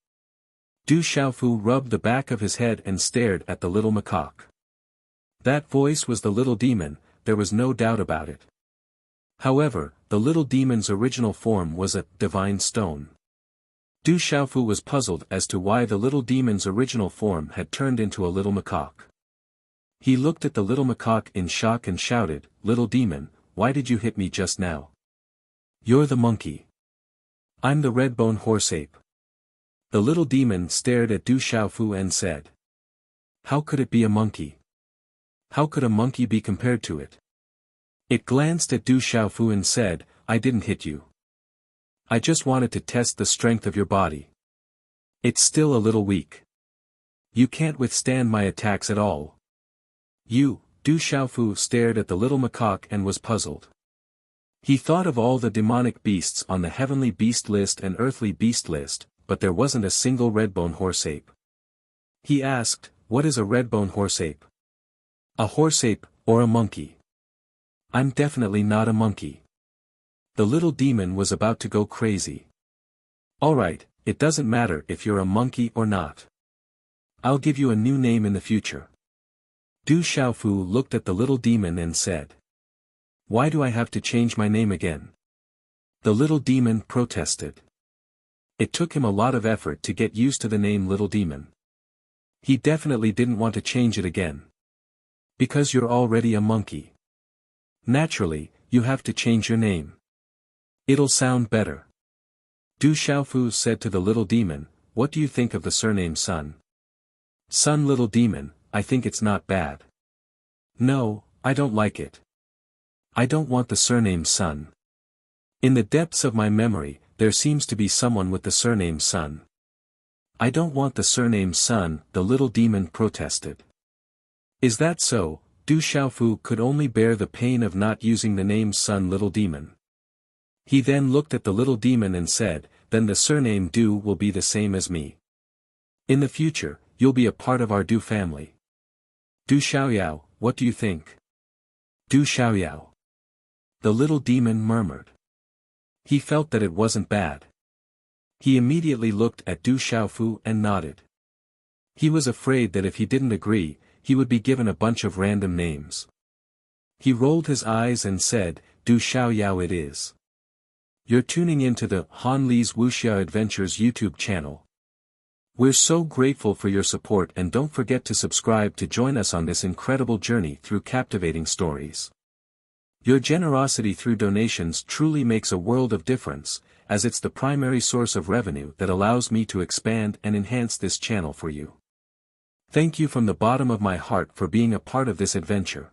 Du Xiaofu rubbed the back of his head and stared at the little macaque. That voice was the little demon, there was no doubt about it. However, the little demon's original form was a divine stone. Du Xiaofu was puzzled as to why the little demon's original form had turned into a little macaque. He looked at the little macaque in shock and shouted, "Little demon, why did you hit me just now? You're the monkey. I'm the red-bone horse ape." The little demon stared at Du Xiaofu and said, "How could it be a monkey? How could a monkey be compared to it?" It glanced at Du Xiaofu and said, "I didn't hit you. I just wanted to test the strength of your body. It's still a little weak. You can't withstand my attacks at all." Du Xiaofu stared at the little macaque and was puzzled. He thought of all the demonic beasts on the heavenly beast list and earthly beast list, but there wasn't a single red-bone horse ape. He asked, "What is a red-bone horse ape? A horse ape, or a monkey? I'm definitely not a monkey." The little demon was about to go crazy. "Alright, it doesn't matter if you're a monkey or not. I'll give you a new name in the future." Du Xiaofu looked at the little demon and said, "Why do I have to change my name again?" The little demon protested. It took him a lot of effort to get used to the name Little Demon. He definitely didn't want to change it again. Because you're already a monkey. Naturally, you have to change your name. It'll sound better. Du Xiaofu said to the little demon, "What do you think of the surname Sun?" "Sun Little Demon, I think it's not bad." "No, I don't like it. I don't want the surname Sun. In the depths of my memory, there seems to be someone with the surname Sun." "I don't want the surname Sun," the little demon protested. "Is that so?" Du Xiaofu could only bear the pain of not using the name Sun Little Demon. He then looked at the little demon and said, "Then the surname Du will be the same as me. In the future, you'll be a part of our Du family." "Du Xiaoyao, what do you think?" "Du Xiaoyao." The little demon murmured. He felt that it wasn't bad. He immediately looked at Du Xiaofu and nodded. He was afraid that if he didn't agree, he would be given a bunch of random names. He rolled his eyes and said, "Du Xiaoyao it is." You're tuning in to the Han Li's Wuxia Adventures YouTube channel. We're so grateful for your support, and don't forget to subscribe to join us on this incredible journey through captivating stories. Your generosity through donations truly makes a world of difference, as it's the primary source of revenue that allows me to expand and enhance this channel for you. Thank you from the bottom of my heart for being a part of this adventure.